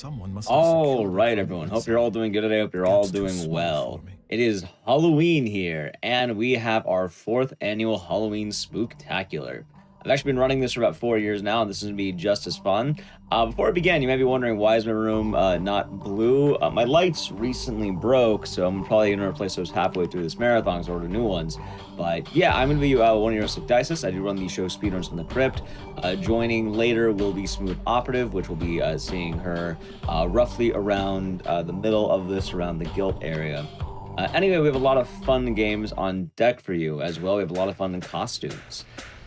Someone must have All secured it right, from the everyone. Hope inside. you're all doing good today. Hope you're all Gap's too doing small well. for me. It is Halloween here, and we have our 4th annual Halloween Spooktacular. I've actually been running this for about 4 years now, and this is going to be just as fun. Before I begin, you may be wondering, why is my room not blue? My lights recently broke, so I'm probably going to replace those halfway through this marathon, so order new ones. But yeah, I'm going to be one of your Dices. I do run the show Speedruns from the Crypt. Joining later will be Smooth Operative, which will be seeing her roughly around the middle of this, around the Gylt area. Anyway, we have a lot of fun games on deck for you as well. We have a lot of fun in costumes.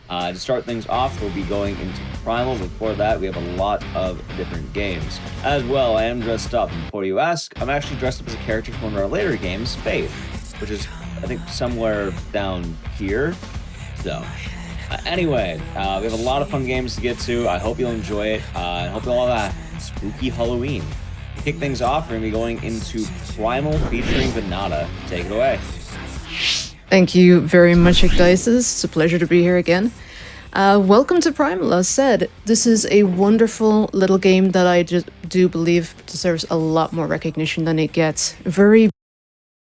To start things off, we'll be going into Primal. Before that, we have a lot of different games. As well, I am dressed up. And before you ask, I'm actually dressed up as a character from one of our later games, Faith, which is, I think, somewhere down here. So, anyway, we have a lot of fun games to get to. I hope you'll enjoy it. I hope you'll all have a spooky Halloween. To kick things off, we're going to be going into Primal featuring Venata. Take it away. Thank you very much, Dices. It's a pleasure to be here again. Welcome to Primal. As said, this is a wonderful little game that I just do believe deserves a lot more recognition than it gets. Very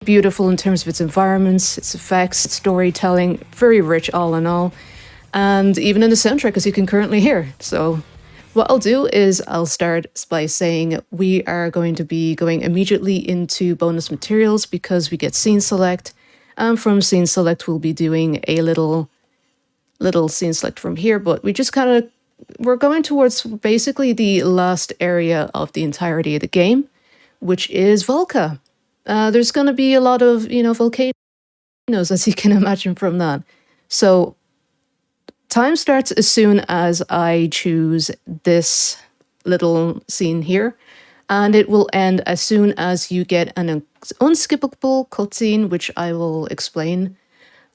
beautiful in terms of its environments, its effects, its storytelling, very rich all in all, and even in the soundtrack, as you can currently hear. So what I'll do is I'll start by saying we are going to be going immediately into bonus materials because we get scene select. And from scene select, we'll be doing a little scene select from here, but we just we're going towards basically the last area of the entirety of the game, which is Volca. There's going to be a lot of, volcanoes, as you can imagine from that. So time starts as soon as I choose this little scene here, and it will end as soon as you get an unskippable cutscene, which I will explain.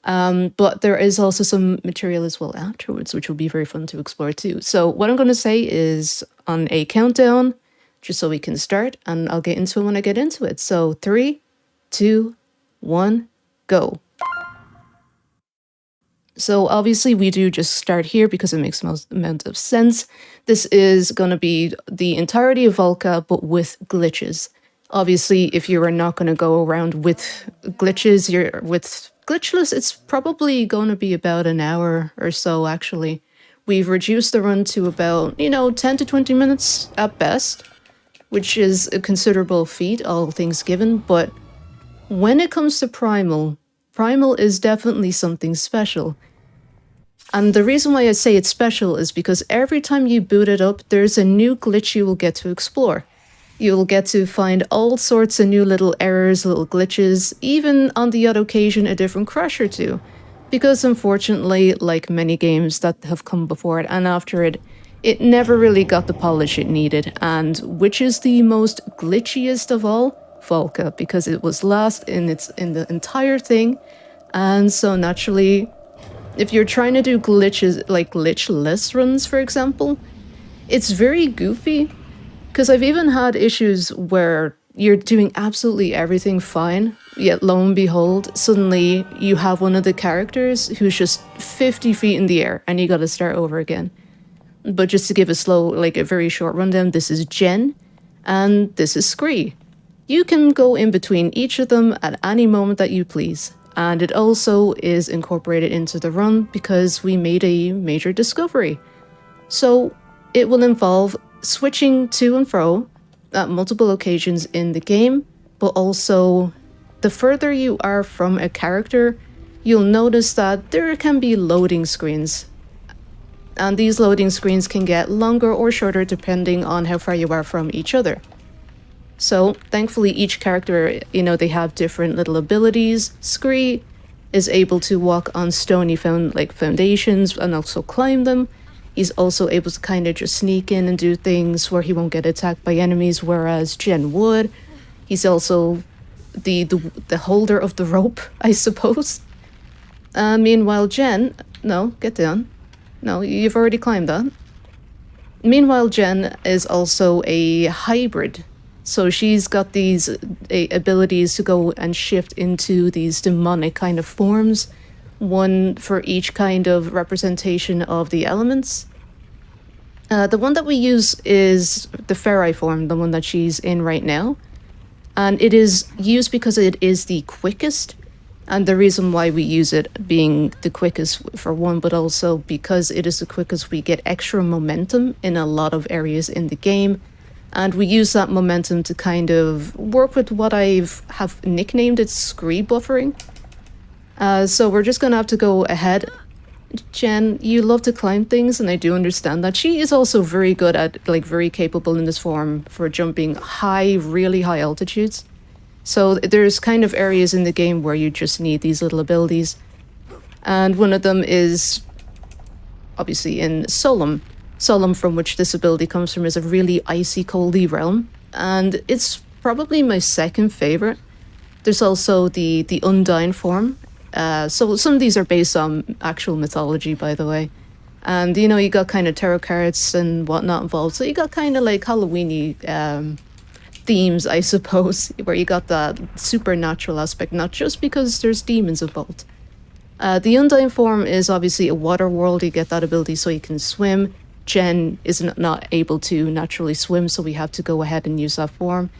But there is also some material as well afterwards, which will be very fun to explore too. So what I'm going to say is on a countdown, just so we can start, and I'll get into it when I get into it. So 3, 2, 1, go. So obviously we do just start here because it makes the most amount of sense. This is going to be the entirety of Volca, but with glitches. Obviously, if you are not going to go around with glitches, with glitchless, it's probably going to be about an hour or so, actually. We've reduced the run to about, 10 to 20 minutes at best, which is a considerable feat, all things given. But when it comes to Primal is definitely something special. And the reason why I say it's special is because every time you boot it up, there's a new glitch you will get to explore. You'll get to find all sorts of new little errors, little glitches, even on the odd occasion a different crash or two. Because unfortunately, like many games that have come before it and after it, it never really got the polish it needed. And which is the most glitchiest of all? Volca, because it was last in the entire thing. And so naturally, if you're trying to do glitches, like glitchless runs, for example, it's very goofy. Because I've even had issues where you're doing absolutely everything fine, yet lo and behold, suddenly you have one of the characters who's just 50 feet in the air and you gotta start over again. But just to give a very short rundown, this is Jen and this is Scree. You can go in between each of them at any moment that you please. And it also is incorporated into the run because we made a major discovery. So it will involve switching to and fro at multiple occasions in the game, but also the further you are from a character, you'll notice that there can be loading screens. And these loading screens can get longer or shorter depending on how far you are from each other. So, thankfully, each character, they have different little abilities. Scree is able to walk on stony foundations and also climb them. He's also able to kind of just sneak in and do things where he won't get attacked by enemies, whereas Jen would. He's also the holder of the rope, I suppose. Meanwhile, Jen... No, get down. No, you've already climbed that. Meanwhile, Jen is also a hybrid. So she's got these abilities to go and shift into these demonic kind of forms, one for each kind of representation of the elements. The one that we use is the Ferri form, the one that she's in right now. And it is used because it is the quickest. And the reason why we use it being the quickest for one, but also because it is the quickest, we get extra momentum in a lot of areas in the game. And we use that momentum to kind of work with what have nicknamed it scree buffering. So we're just gonna have to go ahead. Jen, you love to climb things, and I do understand that. She is also very good at, like, very capable in this form for jumping high, really high altitudes. So there's kind of areas in the game where you just need these little abilities. And one of them is obviously in Solum. Solum, from which this ability comes from, is a really icy, coldy realm. And it's probably my second favorite. There's also the Undyne form. So some of these are based on actual mythology, by the way. And, you know, you got kind of tarot cards and whatnot involved. So you got kind of like Halloween-y themes, I suppose, where you got that supernatural aspect, not just because there's demons involved. The Undyne form is obviously a water world. You get that ability so you can swim. Jen is not able to naturally swim, so we have to go ahead and use that form.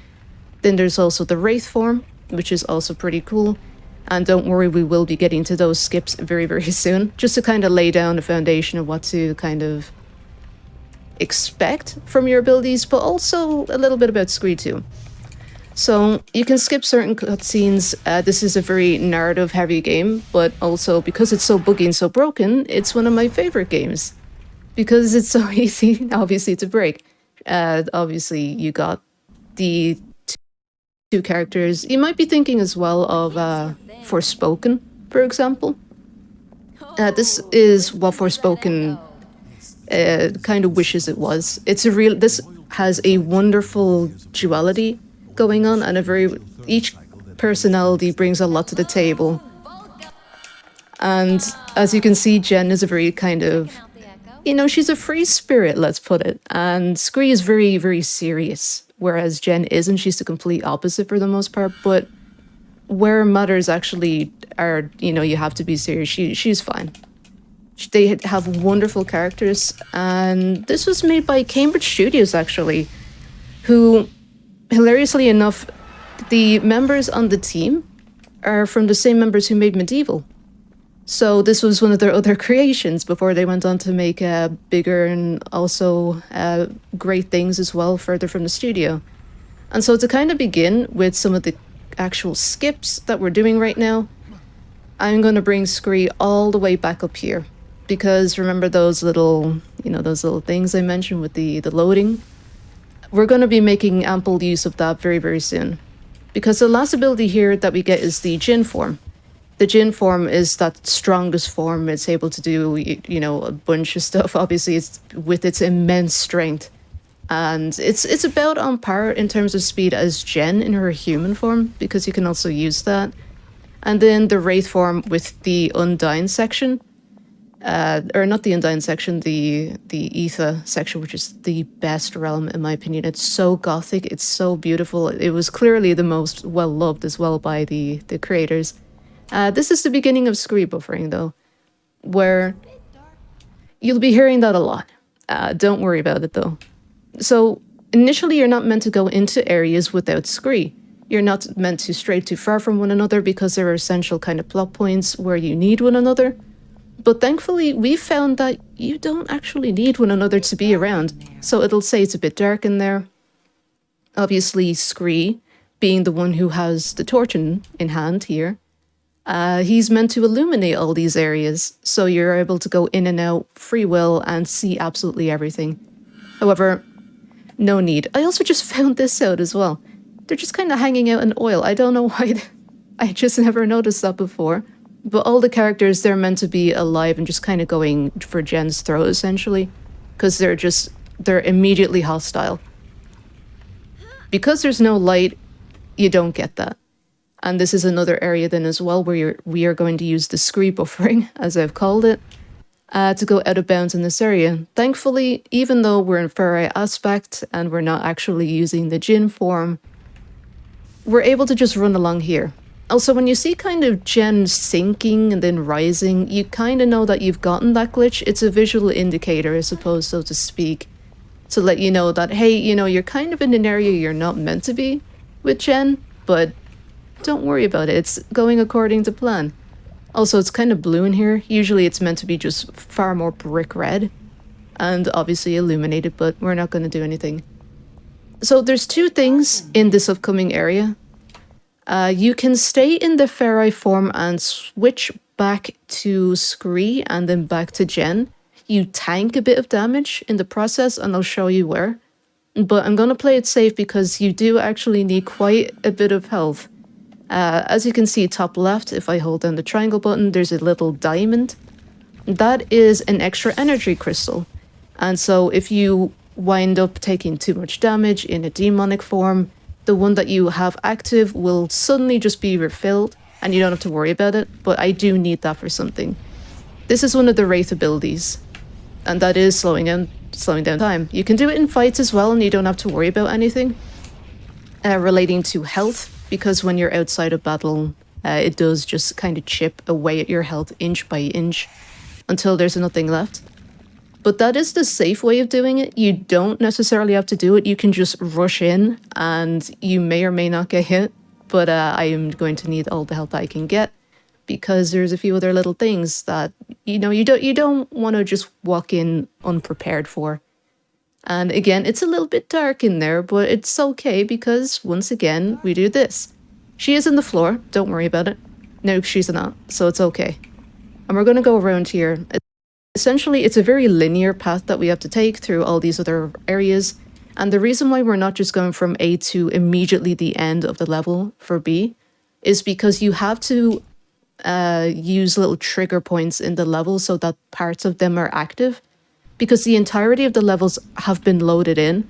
Then there's also the Wraith form, which is also pretty cool. And don't worry, we will be getting to those skips very, very soon, just to kind of lay down a foundation of what to kind of expect from your abilities, but also a little bit about Scree too. So you can skip certain cutscenes. This is a very narrative-heavy game, but also because it's so buggy and so broken, it's one of my favorite games. Because it's so easy, obviously, to break. Obviously, you got the two characters. You might be thinking as well of Forspoken, for example. This is what Forspoken kind of wishes it was. This has a wonderful duality going on, and each personality brings a lot to the table. And as you can see, Jen is a very kind of, you know, she's a free spirit, let's put it. And Scree is very, very serious, whereas Jen isn't. She's the complete opposite for the most part. But where matters actually are, you know, you have to be serious. She's fine. They have wonderful characters. And this was made by Cambridge Studios, actually, who, hilariously enough, the members on the team are from the same members who made Medieval. So this was one of their other creations before they went on to make bigger and also great things as well further from the studio. And so to kind of begin with some of the actual skips that we're doing right now, I'm going to bring Scree all the way back up here. Because remember those little, you know, those little things I mentioned with the loading? We're going to be making ample use of that very, very soon. Because the last ability here that we get is the Jinn form. The Jinn form is that strongest form. It's able to do, you know, a bunch of stuff. Obviously, it's with its immense strength. And it's about on par in terms of speed as Jen in her human form, because you can also use that. And then the Wraith form with the Undyne section. Or not the Undyne section, the Ether section, which is the best realm in my opinion. It's so gothic, it's so beautiful. It was clearly the most well-loved as well by the creators. This is the beginning of Scree buffering, though, where you'll be hearing that a lot. Don't worry about it, though. So, initially, you're not meant to go into areas without Scree. You're not meant to stray too far from one another because there are essential kind of plot points where you need one another. But thankfully, we found that you don't actually need one another to be around. So it'll say it's a bit dark in there. Obviously, Scree, being the one who has the torch in hand here, he's meant to illuminate all these areas, so you're able to go in and out, free will, and see absolutely everything. However, no need. I also just found this out as well. They're just kind of hanging out in oil. I don't know why. I just never noticed that before. But all the characters, they're meant to be alive and just kind of going for Jen's throat, essentially. Because they're immediately hostile. Because there's no light, you don't get that. And this is another area then as well where we are going to use the Scree buffering, as I've called it, to go out of bounds in this area. Thankfully, even though we're in Furry aspect and we're not actually using the Jinn form, we're able to just run along here. Also, when you see kind of Jen sinking and then rising, you kind of know that you've gotten that glitch. It's a visual indicator, I suppose, so to speak, to let you know that, hey, you know, you're kind of in an area you're not meant to be with Jen, but don't worry about it. It's going according to plan. Also, it's kind of blue in here. Usually it's meant to be just far more brick red and obviously illuminated, but we're not going to do anything. So there's two things in this upcoming area. You can stay in the Ferri form and switch back to Scree and then back to Jen. You tank a bit of damage in the process, and I'll show you where. But I'm going to play it safe because you do actually need quite a bit of health. As you can see top left, if I hold down the triangle button, there's a little diamond. That is an extra energy crystal. And so if you wind up taking too much damage in a demonic form, the one that you have active will suddenly just be refilled and you don't have to worry about it, but I do need that for something. This is one of the Wraith abilities, and that is slowing down time. You can do it in fights as well, and you don't have to worry about anything relating to health, because when you're outside of battle, it does just kind of chip away at your health inch by inch until there's nothing left. But that is the safe way of doing it. You don't necessarily have to do it. You can just rush in and you may or may not get hit. But I am going to need all the help I can get because there's a few other little things that, you know, you don't want to just walk in unprepared for. And again, it's a little bit dark in there, but it's okay because once again, we do this. She is on the floor. Don't worry about it. No, she's not. So it's okay. And we're going to go around here. Essentially, it's a very linear path that we have to take through all these other areas. And the reason why we're not just going from A to immediately the end of the level for B is because you have to use little trigger points in the level so that parts of them are active. Because the entirety of the levels have been loaded in,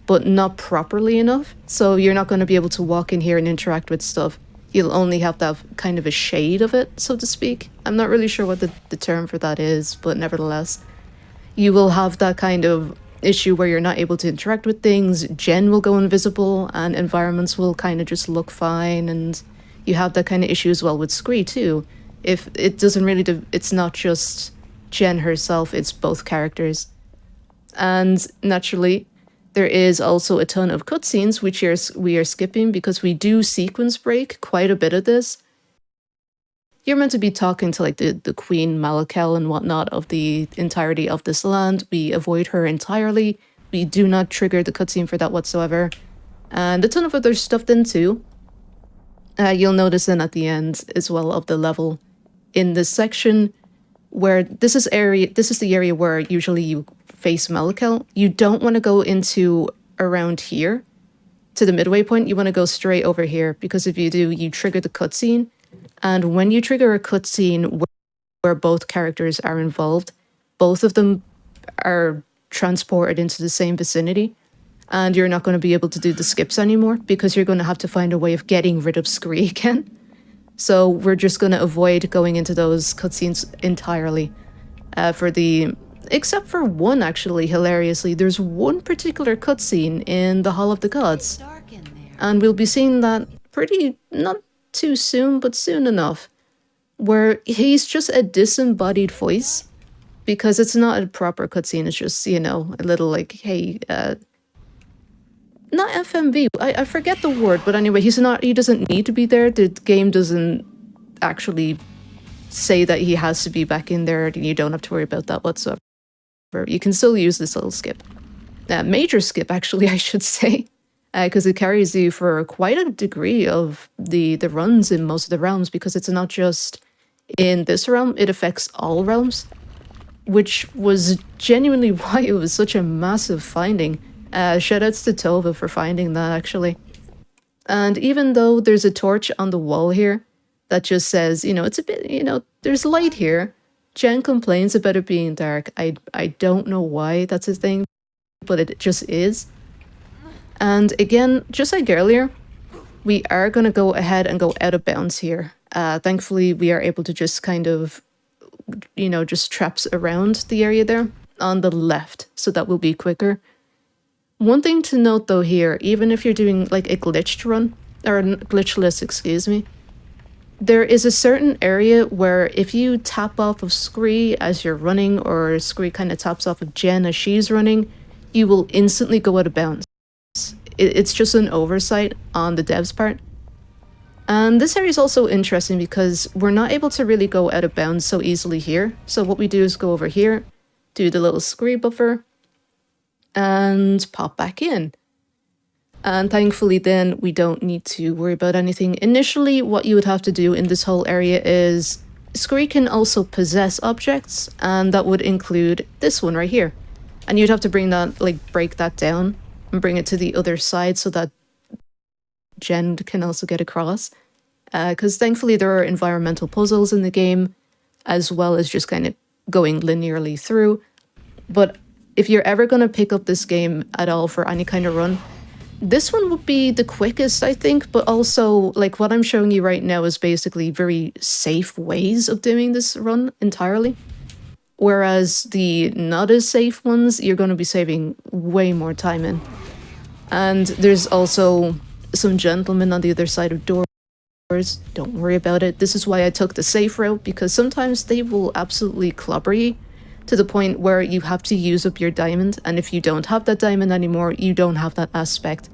but not properly enough. So you're not going to be able to walk in here and interact with stuff. You'll only have to have kind of a shade of it, so to speak. I'm not really sure what the term for that is, but nevertheless. You will have that kind of issue where you're not able to interact with things. Jen will go invisible, and environments will kind of just look fine. And you have that kind of issue as well with Scree, too. If it doesn't really... it's not just Jen herself, it's both characters. And naturally, there is also a ton of cutscenes, which we are skipping because we do sequence break quite a bit of this. You're meant to be talking to like the Queen Malakel and whatnot of the entirety of this land. We avoid her entirely. We do not trigger the cutscene for that whatsoever. And a ton of other stuff then too. You'll notice then at the end as well of the level in this section where this is the area where usually you face Malakel. You don't want to go into around here to the midway point. You want to go straight over here because if you do, you trigger the cutscene. And when you trigger a cutscene where both characters are involved, both of them are transported into the same vicinity. And you're not going to be able to do the skips anymore because you're going to have to find a way of getting rid of Scree again. So we're just going to avoid going into those cutscenes entirely except for one, actually, hilariously. There's one particular cutscene in the Hall of the Gods. And we'll be seeing that not too soon, but soon enough, where he's just a disembodied voice, because it's not a proper cutscene, it's just, you know, a little like, hey, not FMV, I forget the word, but anyway, he doesn't need to be there. The game doesn't actually say that he has to be back in there, and you don't have to worry about that whatsoever. You can still use this little skip. Major skip, actually, I should say, because it carries you for quite a degree of the runs in most of the realms, because it's not just in this realm, it affects all realms, which was genuinely why it was such a massive finding. Shoutouts to Tova for finding that, actually. And even though there's a torch on the wall here that just says, you know, it's a bit, you know, there's light here, Jen complains about it being dark. I don't know why that's a thing, but it just is. And again, just like earlier, we are going to go ahead and go out of bounds here. Thankfully, we are able to just kind of, you know, just traps around the area there on the left, so that will be quicker. One thing to note though here, even if you're doing like a glitched run, or glitchless, excuse me, there is a certain area where if you tap off of Scree as you're running, or Scree kind of taps off of Jen as she's running, you will instantly go out of bounds. It's just an oversight on the devs' part. And this area is also interesting because we're not able to really go out of bounds so easily here. So what we do is go over here, do the little scree buffer, and pop back in. And thankfully then we don't need to worry about anything. Initially, what you would have to do in this whole area is Scree can also possess objects, and that would include this one right here. And you'd have to bring that, like, break that down and bring it to the other side so that Jen can also get across. Because thankfully there are environmental puzzles in the game, as well as just kind of going linearly through. But if you're ever going to pick up this game at all for any kind of run, this one would be the quickest, I think, but also, like, what I'm showing you right now is basically very safe ways of doing this run entirely. Whereas the not as safe ones, you're going to be saving way more time in. And there's also some gentlemen on the other side of doors. Don't worry about it. This is why I took the safe route, because sometimes they will absolutely clobber you to the point where you have to use up your diamond, and if you don't have that diamond anymore, you don't have that aspect.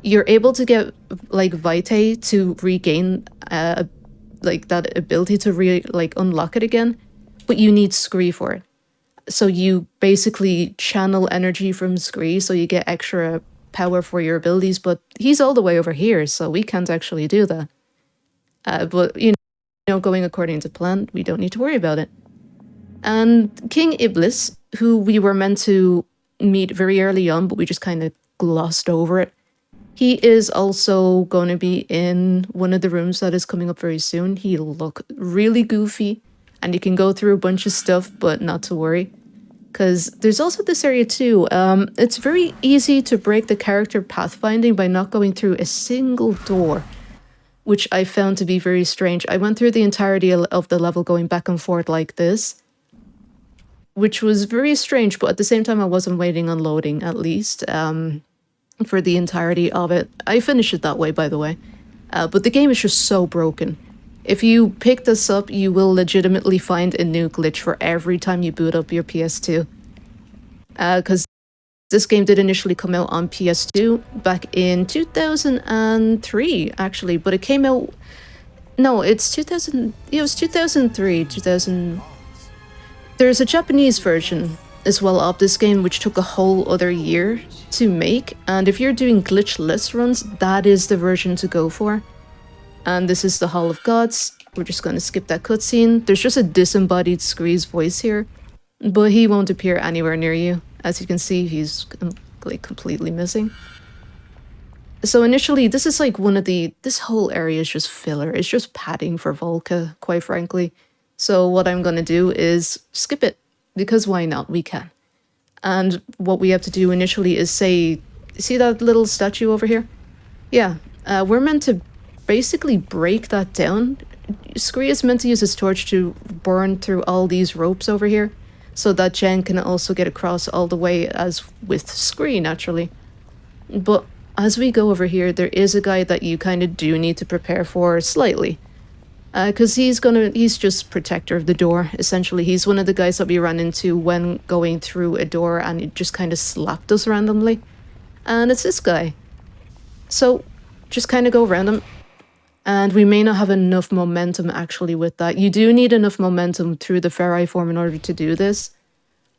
You're able to get, like, Vitae to regain, like, that ability to unlock it again, but you need Scree for it. So you basically channel energy from Scree, so you get extra power for your abilities, but he's all the way over here, so we can't actually do that. But, you know, going according to plan, we don't need to worry about it. And King Iblis, who we were meant to meet very early on, but we just kind of glossed over it. He is also going to be in one of the rooms that is coming up very soon. He'll look really goofy, and you can go through a bunch of stuff, but not to worry. Because there's also this area too. It's very easy to break the character pathfinding by not going through a single door, which I found to be very strange. I went through the entirety of the level going back and forth like this, which was very strange, but at the same time I wasn't waiting on loading, at least, for the entirety of it. I finished it that way, by the way. But the game is just so broken. If you pick this up, you will legitimately find a new glitch for every time you boot up your PS2. Because this game did initially come out on PS2 back in 2003, actually, but it came out... No, it's 2000... Yeah, it was 2003, 2000... There's a Japanese version as well of this game, which took a whole other year to make, and if you're doing glitchless runs, that is the version to go for. And this is the Hall of Gods. We're just going to skip that cutscene. There's just a disembodied Scree's voice here, but he won't appear anywhere near you. As you can see, he's like completely missing. So initially, this is like this whole area is just filler. It's just padding for Volca, quite frankly. So what I'm going to do is skip it, because why not? We can. And what we have to do initially is see that little statue over here? Yeah, we're meant to basically break that down. Scree is meant to use his torch to burn through all these ropes over here, so that Jen can also get across all the way as with Scree, naturally. But as we go over here, there is a guy that you kind of do need to prepare for slightly. Because he's just protector of the door, essentially. He's one of the guys that we ran into when going through a door, and it just kind of slapped us randomly. And it's this guy. So just kind of go around him. And we may not have enough momentum actually with that. You do need enough momentum through the Ferri form in order to do this.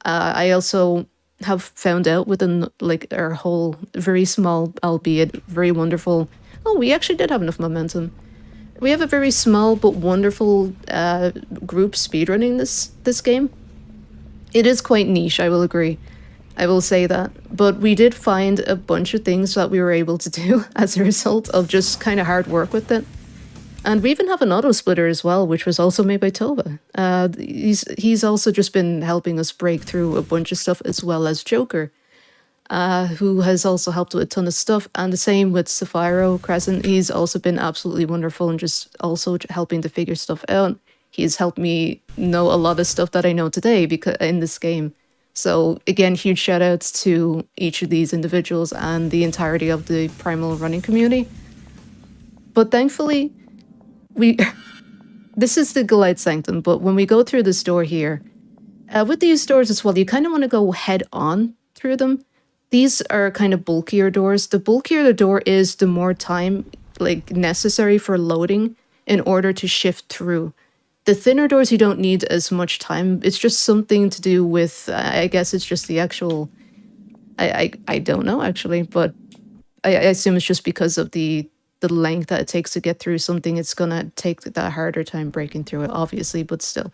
I also have found out within our whole very small, albeit very wonderful... Oh, we actually did have enough momentum. We have a very small but wonderful group speedrunning this game. It is quite niche, I will agree. I will say that. But we did find a bunch of things that we were able to do as a result of just kind of hard work with it. And we even have an auto splitter as well, which was also made by Tova. He's also just been helping us break through a bunch of stuff, as well as Joker, who has also helped with a ton of stuff. And the same with Sapphiro Crescent. He's also been absolutely wonderful and just also helping to figure stuff out. He's helped me know a lot of stuff that I know today in this game. So again, huge shout outs to each of these individuals and the entirety of the Primal running community. But thankfully, this is the Goliath Sanctum, but when we go through this door here, with these doors as well, you kind of want to go head on through them, these are kind of bulkier doors. The bulkier the door is, the more time like necessary for loading in order to shift through. The thinner doors, you don't need as much time. It's just something to do with, I guess it's just the actual, I don't know actually, but I assume it's just because of the length that it takes to get through something. It's gonna take that harder time breaking through it, obviously, but still.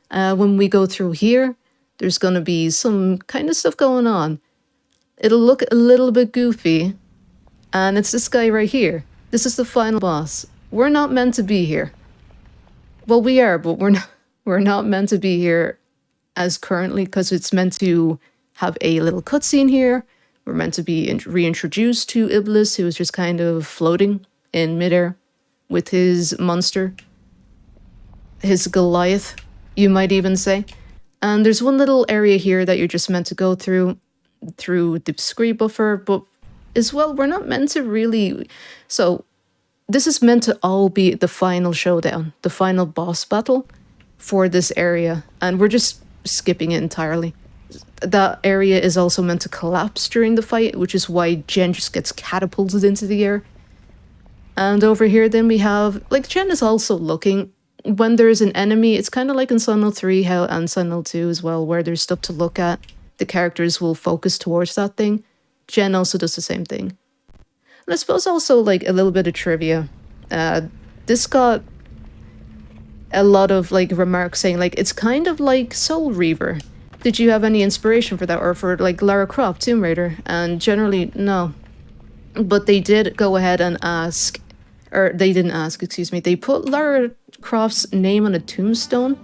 When we go through here, there's gonna be some kind of stuff going on. It'll look a little bit goofy, and it's this guy right here. This is the final boss. We're not meant to be here. Well, we are, but we're not meant to be here as currently, because it's meant to have a little cutscene here. We're meant to be reintroduced to Iblis, who is just kind of floating in midair with his monster, his Goliath, you might even say. And there's one little area here that you're just meant to go through the screen buffer, but as well, we're not meant to really. So this is meant to all be the final showdown, the final boss battle for this area, and we're just skipping it entirely. That area is also meant to collapse during the fight, which is why Jen just gets catapulted into the air. And over here then we have, like, Jen is also looking. When there's an enemy, it's kind of like in Silent 3 and Silent 2 as well, where there's stuff to look at. The characters will focus towards that thing. Jen also does the same thing. And I suppose also, like, a little bit of trivia. This got a lot of, like, remarks saying, like, it's kind of like Soul Reaver. Did you have any inspiration for that? Or for, like, Lara Croft, Tomb Raider? And generally, no. But they did go ahead and ask, or they didn't ask, excuse me. They put Lara Croft's name on a tombstone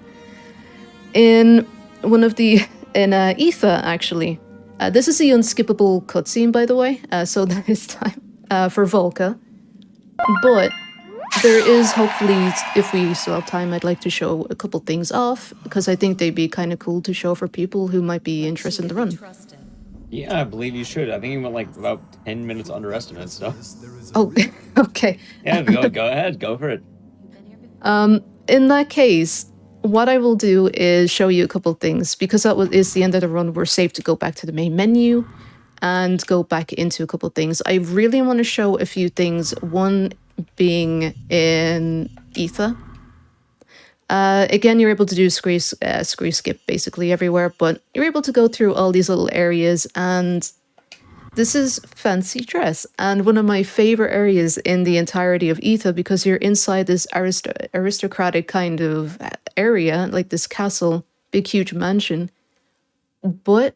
in one of the, in Aetha, actually. This is the unskippable cutscene, by the way, so that is time for Volca. But there is, hopefully, if we still have time, I'd like to show a couple things off, because I think they'd be kind of cool to show for people who might be interested in the run. Yeah, I believe you should. I think you went like about 10 minutes underestimate, so. Oh, okay. Yeah, go ahead, go for it. In that case, what I will do is show you a couple things, because that is the end of the run. We're safe to go back to the main menu and go back into a couple things. I really want to show a few things. One being in Aetha. Again, you're able to do scree skip basically everywhere, but you're able to go through all these little areas, and this is fancy dress, and one of my favorite areas in the entirety of Aetha, because you're inside this aristocratic kind of area, like this castle, big huge mansion, but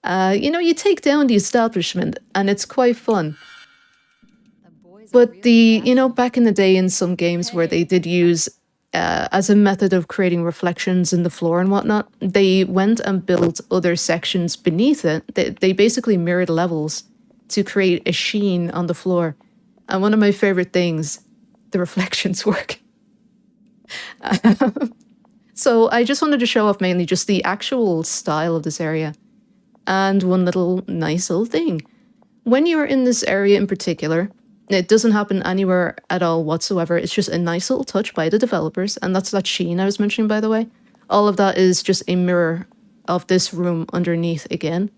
you know, you take down the establishment and it's quite fun. But you know, back in the day in some games where they did use as a method of creating reflections in the floor and whatnot, they went and built other sections beneath it. They basically mirrored levels to create a sheen on the floor. And one of my favorite things, the reflections work. So I just wanted to show off mainly just the actual style of this area. And one nice little thing. When you're in this area in particular, it doesn't happen anywhere at all whatsoever. It's just a nice little touch by the developers. And that's that sheen I was mentioning, by the way. All of that is just a mirror of this room underneath again.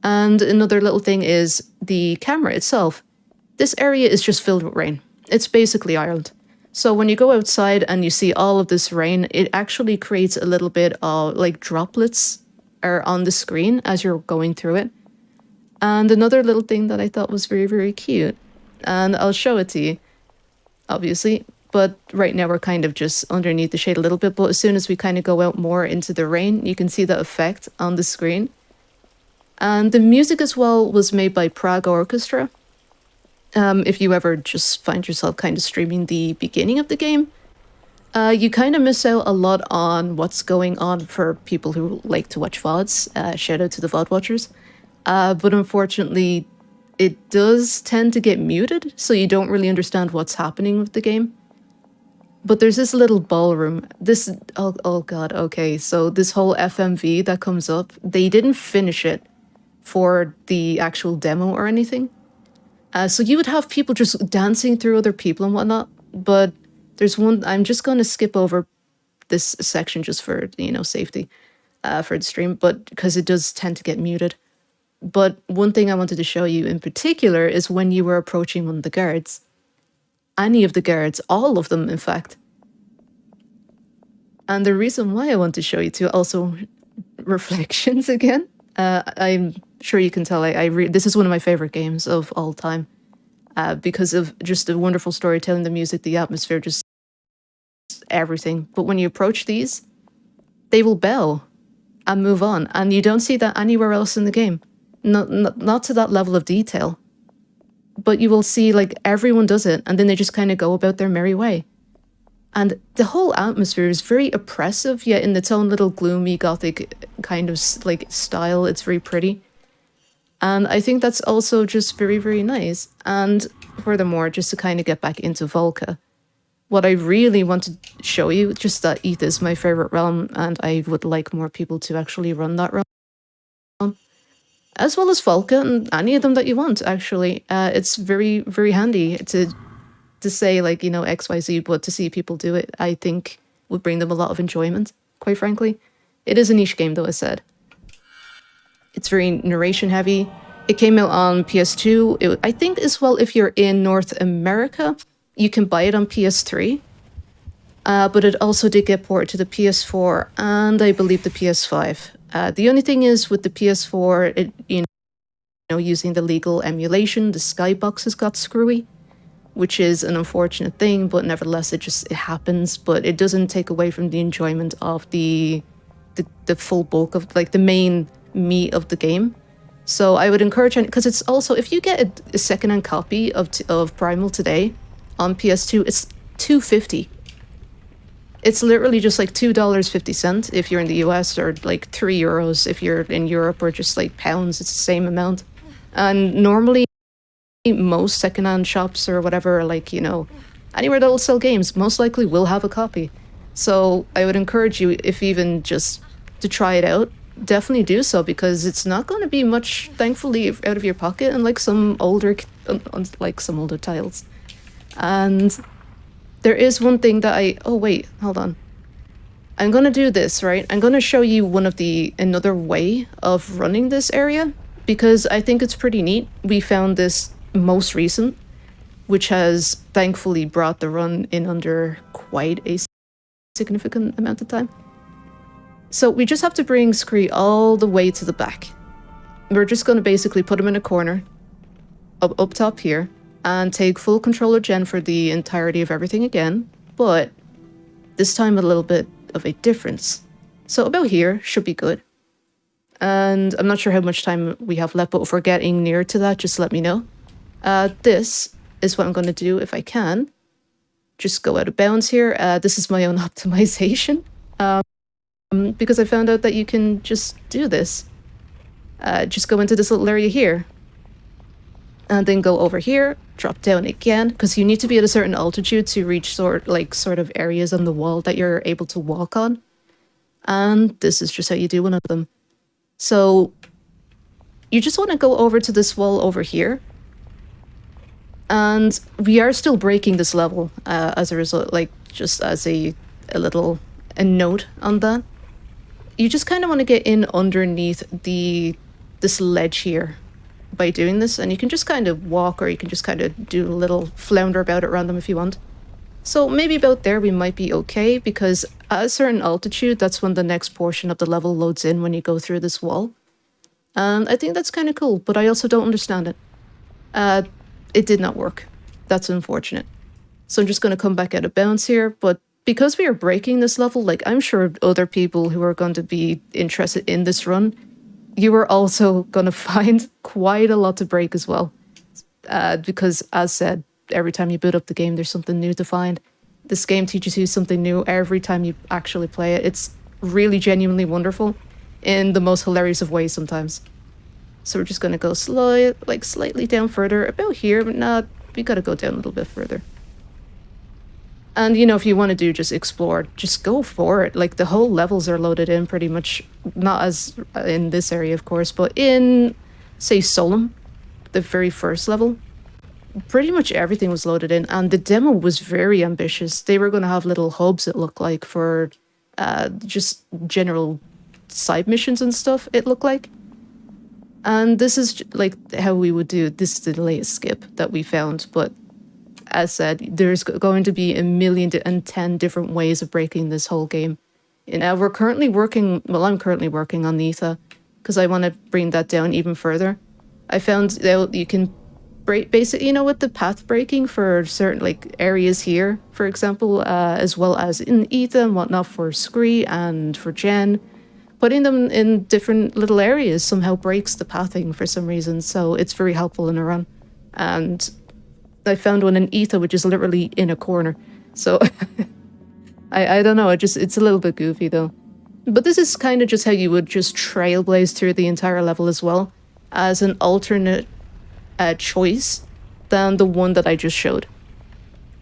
And another little thing is the camera itself. This area is just filled with rain. It's basically Ireland. So when you go outside and you see all of this rain, it actually creates a little bit of like droplets are on the screen as you're going through it. And another little thing that I thought was very, very cute, and I'll show it to you, obviously, but right now we're kind of just underneath the shade a little bit, but as soon as we kind of go out more into the rain, you can see the effect on the screen. And the music as well was made by Prague Orchestra. If you ever just find yourself kind of streaming the beginning of the game, you kind of miss out a lot on what's going on for people who like to watch VODs. Shout out to the VOD watchers. But unfortunately, it does tend to get muted, so you don't really understand what's happening with the game. But there's this little ballroom. Oh god, okay. So this whole FMV that comes up, they didn't finish it for the actual demo or anything. So you would have people just dancing through other people and whatnot, but there's one, I'm just going to skip over this section just for, you know, safety for the stream, but because it does tend to get muted. But one thing I wanted to show you in particular is when you were approaching one of the guards. Any of the guards, all of them, in fact. And the reason why I want to show you too, also reflections again. I'm sure you can tell this is one of my favorite games of all time because of just the wonderful storytelling, the music, the atmosphere, just everything. But when you approach these, they will bow and move on. And you don't see that anywhere else in the game. Not to that level of detail. But you will see like everyone does it and then they just kind of go about their merry way. And the whole atmosphere is very oppressive, yet in its own little gloomy gothic kind of like style. It's very pretty. And I think that's also just very, very nice. And furthermore, just to kind of get back into Volca, what I really want to show you, just that ETH is my favorite realm, and I would like more people to actually run that realm. As well as Volca and any of them that you want, actually. It's very, very handy to say, like, you know, XYZ, but to see people do it, I think would bring them a lot of enjoyment, quite frankly. It is a niche game, though, I said. It's very narration heavy. It came out on PS2. I think as well, if you're in North America, you can buy it on PS3. But it also did get ported to the PS4 and I believe the PS5. The only thing is with the PS4, using the legal emulation, the skyboxes got screwy, which is an unfortunate thing, but nevertheless, it happens. But it doesn't take away from the enjoyment of the full bulk of like the main meat of the game. So I would encourage, because it's also, if you get a secondhand copy of Primal today on PS2, it's $2.50. It's literally just like $2.50 if you're in the US, or like €3 if you're in Europe, or just like pounds. It's the same amount. And normally most secondhand shops or whatever, like, you know, anywhere that will sell games most likely will have a copy. So I would encourage you, if even just to try it out, definitely do so, because it's not going to be much, thankfully, out of your pocket, unlike some older titles. And there is one thing that oh wait, hold on. I'm going to do this, right? I'm going to show you another way of running this area, because I think it's pretty neat. We found this most recent, which has thankfully brought the run in under quite a significant amount of time. So we just have to bring Scree all the way to the back. We're just going to basically put him in a corner, up top here, and take full control of Jen for the entirety of everything again, but this time with a little bit of a difference. So about here should be good. And I'm not sure how much time we have left, but if we're getting near to that, just let me know. This is what I'm going to do if I can. Just go out of bounds here. This is my own optimization. Because I found out that you can just do this. Just go into this little area here. And then go over here, drop down again, because you need to be at a certain altitude to reach sort of areas on the wall that you're able to walk on. And this is just how you do one of them. So you just want to go over to this wall over here. And we are still breaking this level as a result, like just as a note on that. You just kind of want to get in underneath this ledge here by doing this, and you can just kind of walk, or you can just kind of do a little flounder about it around them if you want. So maybe about there we might be okay, because at a certain altitude, that's when the next portion of the level loads in when you go through this wall. And I think that's kind of cool, but I also don't understand it. It did not work. That's unfortunate. So I'm just going to come back out of bounds here, but because we are breaking this level, like, I'm sure other people who are going to be interested in this run, you are also going to find quite a lot to break as well. Because, as said, every time you boot up the game, there's something new to find. This game teaches you something new every time you actually play it. It's really genuinely wonderful in the most hilarious of ways sometimes. So we're just going to go slightly down further, about here, but we got to go down a little bit further. And, you know, if you want to do just explore, just go for it. Like, the whole levels are loaded in pretty much, not as in this area, of course, but in, say, Solum, the very first level, pretty much everything was loaded in. And the demo was very ambitious. They were going to have little hubs, it looked like, for just general side missions and stuff, it looked like. And this is like how we would do, this is the latest skip that we found, but as said, there's going to be 1,010 different ways of breaking this whole game. And we're currently working, well, I'm currently working on Nita, because I want to bring that down even further. I found that you can break, basically, with the path breaking for certain like areas here, for example, as well as in Etha and whatnot for Scree and for Jen. Putting them in different little areas somehow breaks the pathing for some reason, so it's very helpful in a run. And I found one in Etha, which is literally in a corner. So I don't know, it's a little bit goofy though. But this is kind of just how you would just trailblaze through the entire level as well, as an alternate choice than the one that I just showed.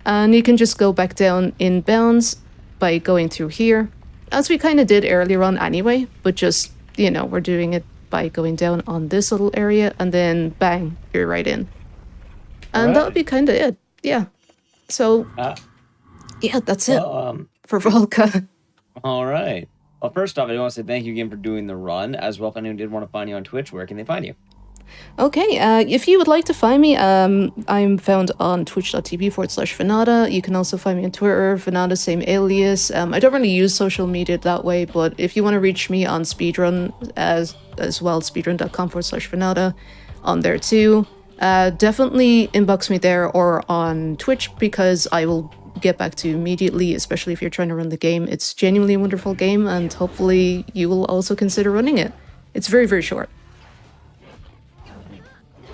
And you can just go back down in bounds by going through here, as we kind of did earlier on anyway, but just, we're doing it by going down on this little area, and then bang, you're right in. And that would be kind of it. Yeah. So, yeah, that's it for Volca. All right. Well, first off, I want to say thank you again for doing the run. As well, if anyone did want to find you on Twitch, where can they find you? Okay, if you would like to find me, I'm found on twitch.tv/Venata. You can also find me on Twitter, Venata, same alias. I don't really use social media that way, but if you want to reach me on Speedrun as well, speedrun.com/Venata, on there too. Definitely inbox me there or on Twitch, because I will get back to you immediately, especially if you're trying to run the game. It's genuinely a wonderful game, and hopefully you will also consider running it. It's very, very short.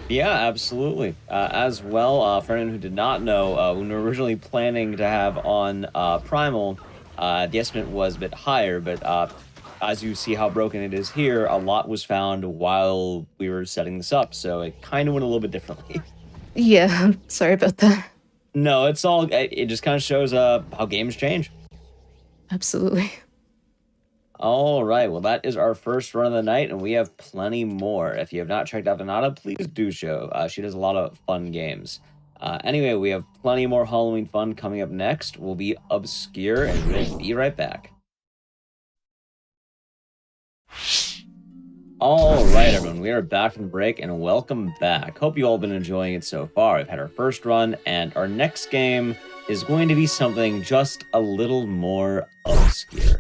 Yeah, absolutely. As well, for anyone who did not know, when we were originally planning to have on Primal, the estimate was a bit higher, but as you see how broken it is here, a lot was found while we were setting this up, so it kind of went a little bit differently. Yeah, sorry about that. No, it just kind of shows how games change. Absolutely. All right, well, that is our first run of the night, and we have plenty more. If you have not checked out Venata, please do so. She does a lot of fun games. Anyway, we have plenty more Halloween fun coming up next. We'll be Obscure, and we'll be right back. All right, everyone, we are back from the break, and welcome back. Hope you all been enjoying it so far. We've had our first run, and our next game is going to be something just a little more obscure.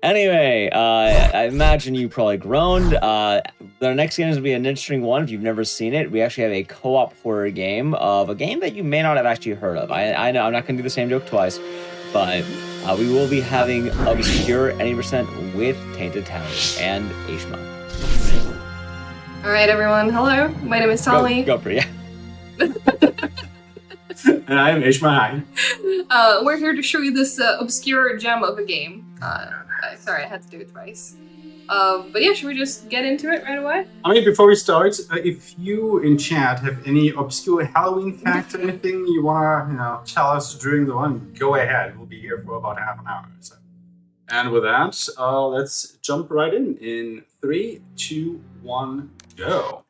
Anyway, I imagine you probably groaned. The next game is going to be an interesting one if you've never seen it. We actually have a co-op horror game of a game that you may not have actually heard of. I know I'm not going to do the same joke twice, but we will be having Obscure 80% with Tainted Town and Aishma. All right, everyone. Hello, my name is Tali. Go for it, yeah. And I am Ishma. Hi. We're here to show you this obscure gem of a game. Sorry, I had to do it twice. But yeah, should we just get into it right away? I mean, before we start, if you in chat have any obscure Halloween facts or anything you want to, tell us during the run, go ahead. We'll be here for about half an hour or so. And with that, let's jump right in. In 3, 2, 1, go.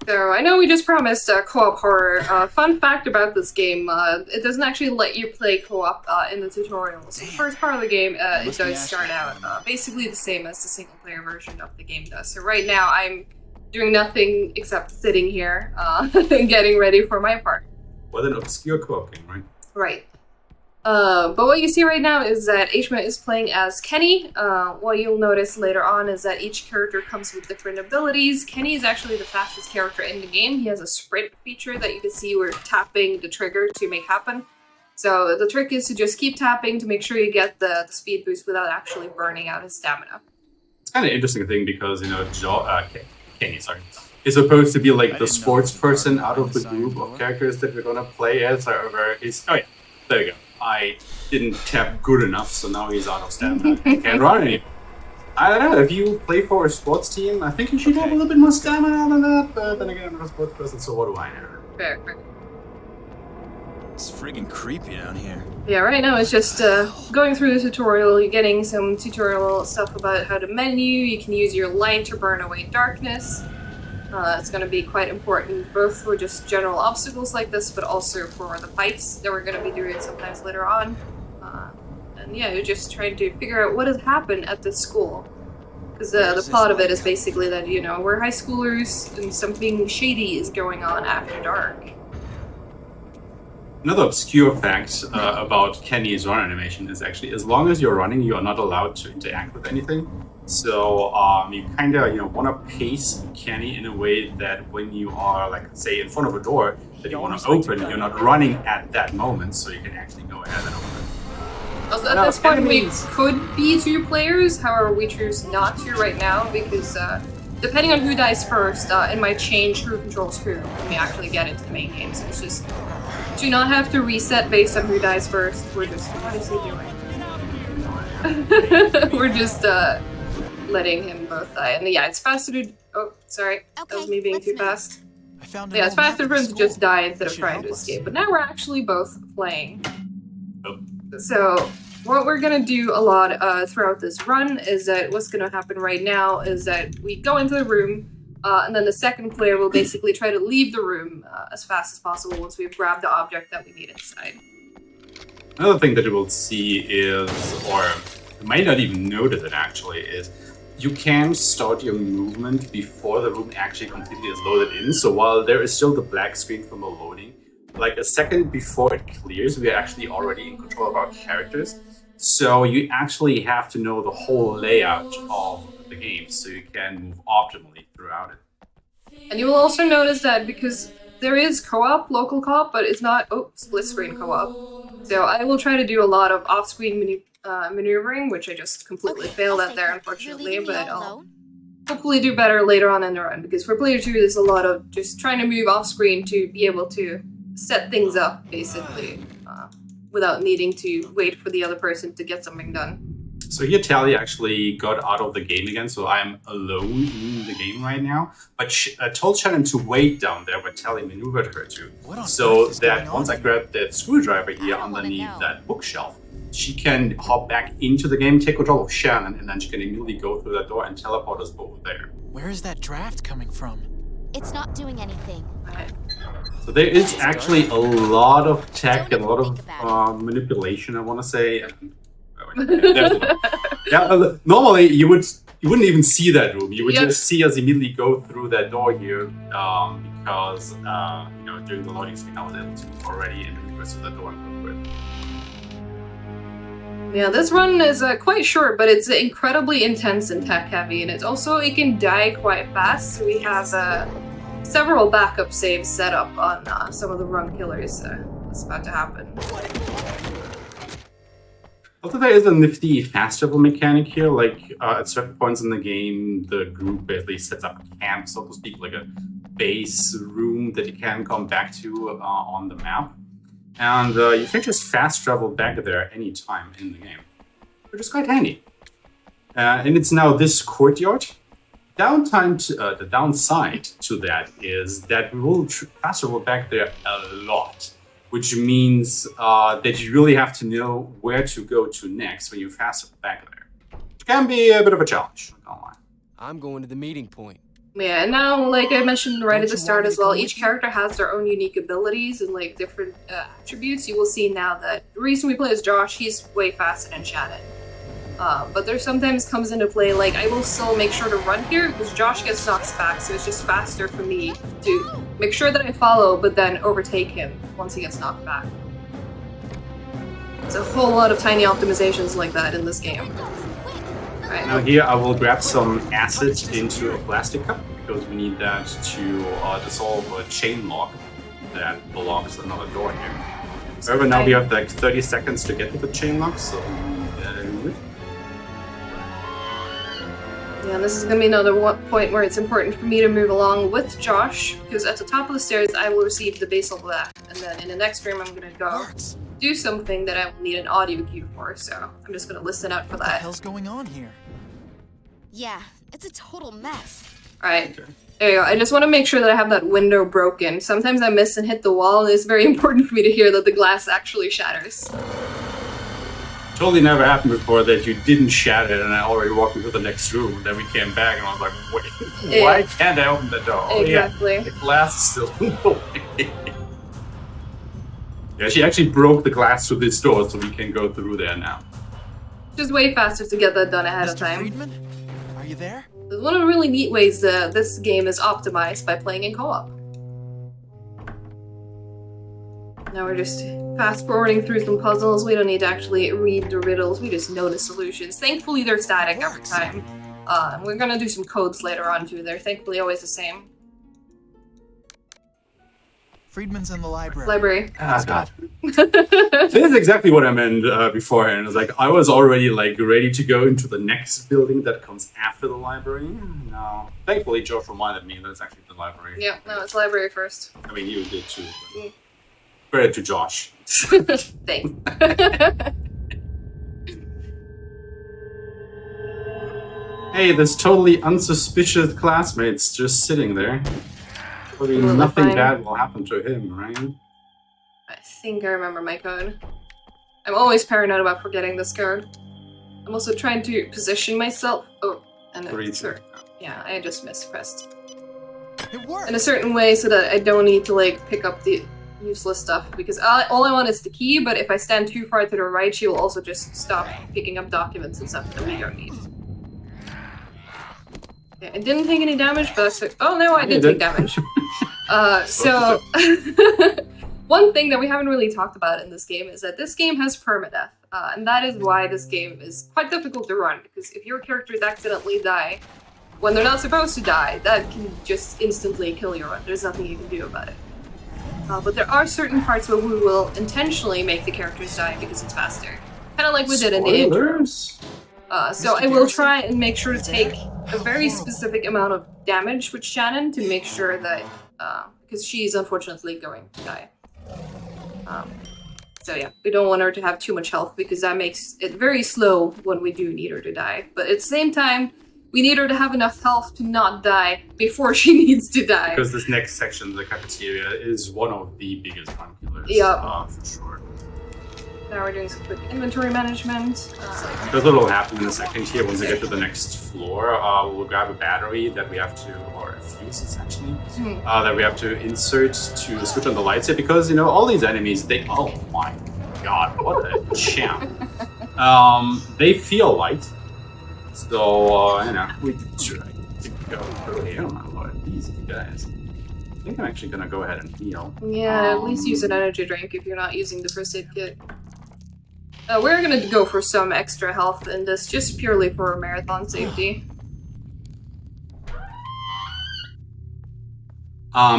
So, I know we just promised co-op horror. Fun fact about this game, it doesn't actually let you play co-op in the tutorial. So the first part of the game, it does start out basically the same as the single-player version of the game does. So right now, I'm doing nothing except sitting here and getting ready for my part. Well, an obscure co-op game, right? Right. But what you see right now is that Aishma is playing as Kenny. What you'll notice later on is that each character comes with different abilities. Kenny is actually the fastest character in the game. He has a sprint feature that you can see we're tapping the trigger to make happen. So the trick is to just keep tapping to make sure you get the speed boost without actually burning out his stamina. It's kind of interesting thing because, Kenny, is supposed to be like the sports person out of the group of characters that we're going to play as. However, oh yeah, there you go. I didn't tap good enough, so now he's out of stamina. Can't run anymore. I don't know, if you play for a sports team, I think you should have a little bit more stamina than that, but then again, I'm not a sports person, so what do I know? Fair. It's friggin' creepy down here. Yeah, right now it's just going through the tutorial. You're getting some tutorial stuff about how to menu. You can use your light to burn away darkness. It's going to be quite important, both for just general obstacles like this, but also for the fights that we're going to be doing sometimes later on. And yeah, you're just trying to figure out what has happened at this school. Because the plot of it is basically that, you know, we're high schoolers and something shady is going on after dark. Another obscure fact about Kenny's run animation is actually, as long as you're running, you are not allowed to interact with anything. So you kind of, you know, want to pace Kenny in a way that when you are, like, say, in front of a door that you want to open, you're not running at that moment, so you can actually go ahead and open it. Also, at this point, we could be 2 players, however, we choose not to right now because depending on who dies first, it might change who controls who when we actually get into the main game. So it's just do not have to reset based on who dies first. We're just what is he doing? We're just letting him both die. And yeah, it's faster to. Oh, sorry, that was me being too fast. Yeah, it's faster for him to just die instead of trying to escape. But now we're actually both playing. So what we're gonna do a lot throughout this run is that what's gonna happen right now is that we go into the room, and then the second player will basically try to leave the room as fast as possible once we've grabbed the object that we need inside. Another thing that you will see is, or you might not even notice it actually, is you can start your movement before the room actually completely is loaded in. So while there is still the black screen from the loading, like a second before it clears, we are actually already in control of our characters. So you actually have to know the whole layout of the game so you can move optimally throughout it. And you will also notice that because there is co-op, local co-op, but it's not split screen co-op. So I will try to do a lot of off-screen maneuvering, which I just completely failed at there, unfortunately, but I'll hopefully do better later on in the run, because for player 2 there's a lot of just trying to move off-screen to be able to set things up, basically, without needing to wait for the other person to get something done. So here Tally actually got out of the game again, so I'm alone in the game right now. But I told Shannon to wait down there where Tally maneuvered her to. So that once I grab that screwdriver here underneath that bookshelf, she can hop back into the game, take control of Shannon, and then she can immediately go through that door and teleport us both there. Where is that draft coming from? It's not doing anything. Right. So there is actually a lot of tech and a lot of manipulation, I want to say. Normally you wouldn't even see that room. You would just see us immediately go through that door here because you know, during the loading screen I was able to already enter the rest of the door and go through it. Yeah, this run is quite short, but it's incredibly intense and tech heavy, and it can die quite fast. So we have several backup saves set up on some of the run killers. That's about to happen. Also, there is a nifty fast travel mechanic here. Like at certain points in the game, the group basically sets up camp, so to speak, like a base room that you can come back to on the map. And you can just fast travel back there anytime in the game, which is quite handy. And it's now this courtyard. The downside to that is that we will fast travel back there a lot, which means that you really have to know where to go to next when you fast travel back there. Which can be a bit of a challenge, I can't lie. I'm going to the meeting point. Yeah, and now, like I mentioned right at the start as well, each character has their own unique abilities and like different attributes. You will see now that the reason we play as Josh, he's way faster than Shannon. But there sometimes comes into play, like I will still make sure to run here because Josh gets knocked back, so it's just faster for me to make sure that I follow, but then overtake him once he gets knocked back. There's a whole lot of tiny optimizations like that in this game. Right. Now here I will grab some acid into a plastic cup because we need that to dissolve a chain lock that blocks another door here. However, now we have like 30 seconds to get to the chain lock, so yeah, this is going to be another point where it's important for me to move along with Josh, because at the top of the stairs I will receive the basal black, and then in the next room I'm going to go do something that I will need an audio cue for, so I'm just going to listen out for that. What the hell's going on here? Yeah, it's a total mess. Alright, there you go. I just want to make sure that I have that window broken. Sometimes I miss and hit the wall, and it's very important for me to hear that the glass actually shatters. Totally never happened before that you didn't shatter it and I already walked into the next room, and then we came back and I was like, wait, why can't I open the door? Exactly. Oh, yeah, the glass is still in the way. Yeah, she actually broke the glass through this door, so we can go through there now. Just way faster to get that done ahead of time. Friedman? Are you there? One of the really neat ways this game is optimized by playing in co-op. Now we're just fast-forwarding through some puzzles. We don't need to actually read the riddles, we just know the solutions. Thankfully, they're static every time. We're gonna do some codes later on too. They're thankfully always the same. Friedman's in the library. Library. Ah, God. This is exactly what I meant beforehand. It was like, I was already like ready to go into the next building that comes after the library. No. Thankfully, Josh reminded me that it's actually the library. Yeah, no, it's library first. I mean, you did too. But credit to Josh. Thanks. Hey, this totally unsuspicious classmate's just sitting there. I mean, nothing fine. bad will happen to him, right? I think I remember my code. I'm always paranoid about forgetting this code. I'm also trying to position myself. Oh, and yeah, I just mispressed. It worked. In a certain way so that I don't need to like pick up the useless stuff, because all I want is the key, but if I stand too far to the right, she will also just stop picking up documents and stuff that we don't need. Yeah, I didn't take any damage, but oh no, I did take damage. So one thing that we haven't really talked about in this game is that this game has permadeath, and that is why this game is quite difficult to run, because if your characters accidentally die when they're not supposed to die, that can just instantly kill your run. There's nothing you can do about it. But there are certain parts where we will intentionally make the characters die because it's faster. Kind of like we did in the intro. So I will try and make sure to take a very specific amount of damage with Shannon to make sure that, because she's unfortunately going to die. So yeah, we don't want her to have too much health because that makes it very slow when we do need her to die. But at the same time, we need her to have enough health to not die before she needs to die. Because this next section, the cafeteria, is one of the biggest run killers. Yeah. For sure. Now we're doing some quick inventory management. Because what will happen in a second here, once we get to the next floor, we'll grab a battery that we have to, or a fuse essentially, that we have to insert to switch on the lights here, because, you know, all these enemies, they, oh my god, what a champ. They feel light, so, you know, we try to go through here. Oh my lord, these guys. I think I'm actually gonna go ahead and heal. Yeah, at least use an energy drink if you're not using the first aid kit. We're gonna go for some extra health in this, just purely for marathon safety.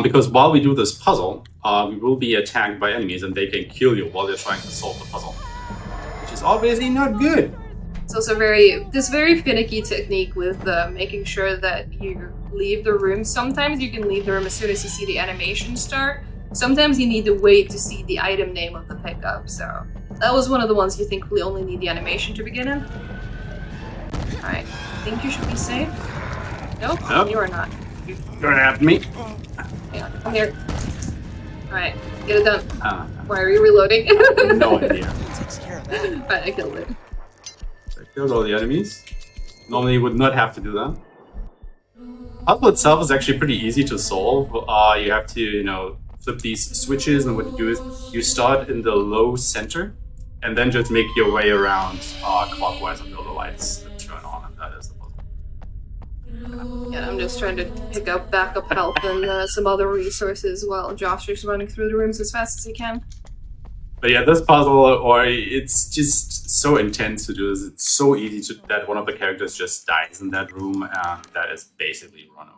Because while we do this puzzle, we will be attacked by enemies and they can kill you while you're trying to solve the puzzle. Which is obviously not good. It's also this very finicky technique with making sure that you leave the room. Sometimes you can leave the room as soon as you see the animation start. Sometimes you need to wait to see the item name of the pickup, so that was one of the ones you think we only need the animation to begin in. Alright, I think you should be safe. Nope, you are not. Don't have me. Yeah, come here. Alright, get it done. Why are you reloading? No idea. Takes care of that. Alright, I killed it. So I killed all the enemies. Normally you would not have to do that. Puzzle itself is actually pretty easy to solve. You have to, you know, flip these switches, and what you do is you start in the low center and then just make your way around clockwise until the lights turn on, and that is the puzzle. Yeah, I'm just trying to pick up backup health and some other resources while Josh is running through the rooms as fast as he can. But yeah, this puzzle, it's just so intense to do this. It's so easy that one of the characters just dies in that room, and that is basically run over.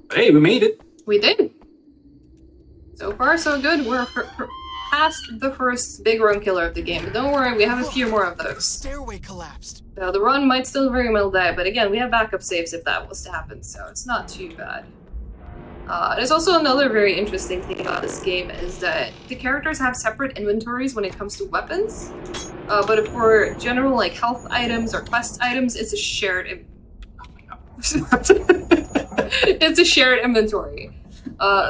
But hey, we made it. We did. So far, so good. We're past the first big run killer of the game. But don't worry, we have a few more of The those. stairway collapsed. So the run might still very well die, but again, we have backup saves if that was to happen, so it's not too bad. There's also another very interesting thing about this game is that the characters have separate inventories when it comes to weapons, but for general like health items or quest items, it's a shared it's a shared inventory.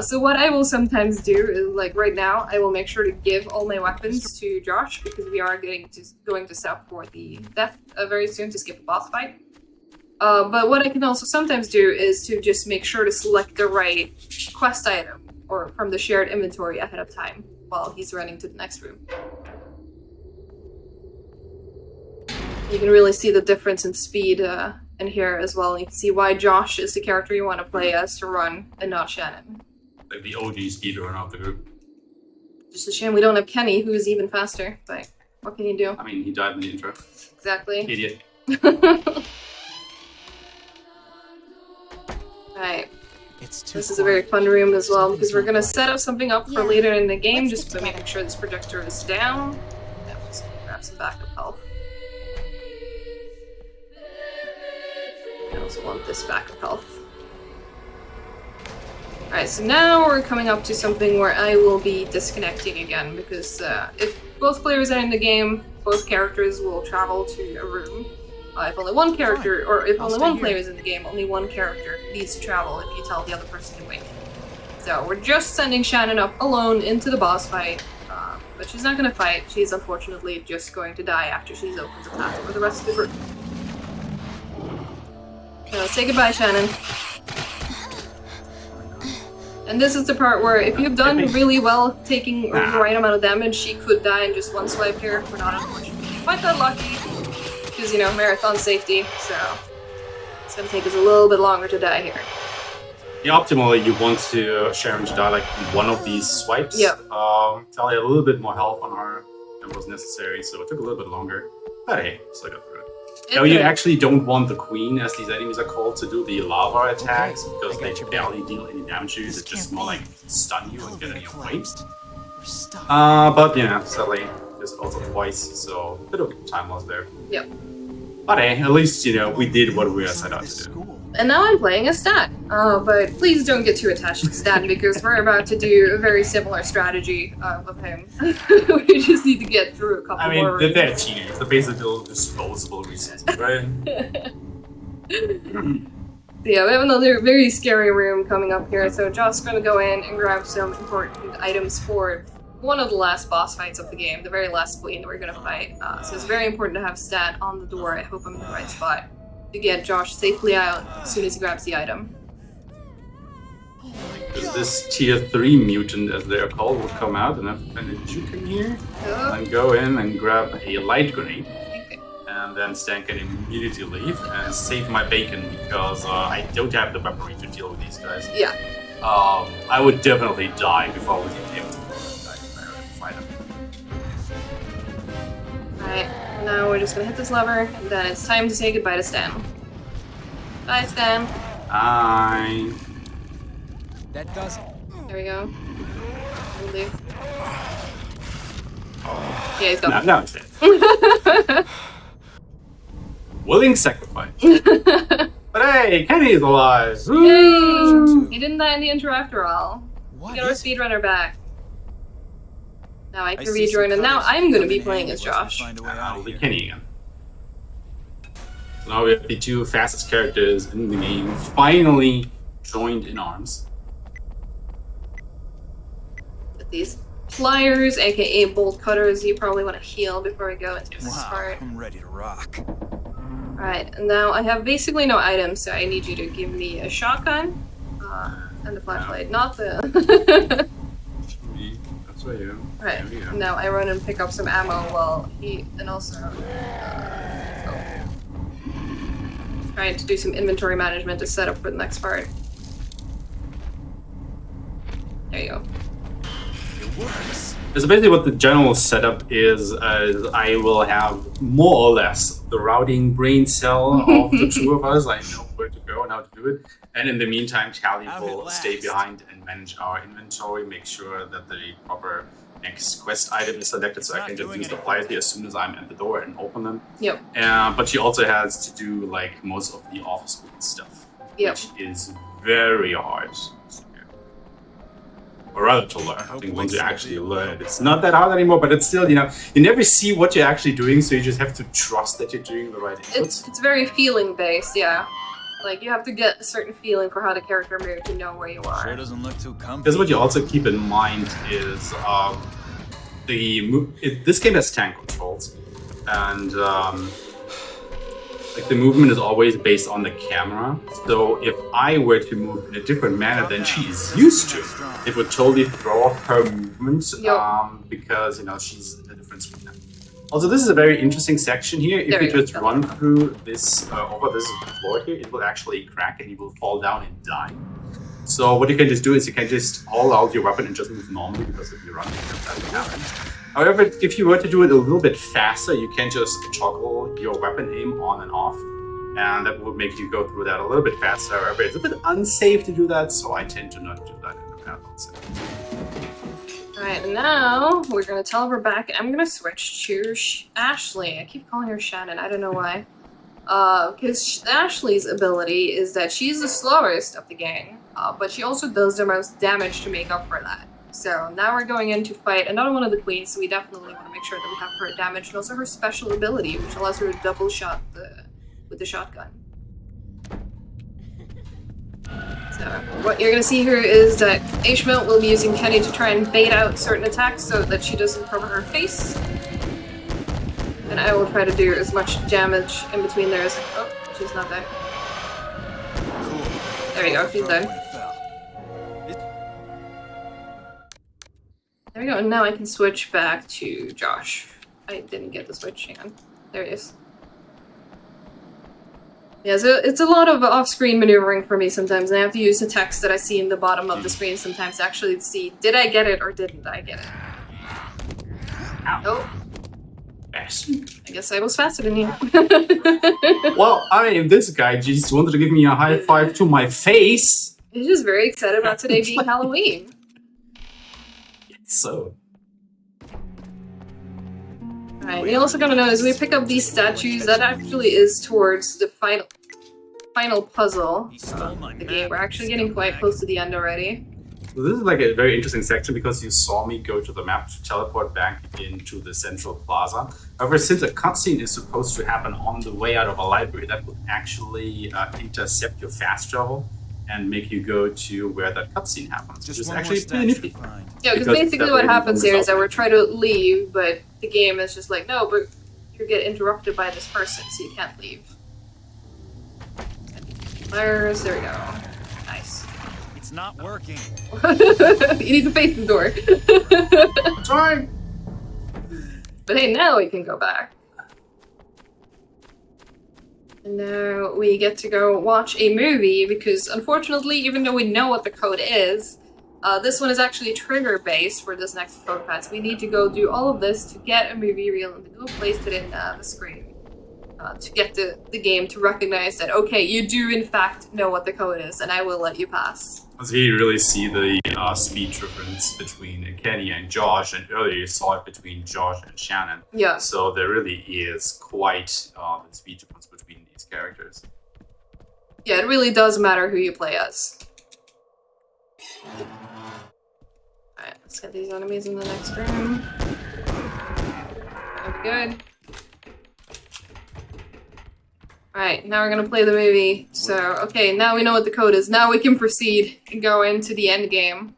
So what I will sometimes do is, like right now, I will make sure to give all my weapons to Josh because we are going to stop for the death very soon to skip a boss fight. But what I can also sometimes do is to just make sure to select the right quest item or from the shared inventory ahead of time while he's running to the next room. You can really see the difference in speed in here as well. You can see why Josh is the character you want to play as to run, and not Shannon. Like the OG speedrunner of the group. Just a shame we don't have Kenny, who is even faster. But what can you do? I mean, he died in the intro. Exactly. Idiot. Alright. It's This is a very fun room as well, because we're going to set up something up for later in the game, just by making sure this projector is down. Yeah, we'll just grab some backup health. I also want this backup health. Alright, so now we're coming up to something where I will be disconnecting again, because if both players are in the game, both characters will travel to a room. If only one character, or if only one player is in the game, only one character needs to travel if you tell the other person to wait. So we're just sending Shannon up alone into the boss fight, but she's not going to fight. She's unfortunately just going to die after she's opened the path for the rest of the group. So say goodbye, Shannon. And this is the part where if you've done really well taking the right amount of damage, she could die in just one swipe here. We're not unfortunately quite that lucky. Because, you know, marathon safety, so it's going to take us a little bit longer to die here. Yeah, optimally, you want to Sharon to die like in one of these swipes. Yep. Tell you a little bit more health on her than was necessary, so it took a little bit longer. But hey, still got through it. Now, you actually don't want the queen, as these enemies are called, to do the lava attacks, because they barely deal any damage to you. They just more like stun you and get in your way. But, you know, sadly, just also twice, so a bit of time loss there. Yep. But hey, at least, you know, we did what we were set out to do. And now I'm playing as Stan. But please don't get too attached to Stan, because we're about to do a very similar strategy with him. We just need to get through a couple more rooms. They're cheaters. They're basically disposable resources, right? Yeah, we have another very scary room coming up here, so Josh's gonna go in and grab some important items for one of the last boss fights of the game, the very last queen that we're gonna fight. So it's very important to have Stan on the door. I hope I'm in the right spot to get Josh safely out as soon as he grabs the item. Because this tier 3 mutant, as they are called, will come out and have to juke in here, and go in and grab a light grenade. Okay. And then Stan can immediately leave and save my bacon, because I don't have the weaponry to deal with these guys. Yeah. I would definitely die before I was even able to fight him. Alright, now we're just gonna hit this lever, and then it's time to say goodbye to Stan. Bye, Stan. Bye. That does it. There we go. We'll leave. Yeah, he's gone. No, it's dead. Willing sacrifice. But hey, Kenny's alive! Yay! He didn't die in the intro after all. What We got our is it? speedrunner back. Now I can see rejoin, some and now colors I'm gonna be coming in playing handy as once we Josh. find a way out I'll of be here. Kenny again. So now we have the two fastest characters in the game finally joined in arms. With these pliers, aka bolt cutters, you probably want to heal before we go into this Wow, part. I'm ready to rock. Alright, and now I have basically no items, so I need you to give me a shotgun and a flashlight, not the... That's what you. Right, There we go. now I run and pick up some ammo while and also trying to do some inventory management to set up for the next part. There you go. It works. So basically what the general setup is I will have more or less the routing brain cell of the two of us. I know where to go and how to do it. And in the meantime, Tally Out will at stay last. behind and manage our inventory, make sure that the proper next quest item is selected so I Not can just doing use the anything. pliers here as soon as I'm at the door and open them. Yep. But she also has to do like most of the office stuff, Yep. which is very hard. Or rather to learn. I think once you actually learn it, it's not that hard anymore, but it's still, you know, you never see what you're actually doing, so you just have to trust that you're doing the right inputs. It's very feeling based, yeah. Like you have to get a certain feeling for how the character moves to know where you Sure are. doesn't look too comfy. Because what you also keep in mind is this game has tank controls, and like the movement is always based on the camera. So if I were to move in a different manner than she is used to, it would totally throw off her movement Yep. because you know she's in a different speed now. Also, this is a very interesting section here. If There you you just go. run through this, over this floor here, it will actually crack and you will fall down and die. So what you can just do is you can just haul out your weapon and just move normally, because if you run, that will happen. However, if you were to do it a little bit faster, you can just toggle your weapon aim on and off, and that will make you go through that a little bit faster. However, it's a bit unsafe to do that, so I tend to not do that in the marathon setting. Alright, now we're gonna teleport back. I'm gonna switch to Ashley. I keep calling her Shannon, I don't know why. Because Ashley's ability is that she's the slowest of the gang, but she also does the most damage to make up for that. So now we're going in to fight another one of the queens, so we definitely want to make sure that we have her damage and also her special ability, which allows her to double shot with the shotgun. So what you're gonna see here is that Ishmael will be using Kenny to try and bait out certain attacks so that she doesn't cover her face. And I will try to do as much damage in between there as... Oh, she's not there. There we go, she's dead. There we go, and now I can switch back to Josh. I didn't get the switch, hang on. There he is. Yeah, so it's a lot of off-screen maneuvering for me sometimes, and I have to use the text that I see in the bottom of the screen sometimes to actually see, did I get it or didn't I get it? Oh. Yes. I guess I was faster than you. Well, I mean, this guy just wanted to give me a high five to my face. He's just very excited about today being Halloween. So. Alright, you also gotta know as we pick up these statues, that actually is towards the final puzzle of the game. We're actually getting quite close to the end already. So this is like a very interesting section because you saw me go to the map to teleport back into the central plaza. However, since a cutscene is supposed to happen on the way out of a library, that would actually intercept your fast travel and make you go to where that cutscene happens, which is actually pretty nifty. Yeah, because basically what happens here is that we're trying to leave, but the game is just like, no, but you get interrupted by this person, so you can't leave. Fires, there we go. Nice. It's not working. You need to face the door. Sorry. But hey, now we can go back. And now we get to go watch a movie, because unfortunately, even though we know what the code is, this one is actually trigger-based for this next code pass. We need to go do all of this to get a movie reel and to go place it in the screen. To get the game to recognize that, okay, you do in fact know what the code is, and I will let you pass. So here you really see the speed difference between Kenny and Josh, and earlier you saw it between Josh and Shannon. Yeah. So there really is quite the speed difference between these characters. Yeah, it really does matter who you play as. Alright, let's get these enemies in the next room. That'll be good. Alright, now we're gonna play the movie. So, okay, now we know what the code is. Now we can proceed and go into the end game.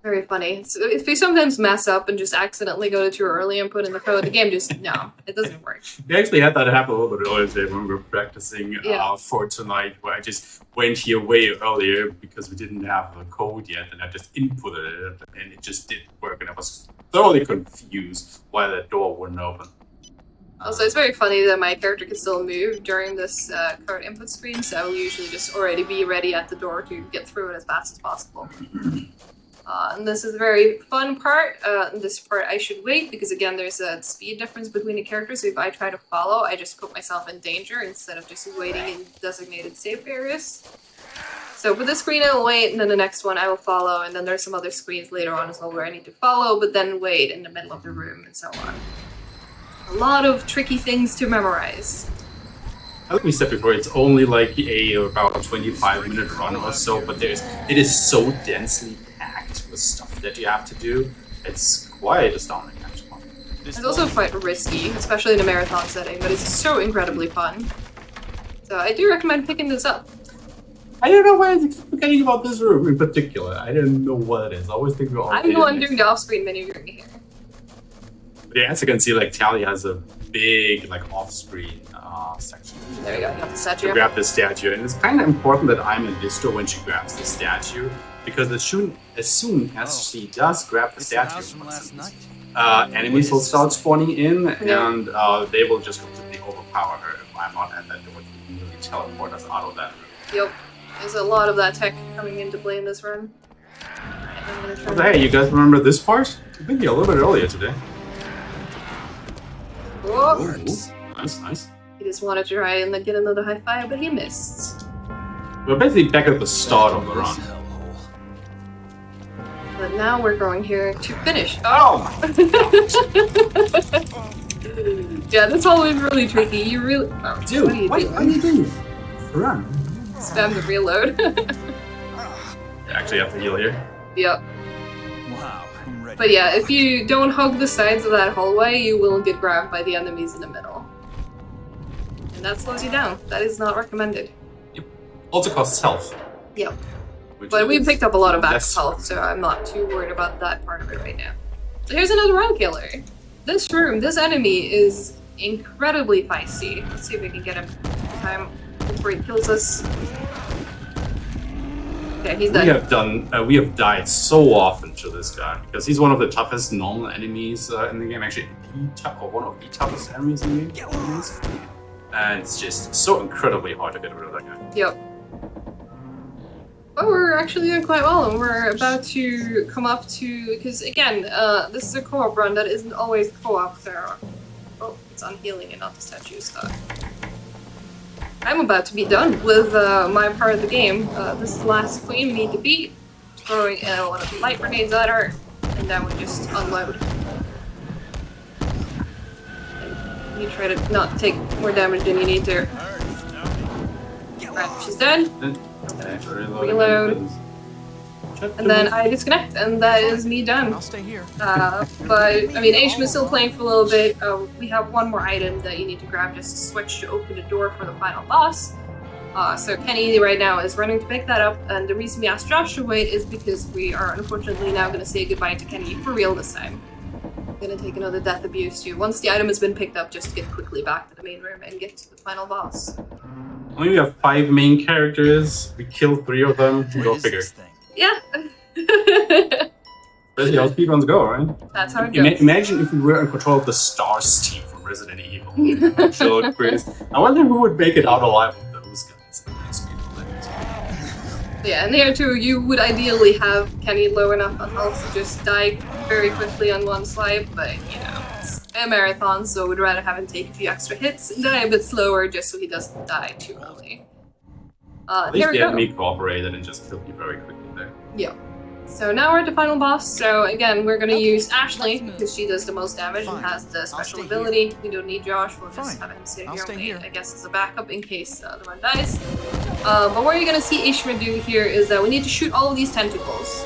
Very funny. So if we sometimes mess up and just accidentally go too early and put in the code, the game just, no, it doesn't work. We actually had that happen a little bit earlier today when we were practicing Yeah. for tonight, where I just went here way earlier because we didn't have the code yet, and I just inputted it, and it just didn't work, and I was thoroughly confused why that door wouldn't open. Also, it's very funny that my character can still move during this code input screen, so I will usually just already be ready at the door to get through it as fast as possible. And this is a very fun part. This part I should wait, because again, there's a speed difference between the characters, so if I try to follow, I just put myself in danger instead of just waiting in designated safe areas. So with this screen I will wait, and then the next one I will follow, and then there's some other screens later on as well where I need to follow, but then wait in the middle of the room, and so on. A lot of tricky things to memorize. Like we said before, it's only like about 25-minute run or so, but it is so densely packed with stuff that you have to do. It's quite astounding, actually. It's also quite risky, especially in a marathon setting, but it's so incredibly fun. So I do recommend picking this up. I don't know why I keep forgetting about this room in particular. I don't know what it is. I always think we're all. I'm the one doing the off-screen maneuvering here. But yeah, as you can see, like Tally has a big like off-screen section. There we go, you got the statue. To grab the statue, and it's kind of important that I'm in this door when she grabs the statue, because as soon as she does grab the It's the statue, house from last night. enemies will start spawning in, Yeah. and they will just completely overpower her if I'm not at that door to really teleport us out of that room. Yep. There's a lot of that tech coming into play in this run. I'm gonna try But hey, you guys remember this part? I've been here a little bit earlier today. Whoa. Ooh, nice. He just wanted to try and get another high five, but he missed. We're basically back at the start of the run. But now we're going here to finish. Oh! Yeah, that's always really tricky. You really. Oh, Dude, what are you what doing? are you doing? Run. Spam the reload. Actually, have to heal here. Yep. Wow, I'm ready. But yeah, if you don't hug the sides of that hallway, you will get grabbed by the enemies in the middle. And that slows you down. That is not recommended. Also costs health. Yep. which But we is picked up a lot of back less- health, so I'm not too worried about that part of it right now. So here's another round killer. This room, this enemy is incredibly feisty. Let's see if we can get him in time before he kills us. Okay, he's dead. We have died so often to this guy because he's one of the toughest normal enemies in the game. Actually, one of the toughest enemies in the game. And it's just so incredibly hard to get rid of that guy. Yep. But we're actually doing quite well, and we're about to come up to, because again, this is a co-op run that isn't always co-op, so... Oh, it's on healing and not the statue stuff. I'm about to be done with my part of the game. This is the last queen we need to beat. Throwing one of the light grenades at her, and then we just unload. And you try to not take more damage than you need to. Right, she's dead. Reload. And then I disconnect, and that is me done. I'll stay here. But, I mean, Aisham is still playing for a little bit. We have one more item that you need to grab just to switch to open the door for the final boss. So Kenny right now is running to pick that up, and the reason we asked Josh to wait is because we are unfortunately now going to say goodbye to Kenny for real this time. Gonna take another death abuse too. Once the item has been picked up, just get quickly back to the main room and get to the final boss. Only we have 5 main characters. We killed 3 of them. Go What is figure. this thing? Yeah. Basically how speedruns go, right? That's how it goes. Imagine if we were in control of the Stars team from Resident Evil. Chill, Chris. I wonder who would make it out alive with those guys. Yeah, and here too, you would ideally have Kenny low enough on health to just die very quickly on one swipe, but you know, it's a marathon, so we'd rather have him take a few extra hits and die a bit slower just so he doesn't die too early. At Here least we the go. enemy cooperated and just killed me very quickly there. Yeah. So now we're at the final boss, so again, we're gonna use Ashley, because she does the most damage and has the special ability. We don't need Josh, we'll just have him sit here and wait, I guess, as a backup in case the run dies. But what you're gonna see Ishma do here is that we need to shoot all of these tentacles.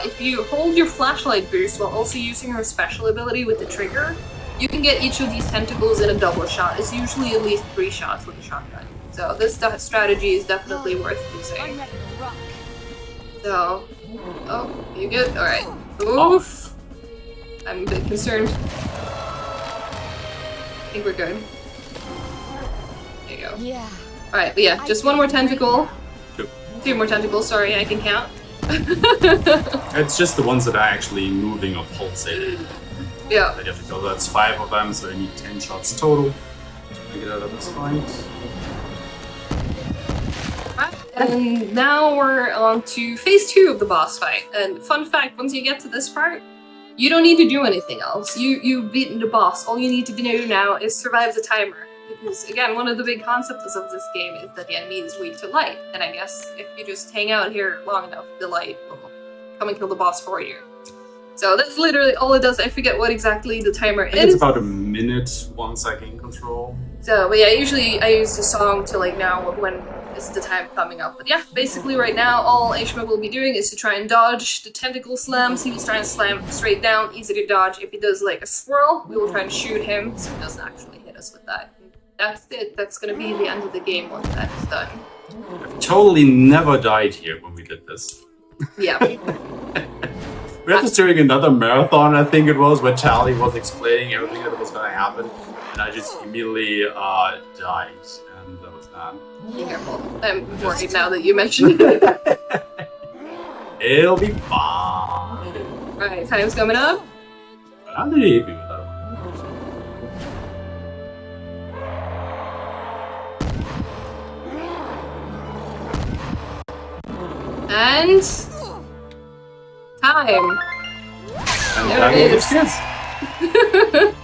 If you hold your flashlight boost while also using her special ability with the trigger, you can get each of these tentacles in a double shot. It's usually at least 3 shots with a shotgun. So this strategy is definitely worth using. So, oh, you good? Alright. Oof. I'm a bit concerned. I think we're good. There you go. Yeah. Alright, but yeah, just one more tentacle. 2. 2 more tentacles, sorry, I can count. It's just the ones that are actually moving or pulsating Yeah. that you have to kill. That's 5 of them, so you need 10 shots total to get out of this fight. And now we're on to phase 2 of the boss fight. And fun fact, once you get to this part, you don't need to do anything else. You've beaten the boss. All you need to do now is survive the timer. Because again, one of the big concepts of this game is that the enemy is weak to light. And I guess if you just hang out here long enough, the light will come and kill the boss for you. So that's literally all it does. I forget what exactly the timer I think it's is. about a minute once I gain control. So, but yeah, usually I use the song to like now when is the time coming up. But yeah, basically right now all Aishma will be doing is to try and dodge the tentacle slams. He was trying to slam straight down, easy to dodge. If he does like a swirl, we will try and shoot him so he doesn't actually hit us with that. And that's it. That's gonna be the end of the game once that is done. I've totally never died here when we did this. Yeah. We were just doing another marathon, I think it was, where Charlie was explaining everything that was going to happen, and I just immediately died, and that was that. Be careful. I'm worried now that you mentioned it. It'll be fine. Alright, time's coming up. I'm really happy with that one. And time. And There that it was is. good.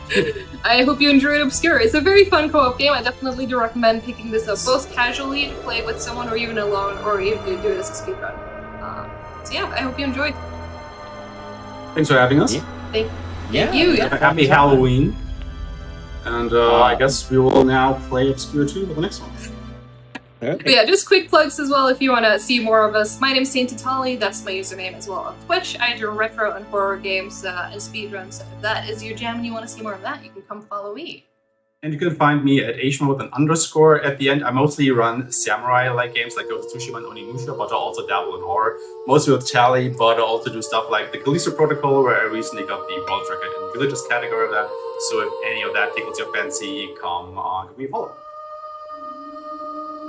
I hope you enjoyed Obscure. It's a very fun co-op game. I definitely do recommend picking this up, both casually to play with someone, or even alone, or even to do it as a speedrun. So yeah, I hope you enjoyed. Thanks for having us. Thank you. Yeah. Happy Halloween. And I guess we will now play Obscure 2 with the next one. But yeah, just quick plugs as well if you want to see more of us. My name's Saint Tatali, that's my username as well on Twitch. I do retro and horror games and speedruns. So if that is your jam and you want to see more of that, you can come follow me. And you can find me at Ashma with an underscore at the end. I mostly run samurai-like games like Ghost of Tsushima and Onimusha, but I also dabble in horror, mostly with Tally, but I also do stuff like the Callisto Protocol, where I recently got the world record in the religious category of that. So if any of that tickles your fancy, come give me a follow.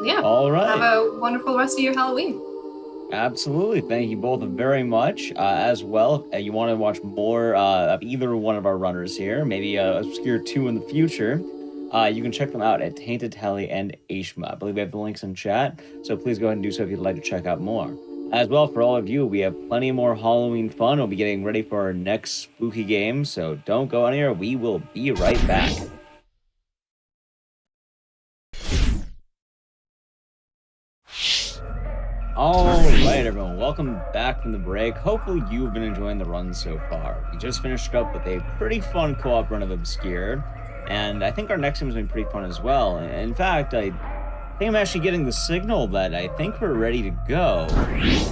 Yeah. All right. Have a wonderful rest of your Halloween. Absolutely. Thank you both very much. As well, you want to watch more of either one of our runners here, maybe Obscure 2 in the future, you can check them out at Tainted Tally and Ashma. I believe we have the links in chat, so please go ahead and do so if you'd like to check out more. As well, for all of you, we have plenty more Halloween fun. We'll be getting ready for our next spooky game, so don't go anywhere. We will be right back. Alright everyone, welcome back from the break. Hopefully you've been enjoying the run so far. We just finished up with a pretty fun co-op run of Obscure, and I think our next game is going to be pretty fun as well. In fact, I think I'm actually getting the signal that I think we're ready to go.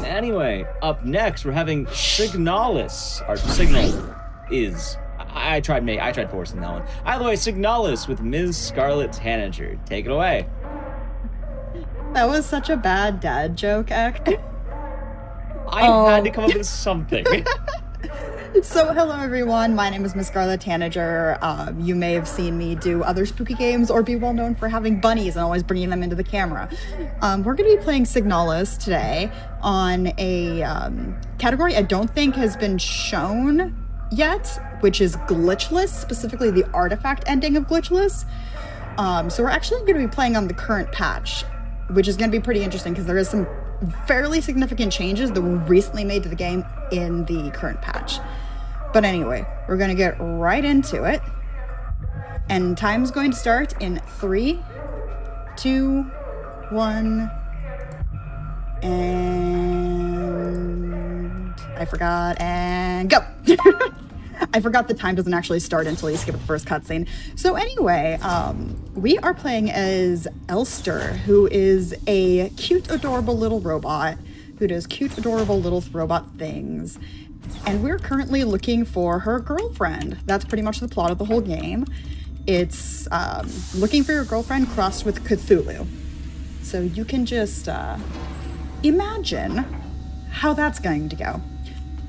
Anyway, up next we're having Signalis. Our signal is... I tried forcing that one. Either way, Signalis with Ms. Scarlett Tanager. Take it away. That was such a bad dad joke, act. I had to come up with something. So, hello everyone, my name is Miss Scarlett Tanager. You may have seen me do other spooky games or be well known for having bunnies and always bringing them into the camera. We're going to be playing Signalis today on a category I don't think has been shown yet, which is glitchless, specifically the artifact ending of glitchless. So we're actually going to be playing on the current patch, which is going to be pretty interesting because there is some fairly significant changes that were recently made to the game in the current patch. But anyway, we're going to get right into it. And time's going to start in 3, 2, 1, and I forgot, and go! I forgot the time doesn't actually start until you skip the first cutscene. So anyway, we are playing as Elster, who is a cute, adorable little robot who does cute, adorable little robot things. And we're currently looking for her girlfriend. That's pretty much the plot of the whole game. It's looking for your girlfriend crossed with Cthulhu. So you can just imagine how that's going to go.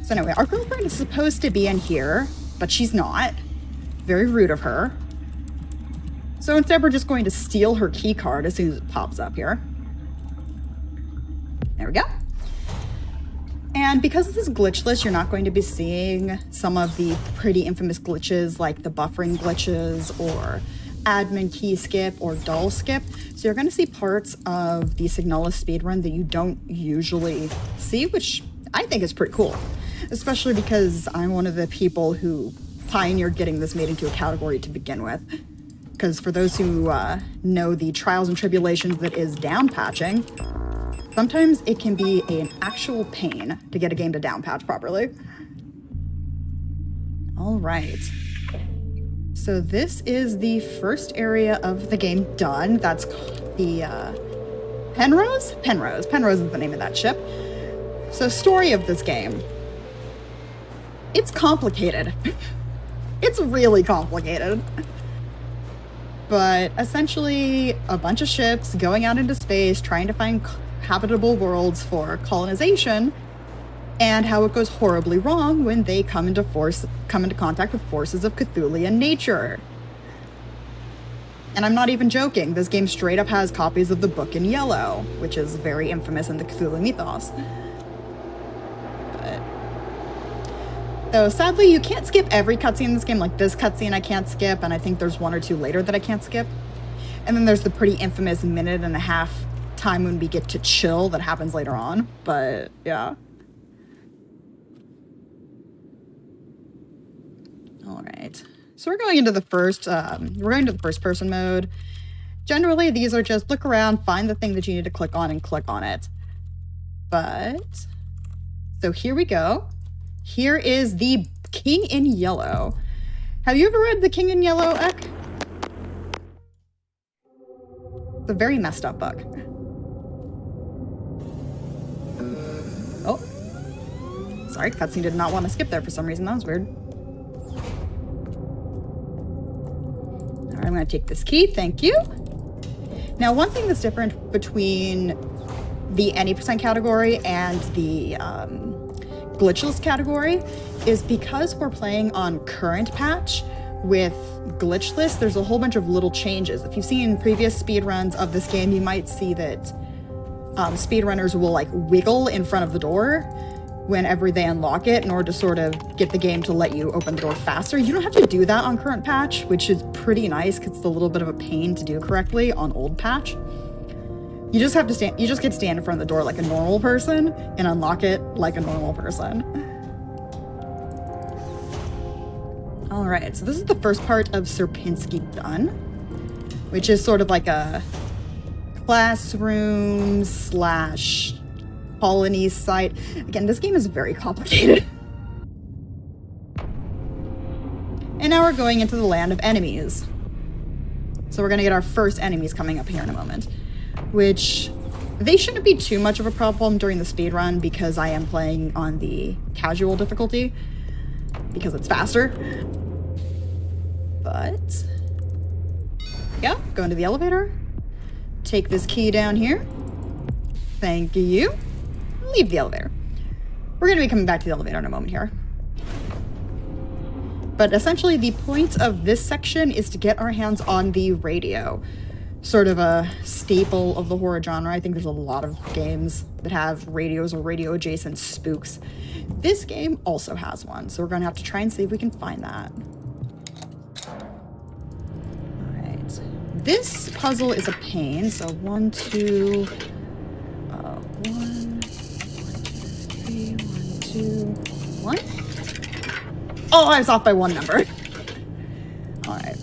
So anyway, our girlfriend is supposed to be in here, but she's not. Very rude of her. So instead, we're just going to steal her key card as soon as it pops up here. There we go. And because this is glitchless, you're not going to be seeing some of the pretty infamous glitches like the buffering glitches or admin key skip or dull skip. So you're going to see parts of the Signalis speedrun that you don't usually see, which I think is pretty cool. Especially because I'm one of the people who pioneered getting this made into a category to begin with. Because for those who know the trials and tribulations that is down patching, sometimes it can be an actual pain to get a game to down patch properly. All right. So this is the first area of the game done. That's the Penrose? Penrose is the name of that ship. So story of this game. It's complicated. It's really complicated. But essentially, a bunch of ships going out into space trying to find habitable worlds for colonization, and how it goes horribly wrong when they come into contact with forces of Cthulian nature. And I'm not even joking, this game straight up has copies of the Book in Yellow, which is very infamous in the Cthulhu mythos. Though, sadly, you can't skip every cutscene in this game. Like, this cutscene I can't skip, and I think there's 1 or 2 later that I can't skip. And then there's the pretty infamous 1.5 time when we get to chill that happens later on. But, yeah. Alright. So we're going into the first person mode. Generally, these are just look around, find the thing that you need to click on, and click on it. But, so here we go. Here is the King in Yellow. Have you ever read The King in Yellow, Ek? It's a very messed up book. Oh. Sorry, cutscene did not want to skip there for some reason. That was weird. Alright, I'm going to take this key. Thank you. Now, one thing that's different between the any percent category and the glitchless category is because we're playing on current patch with glitchless, there's a whole bunch of little changes. If you've seen previous speedruns of this game, you might see that speedrunners will like wiggle in front of the door whenever they unlock it in order to sort of get the game to let you open the door faster. You don't have to do that on current patch, which is pretty nice because it's a little bit of a pain to do correctly on old patch. You just have to stand, you just get to stand in front of the door like a normal person and unlock it like a normal person. All right, so this is the first part of Sierpinski done, which is sort of like a classroom slash colony site. Again, this game is very complicated. And now we're going into the land of enemies. So we're gonna get our first enemies coming up here in a moment, which they shouldn't be too much of a problem during the speedrun because I am playing on the casual difficulty because it's faster. But yeah, go into the elevator, take this key down here. Thank you. Leave the elevator. We're going to be coming back to the elevator in a moment here. But essentially the point of this section is to get our hands on the radio. Sort of a staple of the horror genre. I think there's a lot of games that have radios or radio adjacent spooks. This game also has one, so we're going to have to try and see if we can find that. Alright. This puzzle is a pain, so 1, 2... 1, 2, 1. Oh, I was off by 1 number. Alright.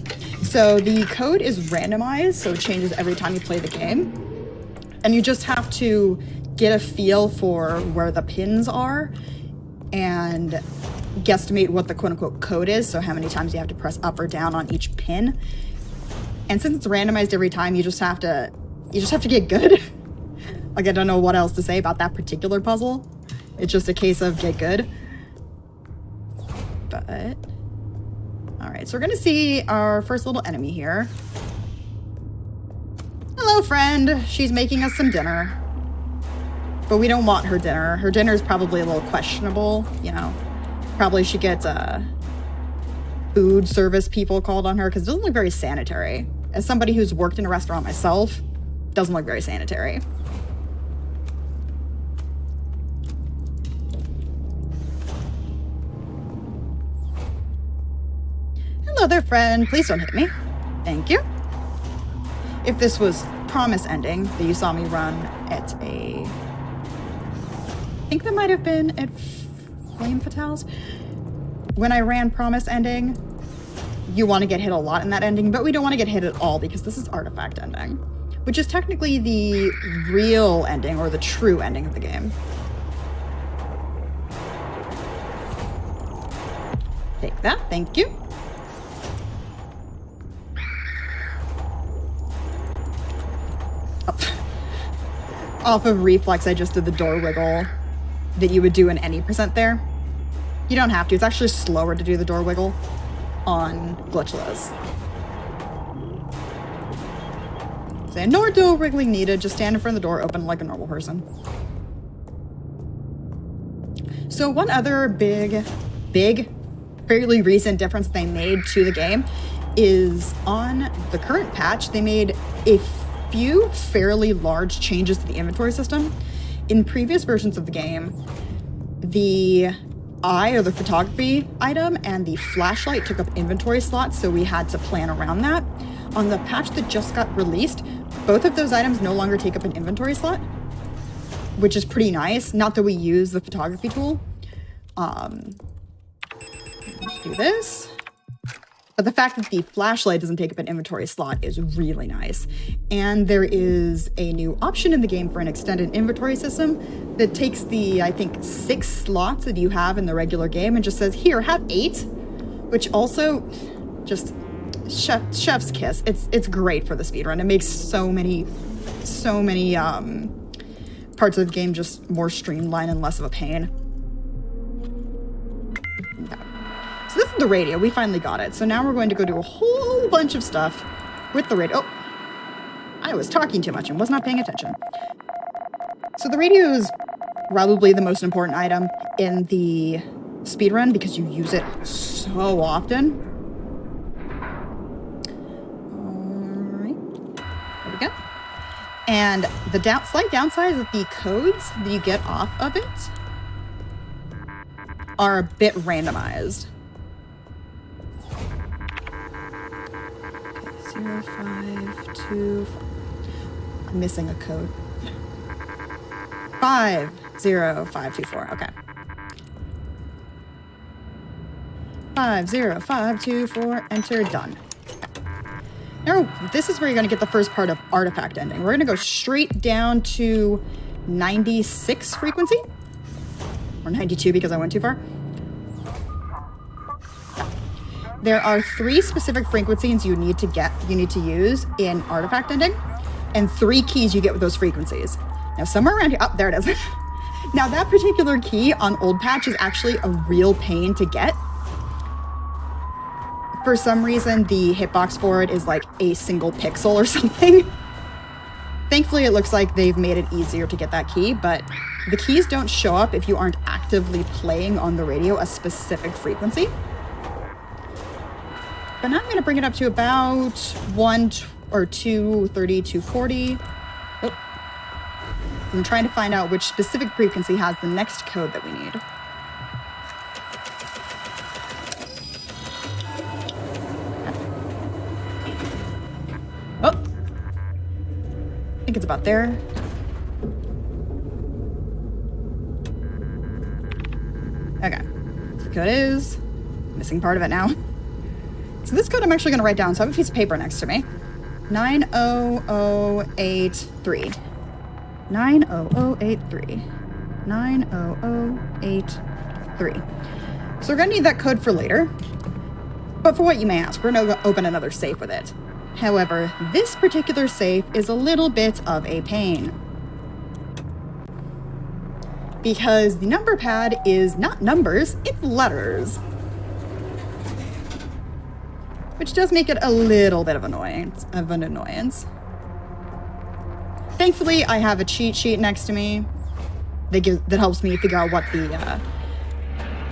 So the code is randomized, so it changes every time you play the game. And you just have to get a feel for where the pins are and guesstimate what the quote-unquote code is, so how many times you have to press up or down on each pin. And since it's randomized every time, you just have to get good. Like, I don't know what else to say about that particular puzzle. It's just a case of get good. But... Alright, so we're gonna see our first little enemy here. Hello, friend. She's making us some dinner. But we don't want her dinner. Her dinner is probably a little questionable, you know. Probably should get food service people called on her because it doesn't look very sanitary. As somebody who's worked in a restaurant myself, it doesn't look very sanitary. Hello there, friend. Please don't hit me. Thank you. If this was Promise Ending that you saw me run at a... I think that might have been at Flame Fatales. When I ran Promise Ending, you want to get hit a lot in that ending, but we don't want to get hit at all because this is Artifact Ending, which is technically the real ending or the true ending of the game. Take that. Thank you. Off of reflex, I just did the door wiggle that you would do in any percent there. You don't have to. It's actually slower to do the door wiggle on glitchless. So no door wiggling needed. Just stand in front of the door, open like a normal person. So one other big, fairly recent difference they made to the game is on the current patch, they made a few fairly large changes to the inventory system. In previous versions of the game, the eye, or the photography item, and the flashlight took up inventory slots, so we had to plan around that. On the patch that just got released, both of those items no longer take up an inventory slot, which is pretty nice. Not that we use the photography tool. Let's do this. But the fact that the flashlight doesn't take up an inventory slot is really nice. And there is a new option in the game for an extended inventory system that takes the, I think, 6 slots that you have in the regular game and just says, here, have 8, which also just chef's kiss. It's great for the speedrun. It makes so many parts of the game just more streamlined and less of a pain. So this is the radio. We finally got it. So now we're going to go do a whole bunch of stuff with the radio. Oh, I was talking too much and was not paying attention. So the radio is probably the most important item in the speedrun because you use it so often. All right. There we go. And the slight downside is that the codes that you get off of it are a bit randomized. 0525. I'm missing a code. 50524. Okay. 50524. Enter. Done. Now, this is where you're going to get the first part of artifact ending. We're going to go straight down to 96 frequency. Or 92 because I went too far. There are 3 specific frequencies you need to use in artifact ending, and 3 keys you get with those frequencies. Now somewhere around here, oh, there it is. Now that particular key on old patch is actually a real pain to get. For some reason, the hitbox for it is like a single pixel or something. Thankfully, it looks like they've made it easier to get that key, but the keys don't show up if you aren't actively playing on the radio a specific frequency. But now I'm going to bring it up to about 230, 240. Oh. I'm trying to find out which specific frequency has the next code that we need. Oh. I think it's about there. Okay. The code is missing part of it now. So this code I'm actually going to write down. So I have a piece of paper next to me. 90083. 90083. 90083. So we're going to need that code for later. But for what you may ask, we're going to open another safe with it. However, this particular safe is a little bit of a pain. Because the number pad is not numbers, it's letters. Which does make it a little bit of an annoyance. Thankfully, I have a cheat sheet next to me that helps me figure out what the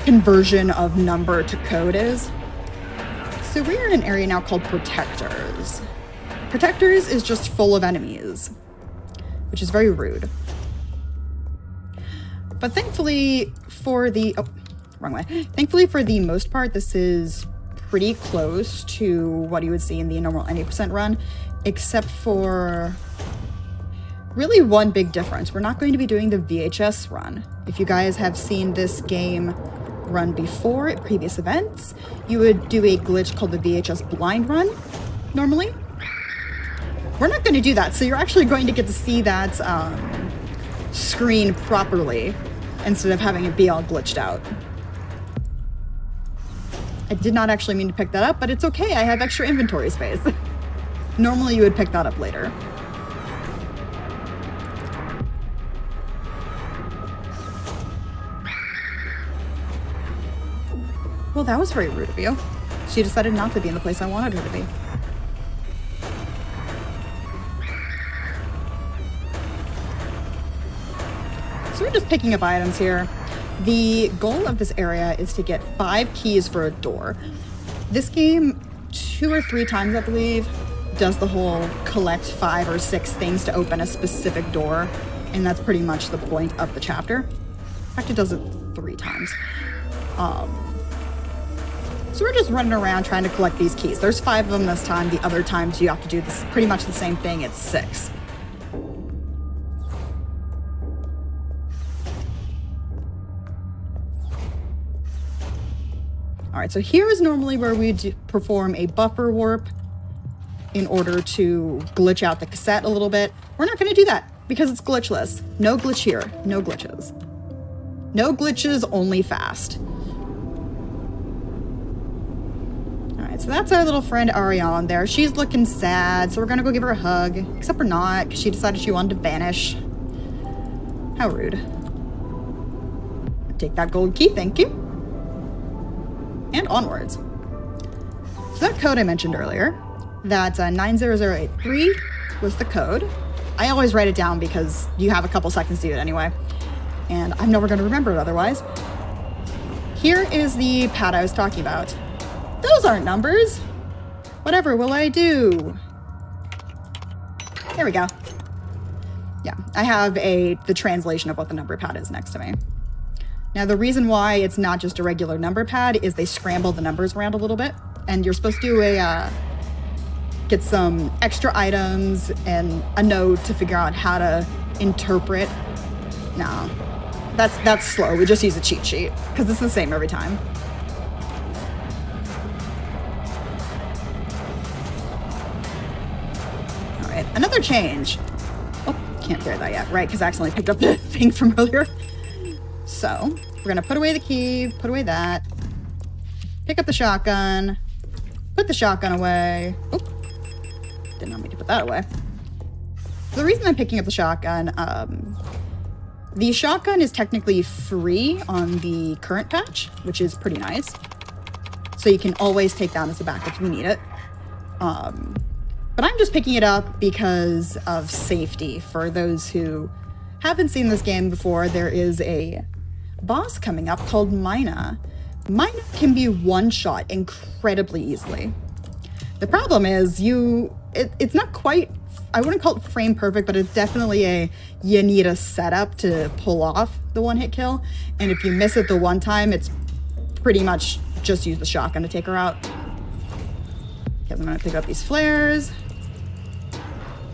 conversion of number to code is. So we're in an area now called Protectors. Protectors is just full of enemies, which is very rude. But thankfully for the... Oh, wrong way. Thankfully for the most part, this is pretty close to what you would see in the normal 90% run, except for really one big difference. We're not going to be doing the VHS run. If you guys have seen this game run before at previous events, you would do a glitch called the VHS blind run normally. We're not going to do that, so you're actually going to get to see that screen properly instead of having it be all glitched out. I did not actually mean to pick that up, but it's okay. I have extra inventory space. Normally you would pick that up later. Well, that was very rude of you. She decided not to be in the place I wanted her to be. So we're just picking up items here. The goal of this area is to get 5 keys for a door. This game, 2 or 3 times, I believe, does the whole collect 5 or 6 things to open a specific door, and that's pretty much the point of the chapter. In fact, it does it 3 times. So we're just running around trying to collect these keys. There's 5 of them this time. The other times you have to do this pretty much the same thing. It's 6. All right, so here is normally where we perform a buffer warp in order to glitch out the cassette a little bit. We're not going to do that because it's glitchless. No glitch here. No glitches. No glitches, only fast. All right, so that's our little friend Ariane there. She's looking sad, so we're going to go give her a hug. Except for not, because she decided she wanted to vanish. How rude. Take that gold key, thank you. And onwards. So that code I mentioned earlier, that 90083 was the code. I always write it down because you have a couple seconds to do it anyway. And I'm never going to remember it otherwise. Here is the pad I was talking about. Those aren't numbers. Whatever will I do? There we go. Yeah, I have the translation of what the number pad is next to me. Now, the reason why it's not just a regular number pad is they scramble the numbers around a little bit. And you're supposed to get some extra items and a node to figure out how to interpret. No, that's slow. We just use a cheat sheet because it's the same every time. All right, another change. Oh, can't hear that yet, right? Because I accidentally picked up the thing from earlier. So we're gonna put away the key, put away that, pick up the shotgun, put the shotgun away. Oh, didn't want me to put that away. So the reason I'm picking up the shotgun is technically free on the current patch, which is pretty nice. So you can always take that as a backup if you need it. But I'm just picking it up because of safety. For those who haven't seen this game before, there is a boss coming up called Mina. Mina can be one-shot incredibly easily. The problem is it's not quite, I wouldn't call it frame perfect, but it's definitely you need a setup to pull off the one-hit kill. And if you miss it the one time, it's pretty much just use the shotgun to take her out. Because I'm gonna pick up these flares.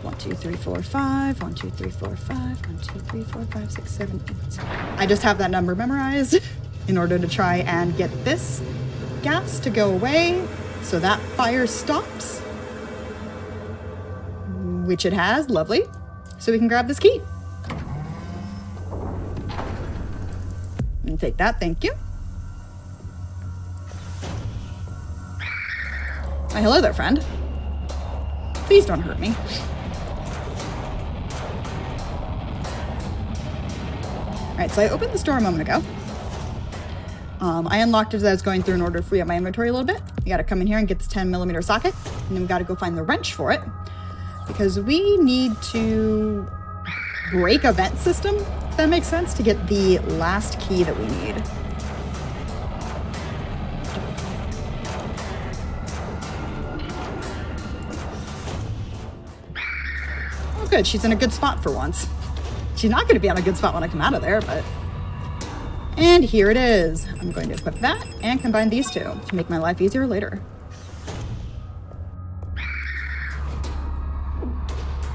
1, 2, 3, 4, 5. 1, 2, 3, 4, 5. 1, 2, 3, 4, 5, 6, 7, 8. I just have that number memorized in order to try and get this gas to go away so that fire stops. Which it has, lovely. So we can grab this key. And take that, thank you. Why, hello there, friend. Please don't hurt me. Alright, so I opened this door a moment ago. I unlocked it as I was going through in order to free up my inventory a little bit. You gotta come in here and get this 10mm socket, and then we gotta go find the wrench for it. Because we need to break a vent system, if that makes sense, to get the last key that we need. Oh good, she's in a good spot for once. She's not going to be on a good spot when I come out of there, but... And here it is. I'm going to equip that and combine these two to make my life easier later.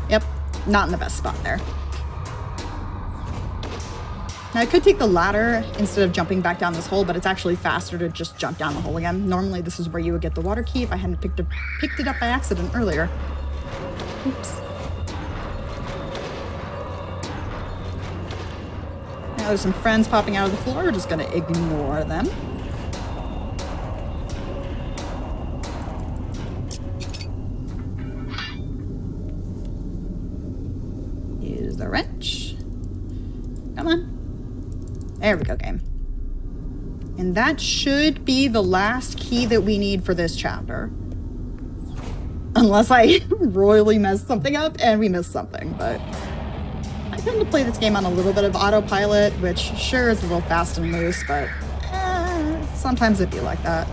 Yep, not in the best spot there. Now I could take the ladder instead of jumping back down this hole, but it's actually faster to just jump down the hole again. Normally this is where you would get the water key if I hadn't picked it up by accident earlier. Oops. Now there's some friends popping out of the floor. We're just gonna ignore them. Use the wrench. Come on. There we go, game. And that should be the last key that we need for this chapter. Unless I royally messed something up and we missed something, but... I tend to play this game on a little bit of autopilot, which sure is a little fast and loose, but sometimes it'd be like that.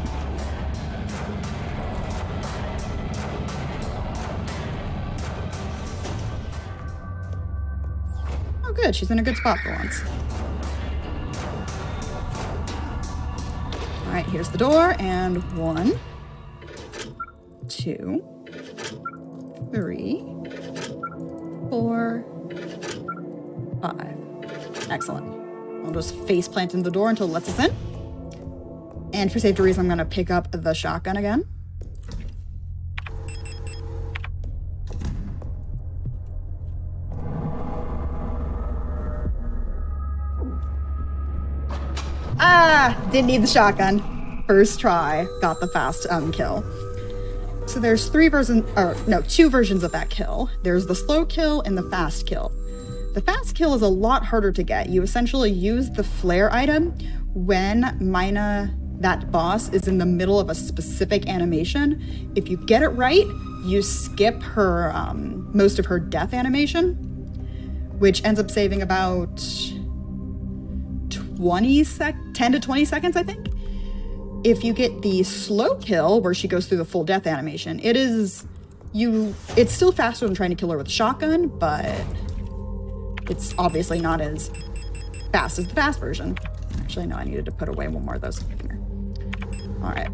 Oh good, she's in a good spot for once. right, here's the door, and 1, 2, 3, 4, 5. Excellent. I'll just face plant in the door until it lets us in. And for safety reasons, I'm going to pick up the shotgun again. Didn't need the shotgun. First try, got the fast kill. So there's two versions of that kill. There's the slow kill and the fast kill. The fast kill is a lot harder to get. You essentially use the flare item when that boss is in the middle of a specific animation. If you get it right, you skip her most of her death animation, which ends up saving about 10 to 20 seconds, I think. If you get the slow kill, where she goes through the full death animation, it's still faster than trying to kill her with a shotgun, but it's obviously not as fast as the fast version. Actually, no, I needed to put away one more of those. Come here. All right.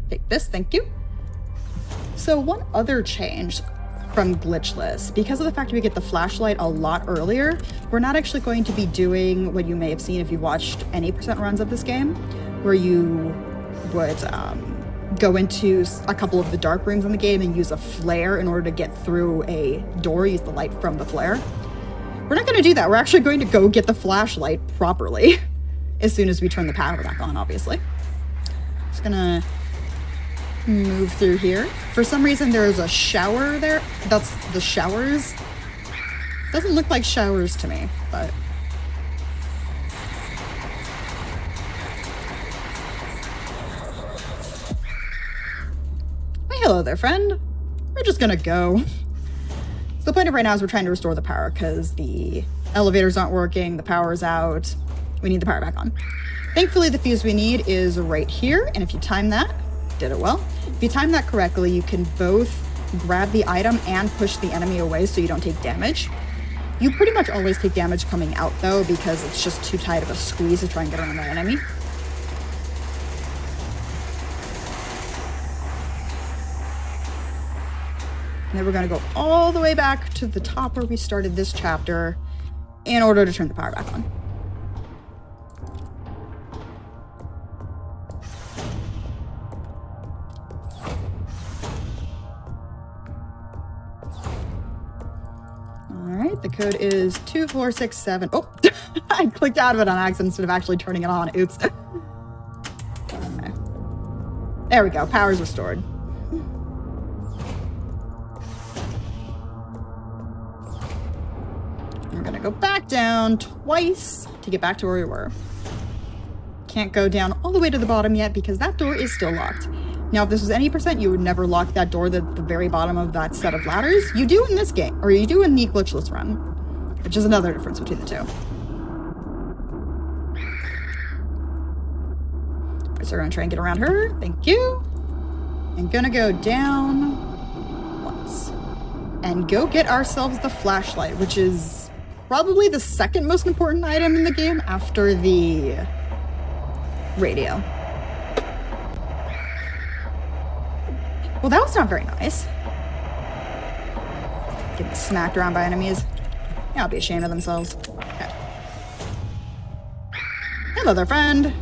Take this, thank you. So one other change from glitchless, because of the fact that we get the flashlight a lot earlier, we're not actually going to be doing what you may have seen if you watched any percent runs of this game, where you would go into a couple of the dark rooms in the game and use a flare in order to get through a door, use the light from the flare. We're not going to do that. We're actually going to go get the flashlight properly as soon as we turn the power back on, obviously. Just gonna move through here. For some reason, there is a shower there. That's the showers. Doesn't look like showers to me, but... Why, hello there, friend. We're just gonna go. So the point of right now is we're trying to restore the power because the elevators aren't working, the power's out. We need the power back on. Thankfully, the fuse we need is right here, and if you time that, did it well. If you time that correctly, you can both grab the item and push the enemy away so you don't take damage. You pretty much always take damage coming out, though, because it's just too tight of a squeeze to try and get around that enemy. And then we're going to go all the way back to the top where we started this chapter in order to turn the power back on. Alright, the code is 2467. Oh, I clicked out of it on accident instead of actually turning it on. Oops. Okay. There we go, power's restored. We're gonna go back down twice to get back to where we were. Can't go down all the way to the bottom yet because that door is still locked. Now, if this was any percent, you would never lock that door at the very bottom of that set of ladders. You do in this game, or you do in the glitchless run, which is another difference between the two. So we're gonna try and get around her. Thank you. And gonna go down once. And go get ourselves the flashlight, which is probably the second most important item in the game after the radio. Well, that was not very nice. Getting smacked around by enemies. They'll be ashamed of themselves. Okay. Hello there, friend.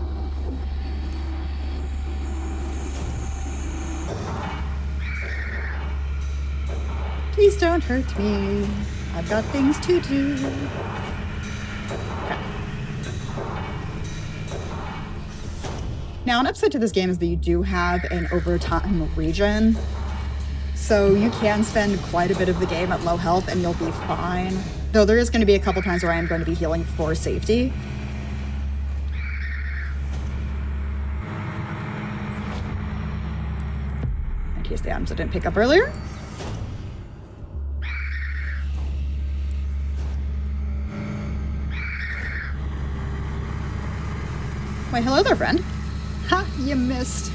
Please don't hurt me. I've got things to do. Okay. Now, an upside to this game is that you do have an overtime regen. So you can spend quite a bit of the game at low health and you'll be fine. Though there is going to be a couple times where I am going to be healing for safety. In case the items I didn't pick up earlier. Why, hello there, friend. Ha, you missed.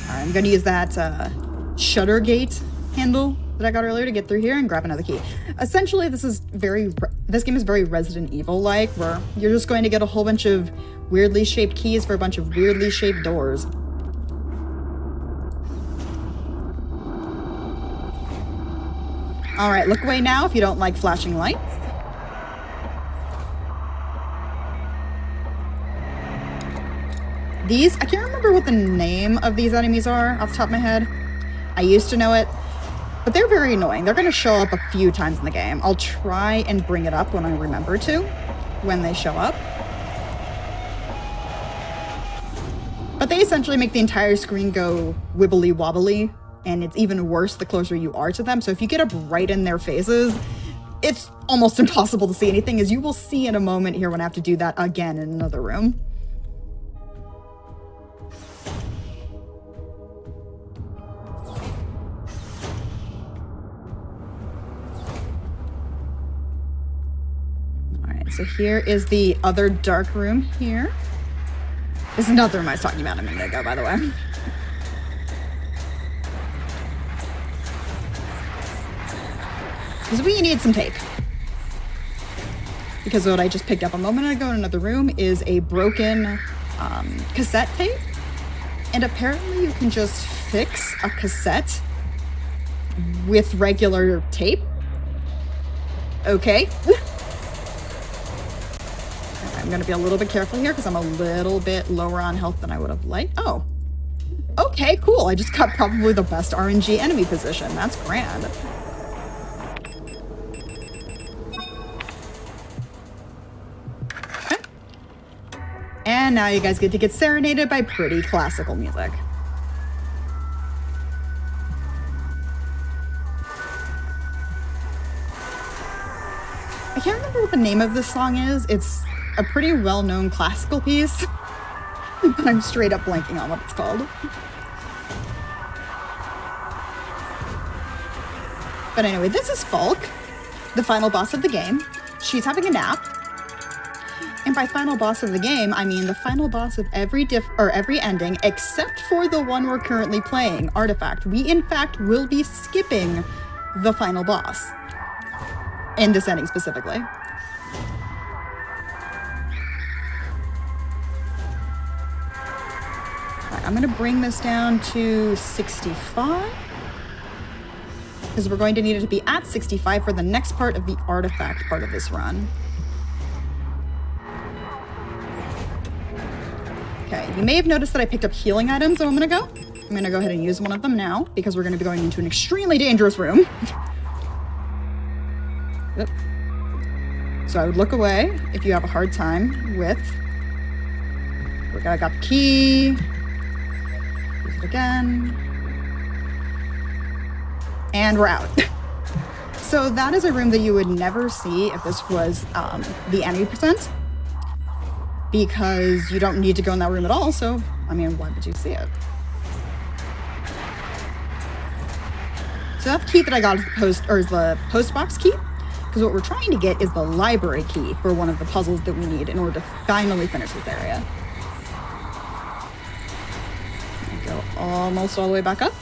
All right, I'm going to use that shutter gate handle that I got earlier to get through here and grab another key. Essentially, this game is very Resident Evil-like, where you're just going to get a whole bunch of weirdly shaped keys for a bunch of weirdly shaped doors. Alright, look away now if you don't like flashing lights. These, I can't remember what the name of these enemies are off the top of my head. I used to know it, but they're very annoying. They're going to show up a few times in the game. I'll try and bring it up when I remember to, when they show up. But they essentially make the entire screen go wibbly wobbly, and it's even worse the closer you are to them. So if you get up right in their faces, it's almost impossible to see anything, as you will see in a moment here when I have to do that again in another room. So here is the other dark room here. This is not the room I was talking about a minute ago, by the way. Because we need some tape. Because what I just picked up a moment ago in another room is a broken cassette tape. And apparently you can just fix a cassette with regular tape. Okay. I'm going to be a little bit careful here because I'm a little bit lower on health than I would have liked. Oh. Okay, cool. I just got probably the best RNG enemy position. That's grand. Okay. And now you guys get to get serenaded by pretty classical music. I can't remember what the name of this song is. It's a pretty well-known classical piece, but I'm straight up blanking on what it's called. But anyway, this is Falk, the final boss of the game. She's having a nap. And by final boss of the game, I mean the final boss of every ending except for the one we're currently playing, Artifact. We, in fact, will be skipping the final boss. In this ending specifically. Right, I'm going to bring this down to 65. Because we're going to need it to be at 65 for the next part of the artifact part of this run. Okay, you may have noticed that I picked up healing items a moment ago. I'm going to go ahead and use one of them now, because we're going to be going into an extremely dangerous room. Yep. So I would look away if you have a hard time with... I got the key. Use it again. And we're out. So that is a room that you would never see if this was the enemy percent. Because you don't need to go in that room at all, so, I mean, why would you see it? So that key that I got is the post box key. Because what we're trying to get is the library key for one of the puzzles that we need in order to finally finish this area. Go almost all the way back up.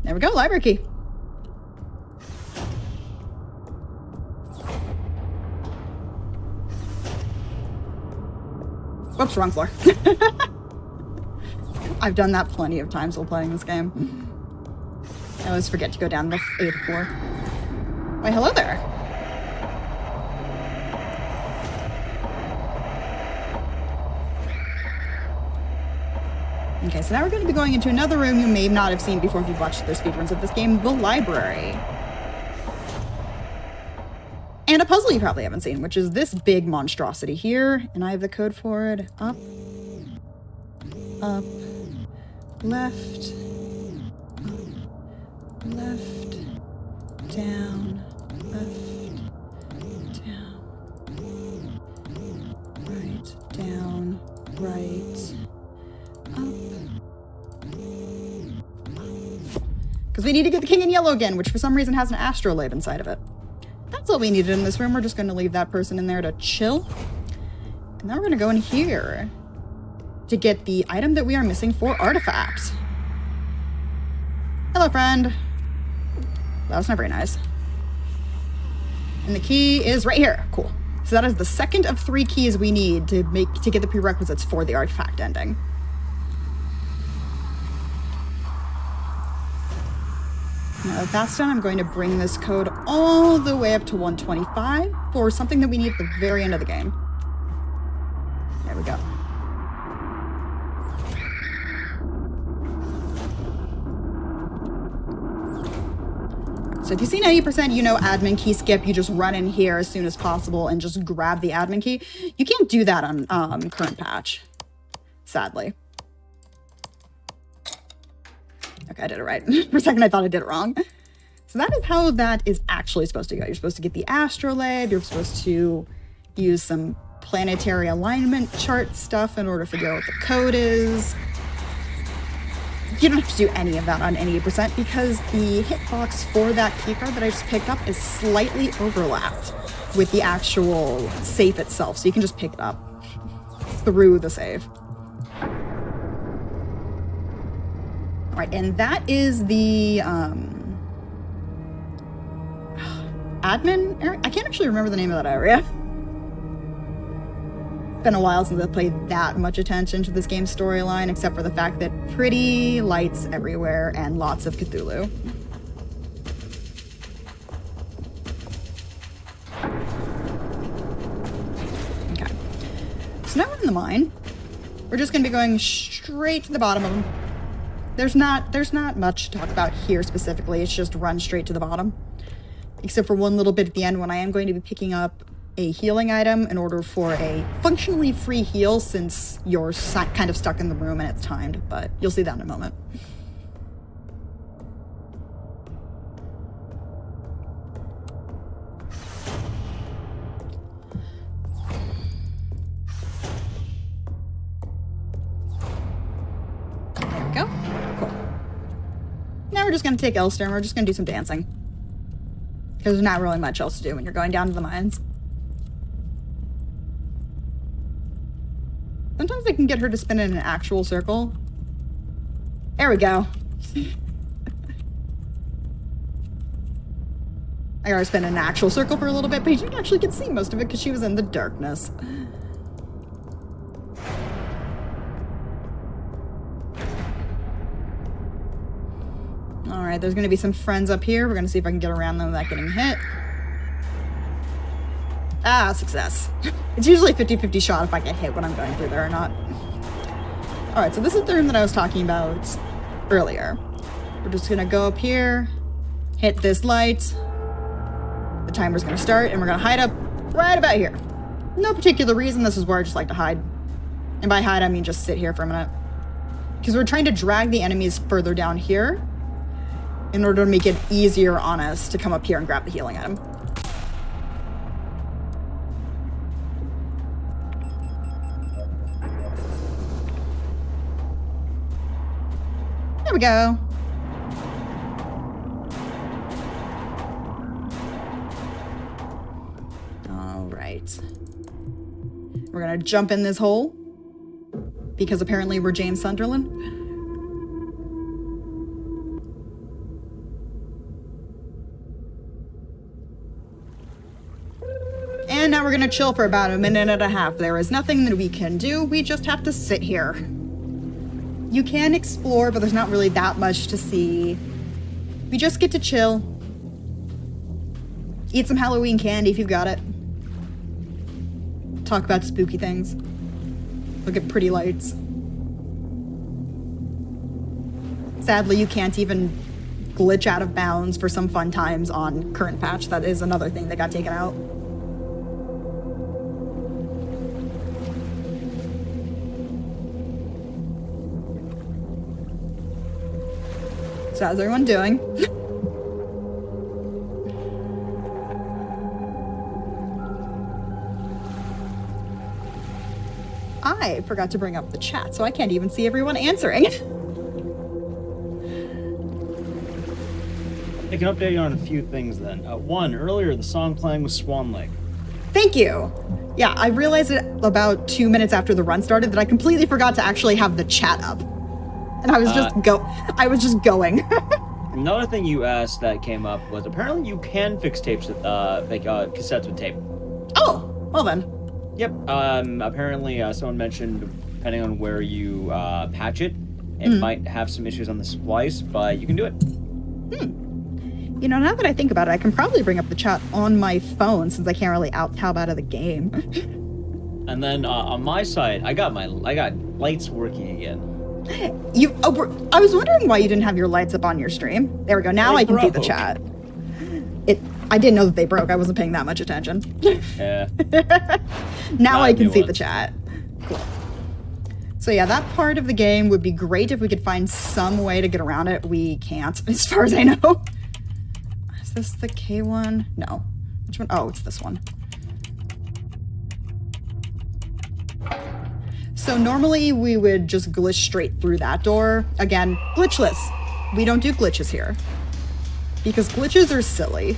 There we go, library key. Whoops, wrong floor. I've done that plenty of times while playing this game. I always forget to go down the 8th floor. Why, hello there. Okay, so now we're going to be going into another room you may not have seen before if you've watched the speedruns of this game, the library. And a puzzle you probably haven't seen, which is this big monstrosity here. And I have the code for it. Up. Up. Left, up, left, down, left, down, right, down, right, up. Because we need to get the king in yellow again, which for some reason has an astrolabe inside of it. That's all we needed in this room. We're just going to leave that person in there to chill. And now we're going to go in here to get the item that we are missing for Artifact. Hello, friend. That's not very nice. And the key is right here. Cool. So that is the second of 3 keys we need to get the prerequisites for the Artifact ending. Now that that's done, I'm going to bring this code all the way up to 125 for something that we need at the very end of the game. There we go. So if you see 90%, you know admin key skip, you just run in here as soon as possible and just grab the admin key. You can't do that on current patch, sadly. Okay, I did it right. For a second, I thought I did it wrong. So that is how that is actually supposed to go. You're supposed to get the astrolabe. You're supposed to use some planetary alignment chart stuff in order to figure out what the code is. You don't have to do any of that on 80% because the hitbox for that keycard that I just picked up is slightly overlapped with the actual safe itself. So you can just pick it up through the save. All right, and that is the admin area. I can't actually remember the name of that area. It's been a while since I've paid that much attention to this game's storyline, except for the fact that pretty lights everywhere and lots of Cthulhu. Okay. So now we're in the mine. We're just going to be going straight to the bottom of them. There's not much to talk about here specifically. It's just run straight to the bottom. Except for one little bit at the end when I am going to be picking up a healing item in order for a functionally free heal since you're kind of stuck in the room and it's timed, but you'll see that in a moment. There we go. Cool. Now we're just going to take Elster and we're just going to do some dancing. Because there's not really much else to do when you're going down to the mines. Sometimes I can get her to spin in an actual circle. There we go. I got her spin in an actual circle for a little bit, but you didn't actually get to see most of it because she was in the darkness. Alright, there's going to be some friends up here. We're going to see if I can get around them without getting hit. Ah, success. It's usually a 50-50 shot if I get hit when I'm going through there or not. Alright, so this is the room that I was talking about earlier. We're just going to go up here, hit this light. The timer's going to start, and we're going to hide up right about here. No particular reason, this is where I just like to hide. And by hide, I mean just sit here for a minute. Because we're trying to drag the enemies further down here in order to make it easier on us to come up here and grab the healing item. There we go. All right. We're gonna jump in this hole because apparently we're James Sunderland. And now we're gonna chill for about a minute and a half. There is nothing that we can do. We just have to sit here. You can explore, but there's not really that much to see. We just get to chill. Eat some Halloween candy if you've got it. Talk about spooky things. Look at pretty lights. Sadly, you can't even glitch out of bounds for some fun times on current patch. That is another thing that got taken out. So how's everyone doing? I forgot to bring up the chat, so I can't even see everyone answering. I can update you on a few things then. One, earlier the song playing was Swan Lake. Thank you. Yeah, I realized it about 2 minutes after the run started that I completely forgot to actually have the chat up. And I was just going. Another thing you asked that came up was apparently you can fix tapes with cassettes with tape. Oh, well then. Yep. Apparently someone mentioned depending on where you patch it, it might have some issues on the splice, but you can do it. You know, now that I think about it, I can probably bring up the chat on my phone since I can't really tab out of the game. And then on my side, I got lights working again. I was wondering why you didn't have your lights up on your stream. There we go. Now I can see the chat. I didn't know that they broke. I wasn't paying that much attention. Yeah. Now I can see the chat. Cool. So yeah, that part of the game would be great if we could find some way to get around it. We can't, as far as I know. Is this the K one? No. Which one? Oh, it's this one. So normally we would just glitch straight through that door. Again, glitchless. We don't do glitches here. Because glitches are silly.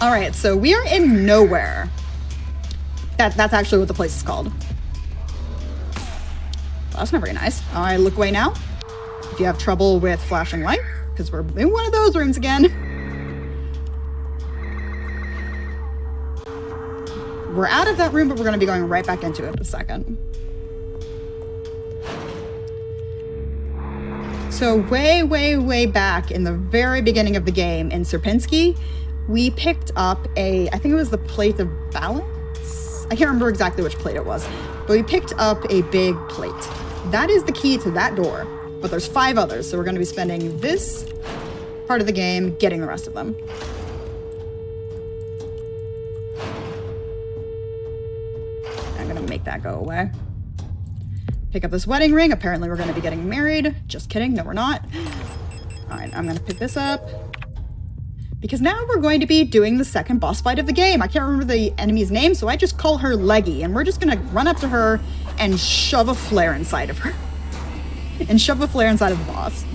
Alright, so we are in nowhere. That's actually what the place is called. Well, that's not very nice. Alright, look away now. If you have trouble with flashing light, because we're in one of those rooms again. We're out of that room, but we're going to be going right back into it in a second. So way back in the very beginning of the game in Sierpinski, we picked up I think it was the plate of balance? I can't remember exactly which plate it was, but we picked up a big plate. That is the key to that door, but there's 5 others, so we're going to be spending this part of the game getting the rest of them. I'm going to make that go away. Pick up this wedding ring. Apparently we're going to be getting married. Just kidding. No, we're not. All right, I'm going to pick this up. Because now we're going to be doing the second boss fight of the game. I can't remember the enemy's name, so I just call her Leggy. And we're just going to run up to her and shove a flare inside of her. And shove a flare inside of the boss.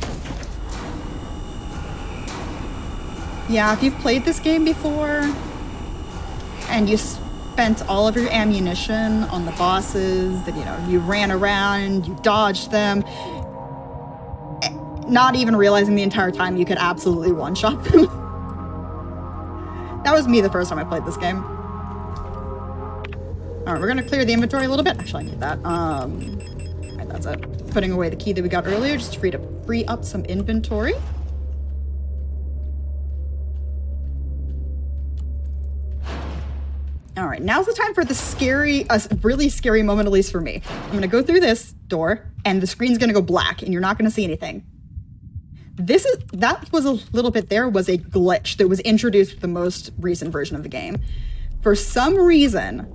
Yeah, if you've played this game before, and you spent all of your ammunition on the bosses, that, you know, you ran around, you dodged them, not even realizing the entire time you could absolutely one-shot them. That was me the first time I played this game. Alright, we're gonna clear the inventory a little bit. Actually, I need that. Alright, that's it. Putting away the key that we got earlier, just to free up some inventory. Alright, now's the time for the really scary moment, at least for me. I'm gonna go through this door, and the screen's gonna go black, and you're not gonna see anything. That was a little bit there, was a glitch that was introduced with the most recent version of the game. For some reason,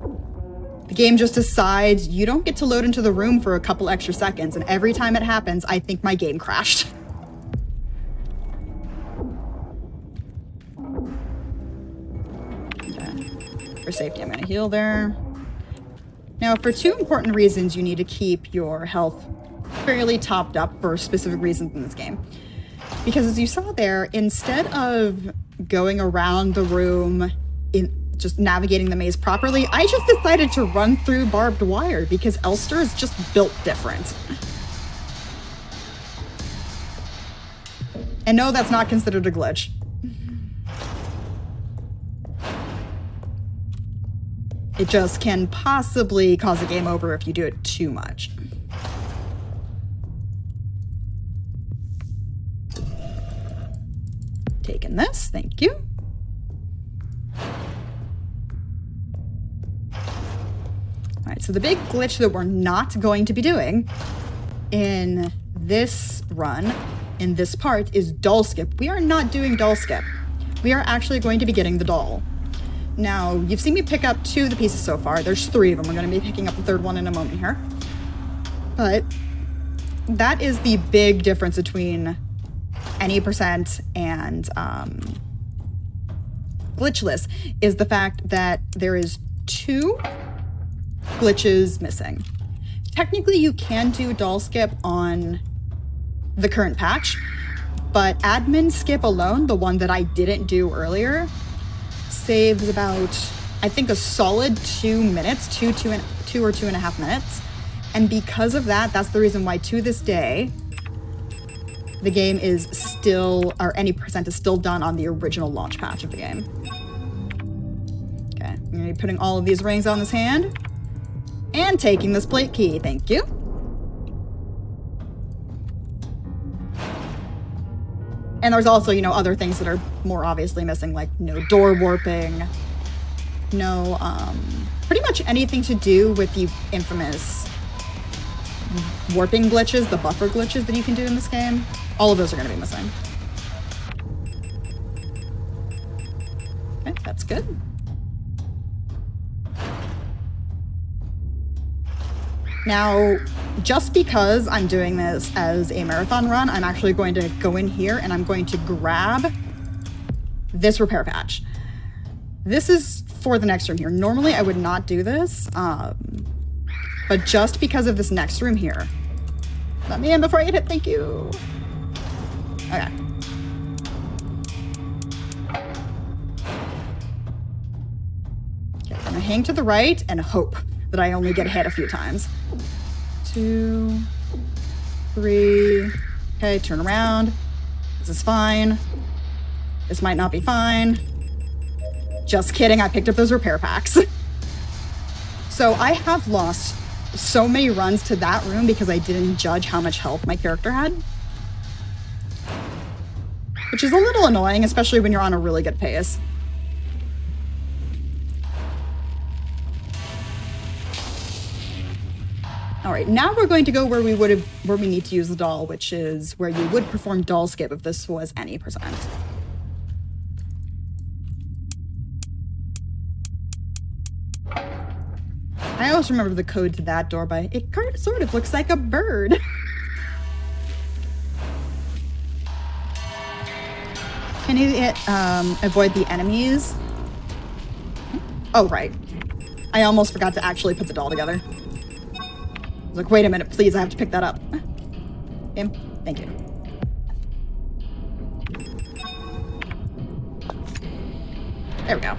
the game just decides you don't get to load into the room for a couple extra seconds, and every time it happens, I think my game crashed. Okay. For safety, I'm gonna heal there. Now, for 2 important reasons, you need to keep your health fairly topped up for specific reasons in this game. Because as you saw there, instead of going around the room just navigating the maze properly, I just decided to run through barbed wire because Elster is just built different. And no, that's not considered a glitch. It just can possibly cause a game over if you do it too much. Taking this, thank you. Alright, so the big glitch that we're not going to be doing in this run, in this part, is doll skip. We are not doing doll skip. We are actually going to be getting the doll. Now, you've seen me pick up 2 of the pieces so far. There's 3 of them. We're going to be picking up the 3rd one in a moment here. But that is the big difference between any percent and glitchless, is the fact that there is 2 glitches missing. Technically, you can do doll skip on the current patch, but admin skip alone, the one that I didn't do earlier, saves about, I think, a solid 2 minutes, two or 2.5 minutes. And because of that, that's the reason why to this day, the game is still, or any percent is still done on the original launch patch of the game. Okay, I'm gonna be putting all of these rings on this hand and taking this plate key, thank you. And there's also, you know, other things that are more obviously missing, like no door warping, no, pretty much anything to do with the infamous warping glitches, the buffer glitches that you can do in this game. All of those are going to be missing. Okay, that's good. Now, just because I'm doing this as a marathon run, I'm actually going to go in here and I'm going to grab this repair patch. This is for the next room here. Normally, I would not do this, but just because of this next room here. Let me in before I get hit, thank you. Okay. Okay, I'm gonna hang to the right and hope that I only get hit a few times. 2, 3, okay, turn around. This is fine. This might not be fine. Just kidding, I picked up those repair packs. So I have lost so many runs to that room because I didn't judge how much health my character had. Which is a little annoying, especially when you're on a really good pace. All right, now we're going to go where we need to use the doll, which is where you would perform doll skip if this was any percent. I always remember the code to that door by, it sort of looks like a bird. Can you avoid the enemies? Oh, right. I almost forgot to actually put the doll together. I was like, wait a minute, please, I have to pick that up. Him? Thank you. There we go.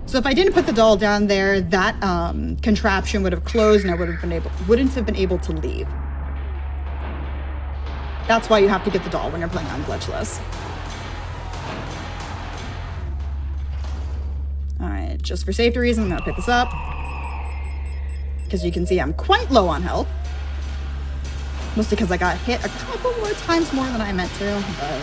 So if I didn't put the doll down there, that contraption would have closed and I wouldn't have been able to leave. That's why you have to get the doll when you're playing on glitchless. Alright, just for safety reasons, I'm gonna pick this up. Because you can see I'm quite low on health. Mostly because I got hit a couple more times more than I meant to, but...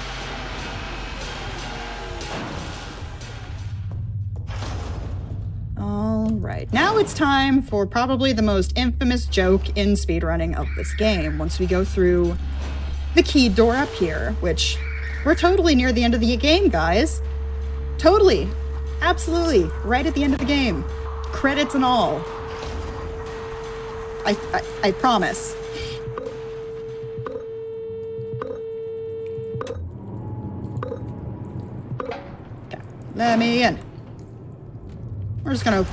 Alright, now it's time for probably the most infamous joke in speedrunning of this game. Once we go through the key door up here, which we're totally near the end of the game, guys. Totally. Absolutely. Right at the end of the game. Credits and all. I promise. Okay, let me in. We're just gonna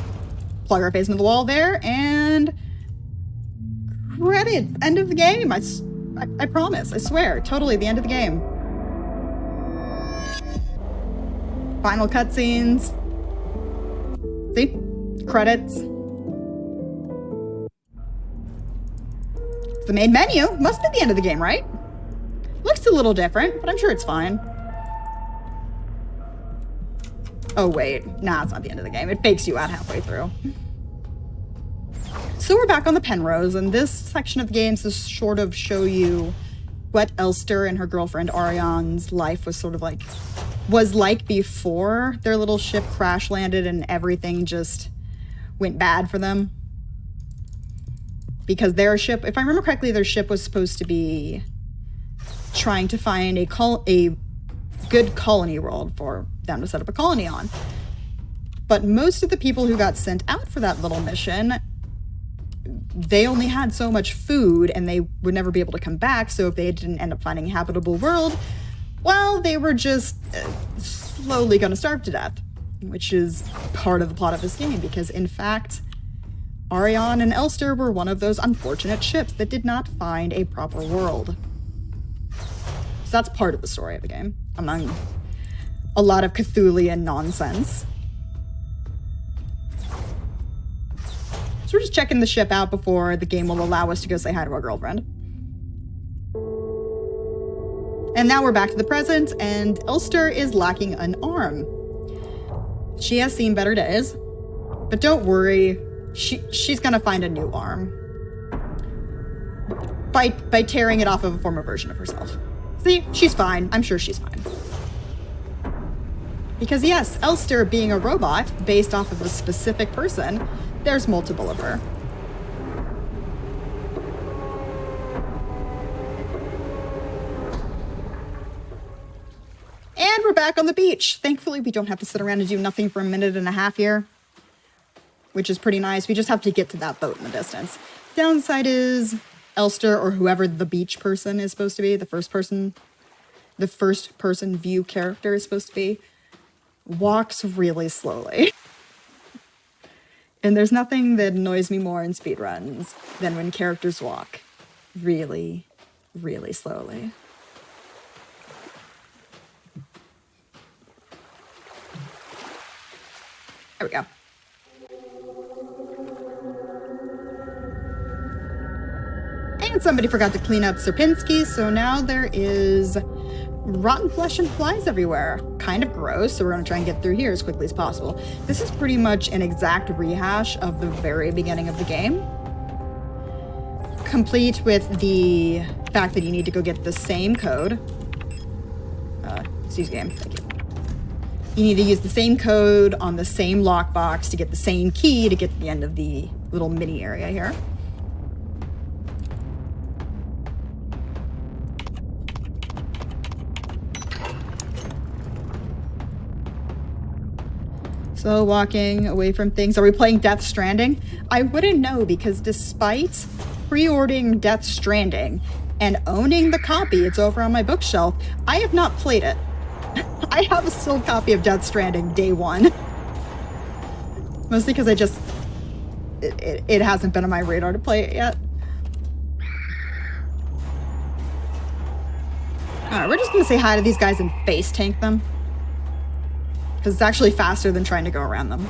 plug our face into the wall there, and credits. End of the game. I promise. I swear. Totally the end of the game. Final cutscenes. See? Credits. The main menu must be the end of the game, right? Looks a little different, but I'm sure it's fine. Oh wait, nah, it's not the end of the game. It fakes you out halfway through. So we're back on the Penrose, and this section of the game is to sort of show you what Elster and her girlfriend Ariane's life was sort of like, before their little ship crash landed and everything just went bad for them. Because their ship, if I remember correctly, their ship was supposed to be trying to find a good colony world for them to set up a colony on. But most of the people who got sent out for that little mission, they only had so much food and they would never be able to come back, so if they didn't end up finding a habitable world, well, they were just slowly going to starve to death, which is part of the plot of this game, because in fact, Ariane and Elster were one of those unfortunate ships that did not find a proper world. So that's part of the story of the game, among a lot of Cthulhian nonsense. So we're just checking the ship out before the game will allow us to go say hi to our girlfriend. And now we're back to the present, and Elster is lacking an arm. She has seen better days, but don't worry, she's gonna find a new arm. By tearing it off of a former version of herself. See, she's fine. I'm sure she's fine. Because yes, Elster being a robot based off of a specific person, there's multiple of her. And we're back on the beach. Thankfully, we don't have to sit around and do nothing for a minute and a half here, which is pretty nice. We just have to get to that boat in the distance. Downside is Elster, or whoever the beach person is supposed to be, the first person view character is supposed to be, walks really slowly. And there's nothing that annoys me more in speedruns than when characters walk really, really slowly. There we go. And somebody forgot to clean up Sierpinski, so now there is rotten flesh and flies everywhere. Kind of gross, so we're going to try and get through here as quickly as possible. This is pretty much an exact rehash of the very beginning of the game, complete with the fact that you need to go get the same code. Excuse game, thank you. You need to use the same code on the same lockbox to get the same key to get to the end of the little mini area here. So walking away from things. Are we playing Death Stranding? I wouldn't know, because despite pre-ordering Death Stranding and owning the copy, it's over on my bookshelf, I have not played it. I have a still copy of Death Stranding day one. Mostly because it hasn't been on my radar to play it yet. Alright, we're just gonna say hi to these guys and face tank them. Because it's actually faster than trying to go around them.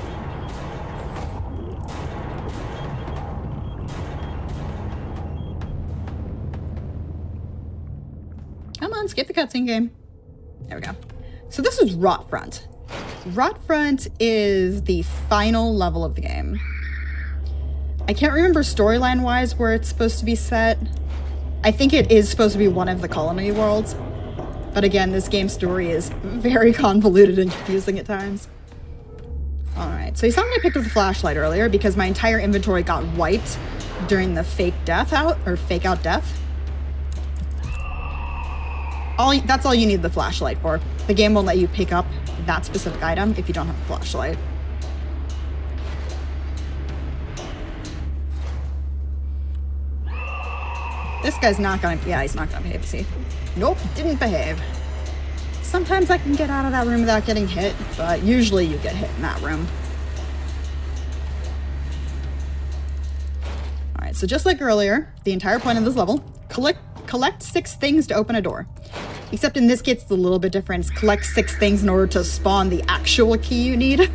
Come on, skip the cutscene game. There we go. So this is Rotfront. Rotfront is the final level of the game. I can't remember storyline-wise where it's supposed to be set. I think it is supposed to be one of the colony worlds. But again, this game's story is very convoluted and confusing at times. Alright, so you saw me picked up the flashlight earlier because my entire inventory got wiped during the fake out death. That's all you need the flashlight for. The game won't let you pick up that specific item if you don't have a flashlight. This guy's not gonna, yeah, he's not gonna behave, see? Nope, didn't behave. Sometimes I can get out of that room without getting hit, but usually you get hit in that room. Alright, so just like earlier, the entire point of this level, collect 6 things to open a door. Except in this case, it's a little bit different. It's collect 6 things in order to spawn the actual key you need.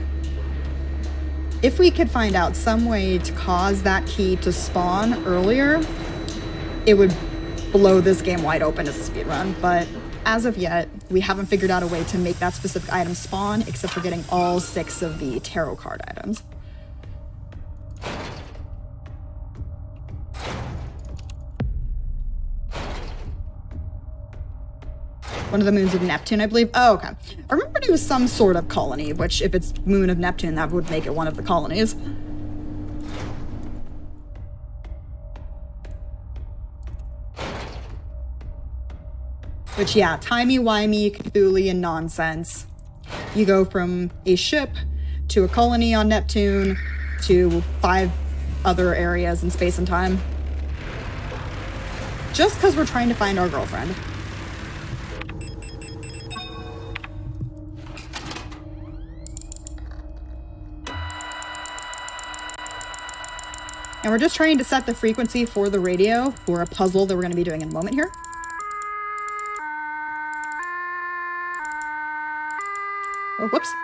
If we could find out some way to cause that key to spawn earlier, it would blow this game wide open as a speedrun, but as of yet, we haven't figured out a way to make that specific item spawn, except for getting all 6 of the tarot card items. One of the moons of Neptune, I believe. Oh, okay. I remember it was some sort of colony, which if it's moon of Neptune, that would make it one of the colonies. Which, yeah, timey-wimey, Cthulhian nonsense. You go from a ship to a colony on Neptune to 5 other areas in space and time. Just because we're trying to find our girlfriend. And we're just trying to set the frequency for the radio for a puzzle that we're going to be doing in a moment here. Oh, whoops.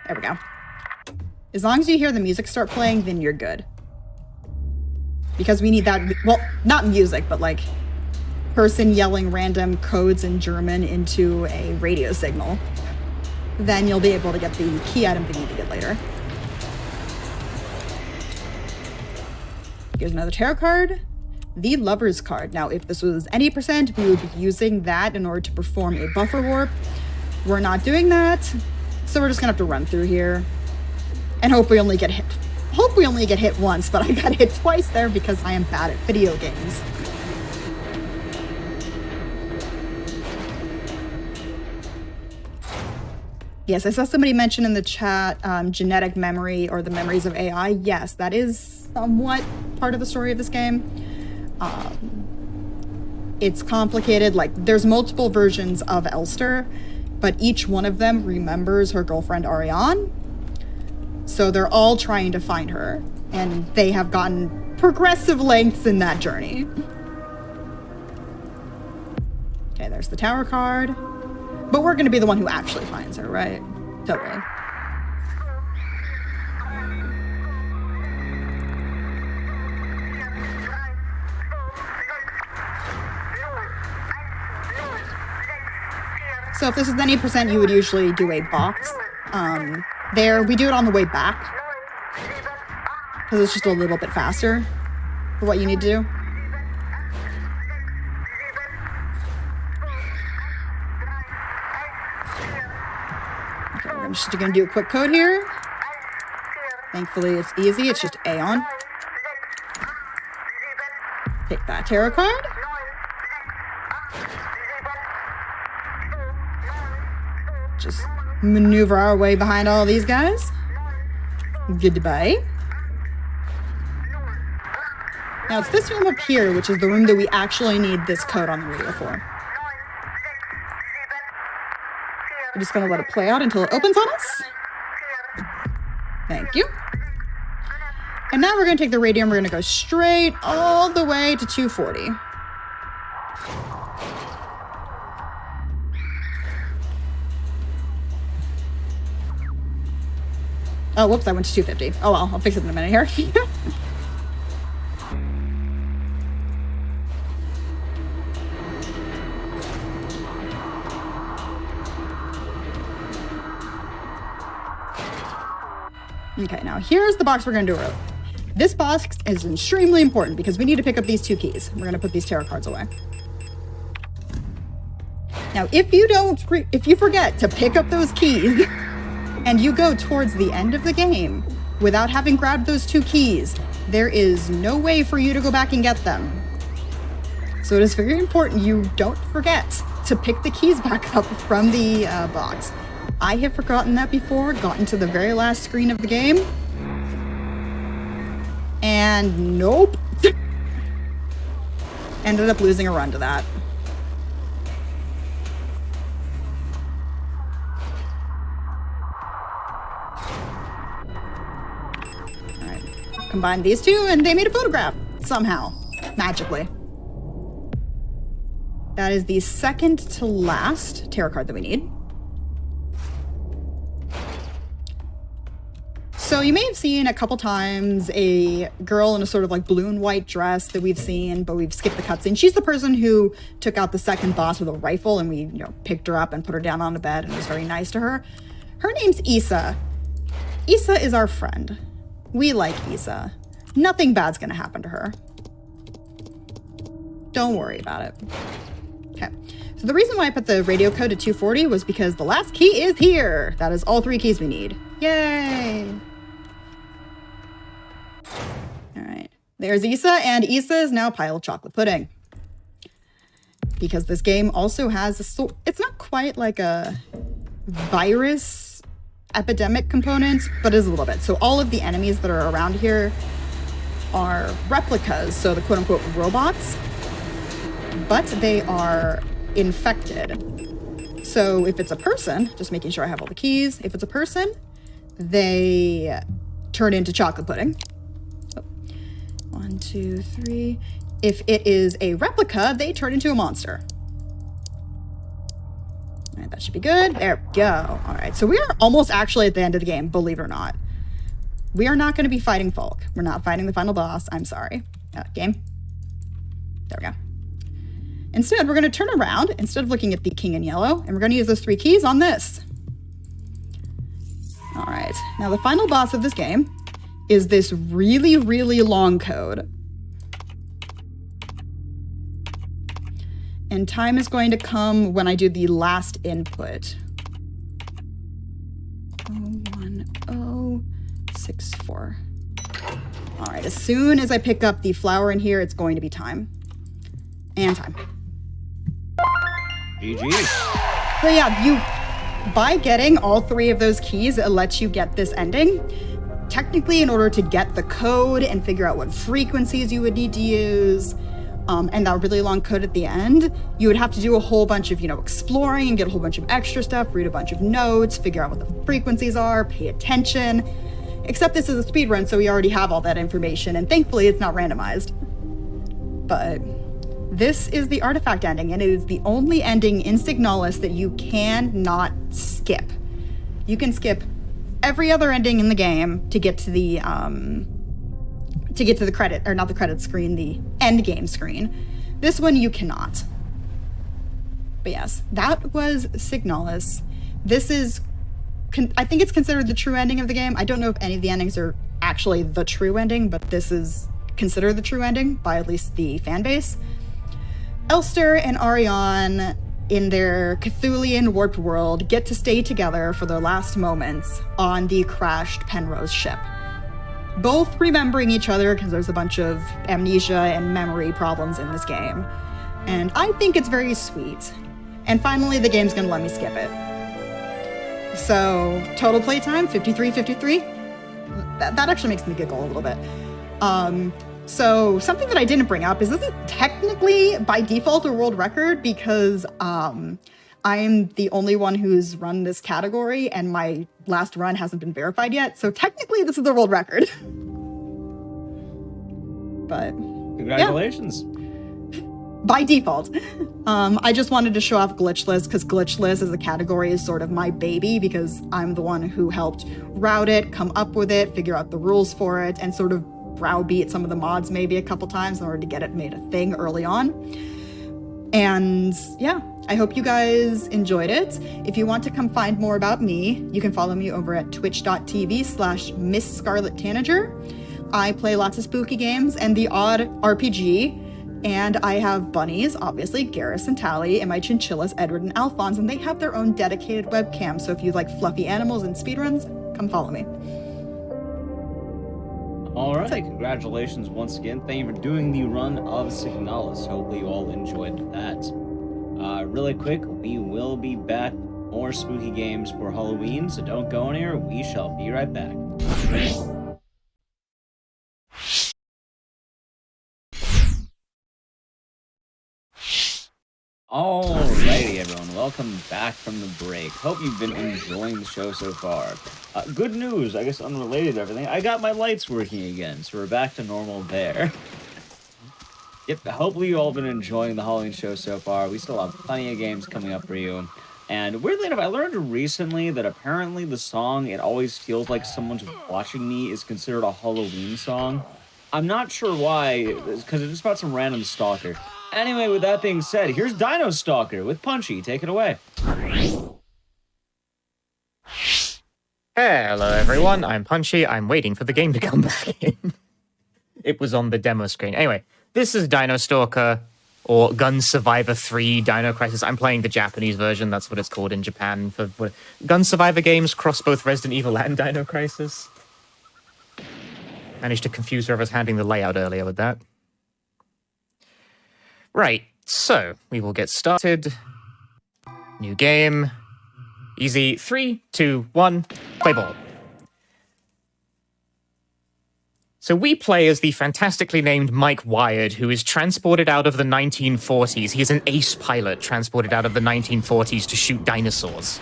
There we go. As long as you hear the music start playing, then you're good. Because we need that, well, not music, but like person yelling random codes in German into a radio signal. Then you'll be able to get the key item that you need to get later. Here's another tarot card. The Lover's card. Now, if this was any percent, we would be using that in order to perform a buffer warp. We're not doing that, so we're just gonna have to run through here and hope we only get hit. Hope we only get hit once, but I got hit twice there because I am bad at video games. Yes, I saw somebody mention in the chat genetic memory or the memories of AI. Yes, that is somewhat part of the story of this game. It's complicated. Like, there's multiple versions of Elster, but each one of them remembers her girlfriend Ariane. So they're all trying to find her, and they have gotten progressive lengths in that journey. Okay, there's the tower card. But we're going to be the one who actually finds her, right? Totally. So if this is any percent, you would usually do a box. There, we do it on the way back, because it's just a little bit faster for what you need to do. Okay, I'm just going to do a quick code here. Thankfully, it's easy. It's just Aeon. Take that tarot card. Just maneuver our way behind all these guys. Goodbye. Now it's this room up here, which is the room that we actually need this code on the radio for. We're just gonna let it play out until it opens on us. Thank you. And now we're gonna take the radio and we're gonna go straight all the way to 240. Oh, whoops, I went to 250. Oh well, I'll fix it in a minute here. Okay, now here's the box we're gonna do early. This box is extremely important because we need to pick up these two keys. We're gonna put these tarot cards away. Now, if you forget to pick up those keys, and you go towards the end of the game without having grabbed those two keys, there is no way for you to go back and get them. So it is very important you don't forget to pick the keys back up from the box. I have forgotten that before, gotten to the very last screen of the game, and nope. Ended up losing a run to that. Combined these two and they made a photograph somehow, magically. That is the second to last tarot card that we need. So you may have seen a couple times a girl in a sort of like blue and white dress that we've seen, but we've skipped the cutscene. She's the person who took out the second boss with a rifle, and we, picked her up and put her down on the bed and was very nice to her. Her name's Issa. Issa is our friend. We like Issa. Nothing bad's gonna happen to her. Don't worry about it. Okay. So the reason why I put the radio code to 240 was because the last key is here. That is all 3 keys we need. Yay! All right. There's Issa, and Issa is now a pile of chocolate pudding. Because this game also has it's not quite like a virus epidemic component, but is a little bit. So all of the enemies that are around here are replicas, so the quote-unquote robots, but they are infected. So if it's a person, just making sure I have all the keys, if it's a person, they turn into chocolate pudding. Oh. 1, 2, 3. If it is a replica, they turn into a monster. right, that should be good. There we go. All right, so we are almost actually at the end of the game, believe it or not. We are not going to be fighting Folk. We're not fighting the final boss. I'm sorry. Game. There we go. Instead, we're going to turn around, instead of looking at the king in yellow, and we're going to use those 3 keys on this. All right. Now, the final boss of this game is this really, really long code. And time is going to come when I do the last input. 01064. All right, as soon as I pick up the flower in here, it's going to be time. And time. GG. So yeah, by getting all 3 of those keys, it lets you get this ending. Technically, in order to get the code and figure out what frequencies you would need to use, and that really long code at the end, you would have to do a whole bunch of, exploring and get a whole bunch of extra stuff, read a bunch of notes, figure out what the frequencies are, pay attention. Except this is a speedrun, so we already have all that information, and thankfully it's not randomized. But this is the artifact ending, and it is the only ending in Signalis that you cannot skip. You can skip every other ending in the game to get to the credit, or not the credit screen, the end game screen. This one you cannot. But yes, that was Signalis. This is, I think it's considered the true ending of the game. I don't know if any of the endings are actually the true ending, but this is considered the true ending by at least the fan base. Elster and Ariane, in their Cthulian warped world, get to stay together for their last moments on the crashed Penrose ship. Both remembering each other because there's a bunch of amnesia and memory problems in this game. And I think it's very sweet. And finally, the game's gonna let me skip it. So, total playtime, 53. That actually makes me giggle a little bit. So, something that I didn't bring up is this is technically, by default, a world record because I'm the only one who's run this category and my last run hasn't been verified yet. So, technically, this is the world record. But, Congratulations. Yeah. By default. I just wanted to show off Glitchless because Glitchless as a category is sort of my baby because I'm the one who helped route it, come up with it, figure out the rules for it, and sort of browbeat some of the mods maybe a couple times in order to get it made a thing early on. And yeah, I hope you guys enjoyed it. If you want to come find more about me, you can follow me over at twitch.tv/Miss Scarlet Tanager. I play lots of spooky games and the odd RPG. And I have bunnies, obviously, Garrus and Tally, and my chinchillas, Edward and Alphonse, and they have their own dedicated webcam. So if you like fluffy animals and speedruns, come follow me. All right, congratulations once again. Thank you for doing the run of Signalis. Hopefully you all enjoyed that. Really quick, we will be back with more spooky games for Halloween, so don't go anywhere. We shall be right back. Alrighty, everyone. Welcome back from the break. Hope you've been enjoying the show so far. Good news, I guess unrelated to everything. I got my lights working again, so we're back to normal there. Yep, hopefully you all have been enjoying the Halloween show so far. We still have plenty of games coming up for you. And weirdly enough, I learned recently that apparently the song It Always Feels Like Someone's Watching Me is considered a Halloween song. I'm not sure why, because it's just about some random stalker. Anyway, with that being said, here's Dino Stalker with Punchy. Take it away. Hello everyone, I'm Punchy. I'm waiting for the game to come back in. It was on the demo screen. Anyway, this is Dino Stalker, or Gun Survivor 3 Dino Crisis. I'm playing the Japanese version, that's what it's called in Japan. For Gun Survivor games cross both Resident Evil and Dino Crisis. Managed to confuse whoever was handling the layout earlier with that. Right, so we will get started. New game. Easy. 3, 2, 1, play ball. So we play as the fantastically named Mike Wired, who is transported out of the 1940s. He is an ace pilot transported out of the 1940s to shoot dinosaurs.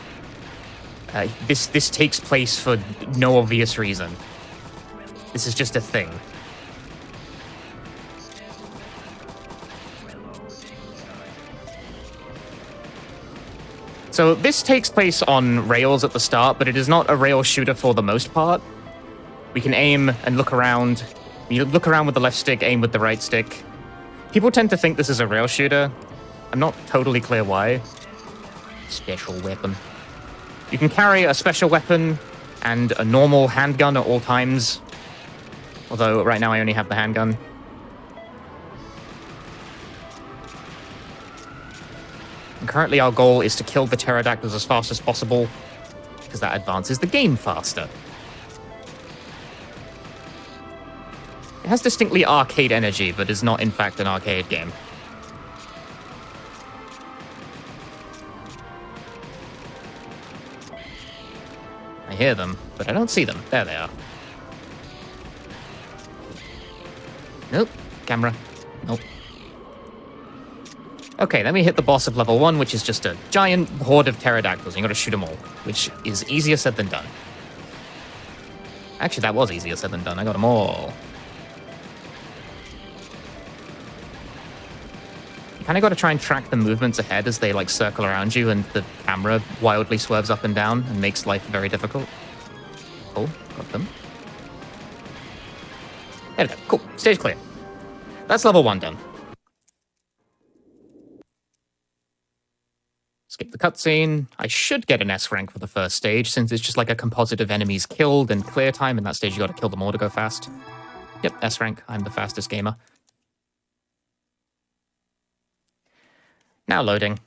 This takes place for no obvious reason. This is just a thing. So this takes place on rails at the start, but it is not a rail shooter for the most part. We can aim and look around. You look around with the left stick, aim with the right stick. People tend to think this is a rail shooter. I'm not totally clear why. Special weapon. You can carry a special weapon and a normal handgun at all times. Although right now I only have the handgun. And currently our goal is to kill the pterodactyls as fast as possible, because that advances the game faster. It has distinctly arcade energy, but is not in fact an arcade game. I hear them, but I don't see them. There they are. Nope. Camera. Nope. Okay, then we hit the boss of level 1, which is just a giant horde of pterodactyls, and you gotta shoot them all, which is easier said than done. Actually, that was easier said than done. I got them all. You kinda gotta try and track the movements ahead as they, like, circle around you, and the camera wildly swerves up and down and makes life very difficult. Cool, got them. There we go, cool, stage clear. That's level 1 done. Skip the cutscene. I should get an S rank for the first stage, since it's just like a composite of enemies killed and clear time. In that stage, you gotta kill them all to go fast. Yep, S rank. I'm the fastest gamer. Now loading.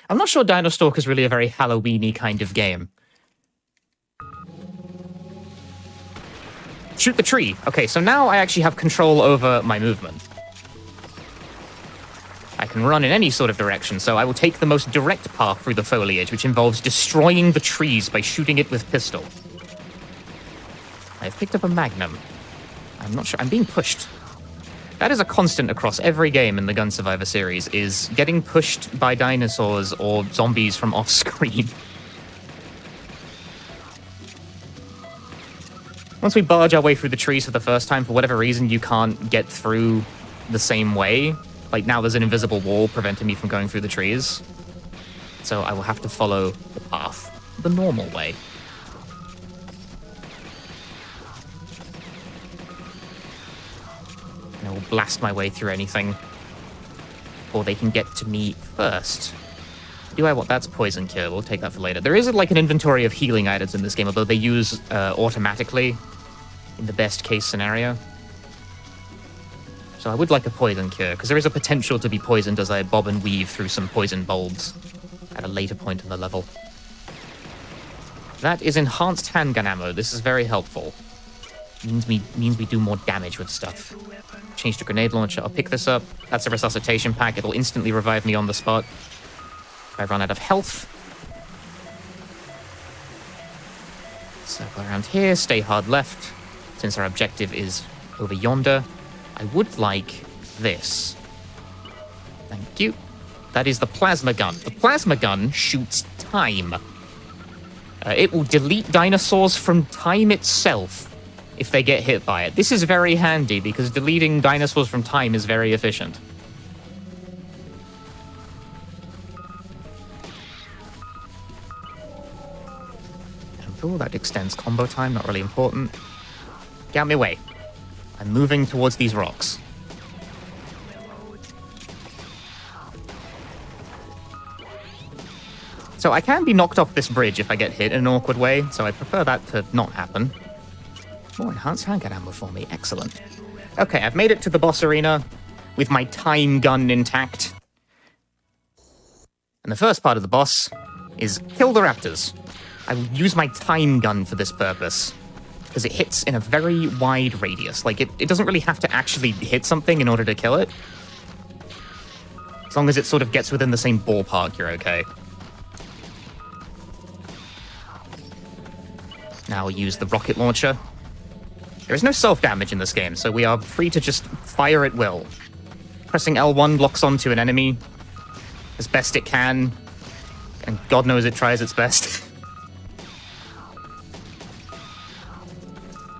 I'm not sure Dino Stalker is really a very Halloween-y kind of game. Shoot the tree. Okay, so now I actually have control over my movement. I can run in any sort of direction, so I will take the most direct path through the foliage, which involves destroying the trees by shooting it with pistol. I've picked up a magnum. I'm not sure. I'm being pushed. That is a constant across every game in the Gun Survivor series, is getting pushed by dinosaurs or zombies from off-screen. Once we barge our way through the trees for the first time, for whatever reason, you can't get through the same way. Like, now there's an invisible wall preventing me from going through the trees. So I will have to follow the path the normal way. And I will blast my way through anything, or they can get to me first. Do I want... That's poison cure. We'll take that for later. There is, like, an inventory of healing items in this game, although they use automatically in the best case scenario. So I would like a poison cure, because there is a potential to be poisoned as I bob and weave through some poison bulbs at a later point in the level. That is enhanced handgun ammo. This is very helpful. Means we do more damage with stuff. Change to grenade launcher. I'll pick this up. That's a resuscitation pack. It'll instantly revive me on the spot if I run out of health. Circle around here. Stay hard left, since our objective is over yonder. I would like this. Thank you. That is the plasma gun. The plasma gun shoots time. It will delete dinosaurs from time itself if they get hit by it. This is very handy because deleting dinosaurs from time is very efficient. Cool, that extends combo time, not really important. Get out of my way. I'm moving towards these rocks. So I can be knocked off this bridge if I get hit in an awkward way, so I prefer that to not happen. More enhanced handgun ammo for me, excellent. Okay, I've made it to the boss arena with my time gun intact. And the first part of the boss is kill the raptors. I will use my time gun for this purpose, because it hits in a very wide radius. Like, it doesn't really have to actually hit something in order to kill it. As long as it sort of gets within the same ballpark, you're okay. Now we'll use the rocket launcher. There is no self-damage in this game, so we are free to just fire at will. Pressing L1 locks onto an enemy as best it can, and God knows it tries its best.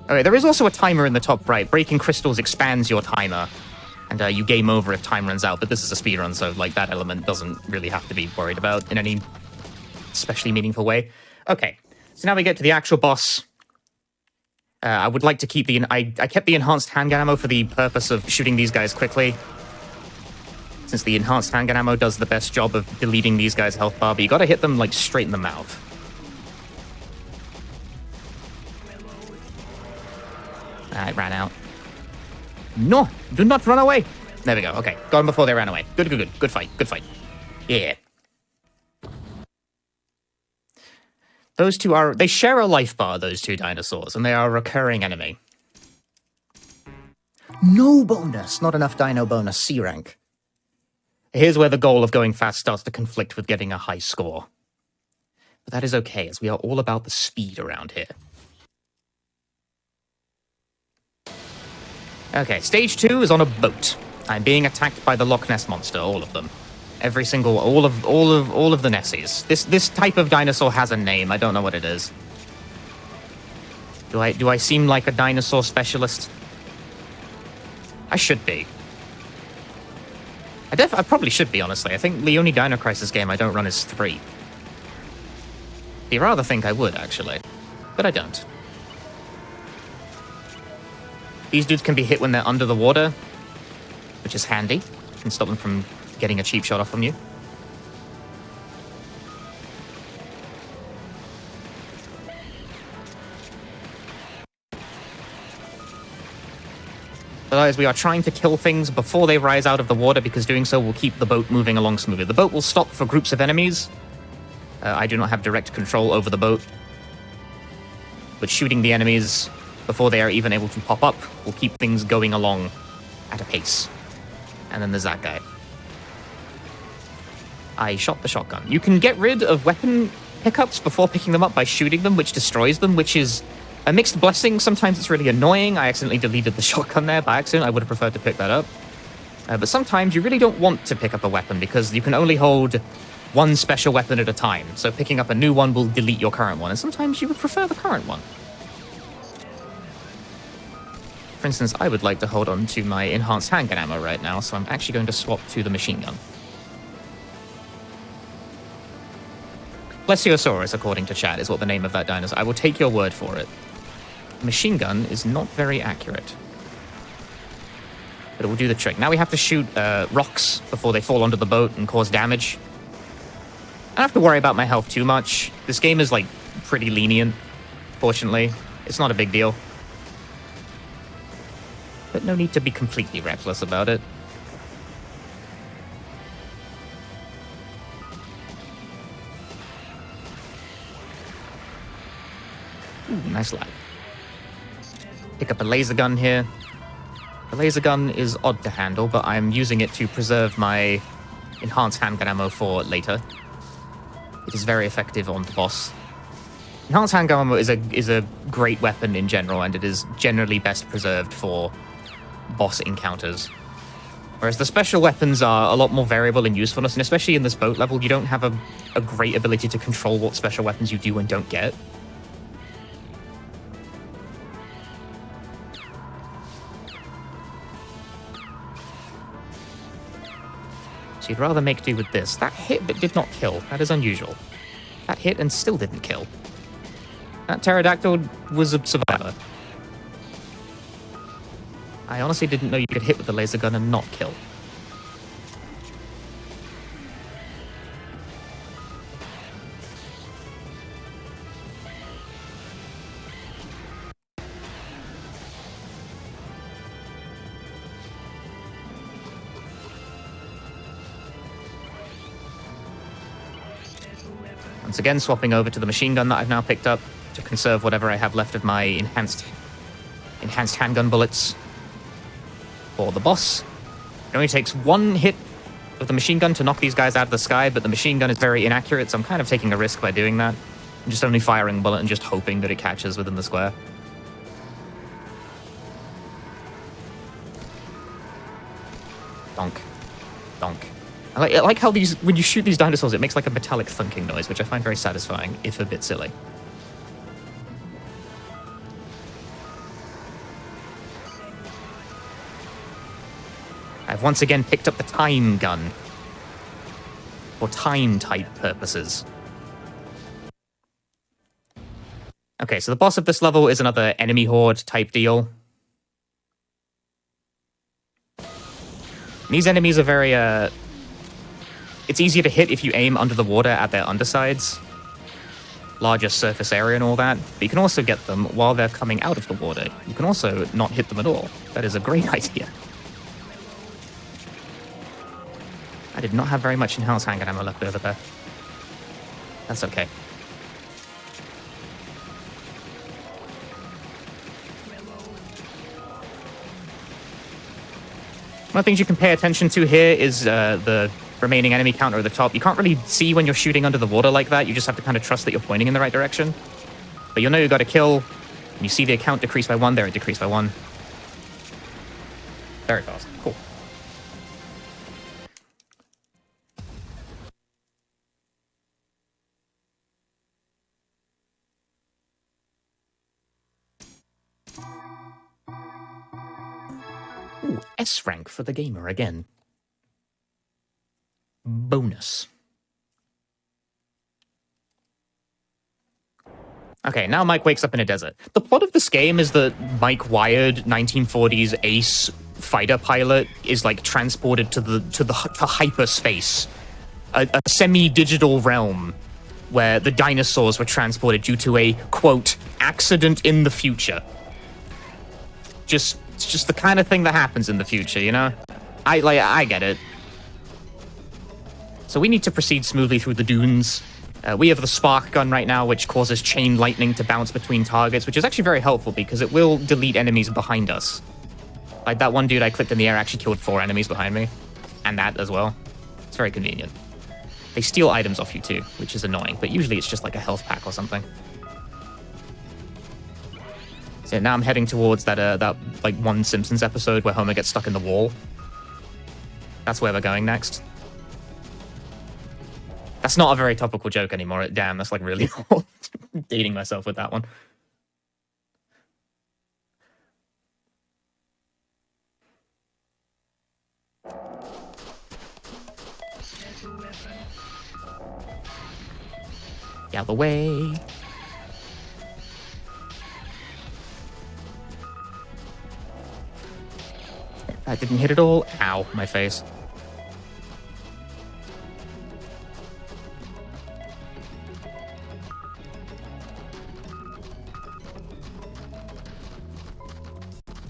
Okay, there is also a timer in the top right. Breaking crystals expands your timer. And you game over if time runs out, but this is a speedrun, so like that element doesn't really have to be worried about in any especially meaningful way. Okay, so now we get to the actual boss. I would like to keep the... I kept the enhanced handgun ammo for the purpose of shooting these guys quickly, since the enhanced handgun ammo does the best job of deleting these guys' health bar, but you gotta hit them, like, straight in the mouth. I ran out. No! Do not run away! There we go, okay. Got them before they ran away. Good, good, good. Good fight, good fight. Yeah. Those two are... They share a life bar, those two dinosaurs, and they are a recurring enemy. No bonus! Not enough dino bonus. C rank. Here's where the goal of going fast starts to conflict with getting a high score. But that is okay, as we are all about the speed around here. Okay, stage 2 is on a boat. I'm being attacked by the Loch Ness Monster, all of them. Every single, all of the Nessies. This type of dinosaur has a name. I don't know what it is. Do I seem like a dinosaur specialist? I should be. I probably should be, honestly. I think the only Dino Crisis game I don't run is 3. You'd rather think I would, actually. But I don't. These dudes can be hit when they're under the water, which is handy. Can stop them from getting a cheap shot off from you. Otherwise, we are trying to kill things before they rise out of the water, because doing so will keep the boat moving along smoothly. The boat will stop for groups of enemies. I do not have direct control over the boat. But shooting the enemies before they are even able to pop up will keep things going along at a pace. And then there's that guy. I shot the shotgun. You can get rid of weapon pickups before picking them up by shooting them, which destroys them, which is a mixed blessing. Sometimes it's really annoying. I accidentally deleted the shotgun there by accident. I would have preferred to pick that up. But sometimes you really don't want to pick up a weapon because you can only hold one special weapon at a time. So picking up a new one will delete your current one, and sometimes you would prefer the current one. For instance, I would like to hold on to my enhanced handgun ammo right now, so I'm actually going to swap to the machine gun. Plesiosaurus, according to chat, is what the name of that dinosaur. I will take your word for it. Machine gun is not very accurate, but it will do the trick. Now we have to shoot rocks before they fall onto the boat and cause damage. I don't have to worry about my health too much. This game is, like, pretty lenient, fortunately. It's not a big deal. But no need to be completely reckless about it. Ooh, nice lag. Pick up a laser gun here. The laser gun is odd to handle, but I'm using it to preserve my enhanced handgun ammo for later. It is very effective on the boss. Enhanced handgun ammo is a great weapon in general, and it is generally best preserved for boss encounters. Whereas the special weapons are a lot more variable in usefulness, and especially in this boat level, you don't have a great ability to control what special weapons you do and don't get. So you'd rather make do with this. That hit but did not kill. That is unusual. That hit and still didn't kill. That pterodactyl was a survivor. I honestly didn't know you could hit with the laser gun and not kill. Once again, swapping over to the machine gun that I've now picked up to conserve whatever I have left of my enhanced handgun bullets. For the boss, it only takes one hit of the machine gun to knock these guys out of the sky, but the machine gun is very inaccurate, so I'm kind of taking a risk by doing that. I'm just only firing a bullet and just hoping that it catches within the square. Donk. Donk. I like how these, when you shoot these dinosaurs, it makes like a metallic thunking noise, which I find very satisfying, if a bit silly. I've once again picked up the time gun. For time-type purposes. Okay, so the boss of this level is another enemy horde type deal. These enemies are very, it's easier to hit if you aim under the water at their undersides. Larger surface area and all that. But you can also get them while they're coming out of the water. You can also not hit them at all. That is a great idea. I did not have very much in-house hand ammo left over there. That's okay. One of the things you can pay attention to here is the remaining enemy counter at the top. You can't really see when you're shooting under the water like that. You just have to kind of trust that you're pointing in the right direction. But you'll know you got a kill. And you see the account decrease by 1. There, it decreased by 1. Very fast. Cool. Ooh, S rank for the gamer again. Bonus. Okay, now Mike wakes up in a desert. The plot of this game is that Mike Wired, 1940s ace fighter pilot, is like transported to hyperspace, a semi-digital realm where the dinosaurs were transported due to a quote accident in the future. It's just the kind of thing that happens in the future, you know? I get it. So we need to proceed smoothly through the dunes. We have the spark gun right now, which causes chain lightning to bounce between targets, which is actually very helpful because it will delete enemies behind us. Like that one dude I clipped in the air actually killed 4 enemies behind me. And that as well. It's very convenient. They steal items off you too, which is annoying, but usually it's just like a health pack or something. So now I'm heading towards that like one Simpsons episode where Homer gets stuck in the wall. That's where we're going next. That's not a very topical joke anymore. Damn, that's like really old. Dating myself with that one. Get out the way. That didn't hit at all. Ow, my face.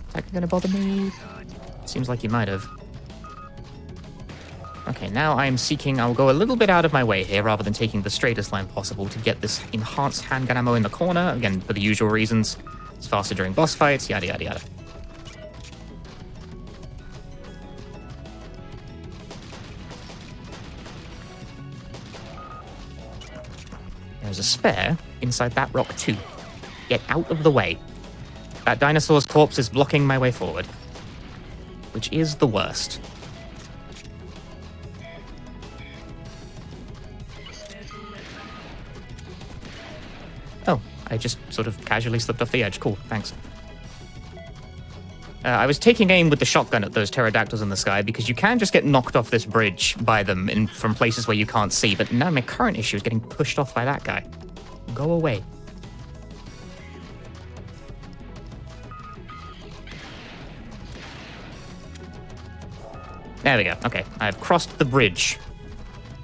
Is that gonna bother me? Seems like you might have. Okay, now I'm seeking... I'll go a little bit out of my way here rather than taking the straightest line possible to get this enhanced handgun ammo in the corner. Again, for the usual reasons. It's faster during boss fights, yada yada yada. There's a spare inside that rock too. Get out of the way. That dinosaur's corpse is blocking my way forward. Which is the worst. Oh, I just sort of casually slipped off the edge. Cool, thanks. I was taking aim with the shotgun at those pterodactyls in the sky because you can just get knocked off this bridge by them from places where you can't see, but now my current issue is getting pushed off by that guy. Go away. There we go. Okay, I've crossed the bridge.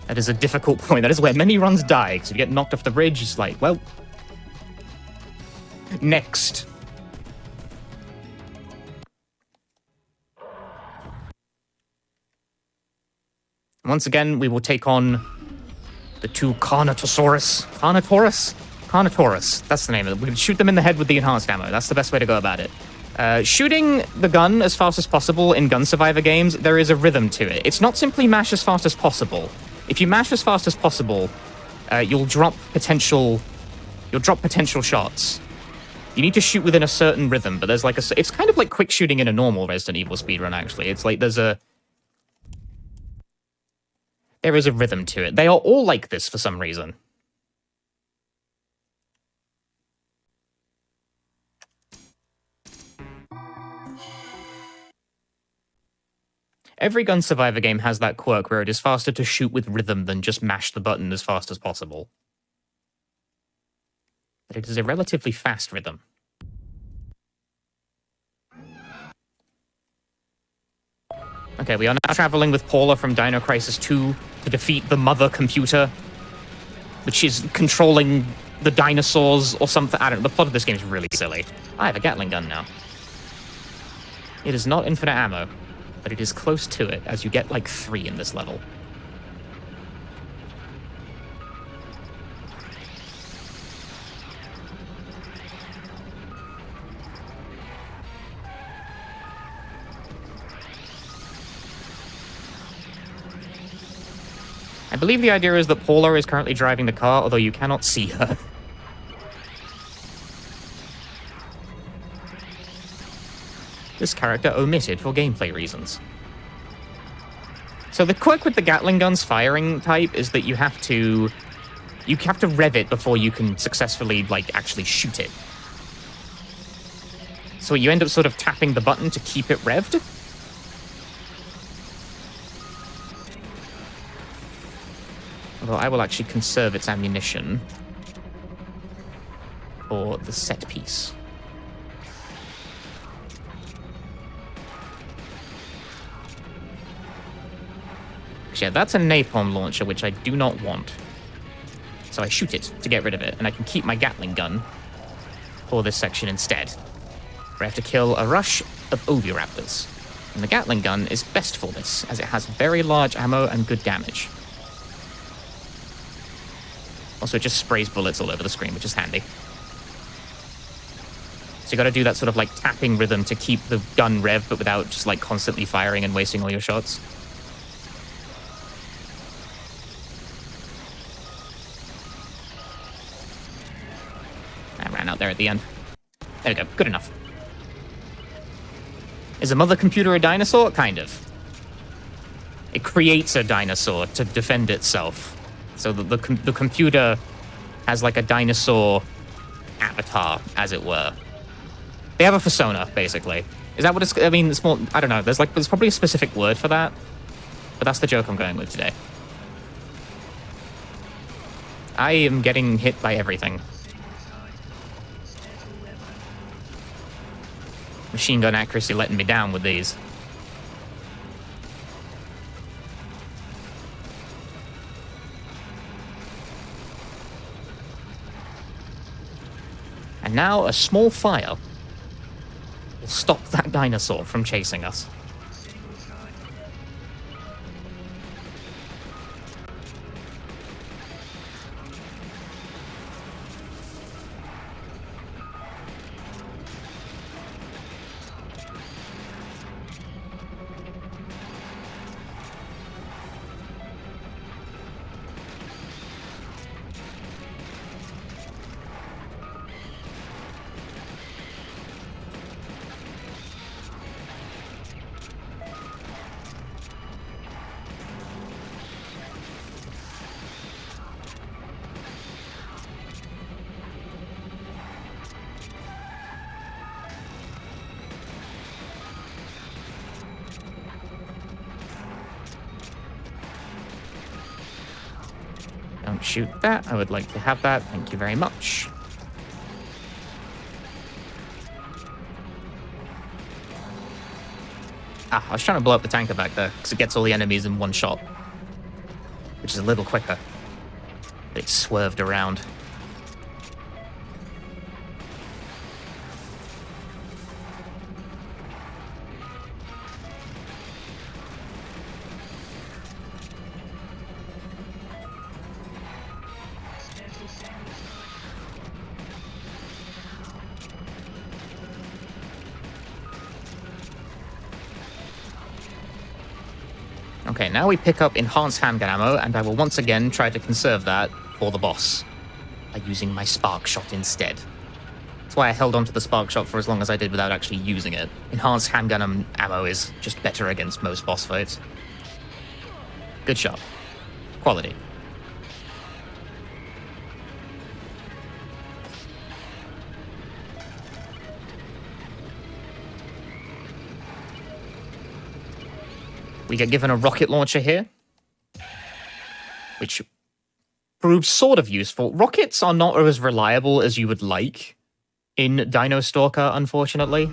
That is a difficult point. That is where many runs die, because if you get knocked off the bridge, it's like, well... Next. Once again, we will take on the 2 Carnotaurus. Carnotaurus. That's the name of it. We can shoot them in the head with the enhanced ammo. That's the best way to go about it. Shooting the gun as fast as possible in gun survivor games, there is a rhythm to it. It's not simply mash as fast as possible. If you mash as fast as possible, you'll drop potential shots. You need to shoot within a certain rhythm, but there's like it's kind of like quick shooting in a normal Resident Evil speedrun, actually. It's like there is a rhythm to it. They are all like this for some reason. every Gun Survivor game has that quirk where it is faster to shoot with rhythm than just mash the button as fast as possible. But it is a relatively fast rhythm. Okay, we are now traveling with Paula from Dino Crisis 2 to defeat the mother computer, which is controlling the dinosaurs or something. I don't know. The plot of this game is really silly. I have a Gatling gun now. It is not infinite ammo, but it is close to it, as you get like 3 in this level. I believe the idea is that Paula is currently driving the car, although you cannot see her. This character omitted for gameplay reasons. So the quirk with the Gatling gun's firing type is that you have to rev it before you can successfully, like, actually shoot it. So you end up sort of tapping the button to keep it revved. Although I will actually conserve its ammunition for the set piece. Yeah, that's a napalm launcher, which I do not want. So I shoot it to get rid of it, and I can keep my Gatling gun for this section instead, where I have to kill a rush of oviraptors. And the Gatling gun is best for this, as it has very large ammo and good damage. Also, it just sprays bullets all over the screen, which is handy. So you gotta do that sort of like tapping rhythm to keep the gun rev, but without just like constantly firing and wasting all your shots. I ran out there at the end. There we go, good enough. Is a mother computer a dinosaur? Kind of. It creates a dinosaur to defend itself. So the computer has like a dinosaur avatar, as it were. They have a persona, basically. Is that what it's... I mean, it's more... I don't know. There's probably a specific word for that. But that's the joke I'm going with today. I am getting hit by everything. Machine gun accuracy letting me down with these. And now a small fire will stop that dinosaur from chasing us. Don't shoot that. I would like to have that. Thank you very much. I was trying to blow up the tanker back there, because it gets all the enemies in one shot. Which is a little quicker. But it swerved around. Okay, now we pick up enhanced handgun ammo, and I will once again try to conserve that for the boss by using my spark shot instead. That's why I held onto the spark shot for as long as I did without actually using it. Enhanced handgun ammo is just better against most boss fights. Good shot. Quality. We get given a rocket launcher here, which proves sort of useful. Rockets are not as reliable as you would like in Dino Stalker, unfortunately.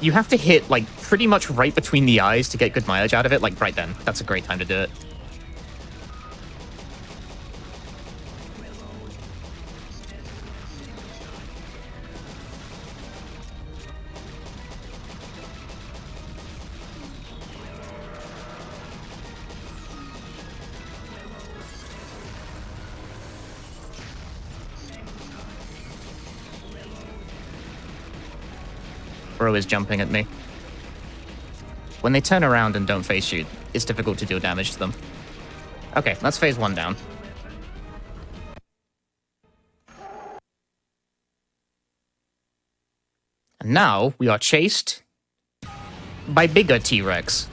You have to hit, like, pretty much right between the eyes to get good mileage out of it, like, right then. That's a great time to do it. Bro is jumping at me. When they turn around and don't face shoot, it's difficult to deal damage to them. Okay, that's phase 1 down. And now we are chased by bigger T-Rex.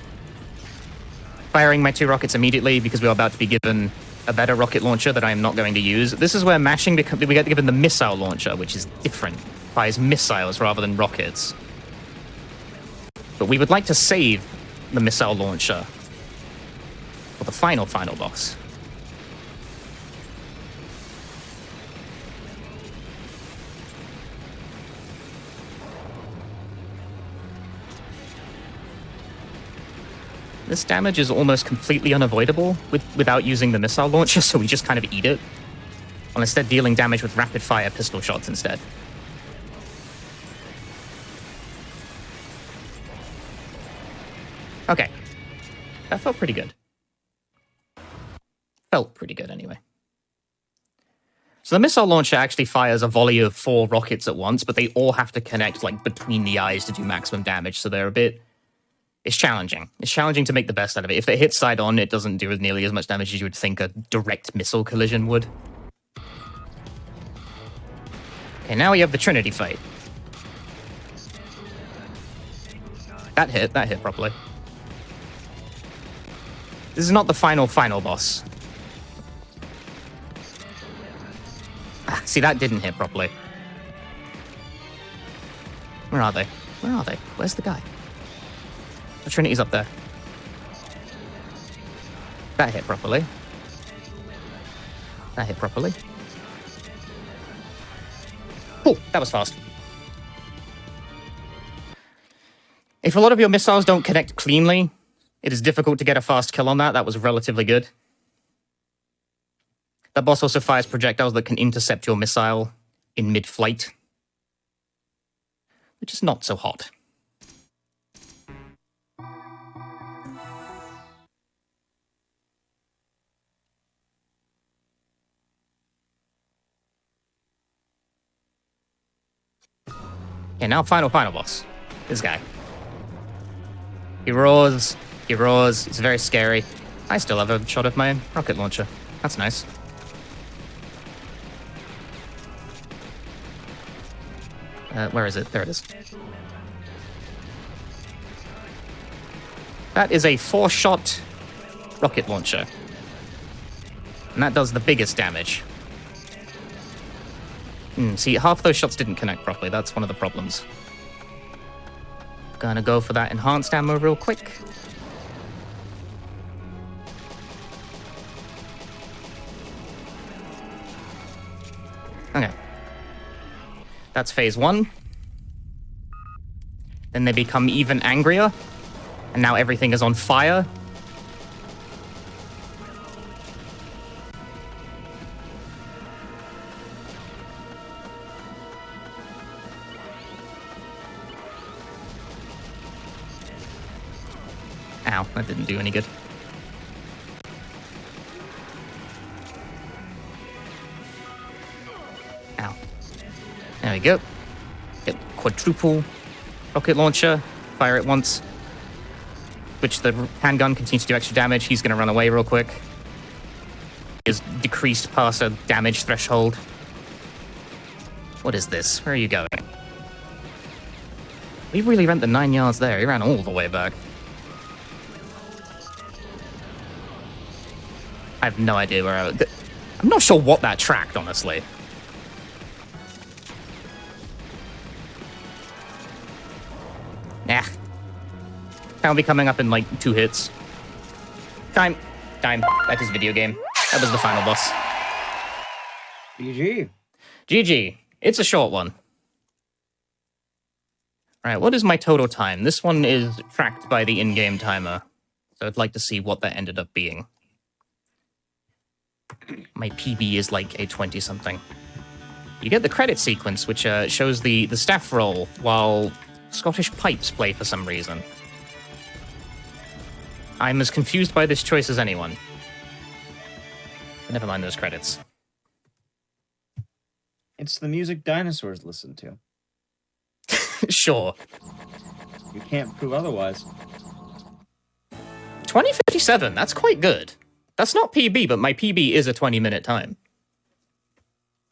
Firing my 2 rockets immediately because we are about to be given a better rocket launcher that I am not going to use. This is where mashing we get given the missile launcher, which is different. Fires missiles rather than rockets. But we would like to save the missile launcher for the final boss. This damage is almost completely unavoidable without using the missile launcher, so we just kind of eat it, while instead dealing damage with rapid-fire pistol shots instead. Okay. That felt pretty good. Felt pretty good, anyway. So the missile launcher actually fires a volley of 4 rockets at once, but they all have to connect, like, between the eyes to do maximum damage, so they're a bit... It's challenging. It's challenging to make the best out of it. If it hits side on, it doesn't do nearly as much damage as you would think a direct missile collision would. Okay, now we have the Trinity fight. That hit properly. This is not the final boss. See, that didn't hit properly. Where are they? Where are they? Where's the guy? The Trinity's up there. That hit properly. That hit properly. Oh, that was fast. If a lot of your missiles don't connect cleanly, it is difficult to get a fast kill on that. That was relatively good. That boss also fires projectiles that can intercept your missile in mid-flight, which is not so hot. Okay, now final boss. This guy. He roars, it's very scary. I still have a shot of my rocket launcher. That's nice. Where is it? There it is. That is a 4-shot rocket launcher. And that does the biggest damage. See, half those shots didn't connect properly. That's one of the problems. Gonna go for that enhanced ammo real quick. Okay. That's phase 1. Then they become even angrier. And now everything is on fire. Ow, that didn't do any good. Ow. There we go. Get quadruple rocket launcher. Fire it once. Which the handgun continues to do extra damage. He's going to run away real quick. He has decreased past a damage threshold. What is this? Where are you going? We really ran the 9 yards there. He ran all the way back. I have no idea where I was. I'm not sure what that tracked, honestly. Nah. That'll be coming up in like 2 hits. Time. That is video game. That was the final boss. GG. GG. It's a short one. Alright, what is my total time? This one is tracked by the in-game timer. So I'd like to see what that ended up being. My PB is like a 20-something. You get the credit sequence, which shows the staff roll, while Scottish pipes play for some reason. I'm as confused by this choice as anyone. But never mind those credits. It's the music dinosaurs listen to. Sure. You can't prove otherwise. 2057, that's quite good. That's not PB, but my PB is a 20-minute time.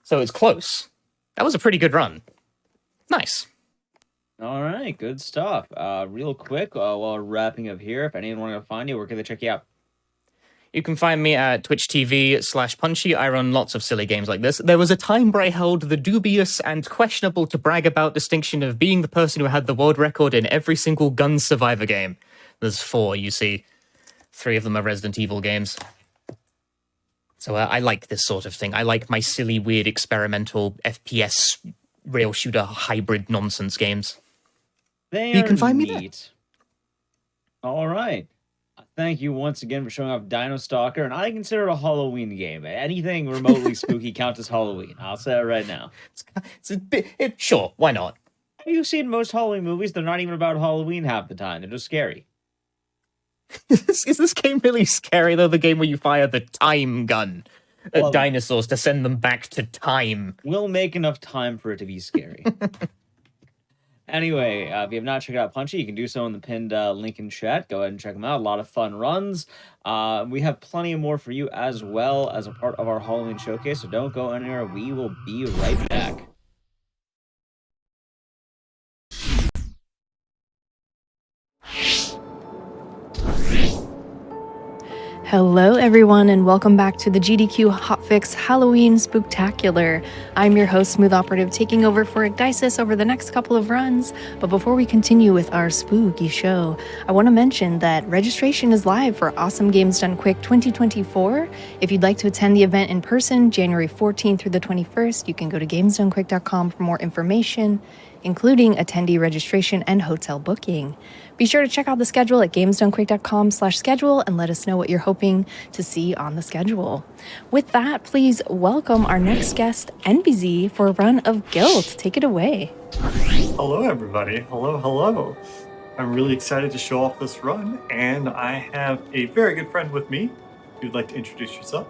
So it's close. That was a pretty good run. Nice. All right, good stuff. Real quick, while we're wrapping up here, if anyone wants to find you, where can they check you out? You can find me at Twitch TV/Punchy. I run lots of silly games like this. There was a time where I held the dubious and questionable to brag about distinction of being the person who had the world record in every single gun survivor game. There's 4, you see. 3 of them are Resident Evil games. So I like this sort of thing. I like my silly, weird, experimental FPS rail shooter hybrid nonsense games. You can find me there. All right. Thank you once again for showing off Dino Stalker, and I consider it a Halloween game. Anything remotely spooky counts as Halloween. I'll say it right now. It's a bit, sure, why not? Have you seen most Halloween movies? They're not even about Halloween half the time. They're just scary. Is this game really scary, though? The game where you fire the time gun at Well, dinosaurs to send them back to time. We'll make enough time for it to be scary. Anyway, if you have not checked out Punchy, you can do so in the pinned link in chat. Go ahead and check them out. A lot of fun runs. We have plenty more for you as well as a part of our Halloween showcase, so don't go anywhere. We will be right back. Hello everyone and welcome back to the GDQ Hotfix Halloween Spooktacular. I'm your host, Smooth Operative, taking over for Ecdysis over the next couple of runs. But before we continue with our spooky show, I want to mention that registration is live for Awesome Games Done Quick 2024. If you'd like to attend the event in person, January 14th through the 21st, you can go to gamesdonequick.com for more information, including attendee registration and hotel booking. Be sure to check out the schedule at gamesdonequick.com/schedule and let us know what you're hoping to see on the schedule. With that, please welcome our next guest, NBZ, for a run of Gylt. Take it away. Hello, everybody. Hello. I'm really excited to show off this run, and I have a very good friend with me. If you'd like to introduce yourself.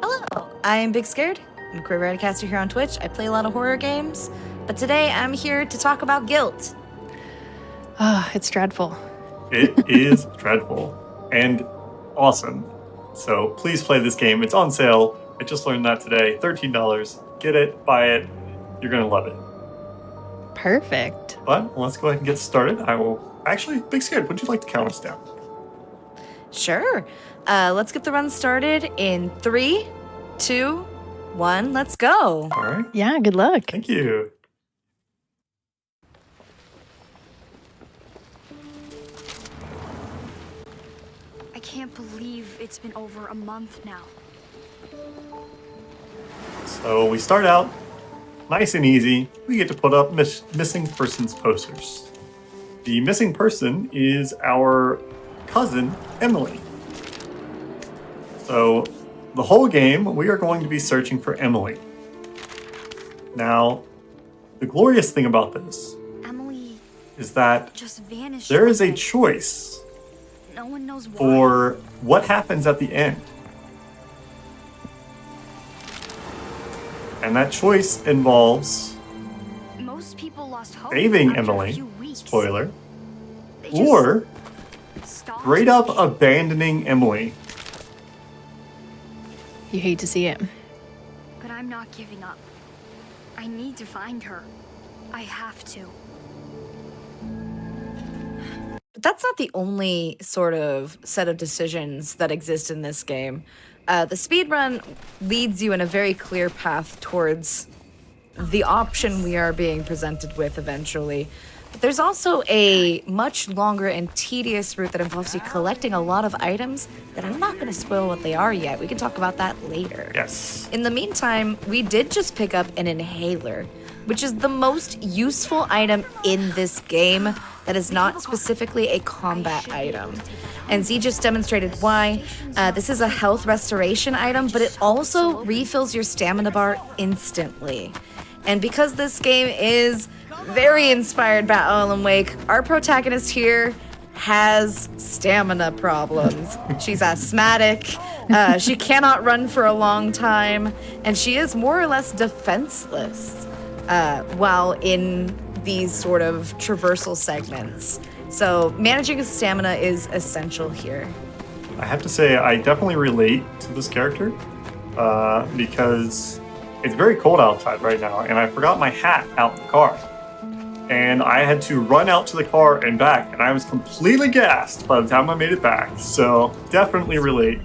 Hello, I'm Big Scared. I'm a queer broadcaster here on Twitch. I play a lot of horror games, but today I'm here to talk about Gylt. It's dreadful. It is dreadful and awesome. So please play this game. It's on sale. I just learned that today. $13. Get it, buy it. You're going to love it. Perfect. But let's go ahead and get started. I will... Actually, Big Scared, would you like to count us down? Sure. Let's get the run started in 3, 2, 1. Let's go. All right. Yeah, good luck. Thank you. I can't believe it's been over a month now. So we start out nice and easy. We get to put up missing persons posters. The missing person is our cousin, Emily. So the whole game, we are going to be searching for Emily. Now, the glorious thing about this Emily is that just vanished. there is a choice No one knows why. for what happens at the end. And that choice involves Most people lost hope saving after a Emily, few weeks. spoiler, They just or stopped. straight up abandoning Emily. You hate to see it. But I'm not giving up. I need to find her. I have to. But that's not the only sort of set of decisions that exist in this game. The speedrun leads you in a very clear path towards the option we are being presented with eventually. But there's also a much longer and tedious route that involves you collecting a lot of items that I'm not going to spoil what they are yet. We can talk about that later. Yes. In the meantime, we did just pick up an inhaler, which is the most useful item in this game that is not specifically a combat item. And Z just demonstrated why. This is a health restoration item, but it also refills your stamina bar instantly. And because this game is very inspired by Alan Wake, our protagonist here has stamina problems. She's asthmatic, she cannot run for a long time, and she is more or less defenseless while in these sort of traversal segments. So managing stamina is essential here. I have to say, I definitely relate to this character because it's very cold outside right now, and I forgot my hat out in the car. And I had to run out to the car and back, and I was completely gassed by the time I made it back. So definitely relate.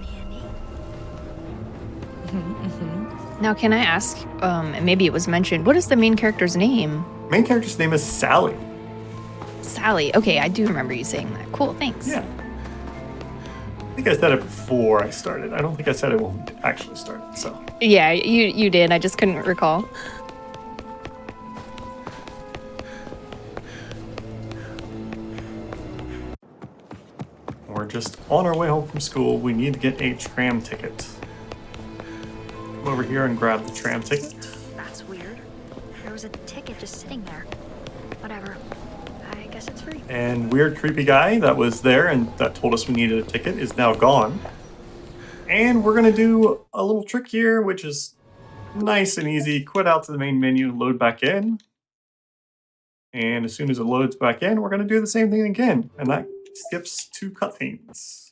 Now, can I ask, and maybe it was mentioned, what is the main character's name? Main character's name is Sally. Sally. Okay, I do remember you saying that. Cool, thanks. Yeah. I think I said it before I started. I don't think I said it when we actually started, so. Yeah, you did. I just couldn't recall. We're just on our way home from school. We need to get a tram ticket. Come over here and grab the tram ticket. That's weird. There was a ticket just sitting there. Whatever. I guess it's free. And weird creepy guy that was there and that told us we needed a ticket is now gone. And we're gonna do a little trick here, which is nice and easy. Quit out to the main menu, load back in. And as soon as it loads back in, we're gonna do the same thing again. And that skips 2 cutscenes.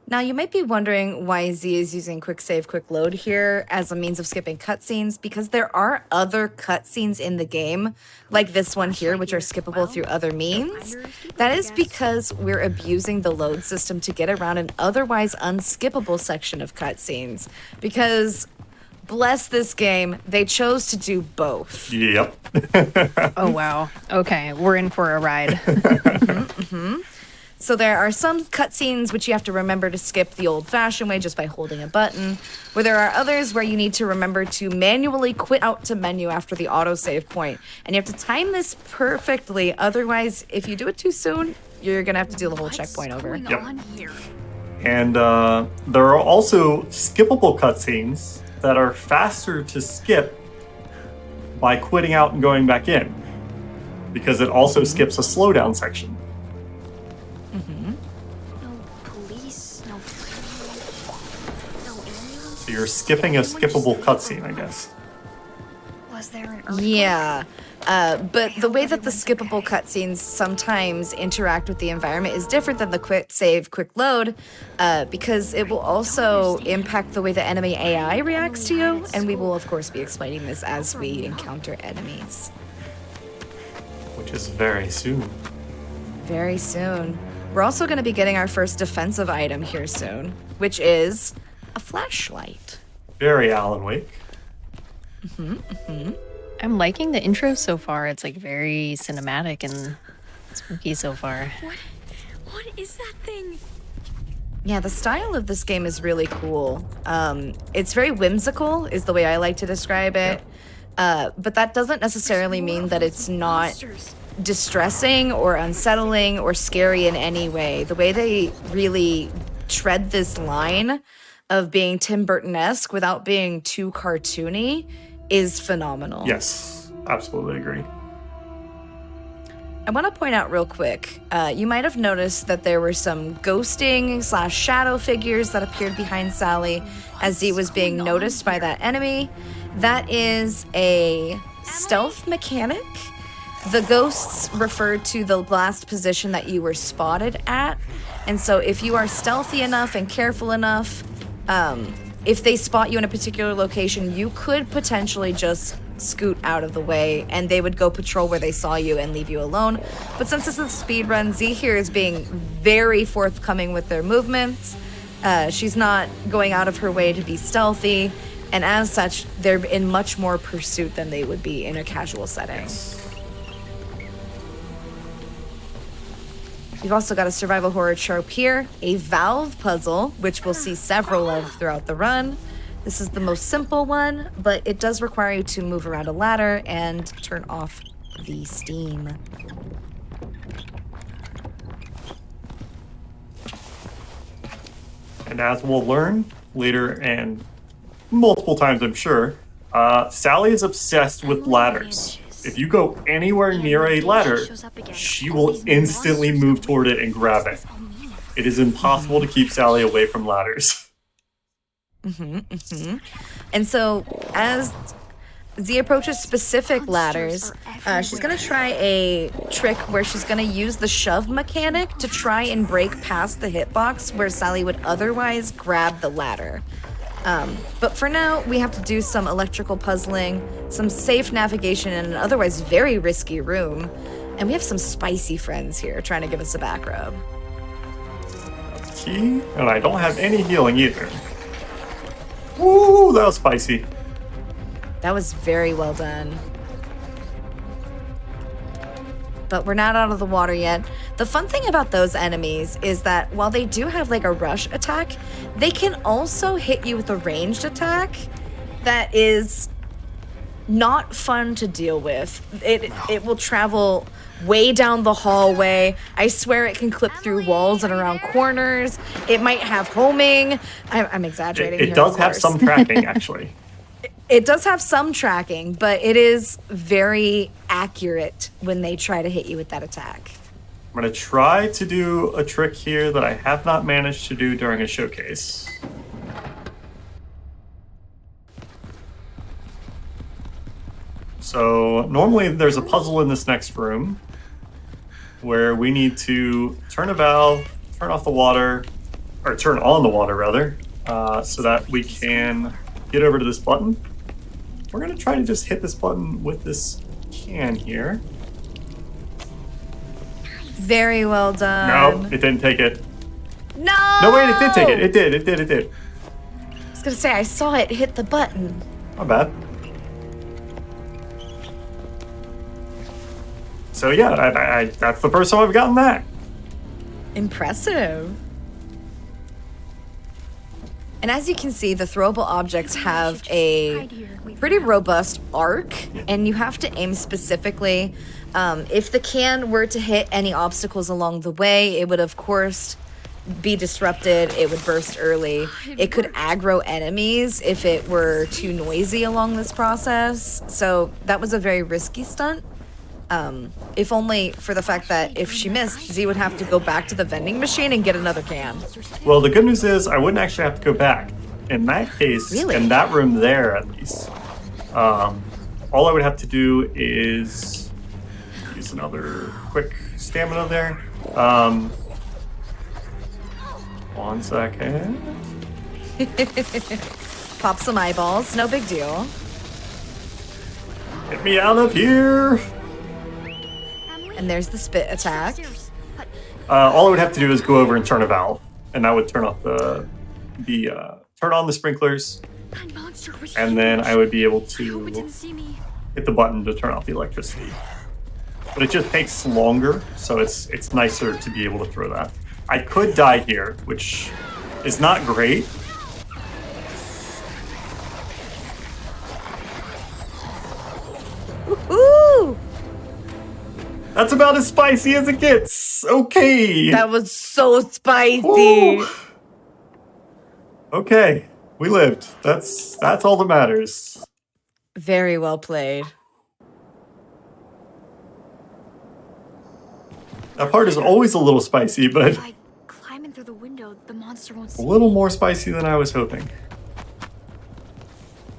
Now, you might be wondering why Z is using quick save, quick load here as a means of skipping cutscenes, because there are other cutscenes in the game, like this one here, which are skippable through other means. That is because we're abusing the load system to get around an otherwise unskippable section of cutscenes, because bless this game, they chose to do both. Yep. Oh, wow. Okay, we're in for a ride. So there are some cutscenes which you have to remember to skip the old-fashioned way just by holding a button, where there are others where you need to remember to manually quit out to menu after the autosave point. And you have to time this perfectly, otherwise, if you do it too soon, you're gonna have to do the whole checkpoint over. Yep. And there are also skippable cutscenes that are faster to skip by quitting out and going back in, because it also skips a slowdown section. So you're skipping a skippable cutscene, I guess. Was there an earthquake? Yeah, but the way that the skippable cutscenes sometimes interact with the environment is different than the quick save, quick load, because it will also impact the way the enemy AI reacts to you, and we will, of course, be explaining this as we encounter enemies. Which is very soon. Very soon. We're also going to be getting our first defensive item here soon, which is a flashlight. Very Alan Wake. I'm liking the intro so far. It's like very cinematic and spooky so far. What is that thing? Yeah, the style of this game is really cool. It's very whimsical, is the way I like to describe it. But that doesn't necessarily mean that it's not distressing or unsettling or scary in any way. The way they really tread this line of being Tim Burton-esque without being too cartoony is phenomenal. Yes, absolutely agree. I want to point out real quick, you might have noticed that there were some ghosting / shadow figures that appeared behind Sally as Z was being noticed by that enemy. That is a stealth mechanic. The ghosts refer to the last position that you were spotted at. And so if you are stealthy enough and careful enough, if they spot you in a particular location, you could potentially just scoot out of the way and they would go patrol where they saw you and leave you alone. But since this is a speedrun, Z here is being very forthcoming with their movements. She's not going out of her way to be stealthy, and as such, they're in much more pursuit than they would be in a casual setting. Yes. We've also got a survival horror trope here, a valve puzzle, which we'll see several of throughout the run. This is the most simple one, but it does require you to move around a ladder and turn off the steam. And as we'll learn later and multiple times, I'm sure, Sally is obsessed with ladders. If you go anywhere near a ladder, she will instantly move toward it and grab it. It is impossible to keep Sally away from ladders. And so, as Z approaches specific ladders, she's going to try a trick where she's going to use the shove mechanic to try and break past the hitbox where Sally would otherwise grab the ladder. But for now, we have to do some electrical puzzling, some safe navigation in an otherwise very risky room, and we have some spicy friends here trying to give us a back rub. Key, and I don't have any healing either. Ooh, that was spicy. That was very well done. But we're not out of the water yet. The fun thing about those enemies is that while they do have like a rush attack, they can also hit you with a ranged attack that is not fun to deal with. It will travel way down the hallway. I swear it can clip through walls and around corners. It might have homing. I'm exaggerating. It does have some tracking, actually. It does have some tracking, but it is very accurate when they try to hit you with that attack. I'm going to try to do a trick here that I have not managed to do during a showcase. So normally there's a puzzle in this next room where we need to turn a valve, turn off the water, or turn on the water rather, so that we can get over to this button. We're going to try to just hit this button with this can here. Very well done. No, it didn't take it. No! No, wait, it did take it. It did. I was going to say, I saw it hit the button. Not bad. So yeah, I that's the first time I've gotten that. Impressive. And as you can see, the throwable objects have a pretty robust arc, and you have to aim specifically. If the can were to hit any obstacles along the way, it would of course be disrupted. It would burst early. It could aggro enemies if it were too noisy along this process. So that was a very risky stunt. If only for the fact that if she missed, Z would have to go back to the vending machine and get another can. Well, the good news is I wouldn't actually have to go back. In that case, Really? in that room there at least, all I would have to do is use another quick stamina there. 1 second. Pop some eyeballs, no big deal. Get me out of here! And there's the spit attack. All I would have to do is go over and turn a valve, and that would turn off turn on the sprinklers, and then I would be able to hit the button to turn off the electricity. But it just takes longer, so it's nicer to be able to throw that. I could die here, which is not great. Ooh! That's about as spicy as it gets. Okay. That was so spicy. Ooh. Okay, we lived. That's all that matters. Very well played. That part is always a little spicy, but If I climb in through the window, the monster won't a see little me. more spicy than I was hoping.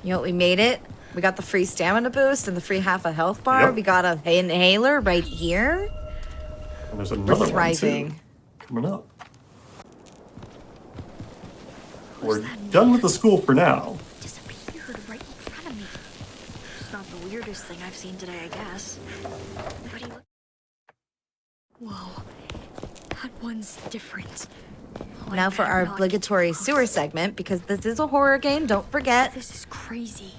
You know what, we made it. We got the free stamina boost and the free half a health bar. Yep. We got a inhaler right here. And there's We're another one thriving. too, coming up. We're done with the school for now. Disappeared right in front of me. It's not the weirdest thing I've seen today, I guess. But he Whoa. That one's different. Oh, Now for our obligatory sewer segment, because this is a horror game, don't forget. This is crazy.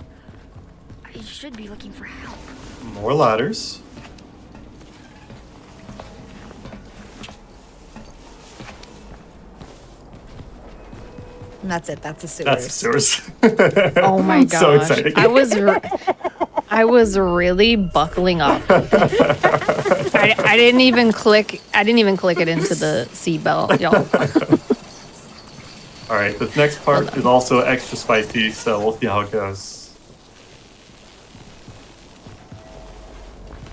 I should be looking for help. More ladders. And that's it. That's the sewers. That's the sewers. Oh my gosh. So exciting. I was really buckling up. I didn't even click it into the seatbelt, y'all. All right, this next part is also extra spicy, so we'll see how it goes.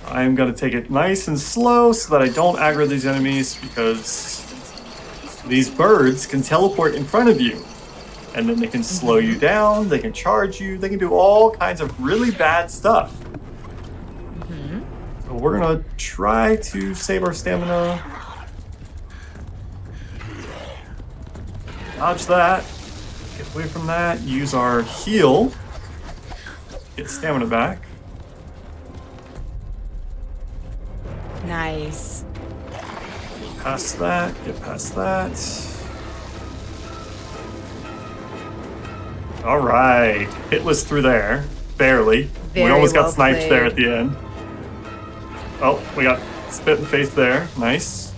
I'm gonna take it nice and slow so that I don't aggro these enemies, because these birds can teleport in front of you. And then they can slow you down, they can charge you, they can do all kinds of really bad stuff. So we're gonna try to save our stamina. Dodge that, get away from that, use our heal, get stamina back. Nice. Past that, get past that. All right, hitless through there, barely. We Very almost got well sniped played. there at the end. Oh, we got spit in the face there, nice.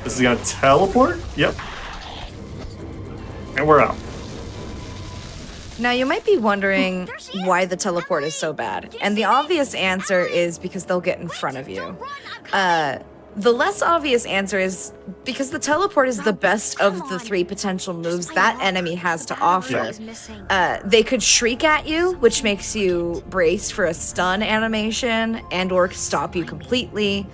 This is gonna teleport, yep. And we're out. Now, you might be wondering why the teleport is so bad. And the obvious answer is because they'll get in front of you. The less obvious answer is because the teleport is the best of the 3 potential moves that enemy has to offer. They could shriek at you, which makes you brace for a stun animation and or stop you completely.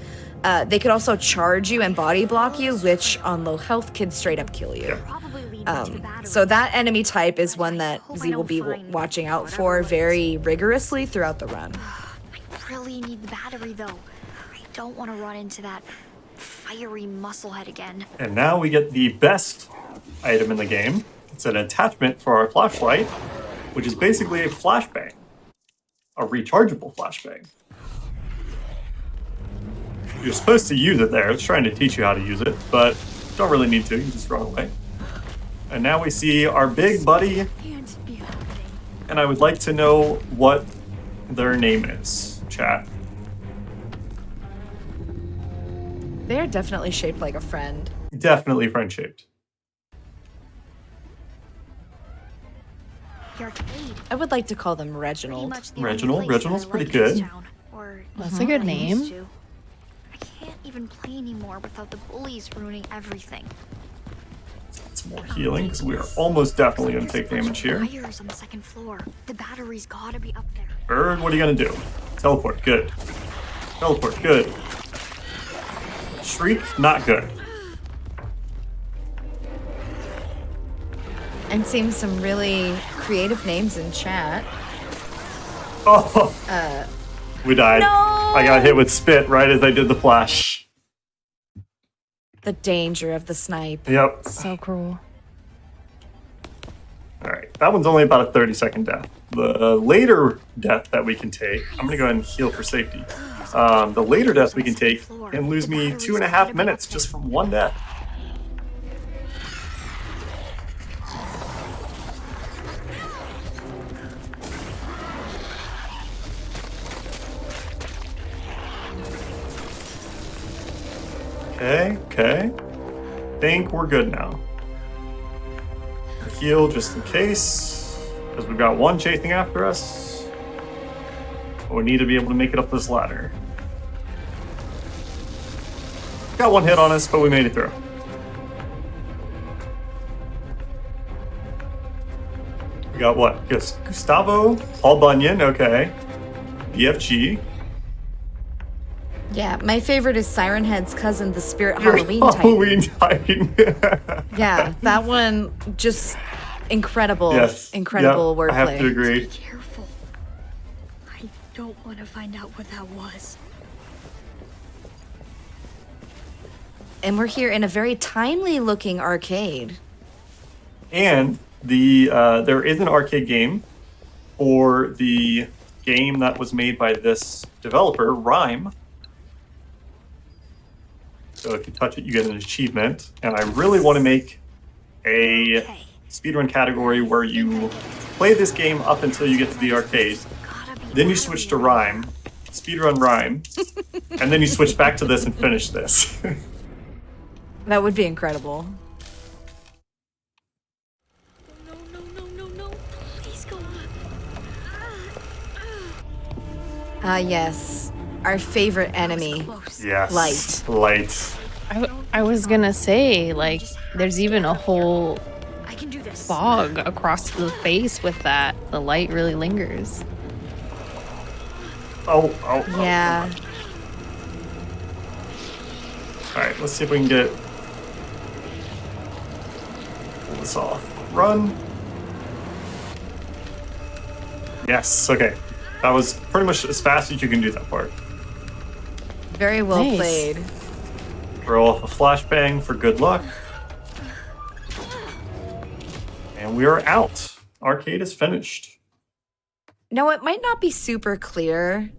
They could also charge you and body block you, which on low health can straight up kill you. So that enemy type is one that Z will be watching out for very rigorously throughout the run. I really need the battery though. I don't want to run into that fiery musclehead again. And now we get the best item in the game. It's an attachment for our flashlight, which is basically a flashbang. A rechargeable flashbang. You're supposed to use it there. It's trying to teach you how to use it, but don't really need to. You just run away. And now we see our big buddy. And I would like to know what their name is, chat. They're definitely shaped like a friend. Definitely friend-shaped. The arcade. I would like to call them Reginald. Reginald's pretty good. That's a good name. I can't even play anymore without the bullies ruining everything. Some more healing, because we are almost definitely going to take damage here. Wires on the 2nd floor. The battery's gotta be up there. Bird, what are you going to do? Teleport, good. Teleport, good. Shriek, not good. I'm seeing some really creative names in chat. Oh, we died. No! I got hit with spit right as I did the flash. The danger of the snipe. Yep. So cruel. All right, that one's only about a 30-second death. The later death that we can take, I'm gonna go ahead and heal for safety. The later death we can take can lose me 2.5 minutes just from one death. Okay. Think we're good now. Heal just in case, because we've got one chasing after us. But we need to be able to make it up this ladder. Got one hit on us, but we made it through. We got what? Gustavo, Paul Bunyan, okay. BFG. Yeah, my favorite is Siren Head's cousin, the Spirit Your Halloween Titan. Halloween Titan. Yeah, that one just incredible. Yes. Incredible Yep, wordplay. I have to agree. Be careful. I don't want to find out what that was. And we're here in a very timely looking arcade. And there is an arcade game for the game that was made by this developer, Rhyme. So if you touch it, you get an achievement. And I really want to make a speedrun category where you play this game up until you get to the arcade. Then you switch to Rhyme, speedrun Rhyme, and then you switch back to this and finish this. That would be incredible. Yes. Our favorite enemy. Yes. Light. Light. I was gonna say, like, there's even a whole fog across the face with that. The light really lingers. Oh. Yeah. Alright, let's see if we can get... pull this off. Run. Yes, okay. That was pretty much as fast as you can do that part. Very well Nice. played. Throw off a flashbang for good luck. And we are out. Arcade is finished. Now, it might not be super clear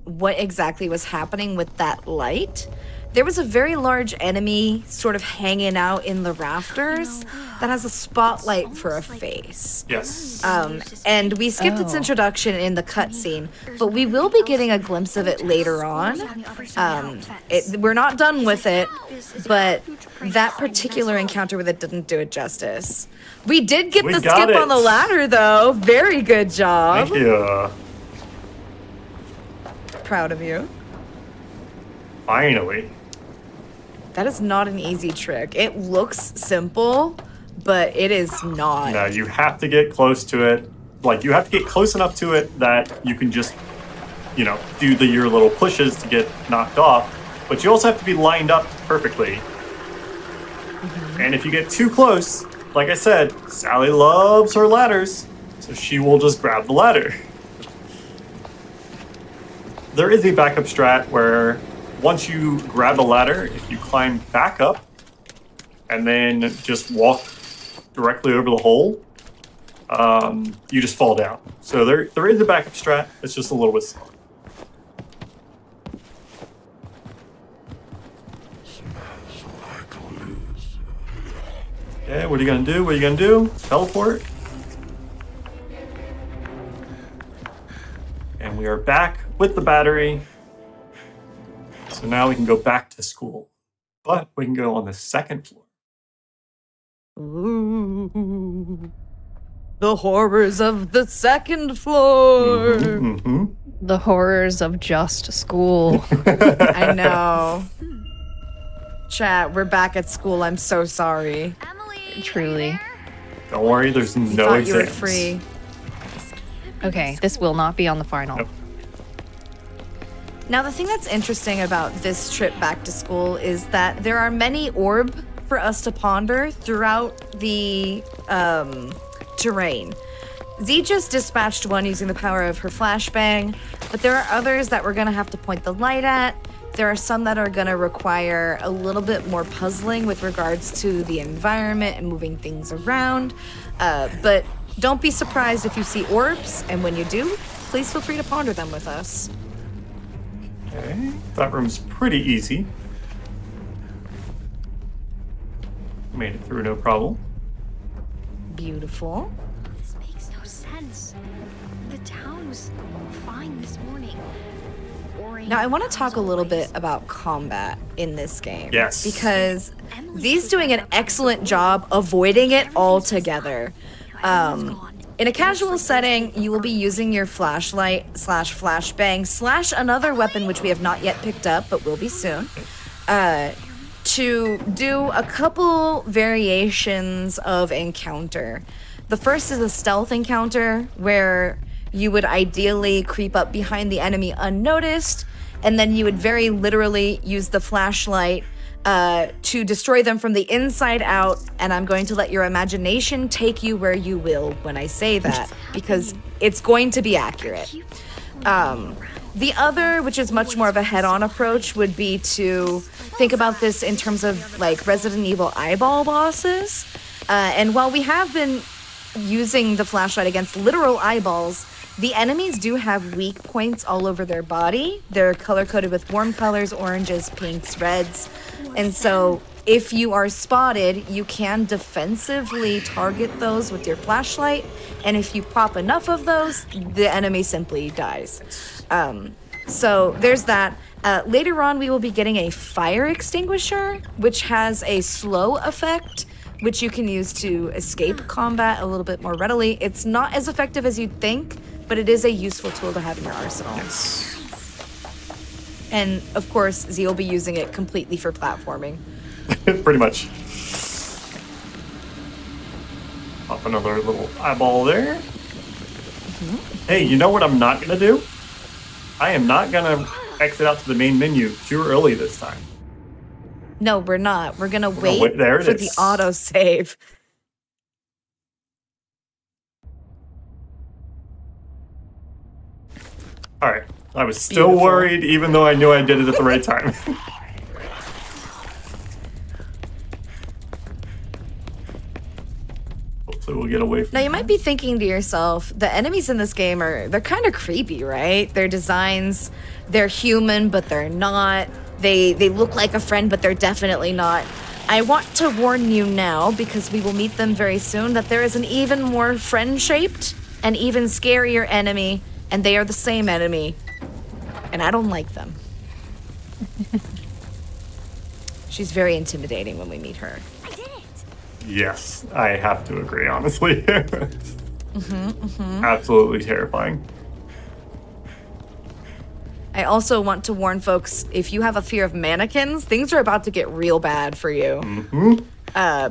what exactly was happening with that light. There was a very large enemy sort of hanging out in the rafters that has a spotlight for a face. Yes. And we skipped its introduction in the cutscene, but we will be getting a glimpse of it later on. We're not done with it, but that particular encounter with it didn't do it justice. We did get the got skip on the it. ladder, though. Very good job. Thank you. Proud of you. Finally. That is not an easy trick. It looks simple, but it is not. No, you have to get close to it. Like, you have to get close enough to it that you can just, you know, do your little pushes to get knocked off. But you also have to be lined up perfectly. And if you get too close, like I said, Sally loves her ladders, so she will just grab the ladder. There is a backup strat where once you grab the ladder, if you climb back up and then just walk directly over the hole, you just fall down. So there is a backup strat. It's just a little bit slow. Okay, what are you gonna do? What are you gonna do? Teleport. And we are back with the battery. So now we can go back to school. But we can go on the second floor. Ooh, the horrors of the second floor. The horrors of just school. I know. Chat, we're back at school. I'm so sorry. Truly. Don't worry, there's no Thought exams. you were free. Okay, this will not be on the final. Nope. Now, the thing that's interesting about this trip back to school is that there are many orb for us to ponder throughout the terrain. Z just dispatched one using the power of her flashbang, but there are others that we're going to have to point the light at. There are some that are going to require a little bit more puzzling with regards to the environment and moving things around. But don't be surprised if you see orbs, and when you do, please feel free to ponder them with us. Okay, that room's pretty easy. Made it through no problem. Beautiful. This makes no sense. The town was fine this morning. Now, I want to talk a little bit about combat in this game. Yes. Because Z's doing an excellent job avoiding it altogether. In a casual setting, you will be using your flashlight / flashbang / another weapon which we have not yet picked up, but will be soon, to do a couple variations of encounter. The first is a stealth encounter, where you would ideally creep up behind the enemy unnoticed, and then you would very literally use the flashlight to destroy them from the inside out, and I'm going to let your imagination take you where you will when I say that, because it's going to be accurate. The other, which is much more of a head-on approach, would be to think about this in terms of like Resident Evil eyeball bosses. And while we have been using the flashlight against literal eyeballs, the enemies do have weak points all over their body. They're color-coded with warm colors, oranges, pinks, reds. And so if you are spotted, you can defensively target those with your flashlight. And if you pop enough of those, the enemy simply dies. So there's that. Later on, we will be getting a fire extinguisher, which has a slow effect, which you can use to escape combat a little bit more readily. It's not as effective as you'd think, but it is a useful tool to have in your arsenal. Yes. And of course, Z will be using it completely for platforming. Pretty much. Pop another little eyeball there. Hey, you know what I'm not gonna do? I am not gonna exit out to the main menu too early this time. No, we're not. We're gonna wait there it for is. the autosave. All right. I was still worried, even though I knew I did it at the right time. Hopefully we'll get away from Now, you might be thinking to yourself, the enemies in this game they're kind of creepy, right? Their designs, they're human, but they're not. They look like a friend, but they're definitely not. I want to warn you now, because we will meet them very soon, that there is an even more friend-shaped and even scarier enemy, and they are the same enemy. And I don't like them. She's very intimidating when we meet her. Yes, I have to agree, honestly. Absolutely terrifying. I also want to warn folks, if you have a fear of mannequins, things are about to get real bad for you.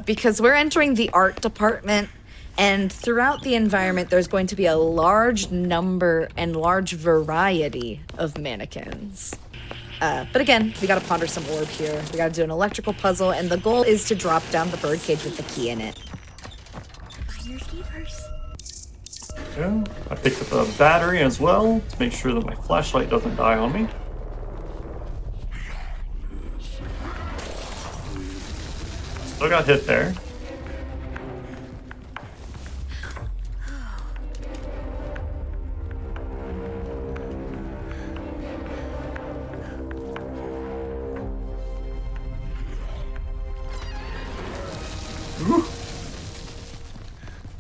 Because we're entering the art department, and throughout the environment, there's going to be a large number and large variety of mannequins. But again, we gotta ponder some orb here. We gotta do an electrical puzzle, and the goal is to drop down the birdcage with the key in it. Yeah, I picked up a battery as well to make sure that my flashlight doesn't die on me. Still got hit there.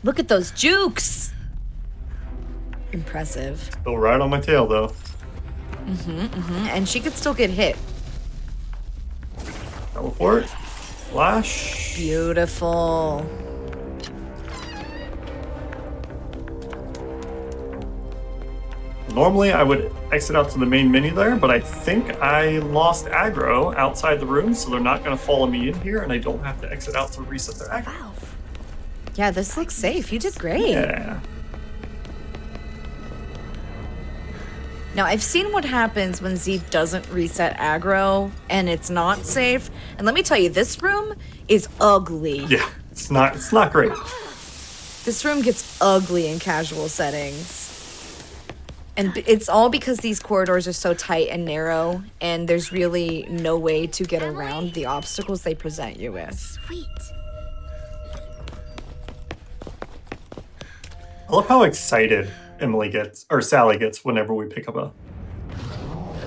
Look at those jukes! Impressive. Still right on my tail, though. And she could still get hit. Teleport. Flash. Beautiful. Normally, I would exit out to the main menu there, but I think I lost aggro outside the room, so they're not going to follow me in here, and I don't have to exit out to reset their aggro. Yeah, this looks safe. You did great. Yeah. Now, I've seen what happens when Z doesn't reset aggro and it's not safe. And let me tell you, this room is ugly. Yeah, it's not great. This room gets ugly in casual settings. And it's all because these corridors are so tight and narrow, and there's really no way to get around the obstacles they present you with. Sweet. I love how excited Sally gets whenever we pick up a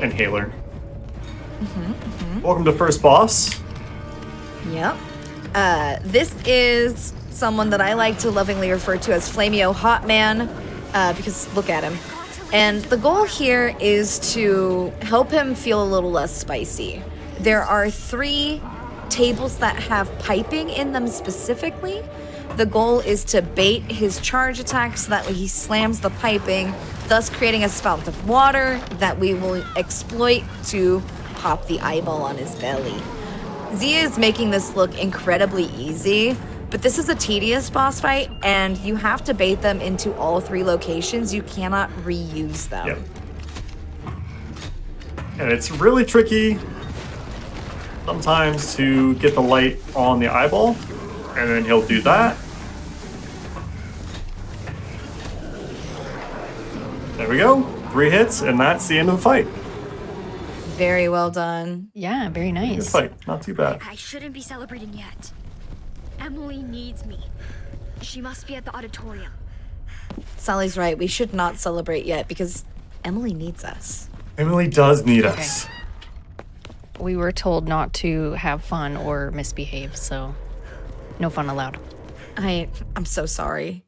inhaler. Welcome to first boss. Yep. This is someone that I like to lovingly refer to as Flameo Hotman, because look at him. And the goal here is to help him feel a little less spicy. There are 3 tables that have piping in them specifically. The goal is to bait his charge attack so that way he slams the piping, thus creating a spout of water that we will exploit to pop the eyeball on his belly. Z is making this look incredibly easy, but this is a tedious boss fight, and you have to bait them into all 3 locations. You cannot reuse them. Yep. And it's really tricky sometimes to get the light on the eyeball, and then he'll do that. There we go. 3 hits, and that's the end of the fight. Very well done. Yeah, very Good nice. fight. Not too bad. I shouldn't be celebrating yet. Emily needs me. She must be at the auditorium. Sally's right. We should not celebrate yet because Emily needs us. Emily does need us. We were told not to have fun or misbehave, so no fun allowed. I'm so sorry.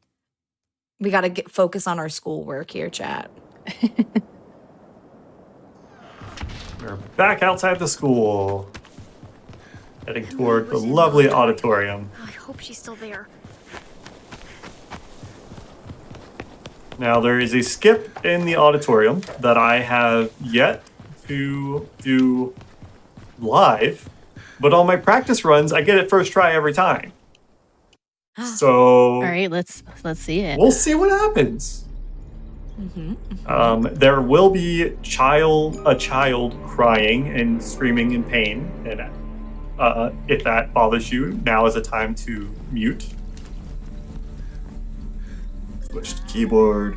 We gotta focus on our schoolwork here, chat. We're back outside the school. Heading toward the lovely auditorium. I hope she's still there. Now, there is a skip in the auditorium that I have yet to do live, but on my practice runs, I get it first try every time. So All right, let's see it. we'll see what happens. There will be a child crying and screaming in pain, and if that bothers you, now is a time to mute. Switch to keyboard.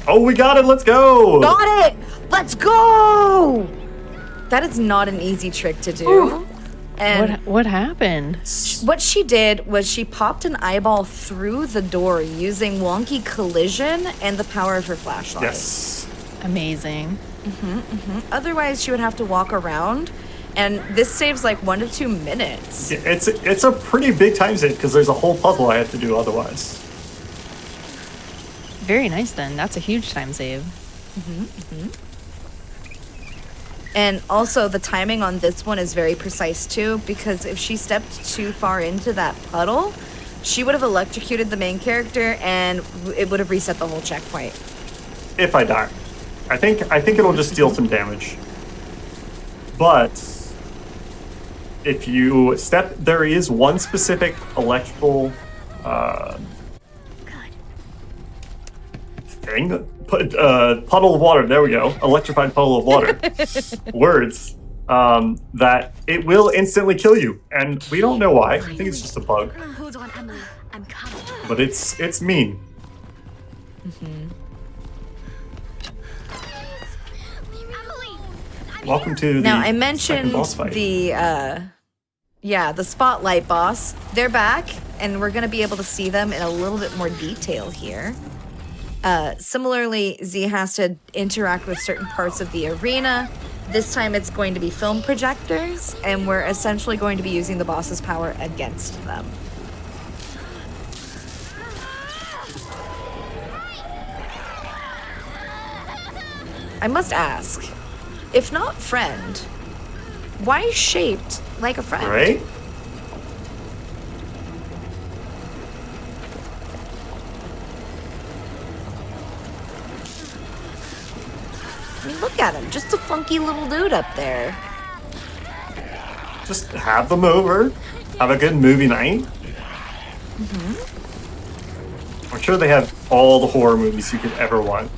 Oh, we got it! Let's go! Got it! Let's go! That is not an easy trick to do. Ooh. And What happened? what she did was she popped an eyeball through the door using wonky collision and the power of her flashlight. Yes. Amazing. Otherwise, she would have to walk around, and this saves like 1 to 2 minutes. Yeah, it's a pretty big time save because there's a whole puzzle I have to do otherwise. Very nice then. That's a huge time save. And also, the timing on this one is very precise too, because if she stepped too far into that puddle, she would have electrocuted the main character, and it would have reset the whole checkpoint. If I die, I think it'll just deal some damage. But if you step, there is one specific electrical thing. Puddle of water. There we go. Electrified puddle of water. Words. That it will instantly kill you, and we don't know why. I think it's just a bug. Hold on, Emily. I'm coming. But it's mean. Emily! Welcome to the Now, I second mentioned boss fight. the spotlight boss. They're back, and we're gonna be able to see them in a little bit more detail here. Similarly, Z has to interact with certain parts of the arena. This time it's going to be film projectors, and we're essentially going to be using the boss's power against them. I must ask, if not friend, why shaped like a friend? Right? I mean, look at him, just a funky little dude up there. Just have them over. Have a good movie night. I'm sure they have all the horror movies you could ever want.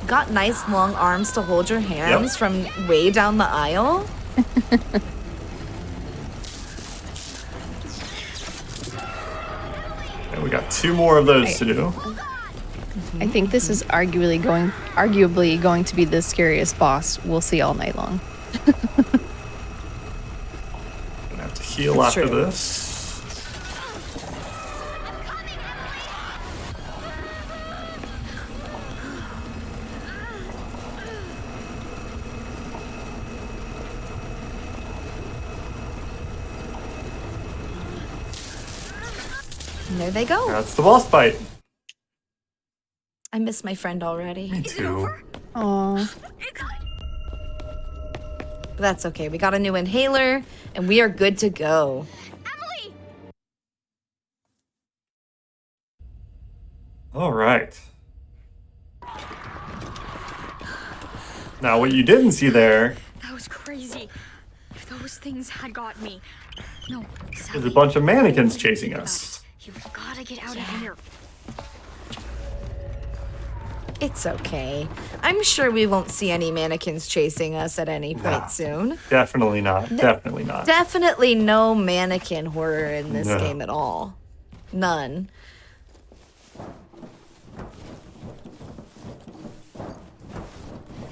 Got nice long arms to hold your hands from way down the aisle. And we got 2 more of those to do. I think this is arguably going to be the scariest boss we'll see all night long. Gonna have to heal That's after true. this. And there they go. That's the boss fight. I miss my friend already. Me too. Aw. But that's okay. We got a new inhaler, and we are good to go. Emily! All right. Now, what you didn't see there That was crazy. If those things had got me. No, is Sally, a bunch of mannequins don't chasing think about us. it. You've got to get out of here. It's okay. I'm sure we won't see any mannequins chasing us at any point Nah. soon. Definitely not. Definitely not. Definitely no mannequin horror in this No. game at all. None.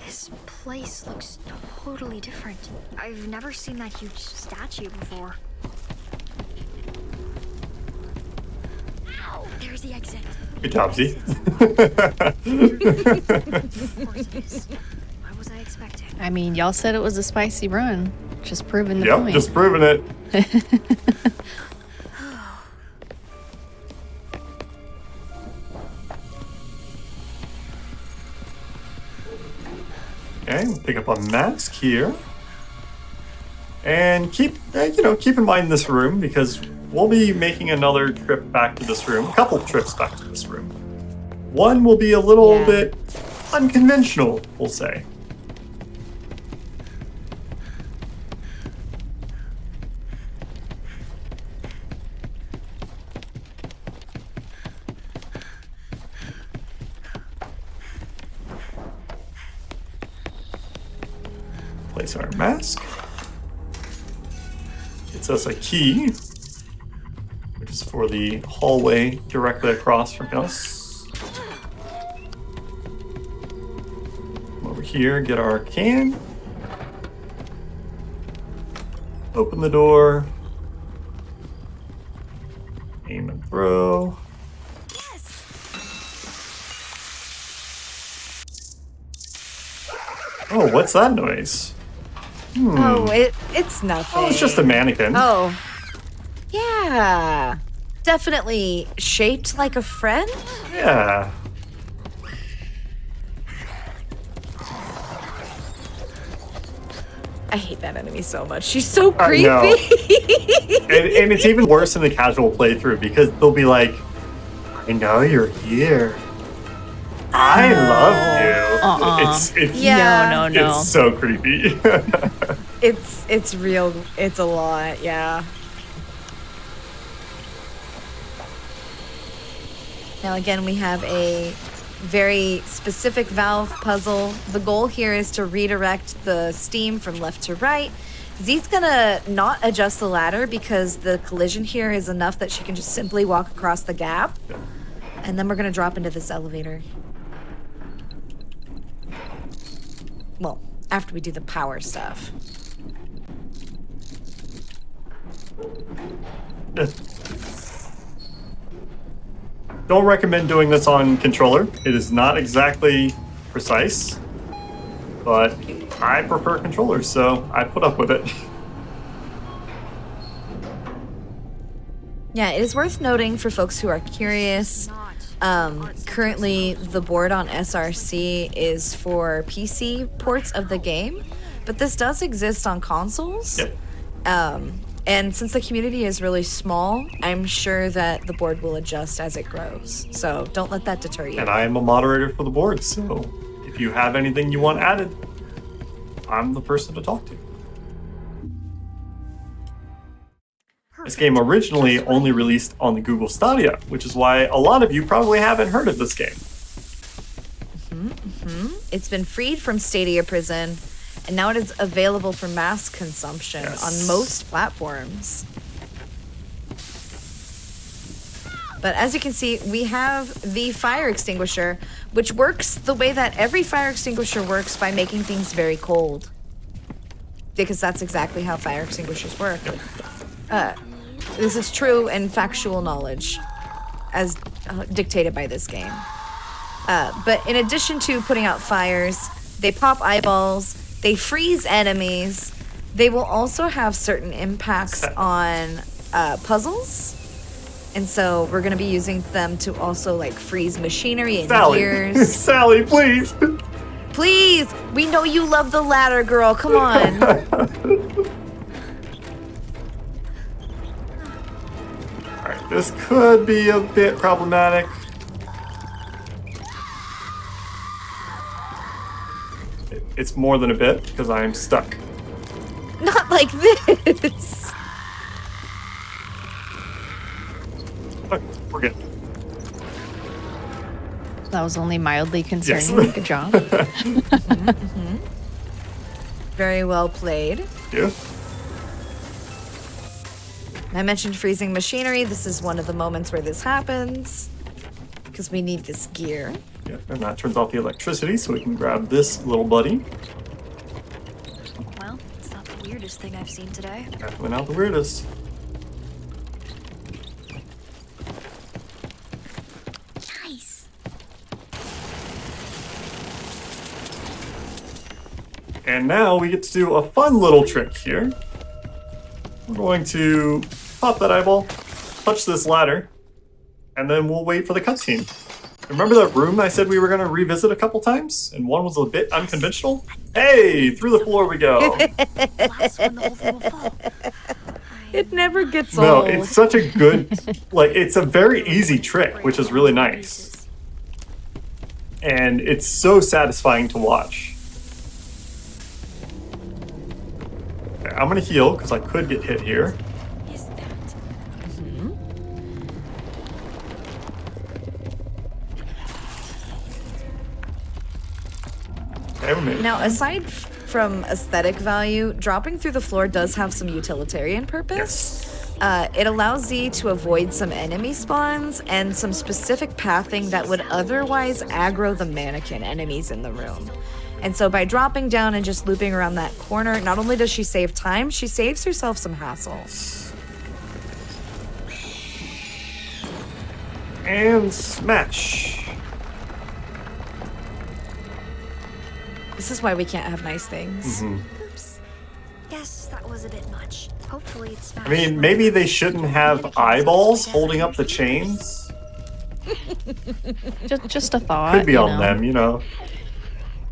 This place looks totally different. I've never seen that huge statue before. Ow! There's the exit. Good job, Z. Of course it is. What was I expecting? I mean, y'all said it was a spicy run. Just proving the Yep, point. just proving it. Okay, we'll pick up a mask here. And keep in mind this room, because we'll be making another trip back to this room. A couple trips back to this room. One will be a little Yeah. bit unconventional, we'll say. Place our mask. It's us a key, which is for the hallway directly across from us. Come over here, get our can. Open the door. Aim and throw. Oh, what's that noise? Oh, it's nothing. Oh, it's just a mannequin. Oh. Yeah. Definitely shaped like a friend. Yeah. I hate that enemy so much. She's so creepy. I know. and it's even worse in the casual playthrough because they'll be like, I know you're here. I love you. It's yeah. No. It's so creepy. It's real. It's a lot. Yeah. Now again, we have a very specific valve puzzle. The goal here is to redirect the steam from left to right. Z's gonna not adjust the ladder because the collision here is enough that she can just simply walk across the gap. And then we're gonna drop into this elevator. Well, after we do the power stuff. Don't recommend doing this on controller. It is not exactly precise, but I prefer controllers, so I put up with it. Yeah, it is worth noting for folks who are curious. Currently, the board on SRC is for PC ports of the game, but this does exist on consoles. Yep. And since the community is really small, I'm sure that the board will adjust as it grows. So don't let that deter you. And I am a moderator for the board, so if you have anything you want added, I'm the person to talk to. This game originally only released on the Google Stadia, which is why a lot of you probably haven't heard of this game. It's been freed from Stadia prison, and now it is available for mass consumption on most platforms. But as you can see, we have the fire extinguisher, which works the way that every fire extinguisher works by making things very cold. Because that's exactly how fire extinguishers work. This is true and factual knowledge, as dictated by this game. But in addition to putting out fires, they pop eyeballs, they freeze enemies. They will also have certain impacts on puzzles. And so we're going to be using them to also like freeze machinery and gears. Sally, please. Please, we know you love the ladder, girl. Come on. All right, this could be a bit problematic. It's more than a bit because I am stuck. Not like this. Okay, we're good. That was only mildly concerning. Yes. Good job. Very well played. Yeah. I mentioned freezing machinery. This is one of the moments where this happens because we need this gear. Yeah, and that turns off the electricity so we can grab this little buddy. Well, it's not the weirdest thing I've seen today. Definitely not the weirdest. Nice. And now we get to do a fun little trick here. We're going to pop that eyeball, touch this ladder, and then we'll wait for the cutscene. Remember that room I said we were going to revisit a couple times? And one was a bit unconventional? Hey, through the floor we go. Last one, the whole thing will fall. It never gets No, old. it's such a good, like, it's a very easy trick, which is really nice. And it's so satisfying to watch. Okay, I'm gonna heal because I could get hit here. Is that? Okay, we made it. Now, aside from aesthetic value, dropping through the floor does have some utilitarian purpose. It allows Z to avoid some enemy spawns and some specific pathing that would otherwise aggro the mannequin enemies in the room. And so by dropping down and just looping around that corner, not only does she save time, she saves herself some hassle. And smash. This is why we can't have nice things. Oops. Guess that was a bit much. Hopefully it's I mean, maybe they shouldn't have eyeballs holding up the chains. Just a thought. Could be you on know. them, you know.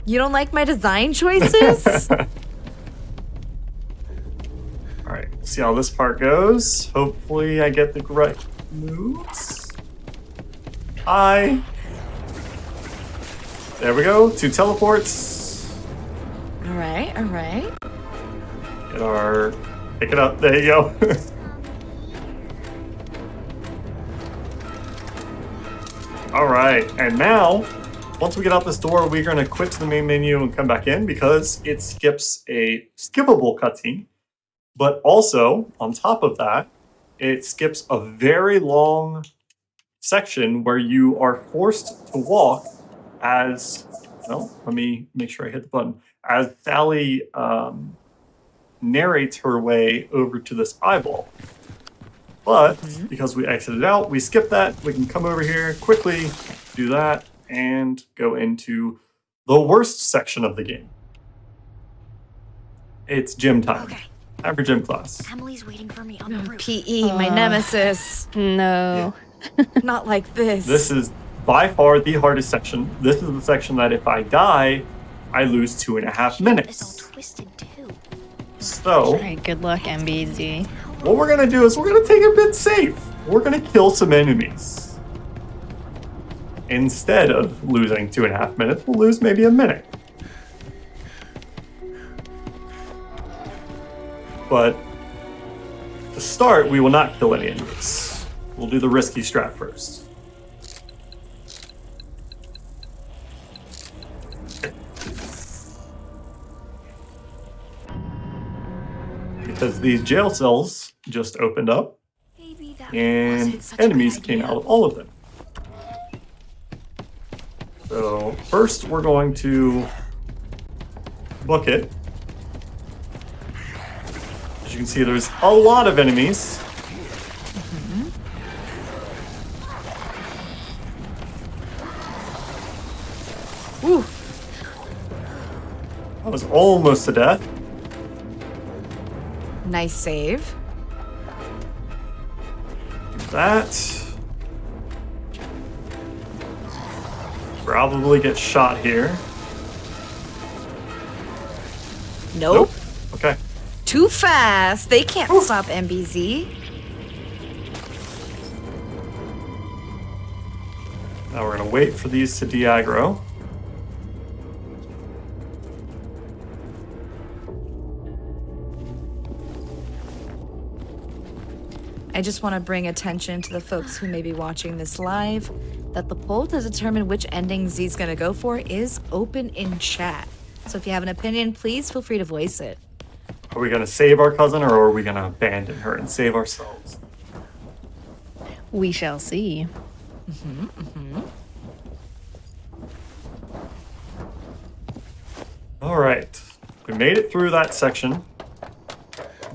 You don't like my design choices? Alright, see how this part goes. Hopefully I get the correct moves. There we go, 2 teleports. All right. Get our... Pick it up, there you go. Alright, and now, once we get out this door, we're going to quit to the main menu and come back in because it skips a skippable cutscene. But also, on top of that, it skips a very long section where you are forced to walk as, well, let me make sure I hit the button, as Sally narrates her way over to this eyeball. But because we exited out, we skip that. We can come over here quickly, do that, and go into the worst section of the game. It's gym time. Okay. Time for gym class. Emily's waiting for me on the roof. PE, my nemesis. No. Not like this. This is by far the hardest section. This is the section that if I die, I lose 2.5 It's all minutes. twisted too. So, All right, good luck, MBZ. what we're gonna do is we're gonna take it a bit safe. We're gonna kill some enemies. Instead of losing 2.5 minutes, we'll lose maybe a minute. But to start, we will not kill any enemies. We'll do the risky strat first. Because these jail cells just opened up Maybe that and wasn't such a enemies good came idea. out of all of them. So first we're going to book it. As you can see, there's a lot of enemies. Woo. I was almost to death. Nice save. That. Probably get shot here. Nope. Okay. Too fast. They can't stop MBZ. Now we're gonna wait for these to de-aggro. I just want to bring attention to the folks who may be watching this live that the poll to determine which ending Z's going to go for is open in chat. So if you have an opinion, please feel free to voice it. Are we gonna save our cousin or are we gonna abandon her and save ourselves? We shall see. All right, we made it through that section,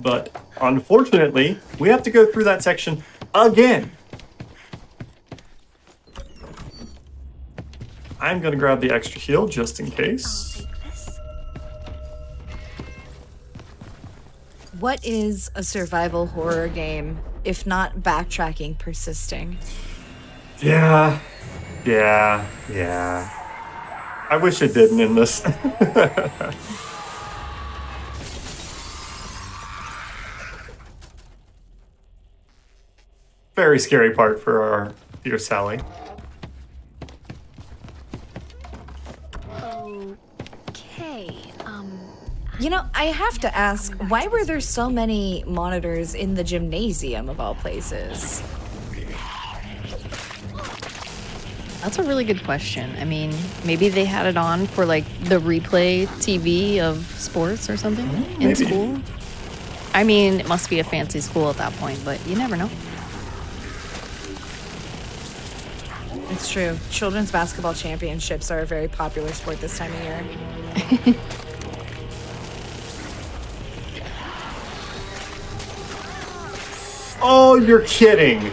but unfortunately, we have to go through that section again. I'm gonna grab the extra heal just in I'll case. take this. What is a survival horror game if not backtracking persisting? Yeah. I wish it didn't in this. Very scary part for our dear Sally. You know, I have to ask, why were there so many monitors in the gymnasium of all places? That's a really good question. I mean, maybe they had it on for like the replay TV of sports or something in school. I mean, it must be a fancy school at that point, but you never know. It's true. Children's basketball championships are a very popular sport this time of year. Oh, you're kidding.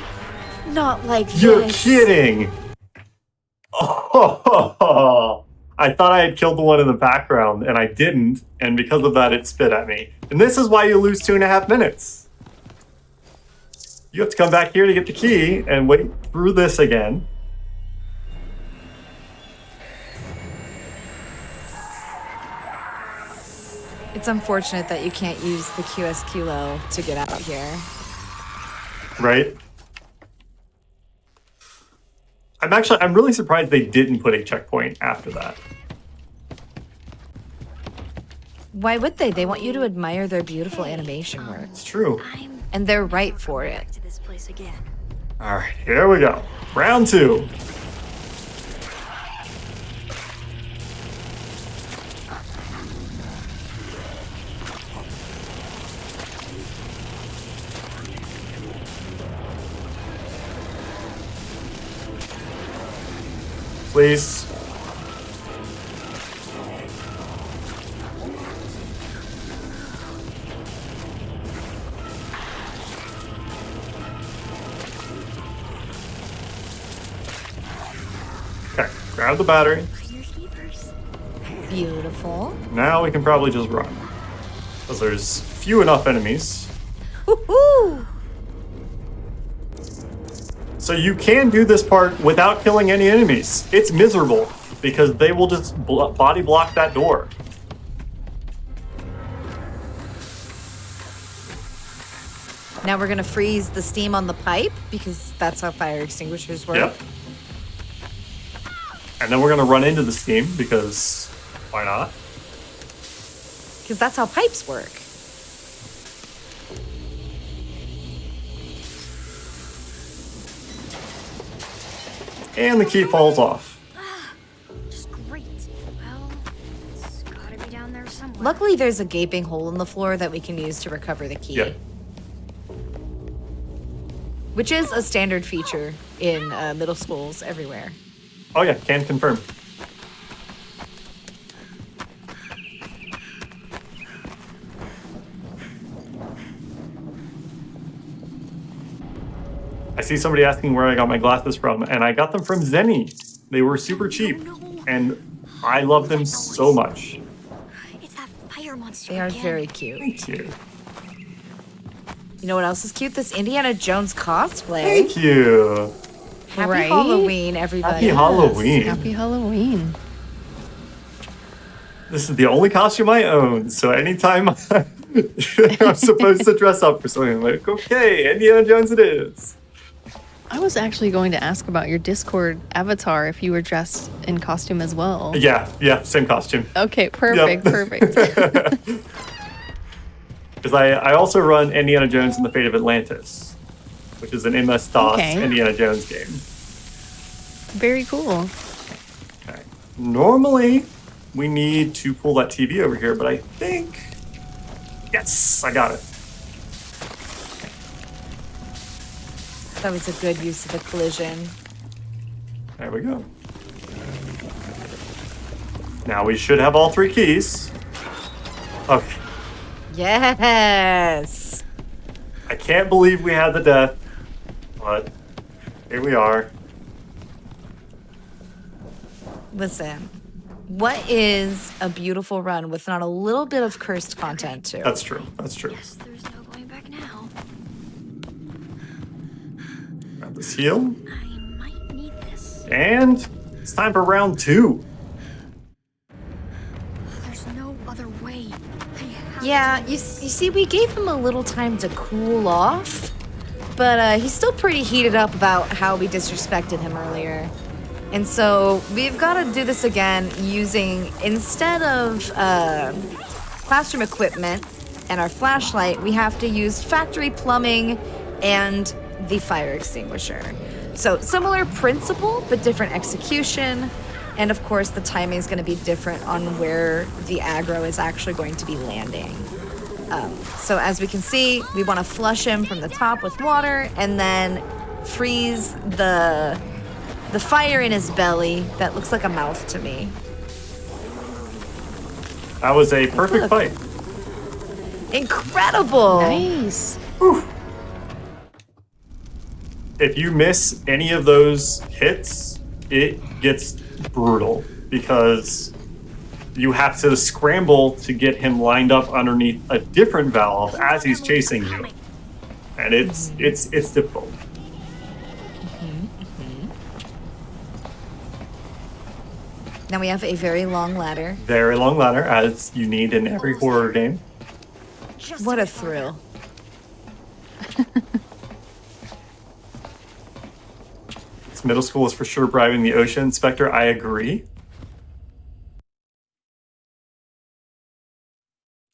Not like You're this. kidding. Oh, I thought I had killed the one in the background, and I didn't, and because of that, it spit at me. And this is why you lose 2.5 minutes. You have to come back here to get the key and wait through this again. It's unfortunate that you can't use the QSQL to get out here. Right? I'm really surprised they didn't put a checkpoint after that. Why would they? They want you to admire their beautiful animation work. It's true. And they're right for it. To this place again. All right, here we go. Round 2. Please. Okay, grab the battery. Beautiful. Now we can probably just run. Because there's few enough enemies. Woohoo! So you can do this part without killing any enemies. It's miserable because they will just body block that door. Now we're gonna freeze the steam on the pipe because that's how fire extinguishers work. Yep. And then we're gonna run into the steam because why not? Because that's how pipes work. And the key falls off. Just great. Well, it's gotta be down there somewhere. Luckily, there's a gaping hole in the floor that we can use to recover the key. Yeah. Which is a standard feature in middle schools everywhere. Oh yeah, can confirm. I see somebody asking where I got my glasses from, and I got them from Zenny. They were super cheap, and I love them so much. It's that fire monster They are again. very cute. Thank you. You know what else is cute? This Indiana Jones cosplay. Thank you. Happy Right? Halloween, everybody. Happy Halloween. Happy Halloween. This is the only costume I own, so anytime I'm supposed to dress up for something, I'm like, okay, Indiana Jones it is. I was actually going to ask about your Discord avatar if you were dressed in costume as well. Yeah, same costume. Okay, perfect, Yep. perfect. Because I also run Indiana Jones and the Fate of Atlantis, which is an MS-DOS Okay. Indiana Jones game. Very cool. Okay. Normally, we need to pull that TV over here, but I think... Yes, I got it. That was a good use of the collision. There we go. Now we should have all 3 keys. Okay. Yes! I can't believe we had the death, but here we are. Listen, what is a beautiful run with not a little bit of cursed content too? That's true. That's true. Guess there's no going back now. Grab this heal. I might need this. And it's time for round 2. There's no other way. I have Yeah, to do you this. see, we gave him a little time to cool off, but he's still pretty heated up about how we disrespected him earlier. And so we've got to do this again using, instead of classroom equipment and our flashlight, we have to use factory plumbing and the fire extinguisher. So similar principle, but different execution. And of course, the timing is going to be different on where the aggro is actually going to be landing. So as we can see, we want to flush him from the top with water and then freeze the fire in his belly. That looks like a mouth to me. That was a perfect fight. Incredible! Nice. Whew. If you miss any of those hits, it gets brutal because you have to scramble to get him lined up underneath a different valve as he's chasing you, and it's difficult. Now we have a very long ladder. Very long ladder, as you need in every horror game. What a thrill. This middle school is for sure bribing the ocean inspector. I agree.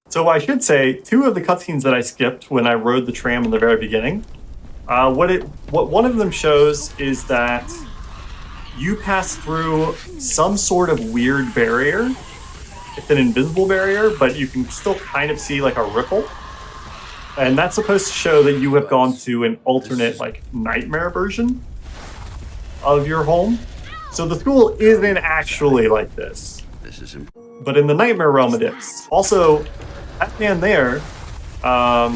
So I should say, 2 of the cutscenes that I skipped when I rode the tram in the very beginning, what one of them shows is that you pass through some sort of weird barrier. It's an invisible barrier, but you can still kind of see like a ripple. And that's supposed to show that you have gone to an alternate, like, nightmare version of your home. So the school isn't actually like this. But in the nightmare realm it is. Also, that man there, I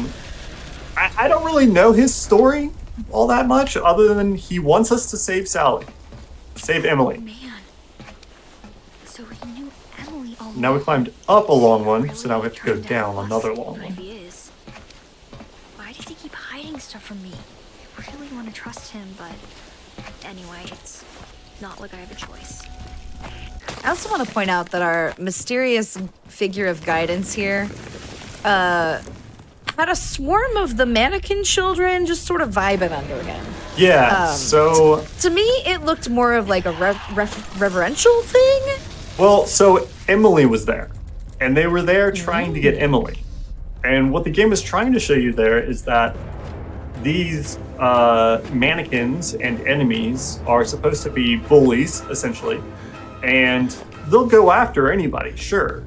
don't really know his story all that much, other than he wants us to save Sally. Save Emily. Man. So he knew Emily all Now we climbed up a long one, so now we have to go down another long one. Why does he keep hiding stuff from me? I really want to trust him, but anyway, it's not like I have a choice. I also want to point out that our mysterious figure of guidance here had a swarm of the mannequin children just sort of vibing under him. Yeah, so... To me, it looked more of like a reverential thing. Well, so Emily was there, and they were there trying to get Emily. And what the game is trying to show you there is that these mannequins and enemies are supposed to be bullies, essentially, and they'll go after anybody, sure.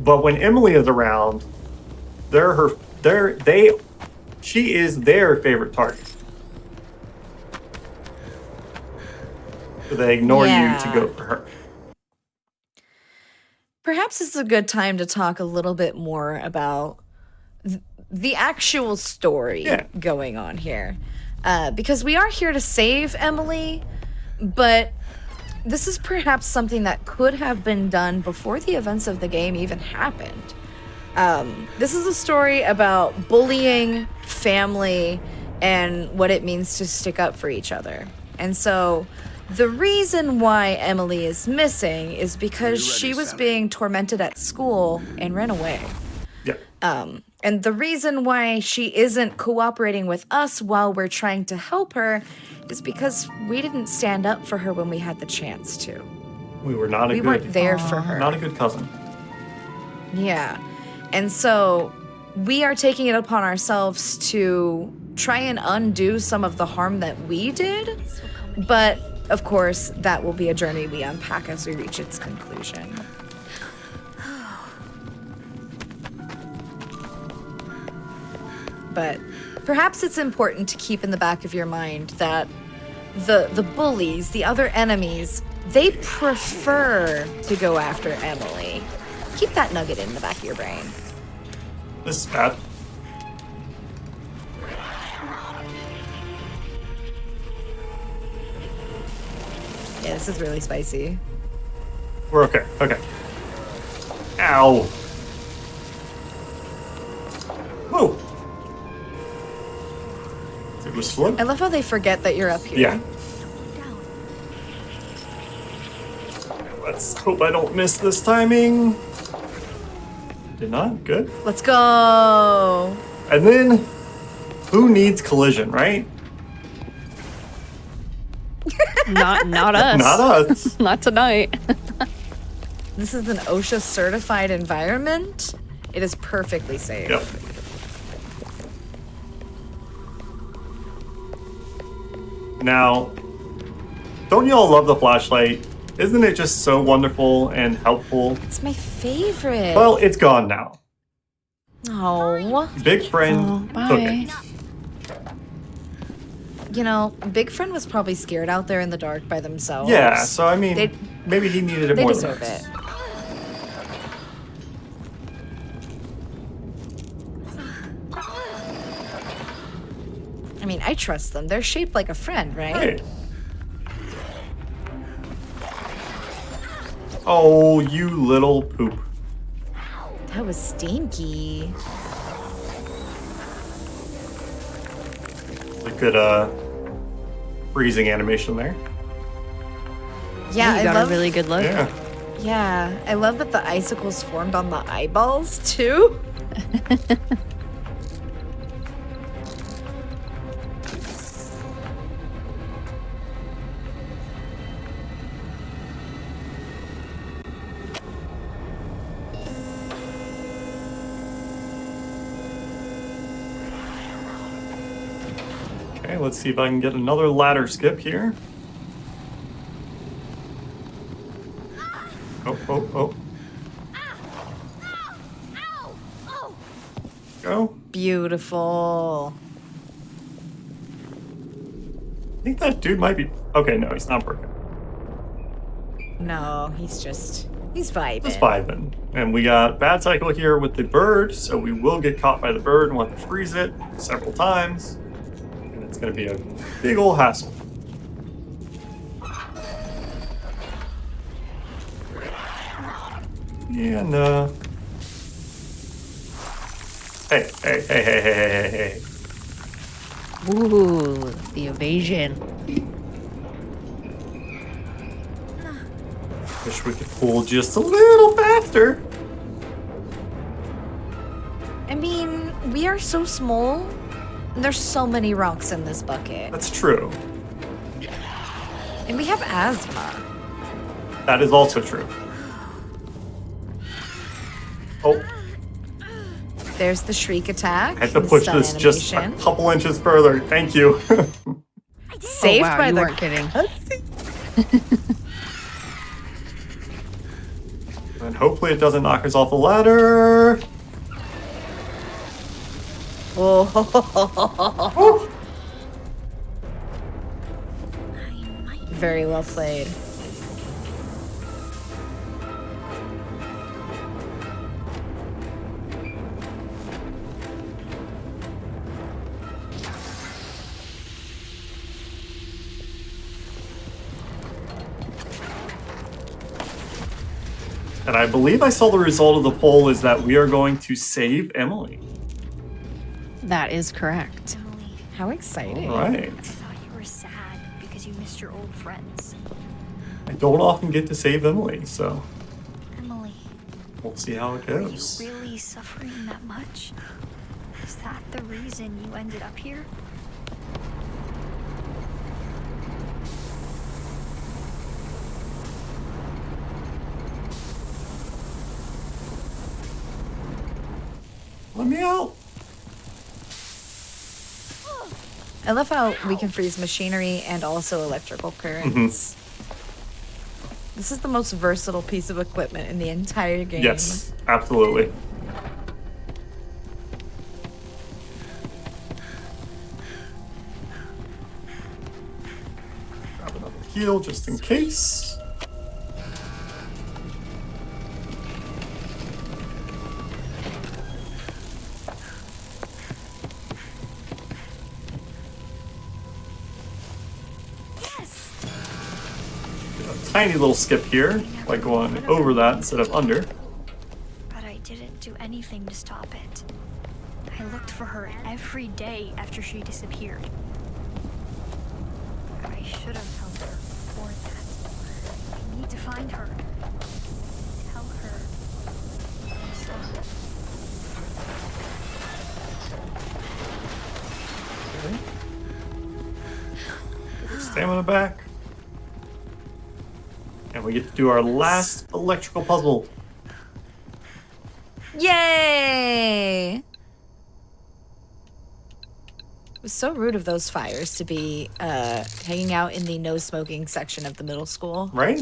But when Emily is around, she is their favorite target. So they ignore you to go for her. Perhaps it's a good time to talk a little bit more about the actual story going on here. Because we are here to save Emily, but this is perhaps something that could have been done before the events of the game even happened. This is a story about bullying, family, and what it means to stick up for each other. And so the reason why Emily is missing is because she was being tormented at school and ran away. Yeah. And the reason why she isn't cooperating with us while we're trying to help her is because we didn't stand up for her when we had the chance to. We were not a We good... weren't there for her. Not a good cousin. Yeah. And so we are taking it upon ourselves to try and undo some of the harm that we did. But, of course, that will be a journey we unpack as we reach its conclusion. But perhaps it's important to keep in the back of your mind that the bullies, the other enemies, they prefer to go after Emily. Keep that nugget in the back of your brain. This is bad. Yeah, this is really spicy. We're okay. Okay. Ow. Whoa. It was slow. I love how they forget that you're up here. Yeah. Let's hope I don't miss this timing. Did not? Good. Let's go. And then, who needs collision, right? Not us. Not us. Not tonight. This is an OSHA certified environment. It is perfectly safe. Yep. Now, don't you all love the flashlight? Isn't it just so wonderful and helpful? It's my favorite. Well, it's gone now. Oh. Big Friend Oh, took bye. it. You know, Big Friend was probably scared out there in the dark by themselves. Yeah, so I mean, They- maybe he needed it They more deserve than us. it. I mean, I trust them. They're shaped like a friend, right? Hey. Oh, you little poop. That was stinky. A good freezing animation there. Yeah, you I got love. a really good look. Yeah. Yeah, I love that the icicles formed on the eyeballs too. Okay, let's see if I can get another ladder skip here. Oh, oh, oh. Go. Beautiful. I think that dude might be. Okay, no, he's not broken. No, he's vibing. Just vibing. And we got bad cycle here with the bird, so we will get caught by the bird and we'll have to freeze it several times. And it's going to be a big old hassle. And, Hey, hey, hey, hey, hey, hey, hey. Ooh, the evasion. Wish we could pull just a little faster. I mean, we are so small. There's so many rocks in this bucket. That's true. And we have asthma. That is also true. Oh, There's the shriek attack. I had to the push stun this just a animation. couple inches further. Thank you. Saved Oh, wow, by you the weren't kidding. And hopefully it doesn't knock us off the ladder. Oh. Very well played. And I believe I saw the result of the poll is that we are going to save Emily. That is correct. Emily, How exciting. All right. I thought you were sad because you missed your old friends. I don't often get to save Emily, so Emily, we'll see how it are you goes. really suffering that much? Is that the reason you ended up here? Let me out. I love how we can freeze machinery and also electrical currents. This is the most versatile piece of equipment in the entire game. Yes, absolutely. Grab another heal just in case. Tiny little skip here, by going over that instead of under. But I didn't do anything to stop it. I looked for her every day after she disappeared. I should have told her before that. I need to find her. Tell her. Stamina back. And we get to do our last electrical puzzle. Yay! It was so rude of those fires to be hanging out in the no smoking section of the middle school. Right?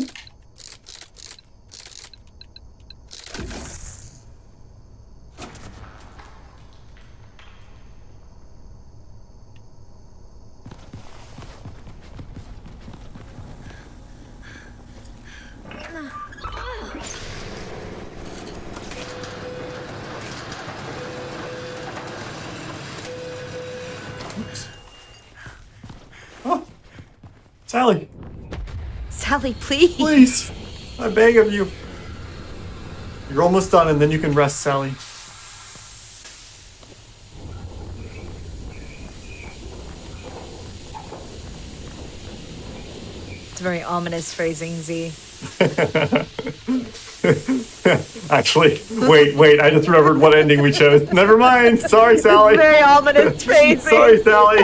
Oh, Sally, Sally, please. please, I beg of you. You're almost done, and then you can rest, Sally. It's very ominous phrasing, Z. Actually, wait, I just remembered what ending we chose. Never mind. Sorry, Sally. It's very ominous phrasing. Sorry, Sally.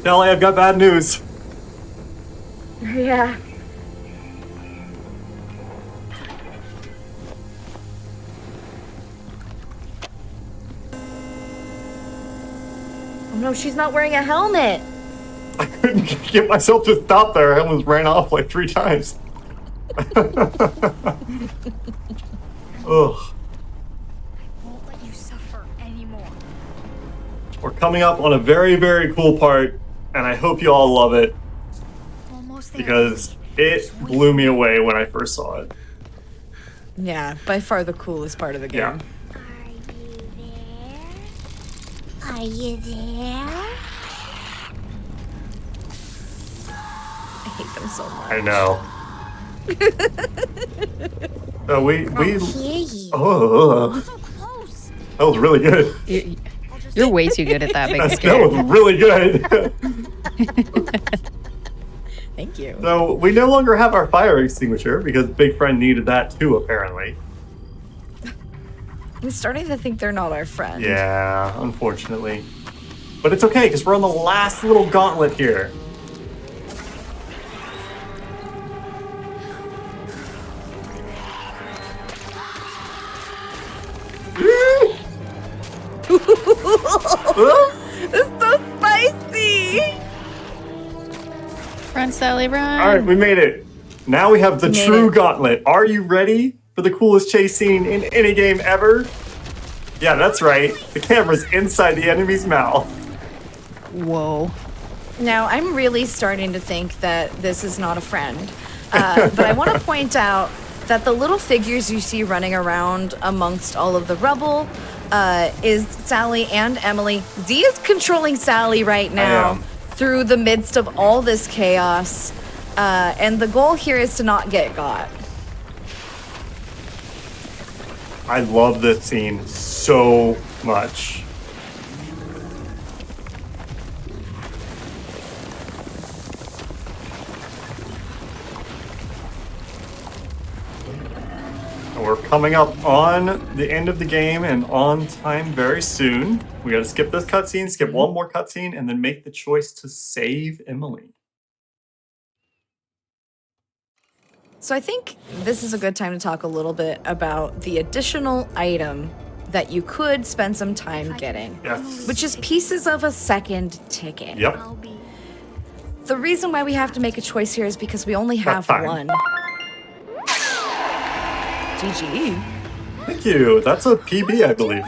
Sally, I've got bad news. Yeah. Oh no, she's not wearing a helmet. I couldn't get myself to stop there. I almost ran off like 3 times. Ugh. Won't let you suffer anymore. We're coming up on a very, very cool part, and I hope you all love it Almost there. because it blew me away when I first saw it. Yeah, by far the coolest part of the game. Yeah. Are you there? I hate them so much. I know. We Hear you. oh, So close. that was really good. You're way too good at that, Big That Scare. was really good. Thank you. So we no longer have our fire extinguisher because Big Friend needed that too, apparently. I'm starting to think they're not our friend. Yeah, unfortunately. But it's okay because we're on the last little gauntlet here. It's so spicy! Run, Sally, run. All right, we made it. Now we have the Made true it. gauntlet. Are you ready for the coolest chase scene in any game ever? Yeah, that's right. The camera's inside the enemy's mouth. Whoa. Now, I'm really starting to think that this is not a friend. But I want to point out that the little figures you see running around amongst all of the rubble is Sally and Emily. Z is controlling Sally right now am. through the midst of all this chaos. And the goal here is to not get got. I love this scene so much. We're coming up on the end of the game and on time very soon. We gotta skip this cutscene, skip one more cutscene, and then make the choice to save Emily. So I think this is a good time to talk a little bit about the additional item that you could spend some time getting, Yes. which is pieces of a second ticket. Yep. I'll be. The reason why we have to make a choice here is because we only have fine. one. GG. Thank you. That's a PB, I believe.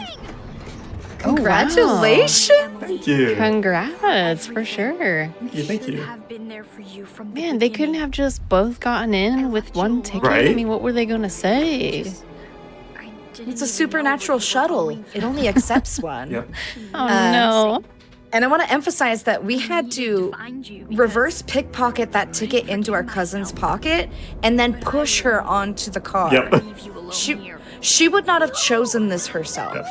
Congratulations. Thank you. Congrats, for sure. Thank you. Thank you. Have been there for you from the Man, they couldn't beginning. have just both gotten in with one ticket. I Right? mean, what were they gonna say? I didn't It's a even supernatural know we were shuttle. going It only accepts one. Yep. Oh no. And I want to emphasize that we had to find you because reverse pickpocket that ticket into our cousin's pocket and then push her onto the car. Yep. leave you alone here. She would not have chosen this herself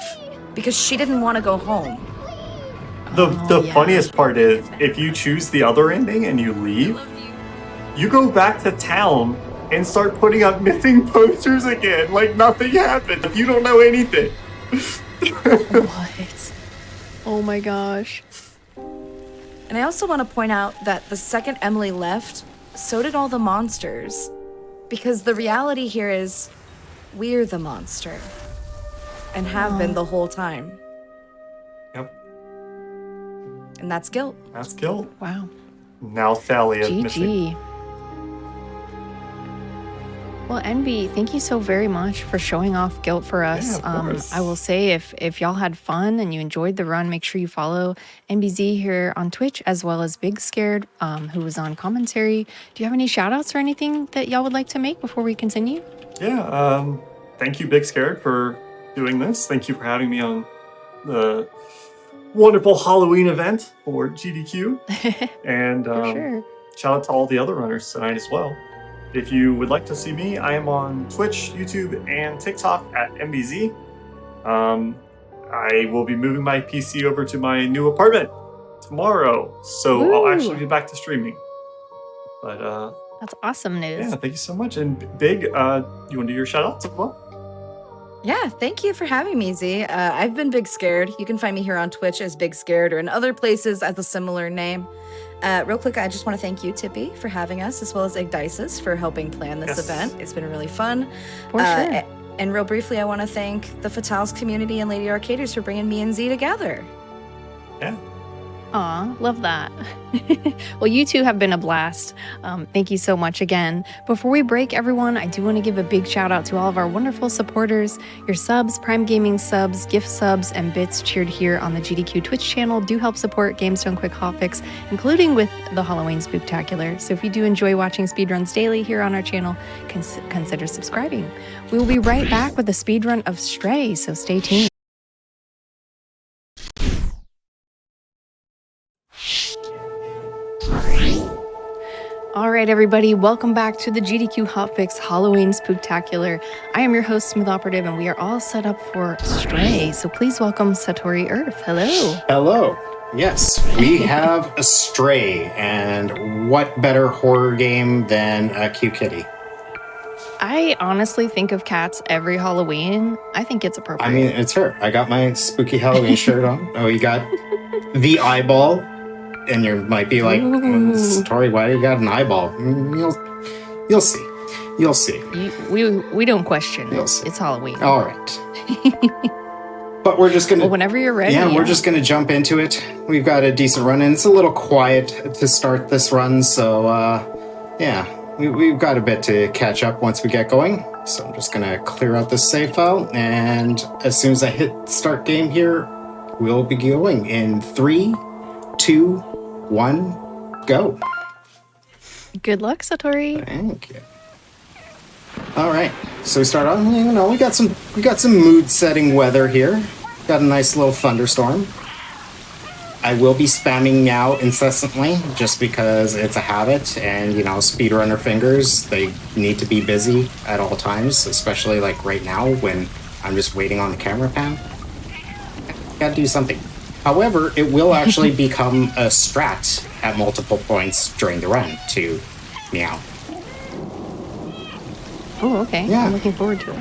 because she didn't want to go home. The yeah. funniest part is if you choose the other ending and you leave, you go back to town and start putting up missing posters again like nothing happened. You don't know anything. What? Oh my gosh. And I also want to point out that the second Emily left, so did all the monsters. Because the reality here is we're the monster and have been the whole time. Yep. And that's Gylt. That's Gylt. Wow. Now Thalia missing. GG. Well, NB, thank you so very much for showing off Gylt for us. Yeah, of course. I will say if y'all had fun and you enjoyed the run, make sure you follow NBZ here on Twitch as well as Big Scared, who was on commentary. Do you have any shout outs or anything that y'all would like to make before we continue? Yeah, thank you, Big Scared, for doing this. Thank you for having me on the wonderful Halloween event for GDQ. And For sure. shout out to all the other runners tonight as well. If you would like to see me, I am on Twitch, YouTube, and TikTok at MBZ. I will be moving my PC over to my new apartment tomorrow, so Woo. I'll actually be back to streaming. But That's awesome news. yeah, thank you so much. And Big, you want to do your shout outs as well? Yeah, thank you for having me, Z. I've been Big Scared. You can find me here on Twitch as Big Scared or in other places as a similar name. Real quick, I just want to thank you, Tippy, for having us, as well as Igdices for helping plan this event. It's been really fun. For sure. And real briefly, I want to thank the Fatales community and Lady Arcaders for bringing me and Z together. Yeah. Aw, love that. Well, you two have been a blast. Thank you so much again. Before we break, everyone, I do want to give a big shout out to all of our wonderful supporters. Your subs, Prime Gaming subs, gift subs, and bits cheered here on the GDQ Twitch channel do help support GameStone Quick Hotfix, including with the Halloween Spooktacular. So if you do enjoy watching speedruns daily here on our channel, consider subscribing. We will be right back with a speedrun of Stray, so stay tuned. All right, everybody, welcome back to the GDQ Hotfix Halloween Spooktacular. I am your host, Smooth Operative, and we are all set up for Stray. So please welcome Satori Earth. Hello. Hello. Yes, we have a Stray, and what better horror game than a cute kitty? I honestly think of cats every Halloween. I think it's appropriate. I mean, it's her. I got my spooky Halloween shirt on. Oh, you got the eyeball, and you might be like, Satori, why do you got an eyeball? You'll see. You'll see. We don't question. You'll see. It's Halloween. All right. But we're just gonna. Well, whenever you're ready. Yeah, we're just gonna jump into it. We've got a decent run, and it's a little quiet to start this run, so yeah, we've got a bit to catch up once we get going. So I'm just gonna clear out this save file, and as soon as I hit start game here, we'll be going in 3, 2, 1, go. Good luck, Satori. Thank you. All right, so we start on. You know, we got some mood-setting weather here. Got a nice little thunderstorm. I will be spamming meow incessantly, just because it's a habit, and you know, speedrunner fingers, they need to be busy at all times, especially like right now when I'm just waiting on the camera pan. Gotta do something. However, it will actually become a strat at multiple points during the run to meow. Oh, okay. Yeah. I'm looking forward to it.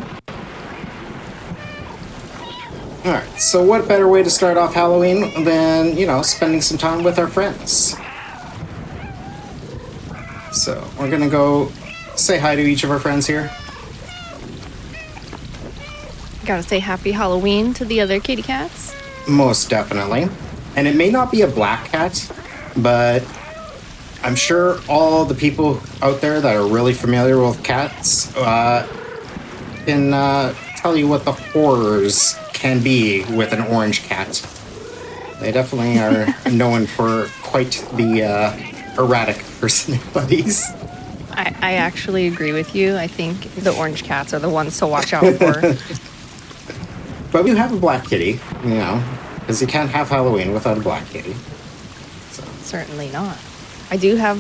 Alright, so what better way to start off Halloween than, you know, spending some time with our friends? So, we're gonna go say hi to each of our friends here. Gotta say happy Halloween to the other kitty cats. Most definitely. And it may not be a black cat, but I'm sure all the people out there that are really familiar with cats can tell you what the horrors can be with an orange cat. They definitely are known for quite the erratic personalities. I actually agree with you. I think the orange cats are the ones to watch out for. But we have a black kitty, you know, because you can't have Halloween without a black kitty. So. Certainly not. I do have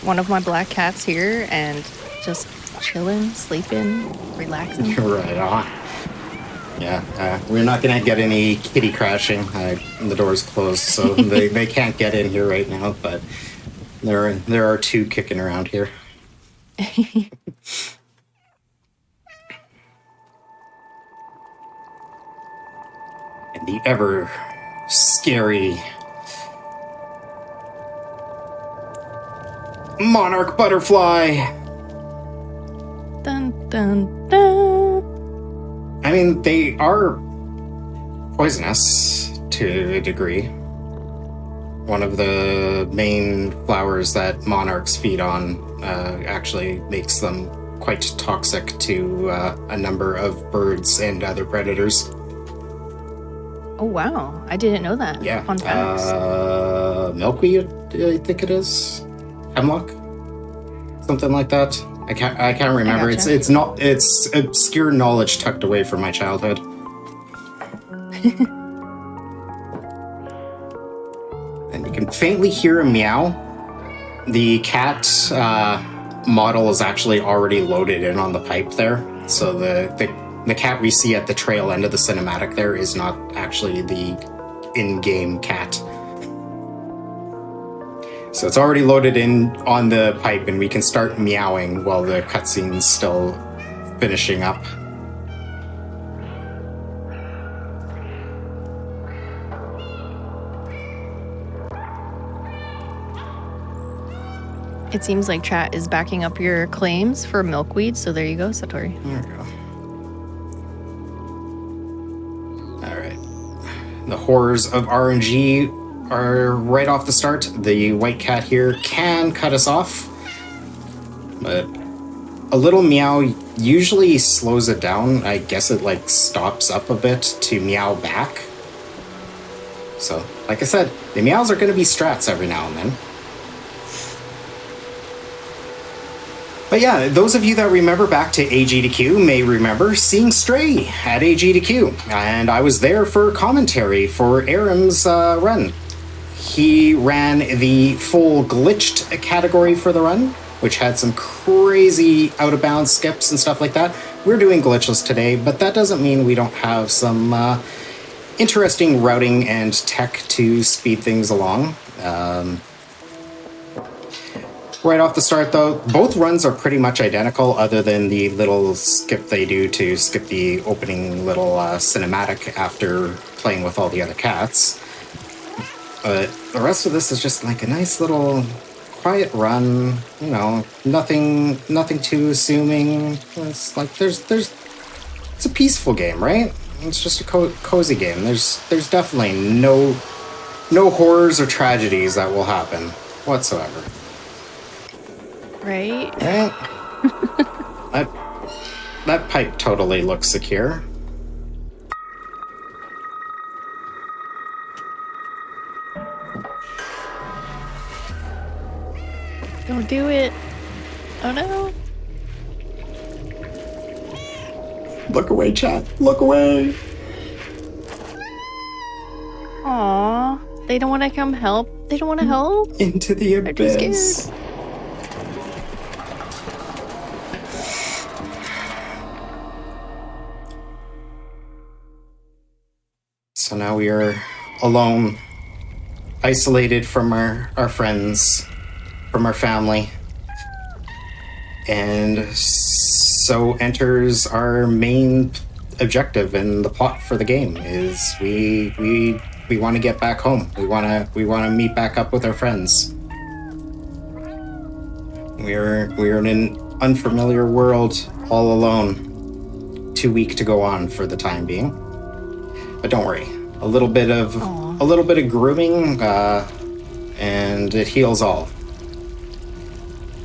one of my black cats here and just chilling, sleeping, relaxing. Right on. Yeah, we're not going to get any kitty crashing. The door's closed, so they can't get in here right now, but there are two kicking around here. And the ever scary monarch butterfly. Dun, dun. I mean, they are poisonous to a degree. One of the main flowers that monarchs feed on actually makes them quite toxic to a number of birds and other predators. Oh, wow. I didn't know that. Yeah. Fun facts. Milkweed, I think it is. Hemlock? Something like that. I can't remember. gotcha. It's obscure knowledge tucked away from my childhood. And you can faintly hear a meow. The cat model is actually already loaded in on the pipe there. So the cat we see at the trail end of the cinematic there is not actually the in-game cat. So it's already loaded in on the pipe, and we can start meowing while the cutscene's still finishing up. It seems like chat is backing up your claims for milkweed, so there you go, Satori. There we go. All right. The horrors of RNG are right off the start. The white cat here can cut us off, but a little meow usually slows it down. I guess it like stops up a bit to meow back. So, like I said, the meows are going to be strats every now and then. But yeah, those of you that remember back to AGDQ may remember seeing Stray at AGDQ, and I was there for commentary for Aram's run. He ran the full glitched category for the run, which had some crazy out-of-bounds skips and stuff like that. We're doing glitchless today, but that doesn't mean we don't have some interesting routing and tech to speed things along. Right off the start, though, both runs are pretty much identical, other than the little skip they do to skip the opening little cinematic after playing with all the other cats. But the rest of this is just like a nice little quiet run. You know, nothing too assuming. It's like it's a peaceful game, right? It's just a cozy game. There's definitely no horrors or tragedies that will happen whatsoever. Right? Right? That pipe totally looks secure. Don't do it. Oh no. Look away, chat. Look away. Aw. They don't want to come help. They don't want to help. Into the They're too abyss. scared. So now we are alone, isolated from our friends, from our family. And so enters our main objective in the plot for the game is we want to get back home. We want to meet back up with our friends. We're in an unfamiliar world all alone. Too weak to go on for the time being. But don't worry, a little bit of grooming, and it heals all.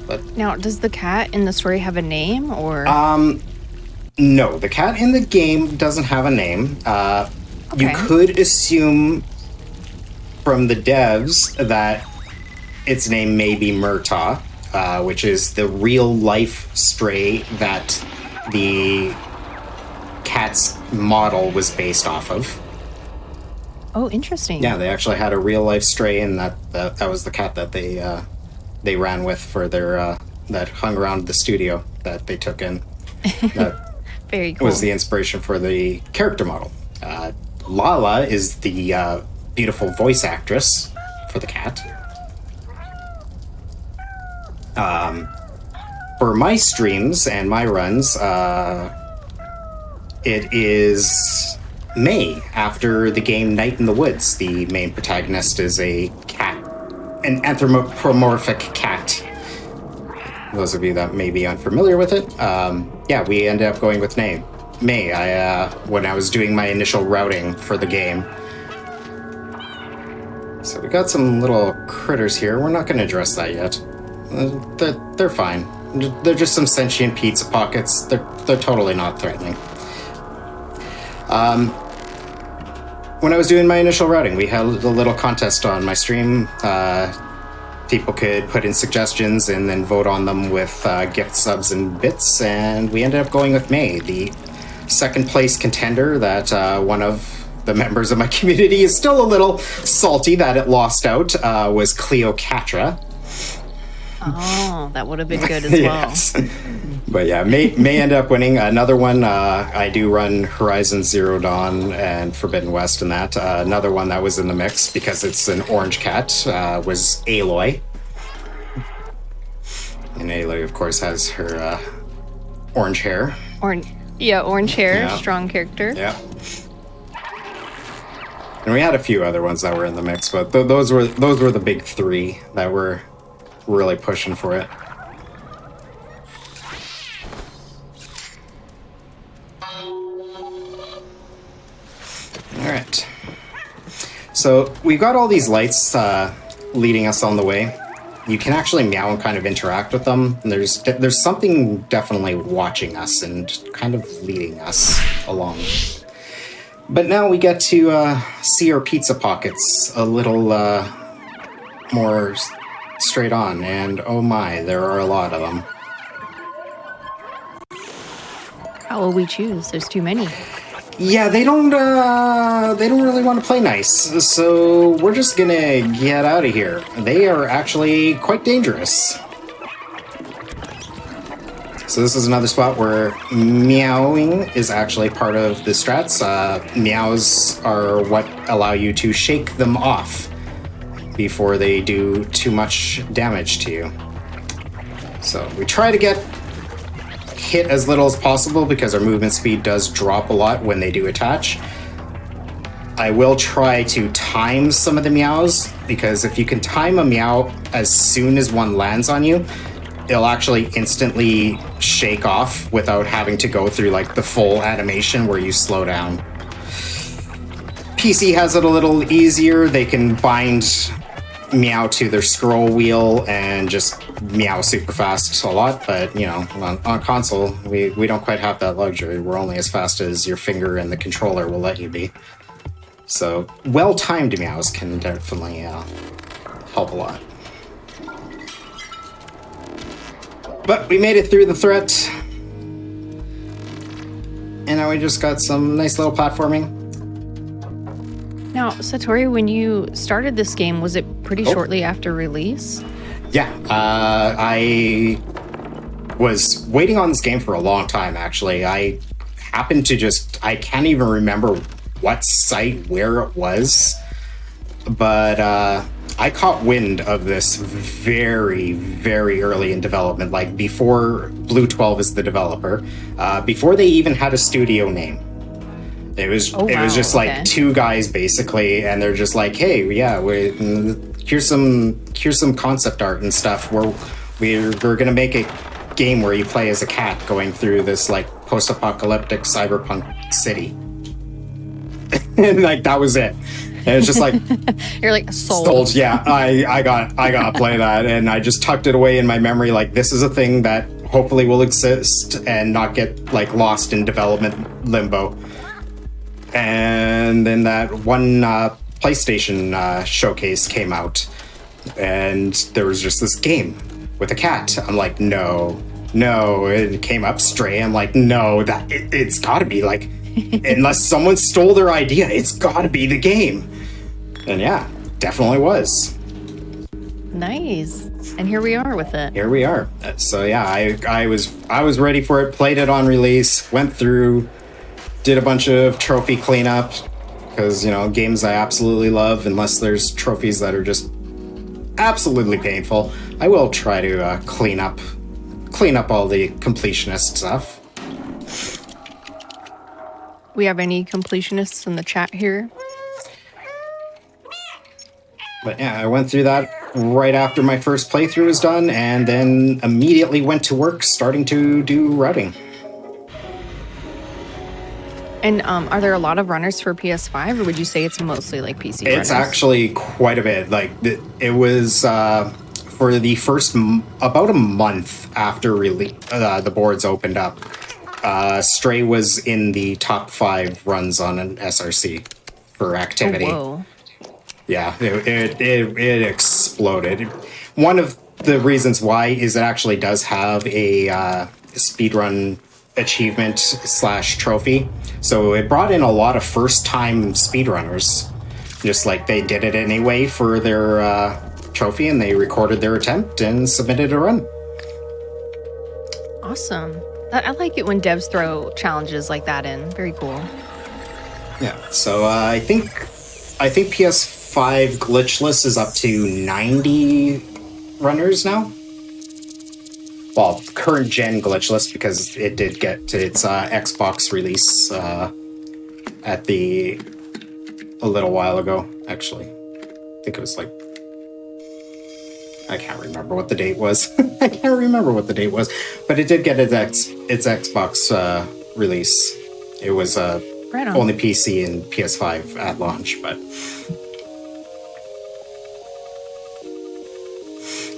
But Now, does the cat in the story have a name, or? No, the cat in the game doesn't have a name. You Okay. could assume from the devs that its name may be Murtaugh, which is the real life stray that the cat's model was based off of. Oh, interesting. Yeah, they actually had a real life stray, and that was the cat that they ran with for their that hung around the studio that they took in. That Very cool. was the inspiration for the character model. Lala is the beautiful voice actress for the cat. For my streams and my runs, it is May after the game Night in the Woods. The main protagonist is a cat, an anthropomorphic cat. those of you that may be unfamiliar with it, yeah, we ended up going with May. When I was doing my initial routing for the game. So we got some little critters here. We're not going to address that yet. They're fine. They're just some sentient pizza pockets. They're totally not threatening. When I was doing my initial routing, we held a little contest on my stream. People could put in suggestions and then vote on them with gift subs and bits, and we ended up going with May, the second place contender that one of the members of my community is still a little salty that it lost out, was Cleocatra. Oh, that would have been good as well. Yes. But yeah, May end up winning. Another one, I do run Horizon Zero Dawn and Forbidden West and that. Another one that was in the mix because it's an orange cat was Aloy. And Aloy, of course, has her orange hair. Orange hair, yeah. Strong character. Yeah. And we had a few other ones that were in the mix, but those were the big three that were really pushing for it. All right. So we've got all these lights leading us on the way. You can actually meow and kind of interact with them. And there's something definitely watching us and kind of leading us along. But now we get to see our pizza pockets a little more straight on, and oh my, there are a lot of them. How will we choose? There's too many. Yeah, they don't really want to play nice, so we're just gonna get out of here. They are actually quite dangerous. So this is another spot where meowing is actually part of the strats. Meows are what allow you to shake them off before they do too much damage to you. So we try to get hit as little as possible because our movement speed does drop a lot when they do attach. I will try to time some of the meows, because if you can time a meow as soon as one lands on you, it'll actually instantly shake off without having to go through like the full animation where you slow down. PC has it a little easier. They can bind meow to their scroll wheel and just meow super fast a lot, but you know, on console we don't quite have that luxury. We're only as fast as your finger and the controller will let you be. So well-timed meows can definitely help a lot. But we made it through the threat, and now we just got some nice little platforming. Now, Satori, when you started this game, was it pretty shortly after release? Yeah, I was waiting on this game for a long time, actually. I happened to I can't even remember what site, where it was, but I caught wind of this very, very early in development, like before Blue 12 is the developer, before they even had a studio name. It was just like two guys basically, and they're just like, "Hey, yeah, here's some concept art and stuff. We're gonna make a game where you play as a cat going through this like post-apocalyptic cyberpunk city," and like that was it. And it's just like you're like sold. Yeah, I gotta play that, and I just tucked it away in my memory. Like this is a thing that hopefully will exist and not get like lost in development limbo. And then that one PlayStation showcase came out, and there was just this game with a cat. I'm like, no, it came up stray. I'm like, no, it's gotta be like, unless someone stole their idea, it's gotta be the game. And yeah, definitely was. Nice. And here we are with it. Here we are. So yeah, I was ready for it, played it on release, went through, did a bunch of trophy cleanup, because, you know, games I absolutely love, unless there's trophies that are just absolutely painful, I will try to clean up all the completionist stuff. We have any completionists in the chat here? But yeah, I went through that right after my first playthrough was done, and then immediately went to work starting to do routing. And are there a lot of runners for PS5, or would you say it's mostly like PC runners? It's actually quite a bit. Like it was for the first about a month after the boards opened up. Stray was in the top 5 runs on an SRC for activity. Oh, whoa. Yeah, it exploded. One of the reasons why is it actually does have a speedrun achievement / trophy. So it brought in a lot of first-time speedrunners. Just like they did it anyway for their trophy, and they recorded their attempt and submitted a run. Awesome. I like it when devs throw challenges like that in. Very cool. Yeah, so I think PS5 glitchless is up to 90 runners now. Well, current gen glitchless, because it did get to its Xbox release at a little while ago, actually. I think it was like, I can't remember what the date was. I can't remember what the date was, but it did get its Xbox release. It was right on. Only PC and PS5 at launch, but...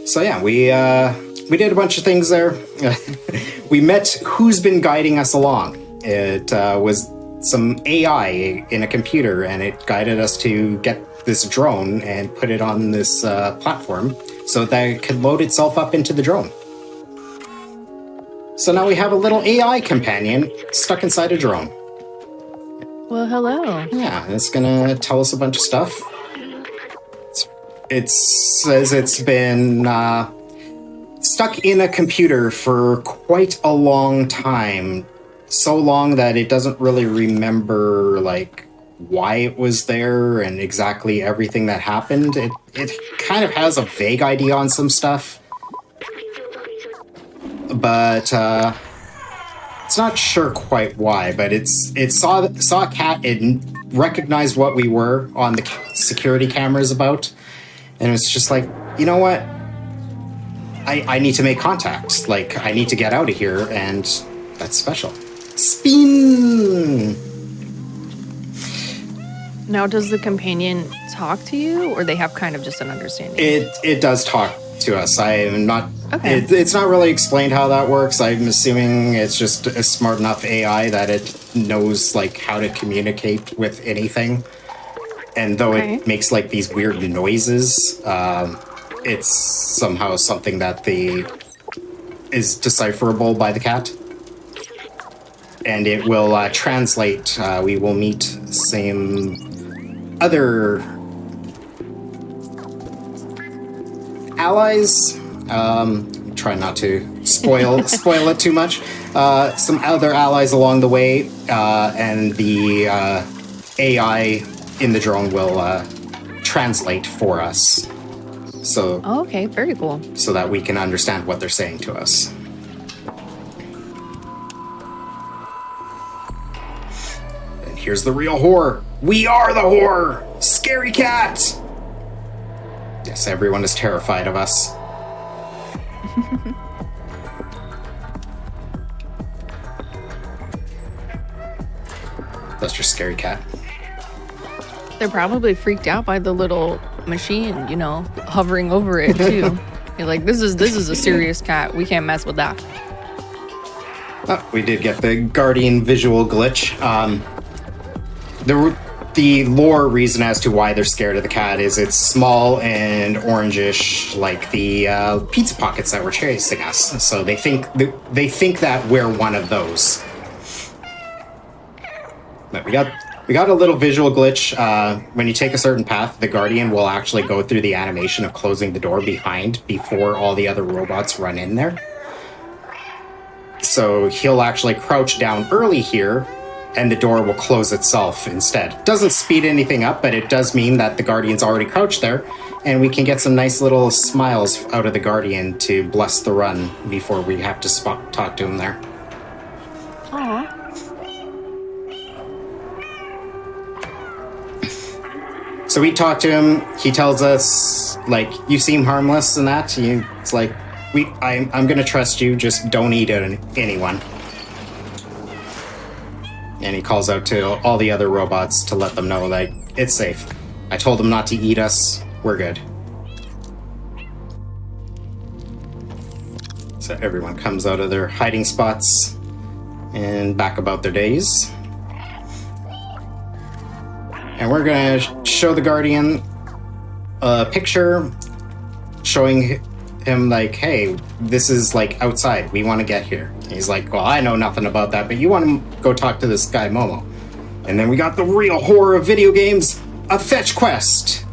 So yeah, we did a bunch of things there. We met who's been guiding us along. It was some AI in a computer, and it guided us to get this drone and put it on this platform so that it could load itself up into the drone. So now we have a little AI companion stuck inside a drone. Well, hello. Yeah, it's gonna tell us a bunch of stuff. It says it's been stuck in a computer for quite a long time. So long that it doesn't really remember, like, why it was there and exactly everything that happened. It kind of has a vague idea on some stuff. But it's not sure quite why, but it saw a cat, it recognized what we were on the security cameras about, and it's just like, you know what? I need to make contact. Like, I need to get out of here, and that's special. Spin! Now, does the companion talk to you, or they have kind of just an understanding? It does talk to us. I am not... Okay. It's not really explained how that works. I'm assuming it's just a smart enough AI that it knows, like, how to communicate with anything. And though it makes, like, these weird noises, it's somehow something that is decipherable by the cat. And it will translate. We will meet some other allies. Try not to spoil it too much. Some other allies along the way, and the AI in the drone will translate for us. So. Oh, okay, very cool. So that we can understand what they're saying to us. And here's the real horror. We are the horror! Scary cat! Yes, everyone is terrified of us. That's your scary cat. They're probably freaked out by the little machine, you know, hovering over it too. You're like, this is a serious cat. We can't mess with that. Oh, we did get the Guardian visual glitch. The lore reason as to why they're scared of the cat is it's small and orangish, like the pizza pockets that were chasing us. So they think that we're one of those. But we got a little visual glitch. When you take a certain path, the Guardian will actually go through the animation of closing the door behind before all the other robots run in there. So he'll actually crouch down early here, and the door will close itself instead. Doesn't speed anything up, but it does mean that the Guardian's already crouched there, and we can get some nice little smiles out of the Guardian to bless the run before we have to talk to him there. Aww. So we talk to him. He tells us, like, you seem harmless and that. It's like, I'm gonna trust you. Just don't eat anyone. And he calls out to all the other robots to let them know that it's safe. I told them not to eat us. We're good. So everyone comes out of their hiding spots and back about their days. And we're gonna show the Guardian a picture showing him like, hey, this is like outside. We want to get here. And he's like, well, I know nothing about that, but you want to go talk to this guy, Momo. And then we got the real horror of video games, a fetch quest.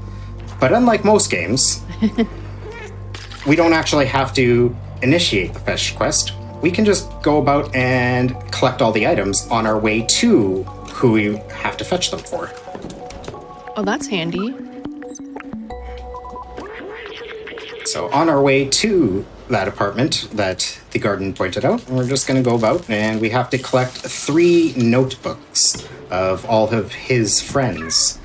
But unlike most games, we don't actually have to initiate the fetch quest. We can just go about and collect all the items on our way to who we have to fetch them for. Oh, that's handy. So on our way to that apartment that the Guardian pointed out, we're just going to go about, and we have to collect 3 notebooks of all of his friends.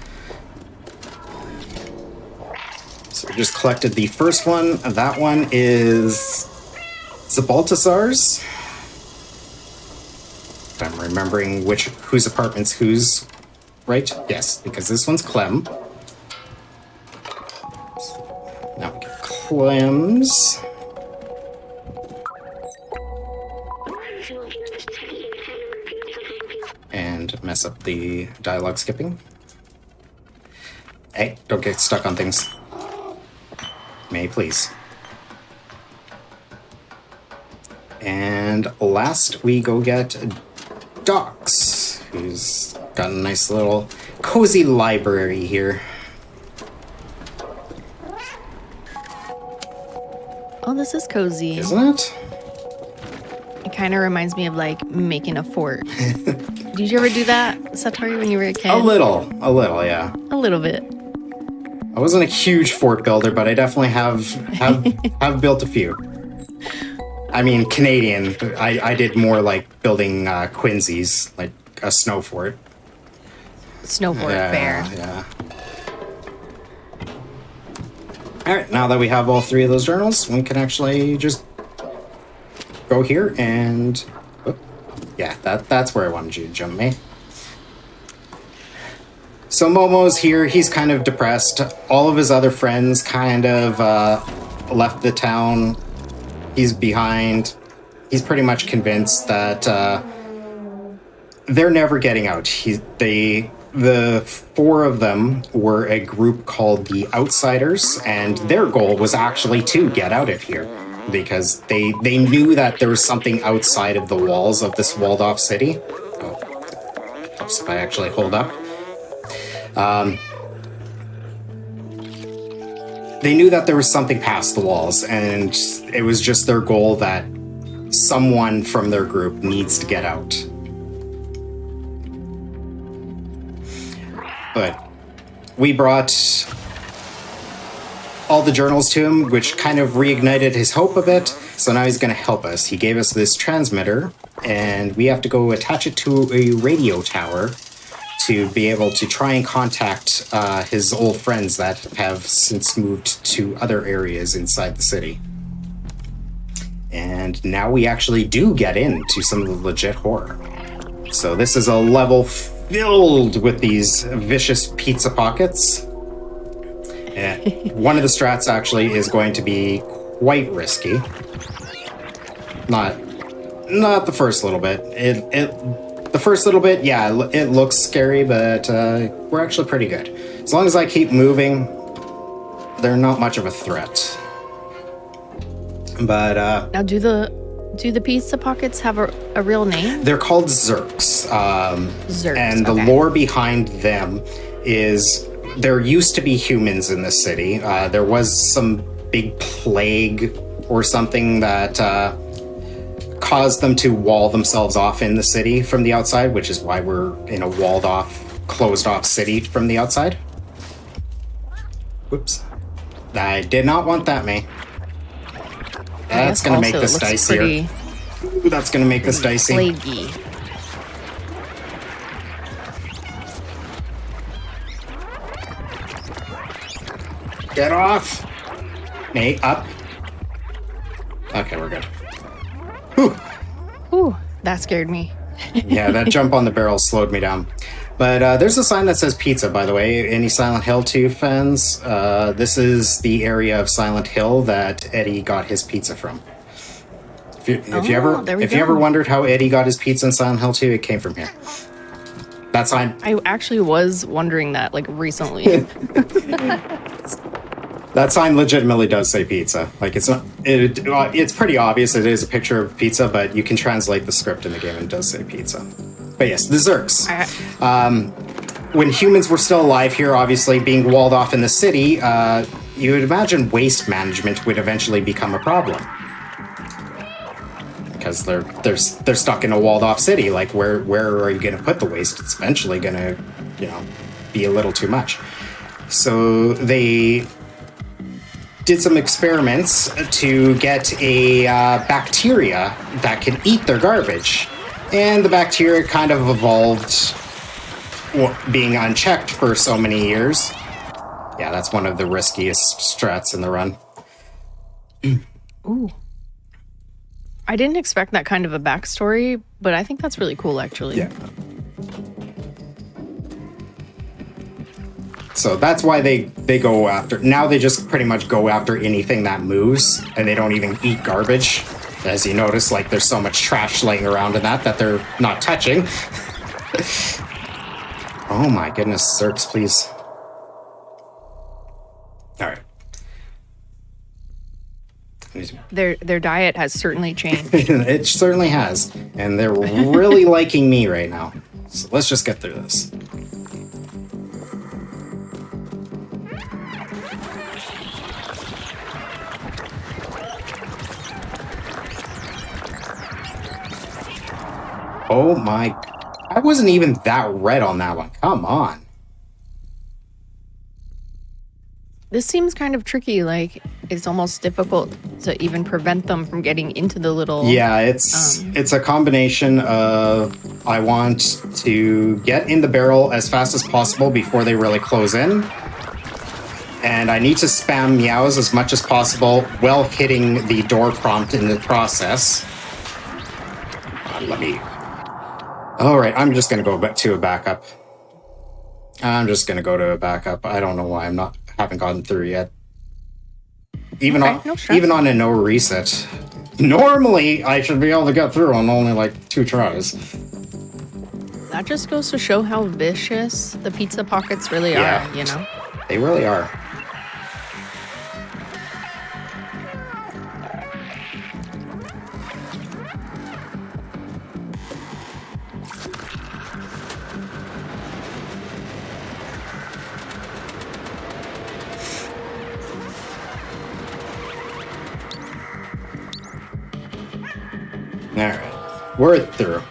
So we just collected the first one. That one is Zabaltasar's. I'm remembering whose apartment's whose, right? Yes, because this one's Clem. Now we get Clem's. And mess up the dialogue skipping. Hey, don't get stuck on things. May please. And last we go get Docs, who's got a nice little cozy library here. Oh, this is cozy. Isn't it? It kind of reminds me of like making a fort. Did you ever do that, Satori, when you were a kid? A little, yeah. A little bit. I wasn't a huge fort builder, but I definitely have built a few. I mean, Canadian. I did more like building Quincy's, like a snow fort. Snow fort, fair. Yeah. All right, now that we have all 3 of those journals, we can actually just go here and... Oh, yeah, that's where I wanted you to jump me. So Momo's here. He's kind of depressed. All of his other friends kind of left the town. He's behind. He's pretty much convinced that they're never getting out. The 4 of them were a group called the Outsiders, and their goal was actually to get out of here because they knew that there was something outside of the walls of this walled-off city. Oh, helps if I actually hold up. They knew that there was something past the walls, and it was just their goal that someone from their group needs to get out. But we brought all the journals to him, which kind of reignited his hope a bit. So now he's going to help us. He gave us this transmitter, and we have to go attach it to a radio tower to be able to try and contact his old friends that have since moved to other areas inside the city. And now we actually do get into some of the legit horror. So this is a level filled with these vicious pizza pockets. And one of the strats actually is going to be quite risky. Not the first little bit. The first little bit, yeah, it looks scary, but we're actually pretty good. As long as I keep moving, they're not much of a threat. But now, do the pizza pockets have a real name? They're called Zerks. Zerks, and the lore behind them is there used to be humans in this city. There was some big plague or something that caused them to wall themselves off in the city from the outside, which is why we're in a walled off, closed off city from the outside. Whoops. I did not want that, May. That's going to make this dicier. Ooh, that's going to make this dicey. Plaguey. Get off! Nate, up. Okay, we're good. Whew. Ooh, that scared me. Yeah, that jump on the barrel slowed me down. But there's a sign that says pizza, by the way. Any Silent Hill 2 fans? This is the area of Silent Hill that Eddie got his pizza from. If you ever wondered how Eddie got his pizza in Silent Hill 2, it came from here. That sign. I actually was wondering that, like, recently. That sign legitimately does say pizza. Like, it's not. It's pretty obvious it is a picture of pizza, but you can translate the script in the game and it does say pizza. But yes, the Zerks. When humans were still alive here, obviously being walled off in the city, you would imagine waste management would eventually become a problem. Because they're stuck in a walled off city. Like, where are you going to put the waste? It's eventually going to, be a little too much. So they did some experiments to get a bacteria that can eat their garbage. And the bacteria kind of evolved, being unchecked for so many years. Yeah, that's one of the riskiest strats in the run. Ooh. I didn't expect that kind of a backstory, but I think that's really cool, actually. Yeah. So that's why they go after... Now they just pretty much go after anything that moves, and they don't even eat garbage. As you notice, like, there's so much trash laying around in that they're not touching. Oh my goodness, Zerks, please. Alright. Their diet has certainly changed. It certainly has. And they're really liking me right now. So let's just get through this. Oh my... I wasn't even that red on that one. Come on. This seems kind of tricky. Like, it's almost difficult to even prevent them from getting into the little... Yeah, it's a combination of I want to get in the barrel as fast as possible before they really close in. And I need to spam meows as much as possible while hitting the door prompt in the process. Let me... Alright, I'm just going to go back to a backup. I don't know why haven't gotten through yet. Even on a no reset. Normally, I should be able to get through on only like 2 tries. That just goes to show how vicious the pizza pockets really are, They really are. Alright, we're through.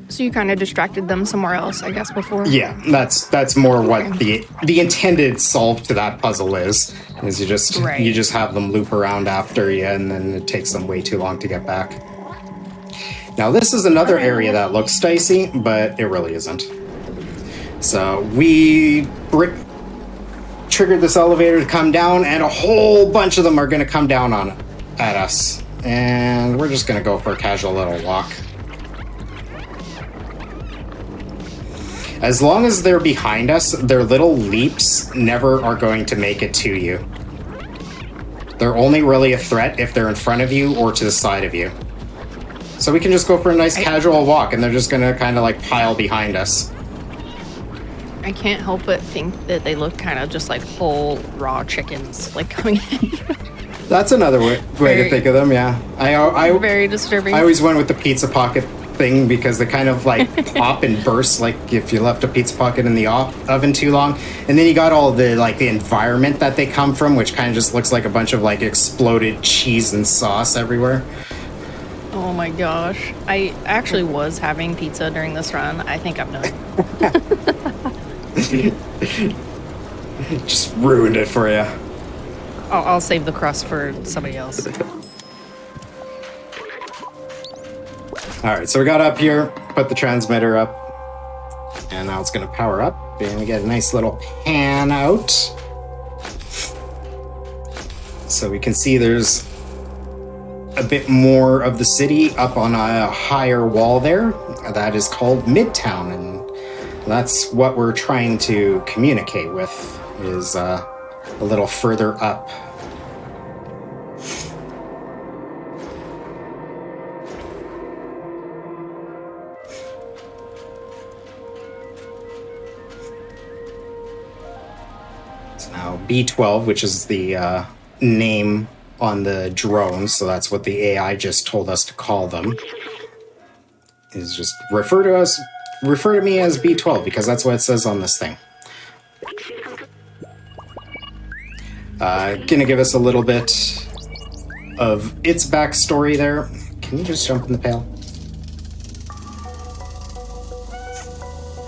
So you kind of distracted them somewhere else, I guess, before? Yeah, that's more what the intended solve to that puzzle is you just have them loop around after you, and then it takes them way too long to get back. Now this is another area that looks dicey, but it really isn't. So we triggered this elevator to come down, and a whole bunch of them are going to come down at us. And we're just going to go for a casual little walk. As long as they're behind us, their little leaps never are going to make it to you. They're only really a threat if they're in front of you or to the side of you. So we can just go for a nice casual walk, and they're just going to kind of like pile behind us. I can't help but think that they look kind of just like whole raw chickens, like coming in. That's another way to think of them, yeah. I very disturbing. I always went with the pizza pocket thing because they kind of like pop and burst, like if you left a pizza pocket in the oven too long. And then you got all the the environment that they come from, which kind of just looks like a bunch of like exploded cheese and sauce everywhere. Oh my gosh. I actually was having pizza during this run. I think I'm done. Just ruined it for you. I'll save the crust for somebody else. Alright, so we got up here, put the transmitter up, and now it's going to power up, and we get a nice little pan out. So we can see there's a bit more of the city up on a higher wall there. That is called Midtown, and that's what we're trying to communicate with, is a little further up. So now B12, which is the name on the drone, so that's what the AI just told us to call them, is just refer to me as B12 because that's what it says on this thing. Gonna give us a little bit of its backstory there. Can you just jump in the pail?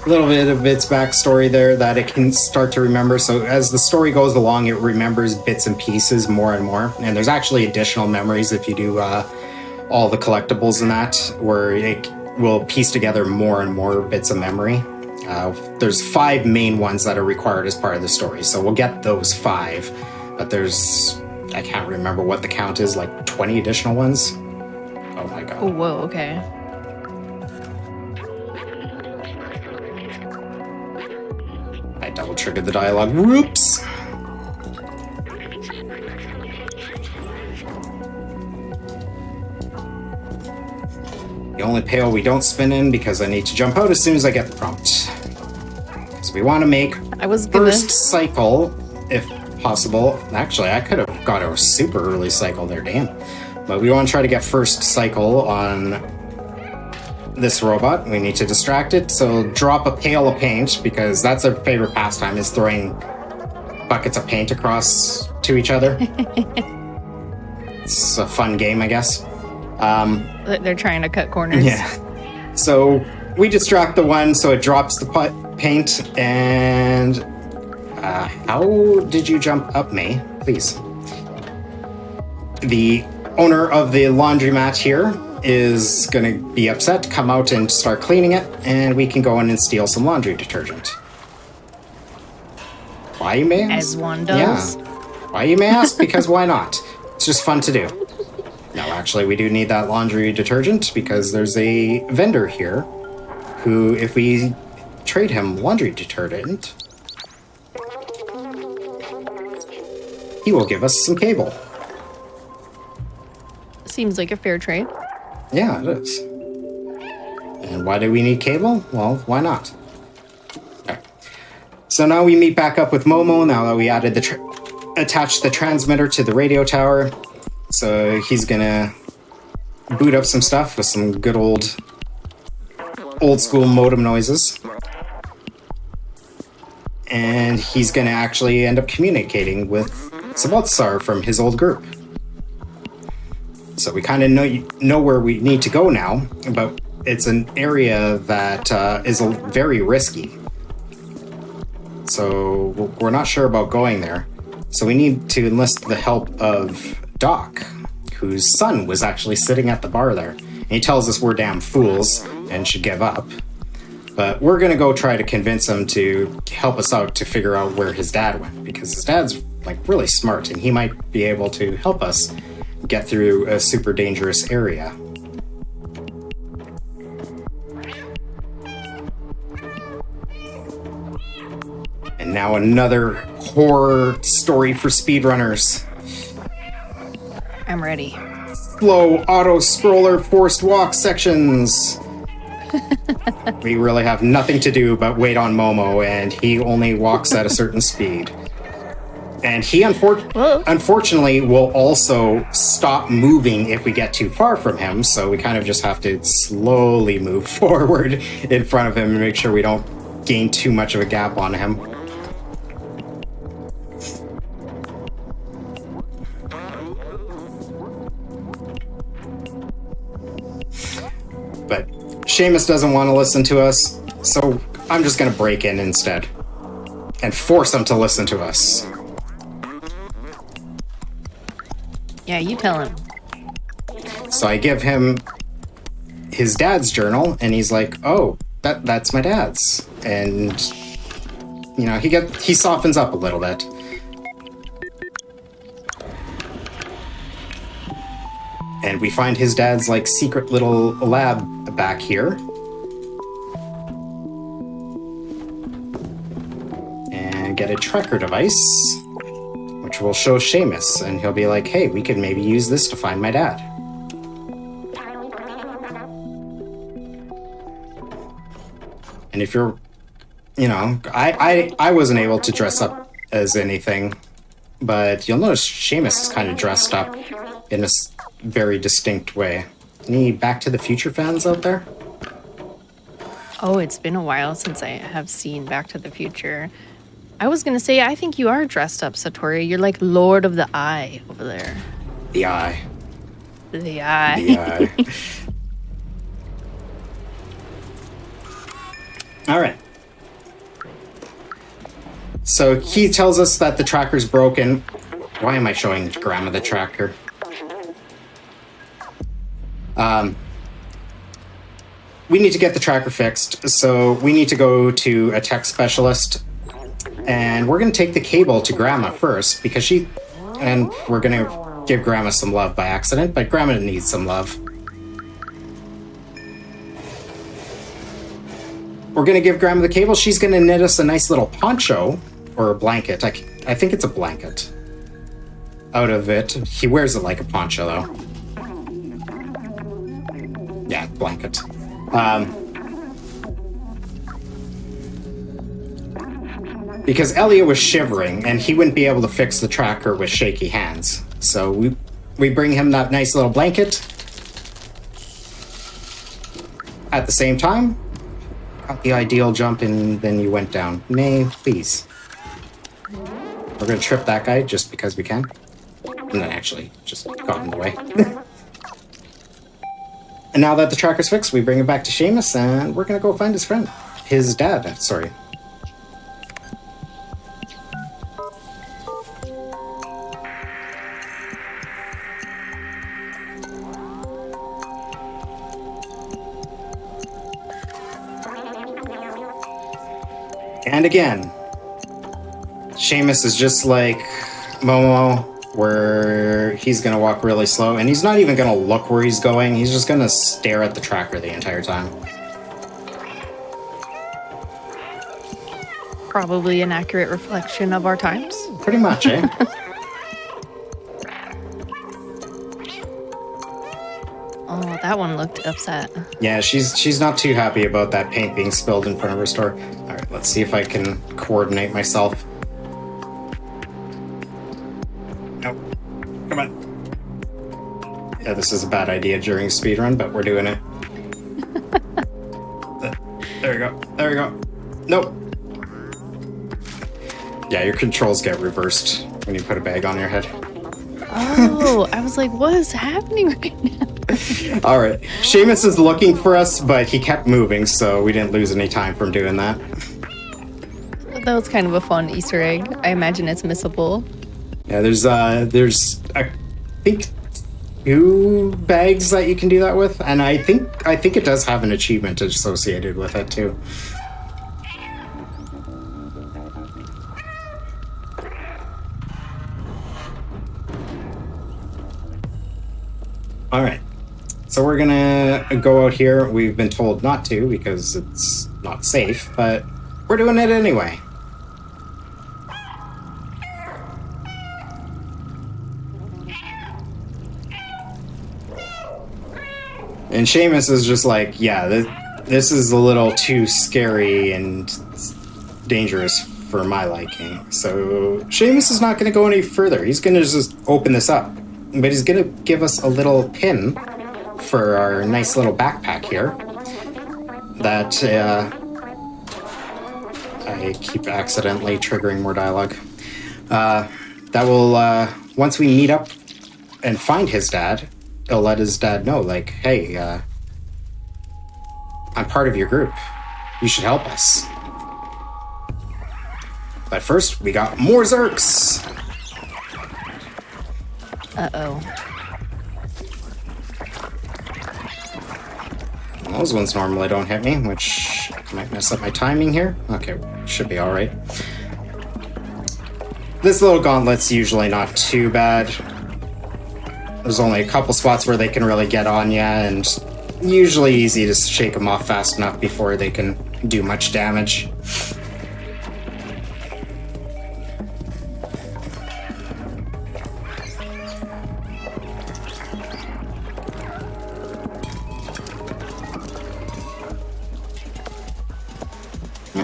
A little bit of its backstory there that it can start to remember. So as the story goes along, it remembers bits and pieces more and more. And there's actually additional memories if you do all the collectibles in that, where it will piece together more and more bits of memory. There's 5 main ones that are required as part of the story. So we'll get those 5. But there's, I can't remember what the count is, like 20 additional ones. Oh my god. Oh, whoa, okay. I double triggered the dialogue. Whoops! The only pail we don't spin in because I need to jump out as soon as I get the prompt. Because we want to make first cycle, if possible. Actually, I could have got a super early cycle there, damn. But we want to try to get first cycle on this robot. We need to distract it, so drop a pail of paint, because that's their favorite pastime, is throwing buckets of paint across to each other. It's a fun game, I guess. They're trying to cut corners. Yeah. So we distract the one so it drops the paint, and how did you jump up, May? Please. The owner of the laundromat here is going to be upset, come out and start cleaning it, and we can go in and steal some laundry detergent. Why, you may ask? As one does. Yeah. Why, you may ask? Because why not? It's just fun to do. No, actually, we do need that laundry detergent because there's a vendor here who, if we trade him laundry detergent, he will give us some cable. Seems like a fair trade. Yeah, it is. And why do we need cable? Well, why not? Okay. So now we meet back up with Momo, now that we added attached the transmitter to the radio tower. So he's gonna boot up some stuff with some good old school modem noises. And he's gonna actually end up communicating with Sabotsar from his old group. So we kind of know where we need to go now, but it's an area that is very risky. So we're not sure about going there. So we need to enlist the help of Doc, whose son was actually sitting at the bar there. And he tells us we're damn fools and should give up. But we're going to go try to convince him to help us out to figure out where his dad went, because his dad's like really smart and he might be able to help us get through a super dangerous area. And now another horror story for speedrunners. I'm ready. Slow auto-scroller forced walk sections. We really have nothing to do but wait on Momo, and he only walks at a certain speed. And he unfortunately will also stop moving if we get too far from him, so we kind of just have to slowly move forward in front of him and make sure we don't gain too much of a gap on him. But Seamus doesn't want to listen to us, so I'm just going to break in instead and force him to listen to us. Yeah, you tell him. So I give him his dad's journal, and he's like, "Oh, that's my dad's," and he softens up a little bit. And we find his dad's like secret little lab back here. And get a tracker device, which will show Seamus, and he'll be like, hey, we could maybe use this to find my dad. And if you're, you know, I wasn't able to dress up as anything, but you'll notice Seamus is kind of dressed up in a very distinct way. Any Back to the Future fans out there? Oh, it's been a while since I have seen Back to the Future. I was going to say, I think you are dressed up, Satori. You're like Lord of the Eye over there. The Eye. The Eye. The Eye. All right. So he tells us that the tracker's broken. Why am I showing Grandma the tracker? We need to get the tracker fixed, so we need to go to a tech specialist. And we're going to take the cable to Grandma first, because and we're going to give Grandma some love by accident, but Grandma needs some love. We're going to give Grandma the cable. She's going to knit us a nice little poncho, or a blanket. I think it's a blanket. Out of it. He wears it like a poncho, though. Yeah, blanket. Because Elliot was shivering, and he wouldn't be able to fix the tracker with shaky hands. So we bring him that nice little blanket. At the same time, got the ideal jump, and then you went down. Nay, please. We're gonna trip that guy just because we can. And then actually, just got in the way. And now that the tracker's fixed, we bring him back to Seamus, and we're gonna go find his friend. His dad, sorry. And again, Seamus is just like Momo, where he's going to walk really slow, and he's not even going to look where he's going. He's just going to stare at the tracker the entire time. Probably an accurate reflection of our times. Pretty much, eh? Oh, that one looked upset. Yeah, she's not too happy about that paint being spilled in front of her store. All right, let's see if I can coordinate myself. Nope. Come on. Yeah, this is a bad idea during speedrun, but we're doing it. There we go. There we go. Nope. Yeah, your controls get reversed when you put a bag on your head. Oh, I was like, what is happening right now? All right. Seamus is looking for us, but he kept moving, so we didn't lose any time from doing that. That was kind of a fun Easter egg. I imagine it's missable. Yeah, there's I think 2 bags that you can do that with, and I think it does have an achievement associated with it too. All right. So we're gonna go out here. We've been told not to because it's not safe, but we're doing it anyway. And Seamus is just like, yeah, this is a little too scary and dangerous for my liking. So Seamus is not going to go any further. He's going to just open this up. But he's going to give us a little pin for our nice little backpack here. That, I keep accidentally triggering more dialogue. That will, once we meet up and find his dad, he'll let his dad know, like, hey, I'm part of your group. You should help us. But first, we got more Zerks. Uh-oh. Those ones normally don't hit me, which might mess up my timing here. Okay, should be all right. This little gauntlet's usually not too bad. There's only a couple spots where they can really get on you, and usually easy to shake them off fast enough before they can do much damage.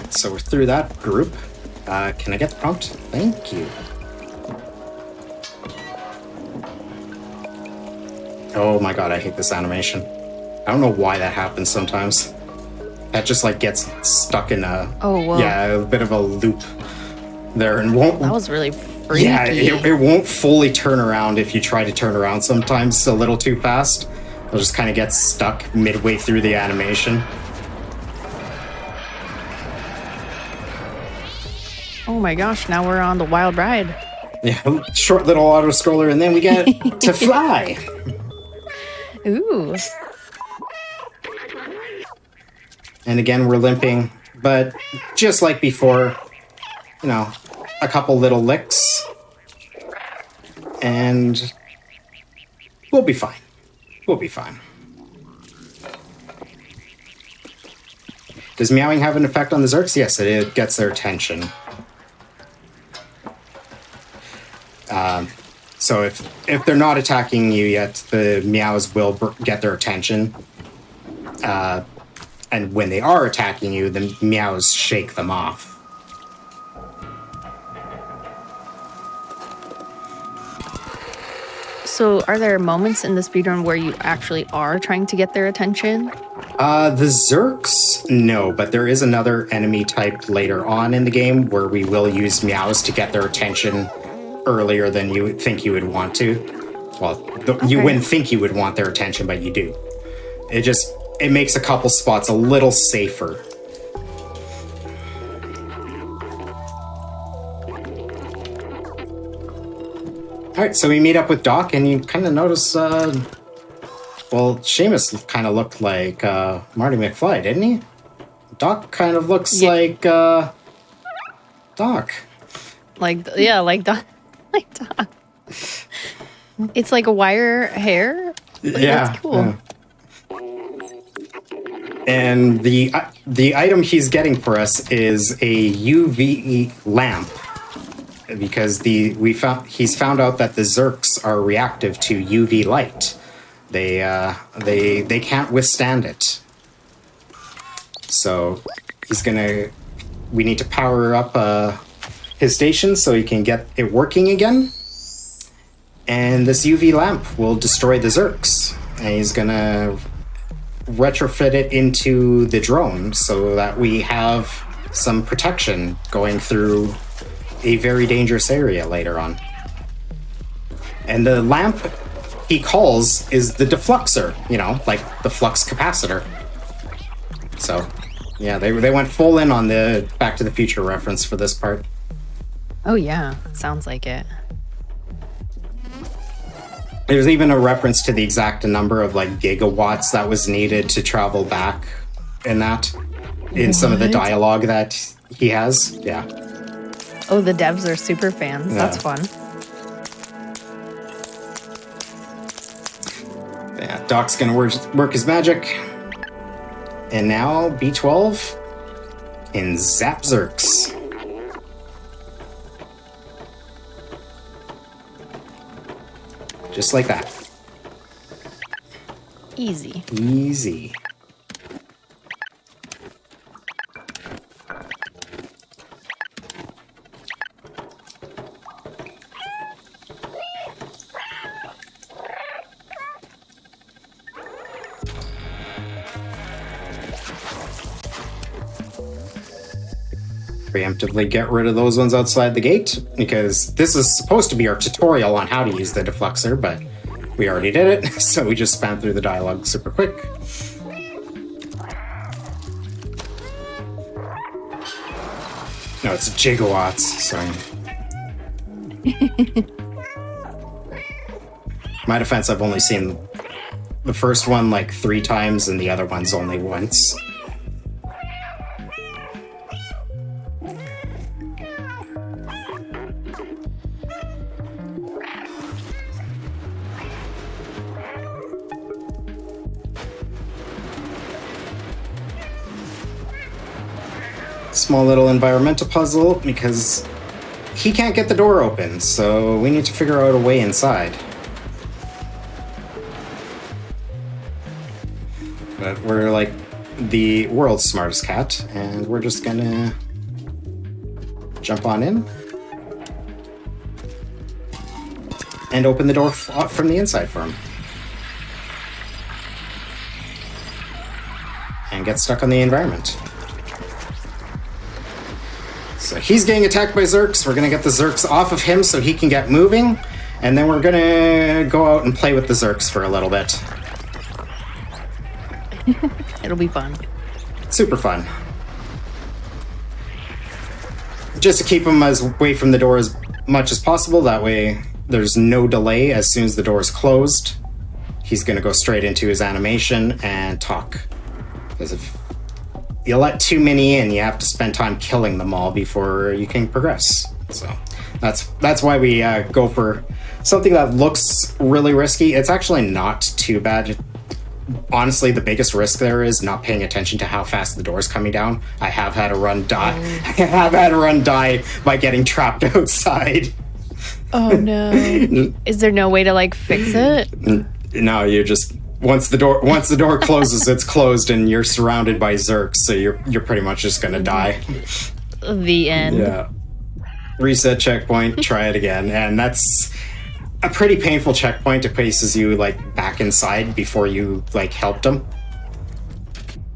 So we're through that group. Can I get the prompt? Thank you. Oh my god, I hate this animation. I don't know why that happens sometimes. That just like gets stuck in a a bit of a loop there, and won't. That was really freaky. Yeah, it won't fully turn around if you try to turn around. Sometimes a little too fast. It'll just kind of get stuck midway through the animation. Oh my gosh, now we're on the wild ride. Yeah, short little auto scroller, and then we get to fly. Ooh. And again, we're limping, but just like before, you know, a couple little licks, and we'll be fine. We'll be fine. Does meowing have an effect on the Zerks? Yes, it gets their attention. So if they're not attacking you yet, the meows will get their attention. And when they are attacking you, the meows shake them off. So are there moments in the speedrun where you actually are trying to get their attention? The Zerks, no, but there is another enemy type later on in the game where we will use meows to get their attention earlier than you would think you would want to. Well, you wouldn't think you would want their attention, but you do. It makes a couple spots a little safer. Alright, so we meet up with Doc, and you kind of notice, well, Seamus kind of looked like Marty McFly, didn't he? Doc kind of looks like Doc. Like Doc. Like Doc. It's like a wire hair. That's cool. Yeah. And the item he's getting for us is a UV lamp, because he's found out that the Zerks are reactive to UV light. They can't withstand it. So we need to power up his station so he can get it working again. And this UV lamp will destroy the Zerks. And he's gonna retrofit it into the drone so that we have some protection going through a very dangerous area later on. And the lamp he calls is the defluxer, like the flux capacitor. So, yeah, they went full in on the Back to the Future reference for this part. Oh yeah, sounds like it. There's even a reference to the exact number of gigawatts that was needed to travel back in some of the dialogue that he has. Yeah. Oh, the devs are super fans. Yeah. That's fun. Yeah, Doc's gonna work his magic. And now B12 in Zap Zerks. Just like that. Easy. Easy. Preemptively get rid of those ones outside the gate, because this is supposed to be our tutorial on how to use the defluxer, but we already did it, so we just spam through the dialogue super quick. No, it's gigawatts, sorry. My defense, I've only seen the first one 3 times and the other ones only once. small little environmental puzzle because he can't get the door open, so we need to figure out a way inside. But we're like the world's smartest cat, and we're just gonna jump on in and open the door from the inside for him. And get stuck on the environment. So he's getting attacked by Zerks. We're gonna get the Zerks off of him so he can get moving, and then we're gonna go out and play with the Zerks for a little bit. It'll be fun. Super fun. Just to keep him away from the door as much as possible, that way there's no delay. As soon as the door is closed, he's gonna go straight into his animation and talk. Because if you let too many in, you have to spend time killing them all before you can progress. So that's why we go for something that looks really risky. It's actually not too bad. Honestly, the biggest risk there is not paying attention to how fast the door is coming down. I have had a run die. I have had a run die by getting trapped outside. Oh no! Is there no way to like fix it? No, you just once the door closes, it's closed, and you're surrounded by Zerks, so you're pretty much just gonna die. The end. Yeah. Reset checkpoint. Try it again, and that's a pretty painful checkpoint. It places you like back inside before you like helped them.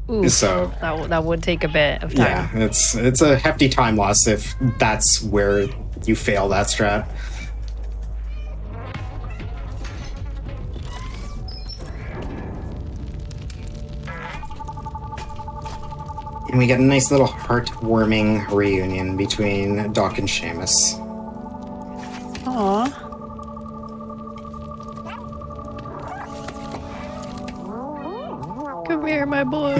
Oof, so that would take a bit of time. Yeah, it's a hefty time loss if that's where you fail that strat. And we get a nice little heartwarming reunion between Doc and Seamus. Aww. Come here, my boy.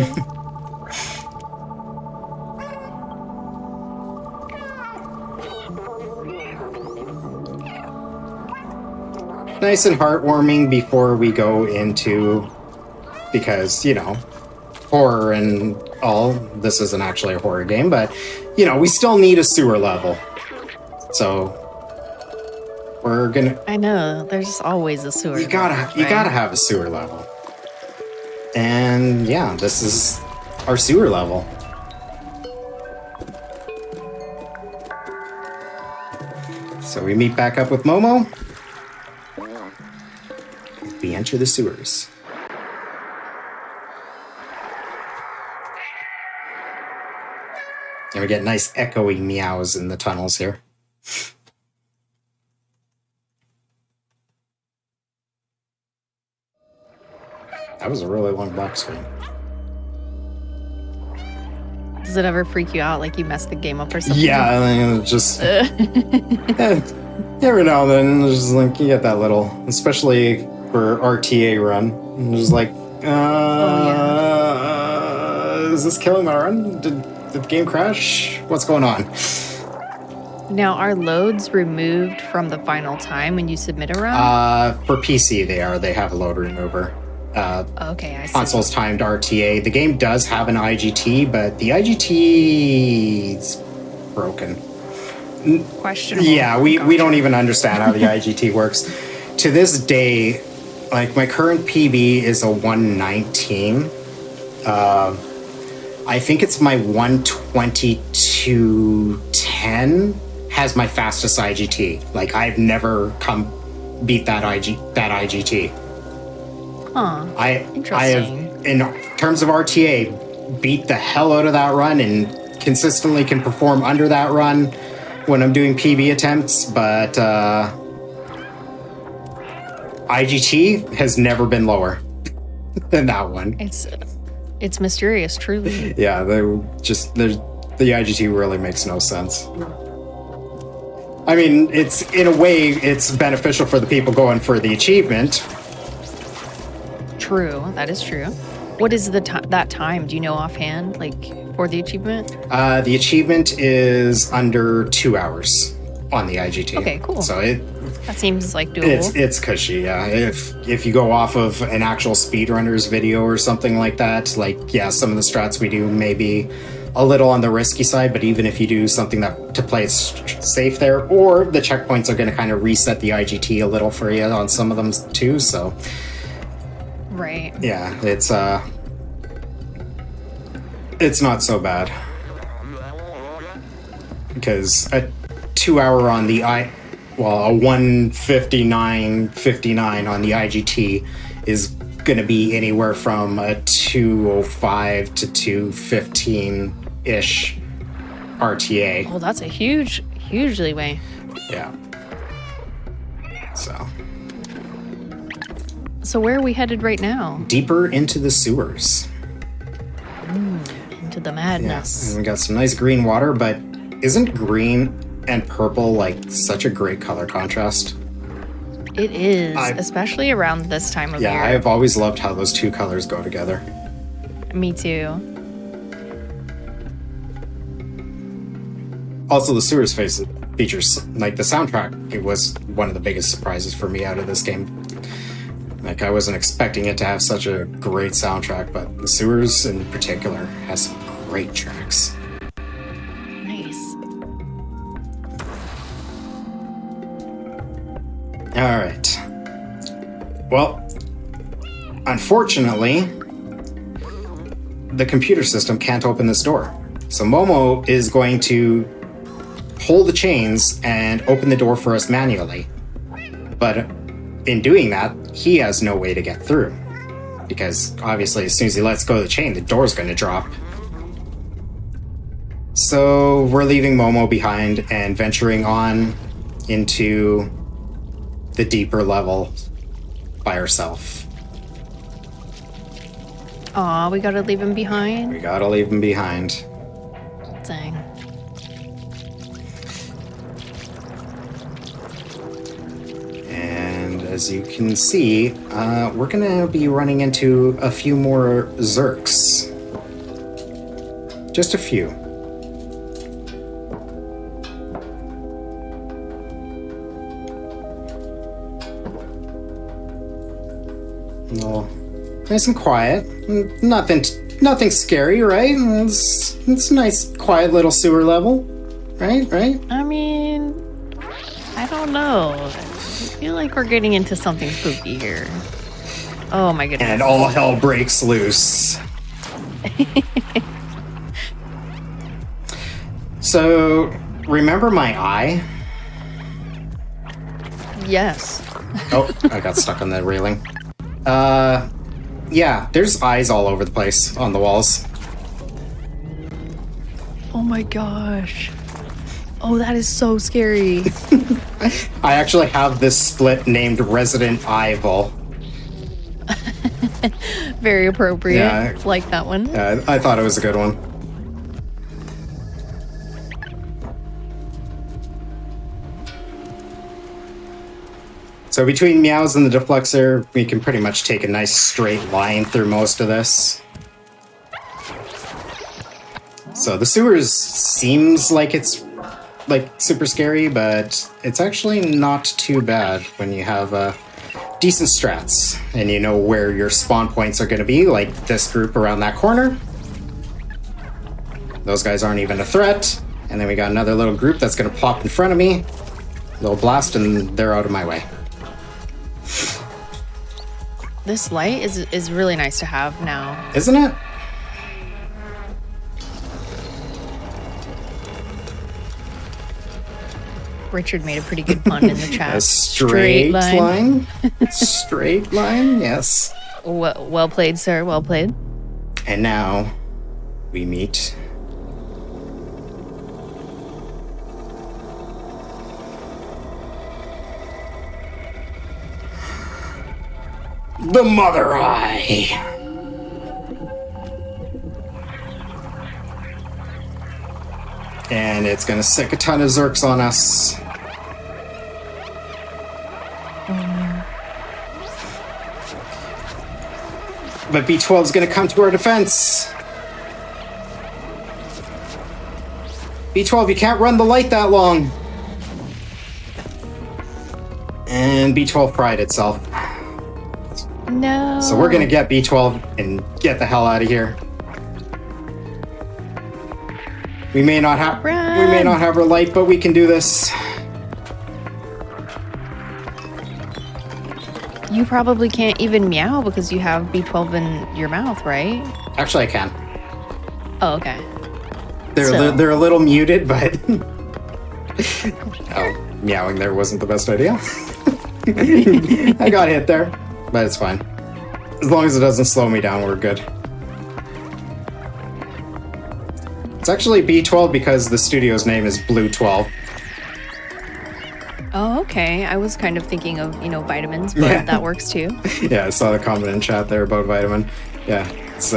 Nice and heartwarming before we go into, because, you know, horror and all. This isn't actually a horror game, but, you know, we still need a sewer level. So we're gonna... I know, there's always a sewer You gotta have a sewer level. And yeah, this is our sewer level. So we meet back up with Momo. We enter the sewers. And we get nice echoey meows in the tunnels here. That was a really long black screen. Does it ever freak you out like you messed the game up or something? Yeah, I mean, just every now and then, just like you get that little, especially for RTA run, and just like, is this killing my run? Did the game crash? What's going on? Now, are loads removed from the final time when you submit a run? For PC, they have a load remover. Okay, I see. Console's timed RTA. The game does have an IGT, but the IGT's broken. Questionable. Yeah, we don't even understand how the IGT works. To this day, like my current PB is a 119. I think it's my 122.10 has my fastest IGT. Like I've never beat that IGT. Huh. I have, in terms of RTA, beat the hell out of that run and consistently can perform under that run when I'm doing PB attempts, but IGT has never been lower than that one. It's mysterious, truly. Yeah, the IGT really makes no sense. I mean, it's in a way it's beneficial for the people going for the achievement. True, that is true. What is that time? Do you know offhand, like for the achievement? The achievement is under 2 hours on the IGT. Okay, cool. So that seems like doable. It's cushy, yeah. If you go off of an actual speedrunners video or something like that, like yeah, some of the strats we do may be a little on the risky side, but even if you do something that to play it safe there, or the checkpoints are going to kind of reset the IGT a little for you on some of them too, so... Right. Yeah, it's not so bad. Because a 2 hour on the a 1:59:59 on the IGT is going to be anywhere from a 2:05 to 2:15-ish RTA. Oh, that's a huge leeway. Yeah. So where are we headed right now? Deeper into the sewers. Into the madness. Yes, and we got some nice green water, but isn't green and purple like such a great color contrast? It is, especially around this time of year. Yeah, I've always loved how those two colors go together. Me too. Also, the sewers features, like the soundtrack, it was one of the biggest surprises for me out of this game. Like, I wasn't expecting it to have such a great soundtrack, but the sewers in particular has some great tracks. Nice. All right. Well, unfortunately, the computer system can't open this door. So Momo is going to pull the chains and open the door for us manually. But in doing that, he has no way to get through. Because obviously, as soon as he lets go of the chain, the door's going to drop. So we're leaving Momo behind and venturing on into the deeper level by ourselves. Aw, we gotta leave him behind? We gotta leave him behind. Dang. And as you can see, we're gonna be running into a few more Zerks. Just a few. Well, nice and quiet. Nothing scary, right? It's a nice, quiet little sewer level, right? I mean, I don't know. I feel like we're getting into something spooky here. Oh my goodness. And all hell breaks loose. So, remember my eye? Yes. Oh, I got stuck on the railing. Yeah, there's eyes all over the place on the walls. Oh my gosh. Oh, that is so scary. I actually have this split named Resident Evil. Very appropriate. Yeah. Like that one. I thought it was a good one. So between Meows and the Deflexor, we can pretty much take a nice straight line through most of this. So the sewers seems like it's like super scary, but it's actually not too bad when you have decent strats and you know where your spawn points are going to be, like this group around that corner. Those guys aren't even a threat. And then we got another little group that's going to pop in front of me. Little blast, and they're out of my way. This light is really nice to have now. Isn't it? Richard made a pretty good pun in the chat. A straight line. Straight line, yes. Well played, sir. Well played. And now we meet the Mother Eye. And it's gonna sick a ton of Zerks on us. But B12 is gonna come to our defense. B12, you can't run the light that long. And B12 pried itself. No. So we're gonna get B12 and get the hell out of here. We may not have her light, but we can do this. You probably can't even meow because you have B12 in your mouth, right? Actually, I can. Oh, okay. They're a little muted, but oh, meowing there wasn't the best idea. I got hit there, but it's fine. As long as it doesn't slow me down, we're good. It's actually B12 because the studio's name is Blue 12. Oh, okay. I was kind of thinking of, vitamins, but that works too. Yeah, I saw the comment in chat there about vitamin. Yeah, it's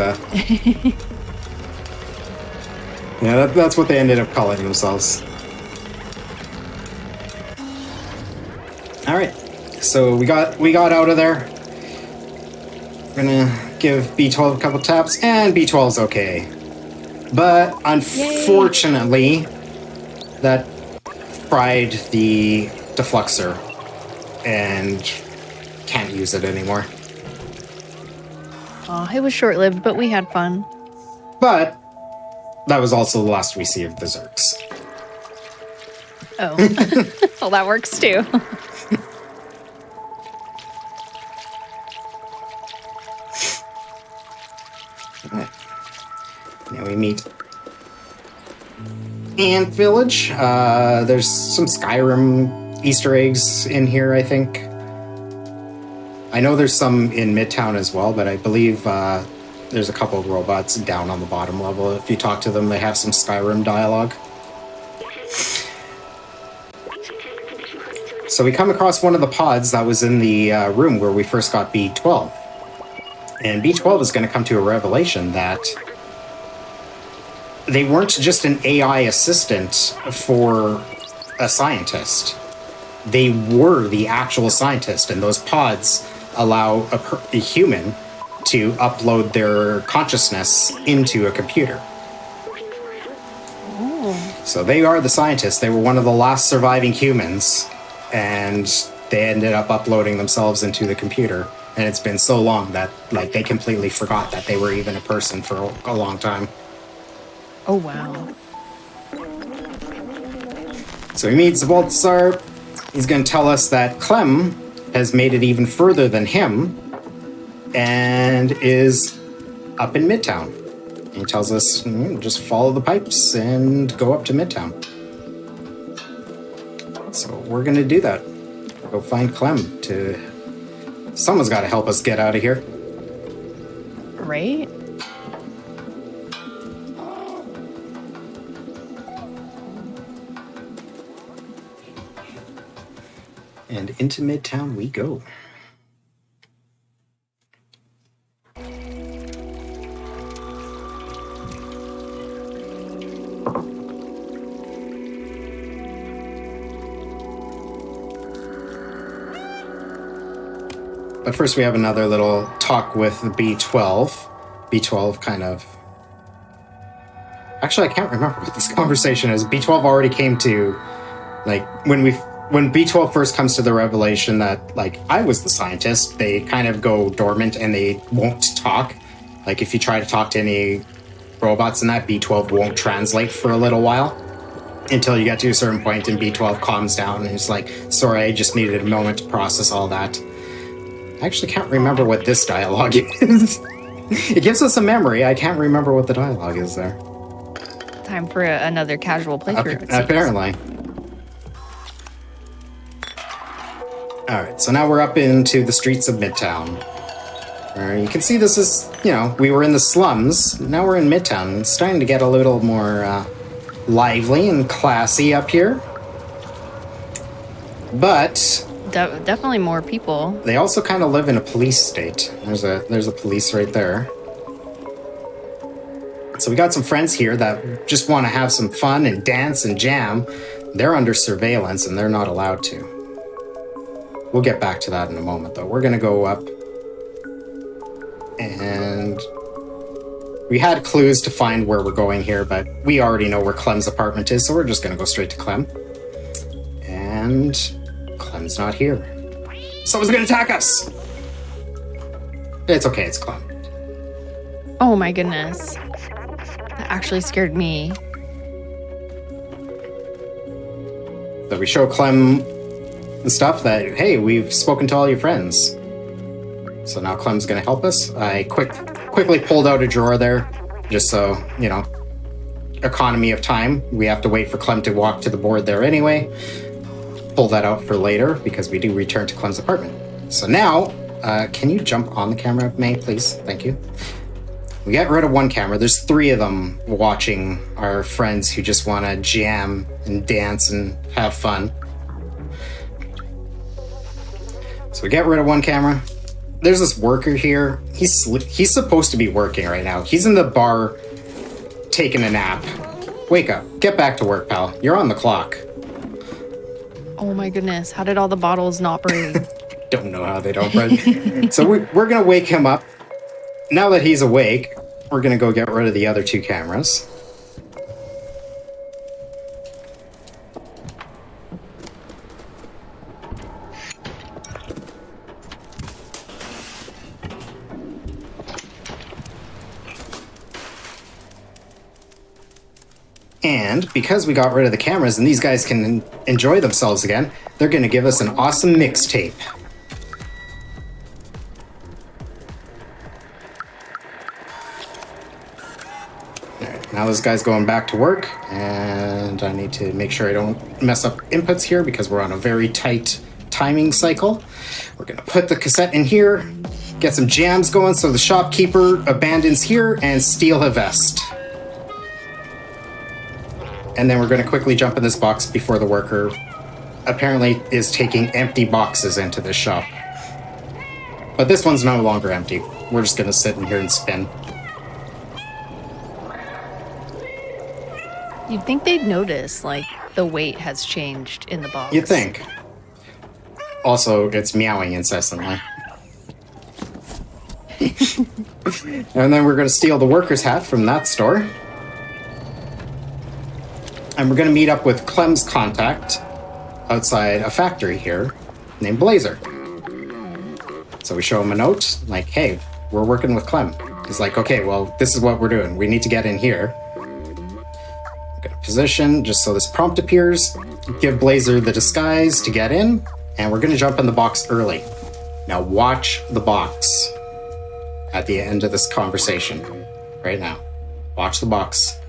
yeah, that's what they ended up calling themselves. All right, so we got out of there. We're gonna give B12 a couple taps, and B12's okay. But unfortunately, that fried the defluxer and can't use it anymore. Oh, it was short-lived, but we had fun. But that was also the last we see of the Zerks. Oh. Well, that works too. Right. Now we meet Ant Village. There's some Skyrim Easter eggs in here, I think. I know there's some in Midtown as well, but I believe there's a couple of robots down on the bottom level. If you talk to them, they have some Skyrim dialogue. So we come across one of the pods that was in the room where we first got B12. And B12 is going to come to a revelation that they weren't just an AI assistant for a scientist. They were the actual scientist, and those pods allow a human to upload their consciousness into a computer. Oh. So they are the scientists. They were one of the last surviving humans, and they ended up uploading themselves into the computer. And it's been so long that they completely forgot that they were even a person for a long time. Oh, wow. So he meets Baltzar. He's going to tell us that Clem has made it even further than him and is up in Midtown. And he tells us, just follow the pipes and go up to Midtown. So we're going to do that. Go find Clem to... Someone's got to help us get out of here. Right? And into Midtown we go. But first we have another little talk with B12. B12 kind of... Actually, I can't remember what this conversation is. B12 already came to, when B12 first comes to the revelation that, I was the scientist, they kind of go dormant and they won't talk. If you try to talk to any robots in that, B12 won't translate for a little while until you get to a certain point and B12 calms down and is like, sorry, I just needed a moment to process all that. I actually can't remember what this dialogue is. It gives us a memory. I can't remember what the dialogue is there. Time for another casual playthrough. Apparently. Alright, so now we're up into the streets of Midtown. Where you can see this is, we were in the slums. Now we're in Midtown. It's starting to get a little more lively and classy up here. But... definitely more people. They also kind of live in a police state. There's a police right there. So we got some friends here that just want to have some fun and dance and jam. They're under surveillance and they're not allowed to. We'll get back to that in a moment, though. We're going to go up. And we had clues to find where we're going here, but we already know where Clem's apartment is, so we're just going to go straight to Clem. And Clem's not here. Someone's going to attack us! It's okay, it's Clem. Oh my goodness. That actually scared me. But we show Clem and stuff that, hey, we've spoken to all your friends. So now Clem's gonna help us. I quickly pulled out a drawer there, just so, you know, economy of time. We have to wait for Clem to walk to the board there anyway. Pull that out for later because we do return to Clem's apartment. So now, can you jump on the camera, May, please? Thank you. We got rid of one camera. There's 3 of them watching our friends who just want to jam and dance and have fun. So we get rid of one camera. There's this worker here. He's supposed to be working right now. He's in the bar taking a nap. Wake up. Get back to work, pal. You're on the clock. Oh my goodness, how did all the bottles not break? Don't know how they don't break. So we're going to wake him up. Now that he's awake, we're going to go get rid of the other 2 cameras. And because we got rid of the cameras and these guys can enjoy themselves again, they're going to give us an awesome mixtape. Alright, now this guy's going back to work, and I need to make sure I don't mess up inputs here because we're on a very tight timing cycle. We're going to put the cassette in here, get some jams going so the shopkeeper abandons here and steal a vest. And then we're going to quickly jump in this box before the worker apparently is taking empty boxes into this shop. But this one's no longer empty. We're just going to sit in here and spin. You'd think they'd notice, like, the weight has changed in the box. You'd think. Also, it's meowing incessantly. And then we're going to steal the worker's hat from that store. And we're going to meet up with Clem's contact outside a factory here named Blazer. So we show him a note, like, hey, we're working with Clem. He's like, okay, well, this is what we're doing. We need to get in here. We're going to position just so this prompt appears. Give Blazer the disguise to get in. And we're going to jump in the box early. Now watch the box at the end of this conversation. Right now. Watch the box.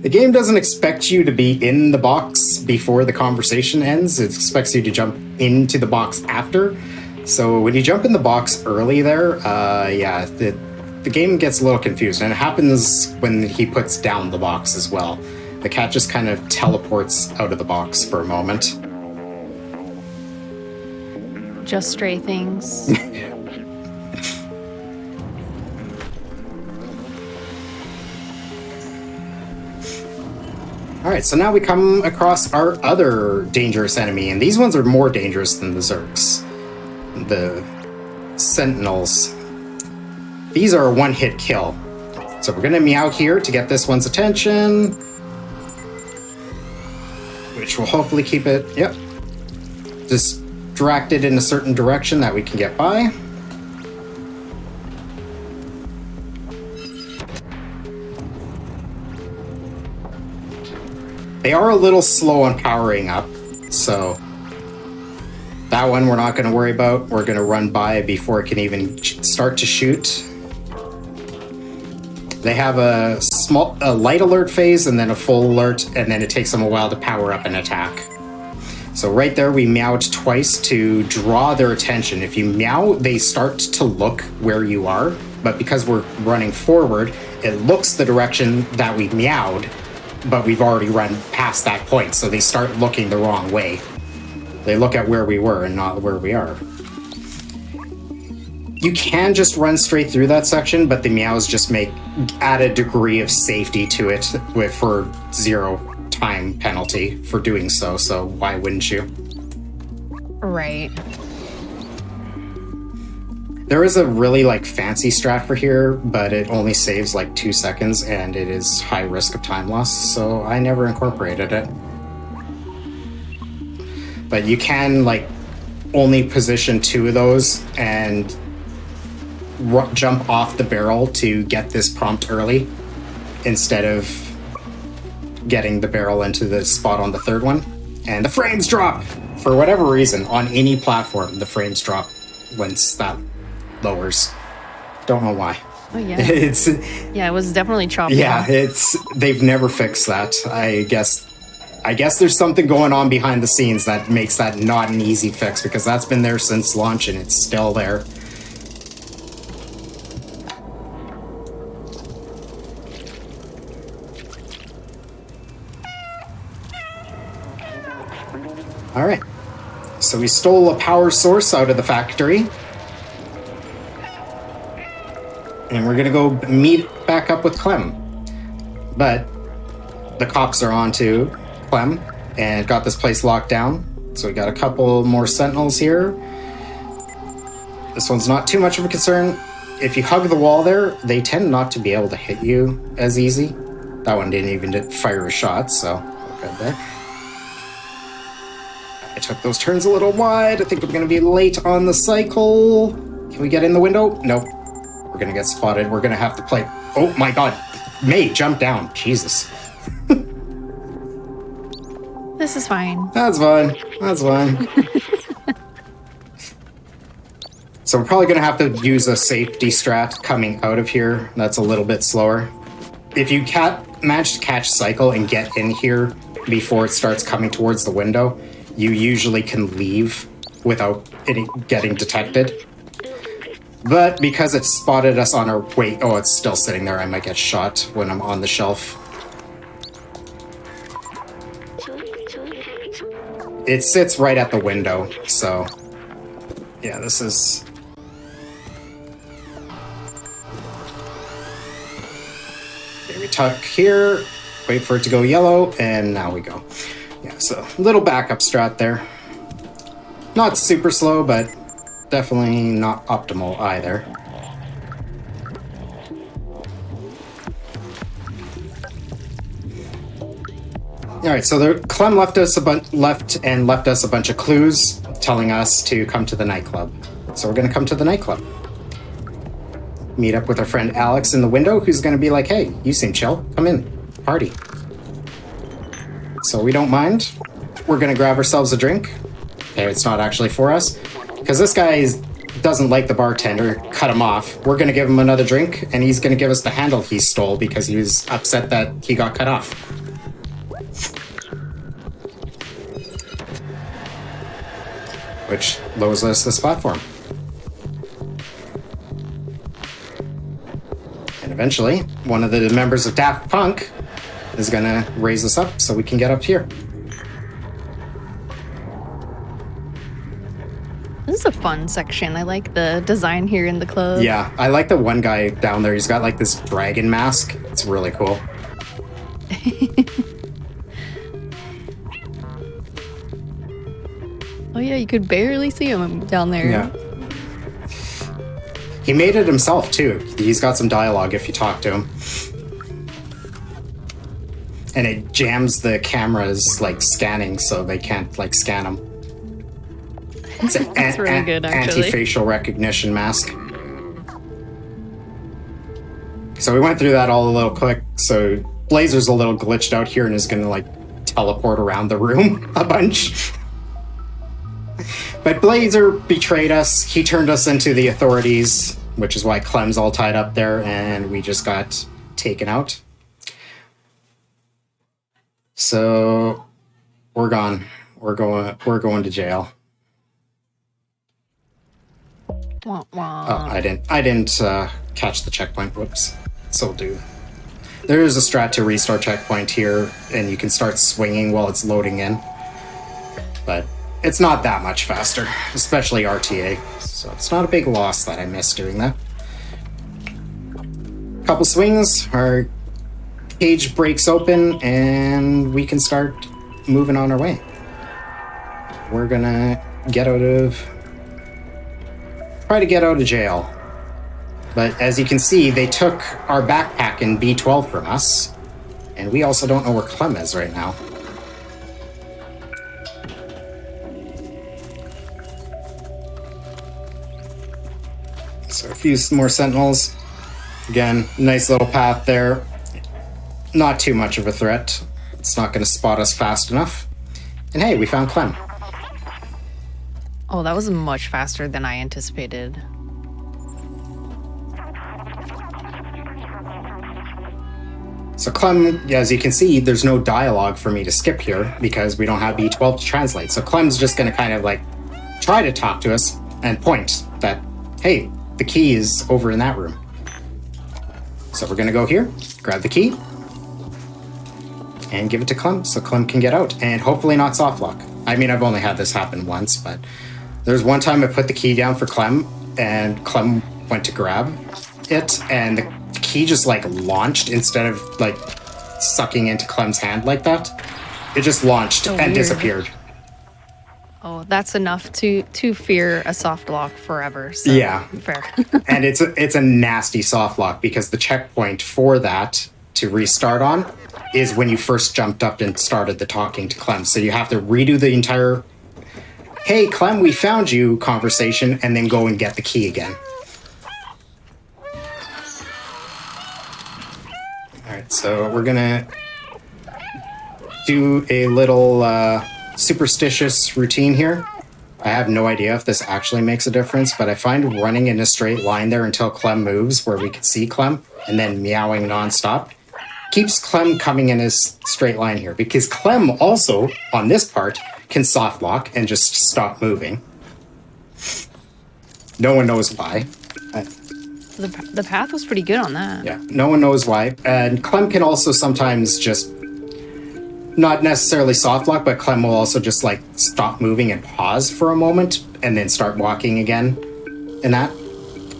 The game doesn't expect you to be in the box before the conversation ends. It expects you to jump into the box after. So when you jump in the box early there, yeah, the game gets a little confused. And it happens when he puts down the box as well. The cat just kind of teleports out of the box for a moment. Just stray things. Alright, so now we come across our other dangerous enemy, and these ones are more dangerous than the Zergs. The Sentinels. These are a one-hit kill. So we're gonna meow here to get this one's attention. Which will hopefully keep it, yep, distracted in a certain direction that we can get by. They are a little slow on powering up, so that one we're not going to worry about. We're going to run by before it can even start to shoot. They have a light alert phase and then a full alert, and then it takes them a while to power up and attack. So right there, we meowed twice to draw their attention. If you meow, they start to look where you are, but because we're running forward, it looks the direction that we meowed, but we've already run past that point, so they start looking the wrong way. They look at where we were and not where we are. You can just run straight through that section, but the meows just add a degree of safety to it for 0 time penalty for doing so why wouldn't you? Right. There is a really fancy strat for here, but it only saves 2 seconds and it is high risk of time loss, so I never incorporated it. But you can only position 2 of those and jump off the barrel to get this prompt early instead of getting the barrel into the spot on the third one, and the frames drop. For whatever reason, on any platform, the frames drop once that lowers. Don't know why. Oh yeah. It's Yeah, it was definitely choppy. yeah, they've never fixed that. I guess there's something going on behind the scenes that makes that not an easy fix, because that's been there since launch and it's still there. All right. So we stole a power source out of the factory. And we're gonna go meet back up with Clem. But the cops are on to Clem and got this place locked down. So we got a couple more sentinels here. This one's not too much of a concern. If you hug the wall there, they tend not to be able to hit you as easy. That one didn't even fire a shot, so good there. I took those turns a little wide. I think I'm gonna be late on the cycle. Can we get in the window? Nope. We're gonna get spotted. We're gonna have to play. Oh my god. May, jump down. Jesus. This is fine. That's fine. That's fine. So we're probably gonna have to use a safety strat coming out of here. That's a little bit slower. If you manage to catch cycle and get in here before it starts coming towards the window, you usually can leave without it getting detected. But because it spotted us on our way, oh, it's still sitting there. I might get shot when I'm on the shelf. It sits right at the window, so yeah, this is... Okay, we tuck here, wait for it to go yellow, and now we go. Yeah, so little backup strat there. Not super slow, but definitely not optimal either. All right, so Clem left us a bunch of clues telling us to come to the nightclub. So we're gonna come to the nightclub. Meet up with our friend Alex in the window, who's gonna be like, "Hey, you seem chill. Come in, party." So we don't mind. We're gonna grab ourselves a drink. Okay, it's not actually for us, because this guy doesn't like the bartender. Cut him off. We're gonna give him another drink, and he's gonna give us the handle he stole because he was upset that he got cut off. Which lowers us this platform. And eventually, one of the members of Daft Punk is gonna raise us up so we can get up here. This is a fun section. I like the design here in the club. Yeah, I like the one guy down there. He's got like this dragon mask. It's really cool. Oh yeah, you could barely see him down there. Yeah. He made it himself too. He's got some dialogue if you talk to him. And it jams the cameras like scanning so they can't like scan him. It's an That's really good, actually. anti-facial recognition mask. So we went through that all a little quick. So Blazer's a little glitched out here and is gonna like teleport around the room a bunch. But Blazer betrayed us. He turned us into the authorities, which is why Clem's all tied up there, and we just got taken out. So we're gone. We're going to jail. Wah, wah. Oh, I didn't catch the checkpoint. Whoops. So do. There is a strat to restart checkpoint here, and you can start swinging while it's loading in. But it's not that much faster, especially RTA. So it's not a big loss that I missed doing that. Couple swings, our cage breaks open, and we can start moving on our way. We're gonna try to get out of jail. But as you can see, they took our backpack in B12 from us, and we also don't know where Clem is right now. So a few more sentinels. Again, nice little path there. Not too much of a threat It's not going to spot us fast enough. And hey, we found Clem. Oh, that was much faster than I anticipated. So Clem, as you can see, there's no dialogue for me to skip here because we don't have B12 to translate. So Clem's just going to kind of like try to talk to us and point that, hey, the key is over in that room. So we're going to go here, grab the key, and give it to Clem so Clem can get out and hopefully not softlock. I mean, I've only had this happen once, but there's one time I put the key down for Clem and Clem went to grab it and the key just like launched instead of like sucking into Clem's hand like that. It just launched and weird. disappeared. Oh, that's enough to fear a soft lock forever. So Yeah. Fair. And it's a nasty soft lock because the checkpoint for that to restart on is when you first jumped up and started the talking to Clem. So you have to redo the entire, hey, Clem, we found you conversation and then go and get the key again. All right, so we're gonna do a little superstitious routine here. I have no idea if this actually makes a difference, but I find running in a straight line there until Clem moves where we can see Clem and then meowing nonstop keeps Clem coming in a straight line here because Clem also on this part can soft lock and just stop moving. No one knows why. The path was pretty good on that. Yeah, no one knows why. And Clem can also sometimes just not necessarily soft lock, but Clem will also just like stop moving and pause for a moment and then start walking again and that.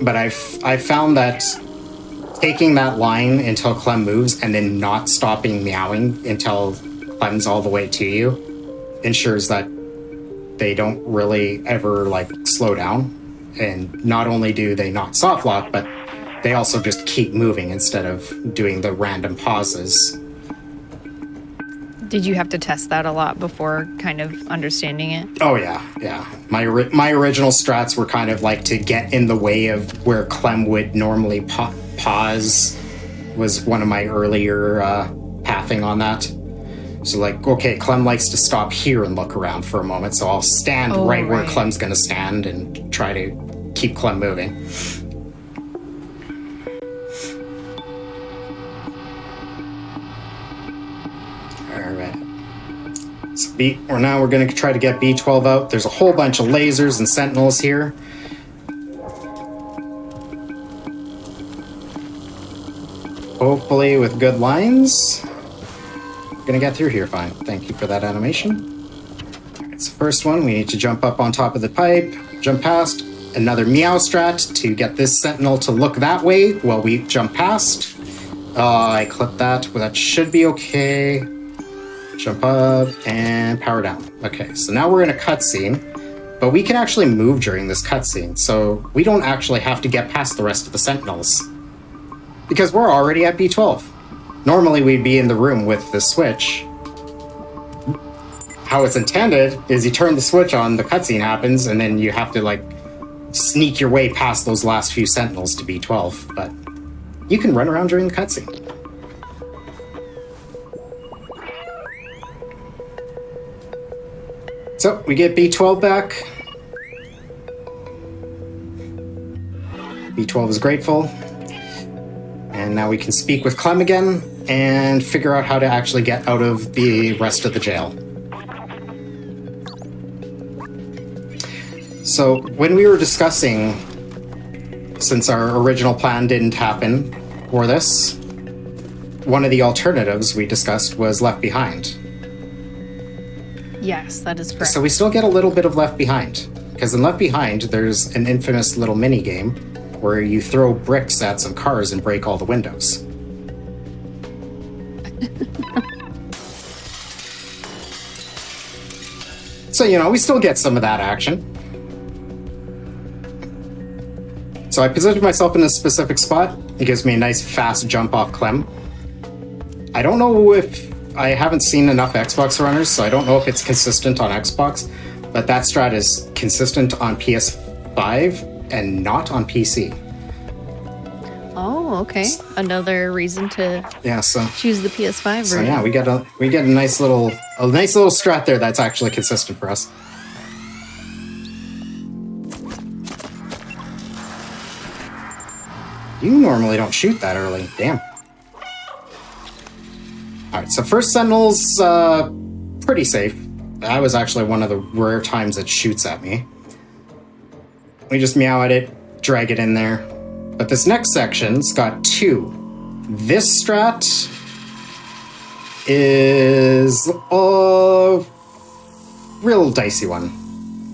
But I've found that taking that line until Clem moves and then not stopping meowing until Clem's all the way to you ensures that they don't really ever like slow down. And not only do they not soft lock, but they also just keep moving instead of doing the random pauses. Did you have to test that a lot before kind of understanding it? Oh yeah. My original strats were kind of like to get in the way of where Clem would normally pause. Was one of my earlier pathing on that. So like, okay, Clem likes to stop here and look around for a moment, so I'll stand right where Clem's gonna stand and try to keep Clem moving. So we're going to try to get B12 out. There's a whole bunch of lasers and sentinels here. Hopefully with good lines. We're going to get through here fine. Thank you for that animation. Alright, so first one, we need to jump up on top of the pipe, jump past. Another meow strat to get this sentinel to look that way while we jump past. I clipped that. Well, that should be okay. Jump up and power down. Okay, so now we're in a cutscene, but we can actually move during this cutscene, so we don't actually have to get past the rest of the sentinels because we're already at B12. Normally we'd be in the room with the switch. How it's intended is you turn the switch on, the cutscene happens, and then you have to like sneak your way past those last few sentinels to B12, but you can run around during the cutscene. So, we get B12 back. B12 is grateful. And now we can speak with Clem again and figure out how to actually get out of the rest of the jail. So, when we were discussing, since our original plan didn't happen for this, one of the alternatives we discussed was Left Behind. Yes, that is correct. So we still get a little bit of Left Behind. Because in Left Behind, there's an infamous little mini-game where you throw bricks at some cars and break all the windows. So, we still get some of that action. So I positioned myself in a specific spot. It gives me a nice fast jump off Clem. I don't know if... I haven't seen enough Xbox runners, so I don't know if it's consistent on Xbox, but that strat is consistent on PS5 and not on PC. Oh, okay. Another reason to Yeah, so choose the PS5 version. so yeah, we get a nice little strat there that's actually consistent for us. You normally don't shoot that early. Damn. Alright, so first Sentinel's pretty safe. That was actually one of the rare times it shoots at me. We just meow at it, drag it in there. But this next section's got two. This strat is a real dicey one.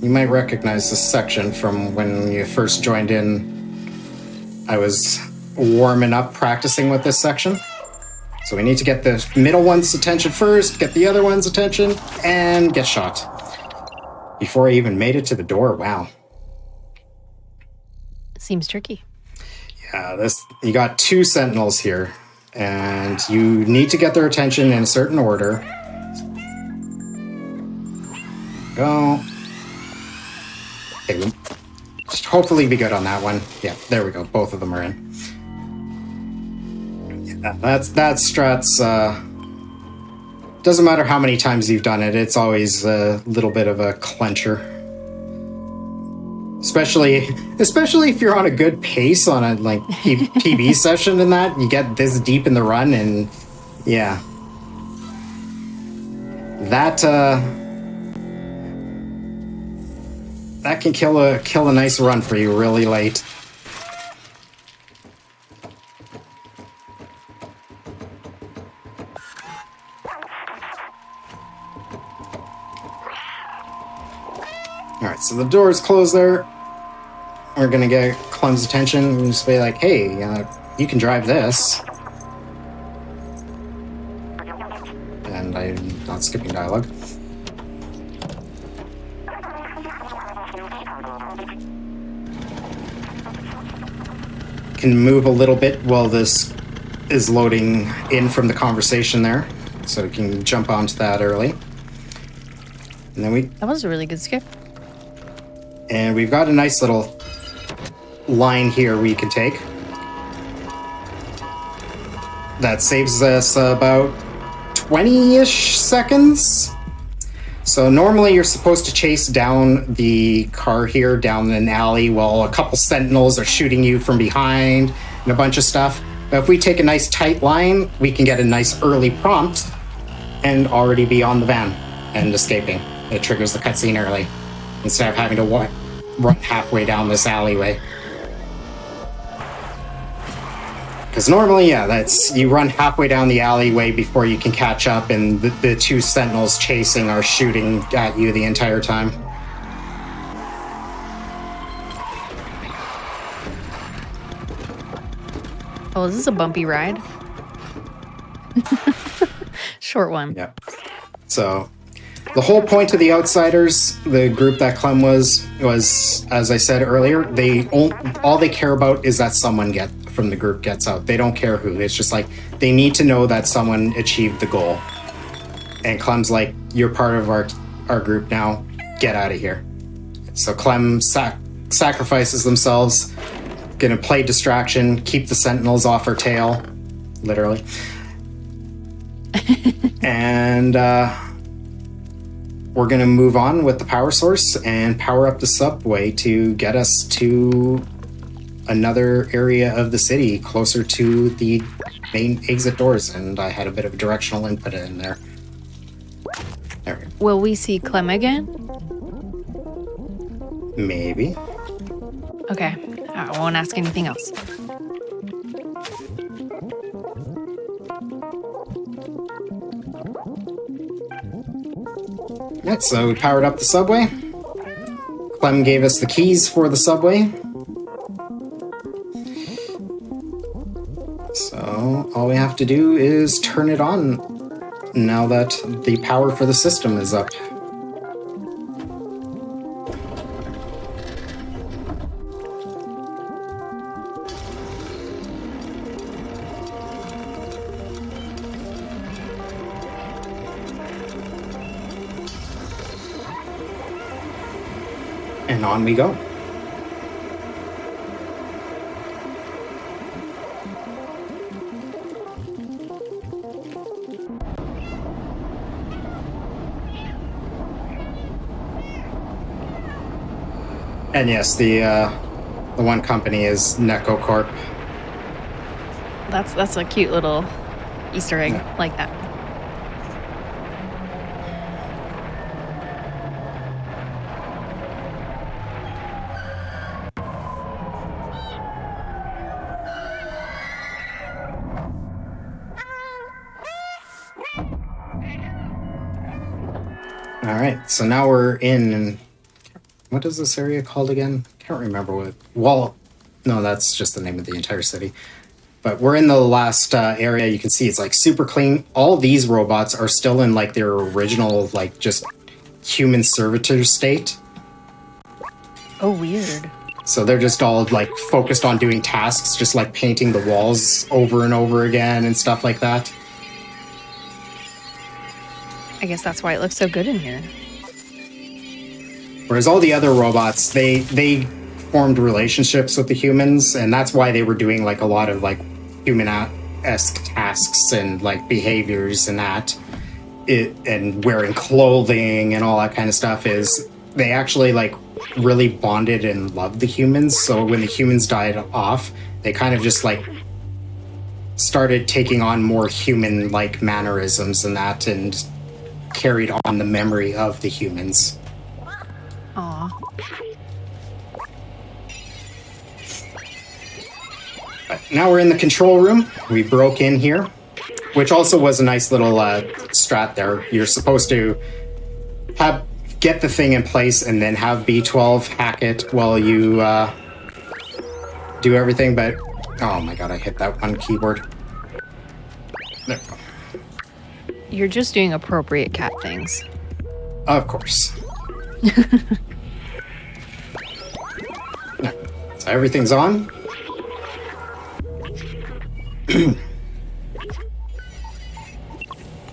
You might recognize this section from when you first joined in. I was warming up practicing with this section. So we need to get the middle one's attention first, get the other one's attention, and get shot. Before I even made it to the door, wow. Seems tricky. Yeah, you got two Sentinels here, and you need to get their attention in a certain order. Go. Okay, we should hopefully be good on that one. Yeah, there we go. Both of them are in. Yeah, that strat's doesn't matter how many times you've done it. It's always a little bit of a clencher. Especially if you're on a good pace on a like PB session and that, you get this deep in the run and yeah. That can kill a nice run for you really late. Alright, so the door is closed there. We're gonna get Clem's attention and just be like, hey, you can drive this. And I'm not skipping dialogue. Can move a little bit while this is loading in from the conversation there. So we can jump onto that early. And then That was a really good skip. And we've got a nice little line here we can take. That saves us about 20-ish seconds. So normally you're supposed to chase down the car here down an alley while a couple Sentinels are shooting you from behind and a bunch of stuff. But if we take a nice tight line, we can get a nice early prompt and already be on the van and escaping. It triggers the cutscene early instead of having to run halfway down this alleyway. Because normally, yeah, that's you run halfway down the alleyway before you can catch up, and the two Sentinels chasing are shooting at you the entire time. Oh, is this a bumpy ride? Short one. Yeah. So, the whole point of the Outsiders, the group that Clem was, as I said earlier, all they care about is that someone from the group gets out. They don't care who. It's just like, they need to know that someone achieved the goal. And Clem's like, you're part of our group now. Get out of here. So Clem sacrifices themselves, gonna play distraction, keep the Sentinels off her tail, literally. And we're gonna move on with the power source and power up the subway to get us to another area of the city closer to the main exit doors. And I had a bit of directional input in there. There we go. Will we see Clem again? Maybe. Okay, I won't ask anything else. Yeah, so we powered up the subway. Clem gave us the keys for the subway. So all we have to do is turn it on now that the power for the system is up. And on we go. And yes, the one company is Neko Corp. That's a cute little Easter egg like that. All right, so now we're in. What is this area called again? Can't remember what. Well, no, that's just the name of the entire city. But we're in the last area. You can see it's like super clean. All these robots are still in like their original, like just human servitor state. Oh, weird. So they're just all like focused on doing tasks, just like painting the walls over and over again and stuff like that. I guess that's why it looks so good in here. Whereas all the other robots, they formed relationships with the humans, and that's why they were doing like a lot of like human-esque tasks and like behaviors and that. And wearing clothing and all that kind of stuff is they actually like really bonded and loved the humans. So when the humans died off, they kind of just like started taking on more human-like mannerisms and that, and carried on the memory of the humans. Aw. But now we're in the control room. We broke in here, which also was a nice little strat there. You're supposed to get the thing in place and then have B12 hack it while you do everything, but oh my god, I hit that one keyboard. There we go. You're just doing appropriate cat things. Of course. So everything's on.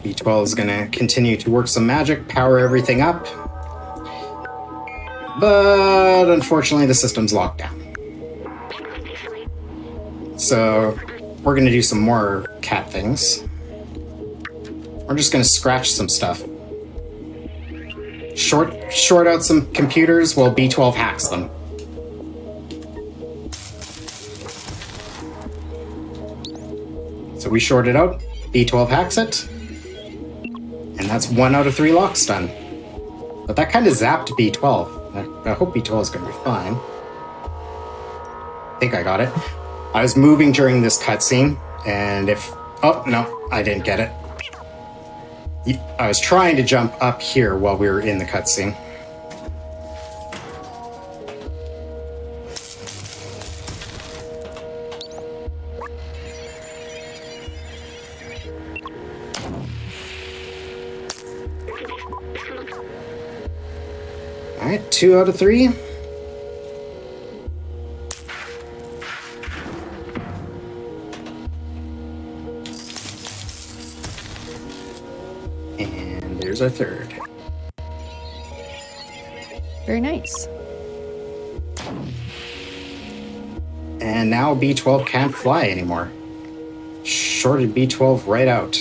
B12 is going to continue to work some magic, power everything up. But unfortunately, the system's locked down. So we're going to do some more cat things. We're just going to scratch some stuff. Short out some computers while B12 hacks them. So we short it out, B12 hacks it, and that's 1 out of 3 locks done. But that kind of zapped B12. I hope B12 is going to be fine. I think I got it. I was moving during this cutscene, and if... Oh, no, I didn't get it. I was trying to jump up here while we were in the cutscene. All right, 2 out of 3. And there's our 3rd. Very nice. And now B12 can't fly anymore. Shorted B12 right out.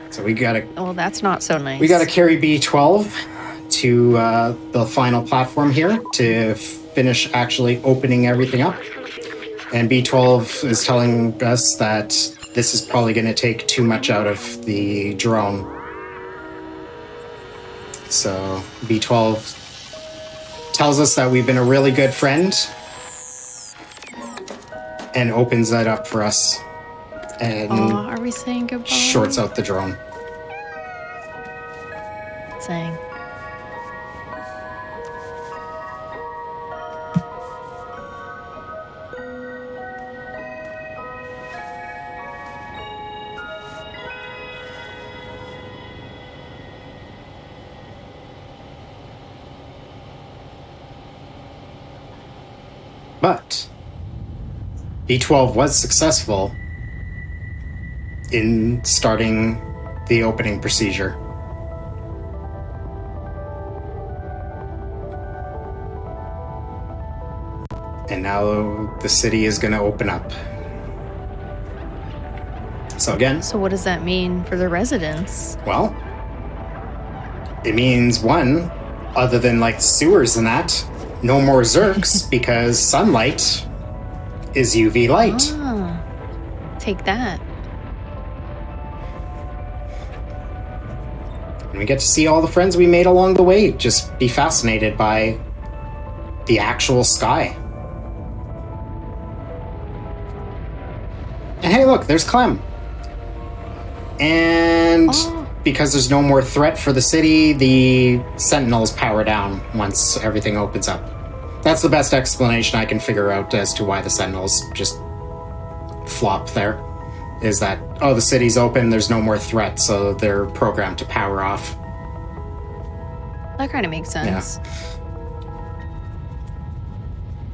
So we gotta... Well, that's not so nice. We gotta carry B12 to the final platform here to finish actually opening everything up. And B12 is telling us that this is probably going to take too much out of the drone. So B12 tells us that we've been a really good friend and opens that up for us and are we saying goodbye? Shorts out the drone. Saying. But B12 was successful in starting the opening procedure. And now the city is going to open up. So again... So what does that mean for the residents? Well, it means, one, other than like sewers and that, no more Zerks because sunlight is UV light. Ah, take that. And we get to see all the friends we made along the way just be fascinated by the actual sky. And hey, look, there's Clem. And because there's no more threat for the city, the Sentinels power down once everything opens up. That's the best explanation I can figure out as to why the Sentinels just flop there. Is that, oh, the city's open, there's no more threat, so they're programmed to power off. That kind of makes sense. Yeah.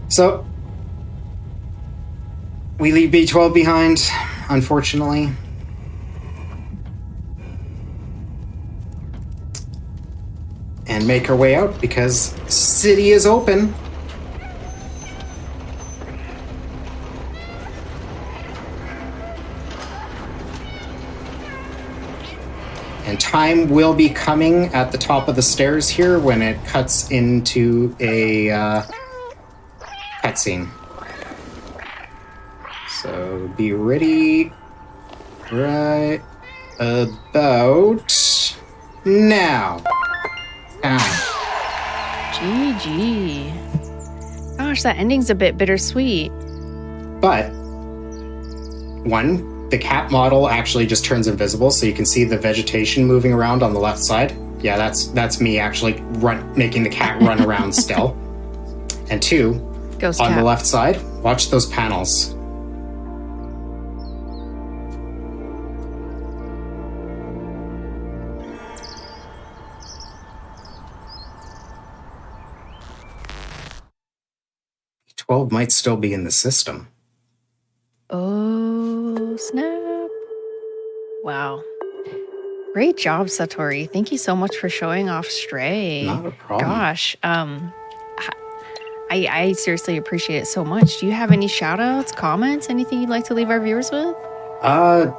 So, we leave B12 behind, unfortunately. And make our way out because city is open. And time will be coming at the top of the stairs here when it cuts into a cutscene. So be ready right about now. GG. Gosh, that ending's a bit bittersweet. But the cat model actually just turns invisible, so you can see the vegetation moving around on the left side. Yeah, that's me actually making the cat run around still. And 2, Ghost on cat. the left side, watch those panels. B12 might still be in the system. Oh, snap. Wow. Great job, Satori. Thank you so much for showing off Stray. Not a problem. Gosh, I seriously appreciate it so much. Do you have any shout outs, comments, anything you'd like to leave our viewers with? I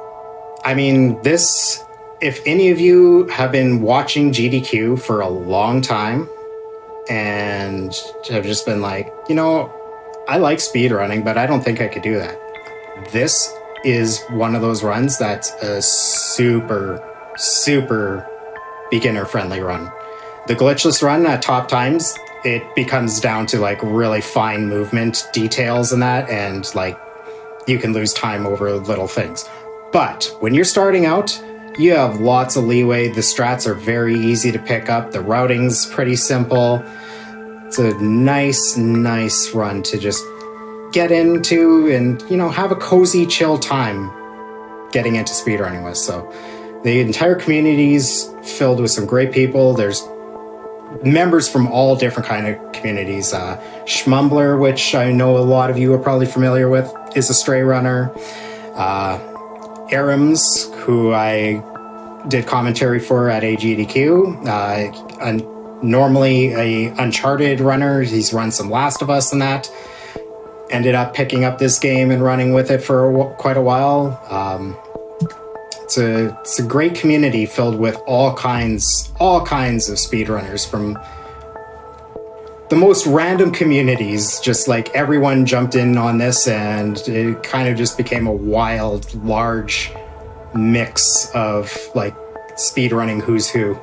mean, if any of you have been watching GDQ for a long time and have just been like, I like speedrunning, but I don't think I could do that. This is one of those runs that's a super, super beginner-friendly run. The glitchless run at top times, it becomes down to like really fine movement details and that, and like you can lose time over little things. But when you're starting out, you have lots of leeway. The strats are very easy to pick up. The routing's pretty simple. It's a nice run to just get into and, have a cozy, chill time getting into speedrunning with. So the entire community's filled with some great people. There's members from all different kind of communities. Schmumbler, which I know a lot of you are probably familiar with, is a stray runner. Arims, who I did commentary for at AGDQ, normally a Uncharted runner. He's run some Last of Us and that. Ended up picking up this game and running with it for quite a while. It's a great community filled with all kinds of speedrunners from the most random communities. Just like everyone jumped in on this, and it kind of just became a wild, large mix of like speedrunning who's who.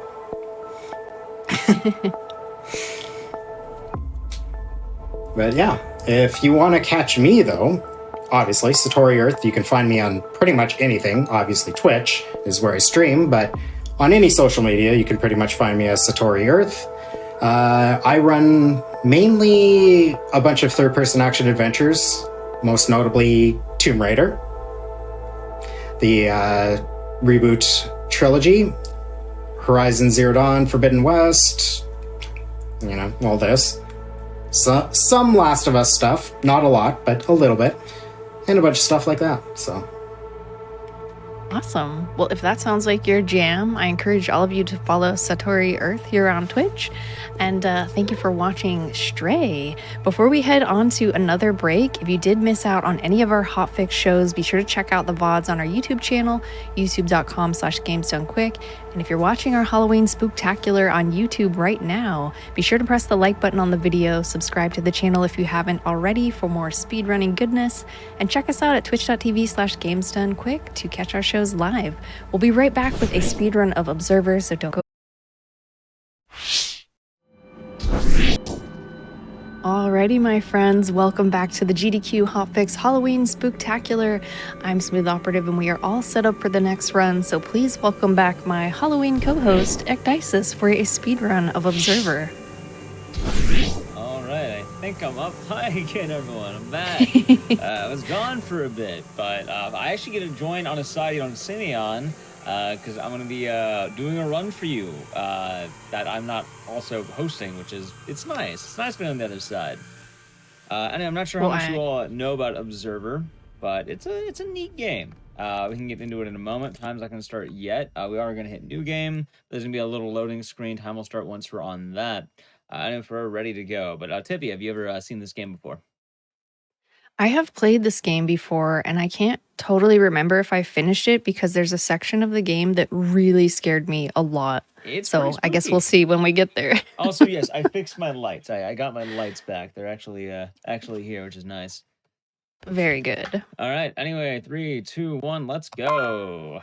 But yeah, if you want to catch me though, obviously Satori Earth, you can find me on pretty much anything. Obviously Twitch is where I stream, but on any social media you can pretty much find me as Satori Earth. I run mainly a bunch of third-person action adventures, most notably Tomb Raider, the reboot trilogy, Horizon Zero Dawn, Forbidden West, all this. So, some Last of Us stuff, not a lot, but a little bit, and a bunch of stuff like that, so. Awesome. Well, if that sounds like your jam, I encourage all of you to follow Satori Earth here on Twitch. And thank you for watching Stray. Before we head on to another break, if you did miss out on any of our Hotfix shows, be sure to check out the VODs on our YouTube channel, youtube.com/GamesDoneQuick. And if you're watching our Halloween Spooktacular on YouTube right now, be sure to press the like button on the video, subscribe to the channel if you haven't already for more speedrunning goodness, and check us out at twitch.tv/GamesDoneQuick to catch our shows live. We'll be right back with a speedrun of Observer, so don't go. Alrighty, my friends, welcome back to the GDQ Hotfix Halloween Spooktacular. I'm Smooth Operative, and we are all set up for the next run, so please welcome back my Halloween co-host, Ecdysis, for a speedrun of Observer. Alright, I think I'm up. Hi again, everyone. I'm back. I was gone for a bit, but I actually get to join on a side on Simeon, because I'm going to be doing a run for you that I'm not also hosting, which is, it's nice. It's nice being on the other side. And I'm not sure how much you all know about Observer, but it's a neat game. We can get into it in a moment. Time's not going to start yet. We are going to hit new game. There's going to be a little loading screen. Time will start once we're on that. I know if we're ready to go. But Tippy, have you ever seen this game before? I have played this game before, and I can't totally remember if I finished it because there's a section of the game that really scared me a lot. So I guess we'll see when we get there. Also, yes, I fixed my lights. I got my lights back. They're actually here, which is nice. Very good. All right. Anyway, 3, 2, 1, let's go.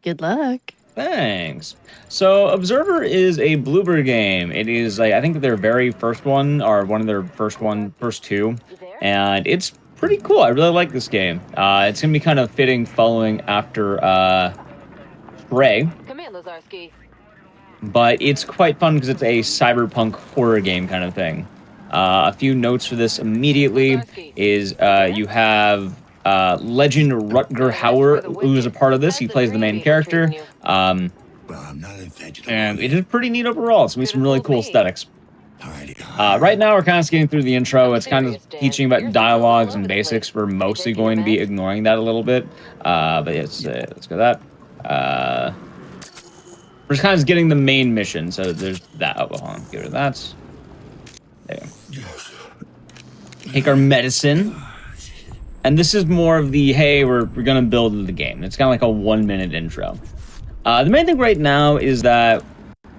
Good luck. Thanks. So, Observer is a Bloober game. It is, I think, their very first one, or one of their first two, and it's pretty cool. I really like this game. It's going to be kind of fitting following after Stray. But it's quite fun because it's a cyberpunk horror game kind of thing. A few notes for this immediately is you have Legend Rutger Hauer, who's a part of this. He plays the main character. And it is pretty neat overall. It's going to be some really cool aesthetics. Right now, we're kind of skating through the intro. It's kind of teaching about dialogues and basics. We're mostly going to be ignoring that a little bit. But yes, let's go that. We're just kind of getting the main mission. So there's that. Oh, hold on. Get rid of that. There. Take our medicine. And this is more of the, hey, we're going to build the game. It's kind of like a 1-minute intro. The main thing right now is that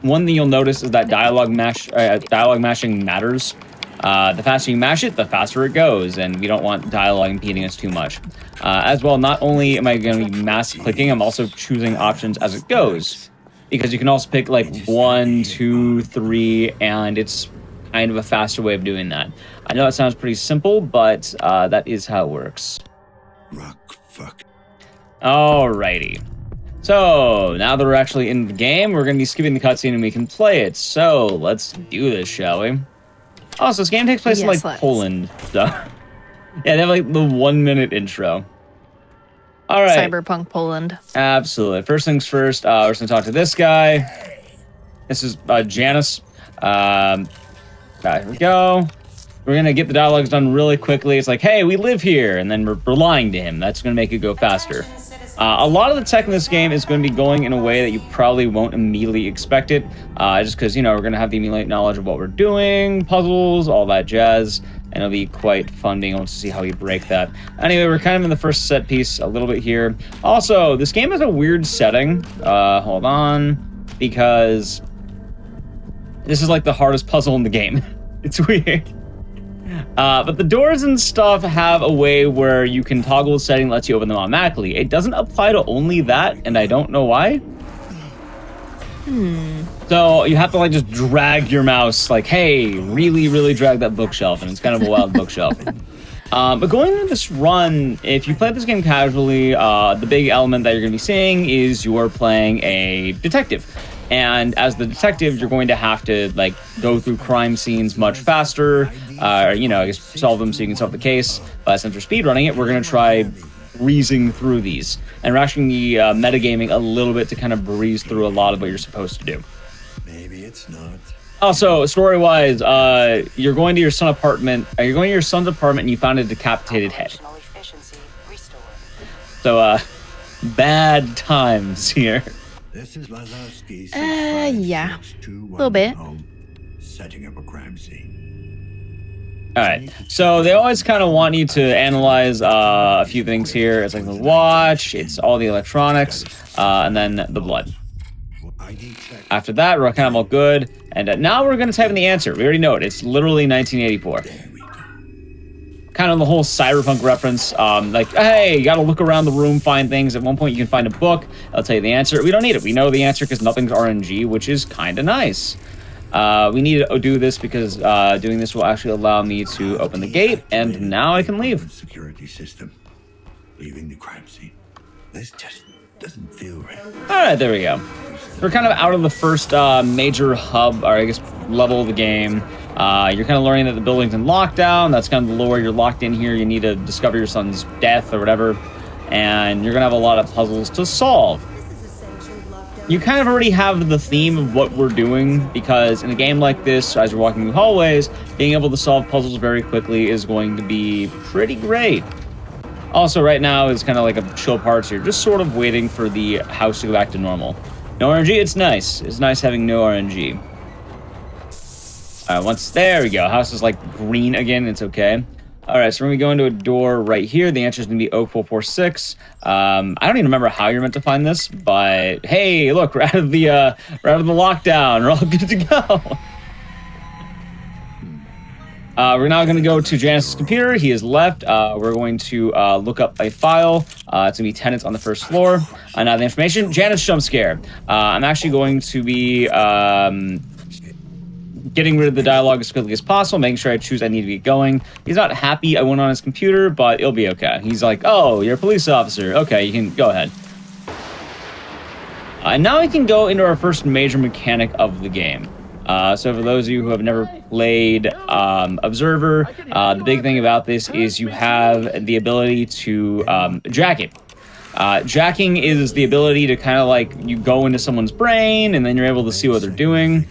one thing you'll notice is that dialogue mashing matters. The faster you mash it, the faster it goes, and we don't want dialogue impeding us too much. As well, not only am I going to be mass clicking, I'm also choosing options as it goes. Because you can also pick like 1, 2, 3, and it's kind of a faster way of doing that. I know that sounds pretty simple, but that is how it works. Alrighty. So, now that we're actually in the game, we're going to be skipping the cutscene and we can play it. So, let's do this, shall we? Also, this game takes place in, like, Poland. So. Yeah, they have, like, the 1-minute intro. Alright. Cyberpunk Poland. Absolutely. First things first, we're just going to talk to this guy. This is Janice. Here we go. We're going to get the dialogues done really quickly. It's like, hey, we live here. And then we're lying to him. That's going to make it go faster. A lot of the tech in this game is going to be going in a way that you probably won't immediately expect it. Just because, you know, we're going to have the immediate knowledge of what we're doing, puzzles, all that jazz. And it'll be quite fun being able to see how we break that. Anyway, we're kind of in the first set piece a little bit here. Also, this game has a weird setting. Hold on. Because this is like the hardest puzzle in the game. It's weird. But the doors and stuff have a way where you can toggle the setting, lets you open them automatically. It doesn't apply to only that, and I don't know why. So you have to like just drag your mouse, like, hey, really drag that bookshelf, and it's kind of a wild bookshelf. But going into this run, if you play this game casually, the big element that you're going to be seeing is you're playing a detective. And as the detective, you're going to have to like go through crime scenes much faster, you know, I guess solve them so you can solve the case. But since we're speedrunning it, we're going to try breezing through these. And we're actually going to be metagaming a little bit to kind of breeze through a lot of what you're supposed to do. Maybe it's not. Also, story-wise, you're going to your son's apartment. You're going to your son's apartment and you found a decapitated head. So, bad times here. This is Lazarski's yeah. A little bit. Setting up a crime scene. Alright, so they always kind of want you to analyze a few things here. It's like the watch, it's all the electronics, and then the blood. After that, we're kind of all good. And now we're going to type in the answer. We already know it. It's literally 1984. Kind of the whole cyberpunk reference. Like, hey, you got to look around the room, find things. At one point, you can find a book. I'll tell you the answer. We don't need it. We know the answer because nothing's RNG, which is kind of nice. We need to do this because doing this will actually allow me to open the gate, and now I can leave. Security system. Leaving the crime scene. This just doesn't feel right. All right, there we go. We're kind of out of the first major hub, or I guess level of the game. You're kind of learning that the building's in lockdown. That's kind of the lore. You're locked in here. You need to discover your son's death or whatever, and you're gonna have a lot of puzzles to solve. You kind of already have the theme of what we're doing, because in a game like this, as you're walking through hallways, being able to solve puzzles very quickly is going to be pretty great. Also, right now is kind of like a chill part, so you're just sort of waiting for the house to go back to normal. No RNG, it's nice. It's nice having no RNG. Once, there we go. House is like green again, it's okay. All right, so we're gonna go into a door right here. The answer is gonna be 0446. I don't even remember how you're meant to find this, but hey, look, we're out of the lockdown. We're all good to go. We're now going to go to Janice's computer. He is left. We're going to look up a file. It's going to be tenants on the first floor. Now the information, Janice jump scare. I'm actually going to be getting rid of the dialogue as quickly as possible, making sure I choose I need to get going. He's not happy I went on his computer, but it'll be okay. He's like, oh, you're a police officer. Okay, you can go ahead. And now we can go into our first major mechanic of the game. So for those of you who have never played Observer, the big thing about this is you have the ability to jack it. Jacking is the ability to kind of like, you go into someone's brain and then you're able to see what they're doing.